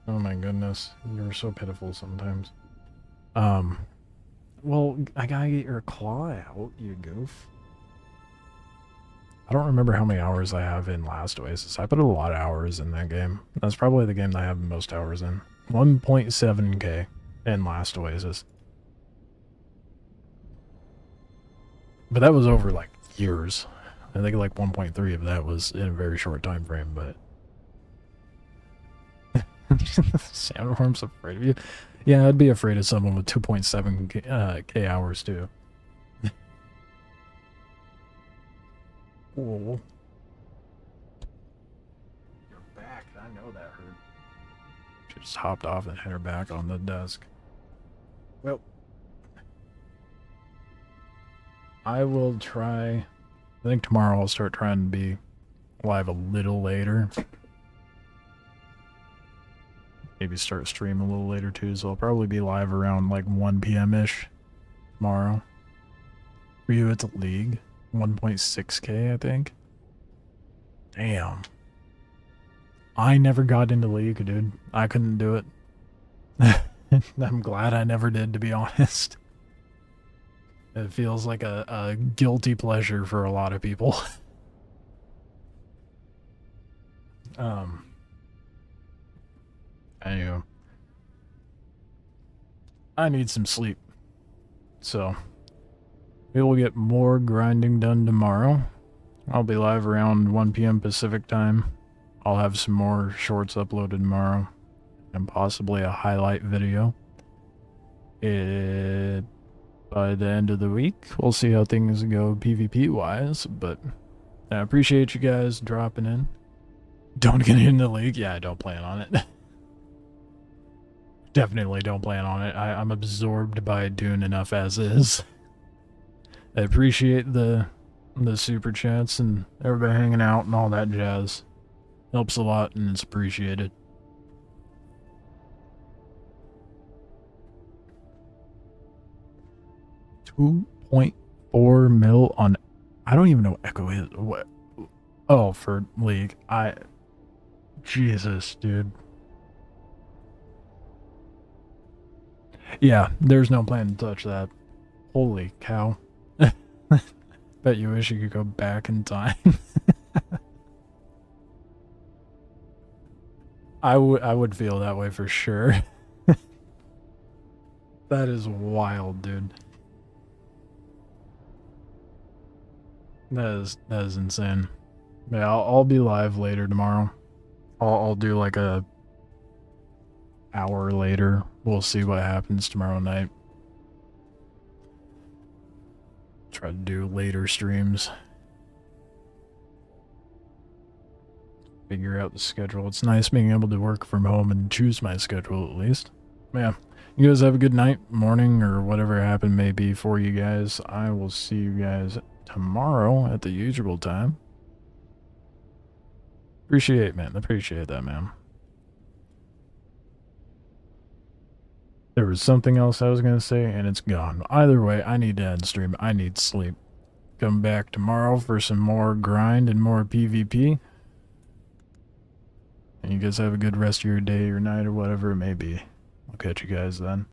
B: Oh my goodness, you're so pitiful sometimes. Well, I gotta get your claw out, you goof. I don't remember how many hours I have in Last Oasis. I put a lot of hours in that game. That's probably the game that I have the most hours in. 1.7k in Last Oasis. But that was over like years. I think like 1.3 of that was in a very short time frame, but Sandworm's afraid of you. Yeah, I'd be afraid of someone with 2.7k hours too. Whoa. You're back. I know that hurt. She just hopped off and hit her back on the desk. Well, I will try. I think tomorrow I'll start trying to be live a little later. Maybe start streaming a little later too, so I'll probably be live around like 1 p.m.-ish tomorrow. For you, it's a league. 1.6k, I think. Damn. I never got into League, dude. I couldn't do it. I'm glad I never did, to be honest. It feels like a guilty pleasure for a lot of people. Anyway. I need some sleep. So, we will get more grinding done tomorrow. I'll be live around 1 p.m. Pacific time. I'll have some more shorts uploaded tomorrow. And possibly a highlight video. By the end of the week, we'll see how things go PvP-wise. But I appreciate you guys dropping in. Don't get into the League? Yeah, I don't plan on it. Definitely don't plan on it. I'm absorbed by Dune enough as is. I appreciate the super chats and everybody hanging out and all that jazz. Helps a lot and it's appreciated. $2.4 million on... I don't even know what Echo is. What? Oh, for League. Jesus, dude. Yeah, there's no plan to touch that. Holy cow. Bet you wish you could go back in time. I would feel that way for sure. That is wild, dude. That is insane. Yeah, I'll be live later tomorrow. I'll do like a hour later. We'll see what happens tomorrow night. Try to do later streams. Figure out the schedule. It's nice being able to work from home and choose my schedule at least. Yeah. You guys have a good night, morning, or whatever happened may be for you guys. I will see you guys tomorrow at the usual time. Appreciate that, man. There was something else I was going to say, and it's gone. Either way, I need to end stream. I need sleep. Come back tomorrow for some more grind and more PvP. And you guys have a good rest of your day or night or whatever it may be. I'll catch you guys then.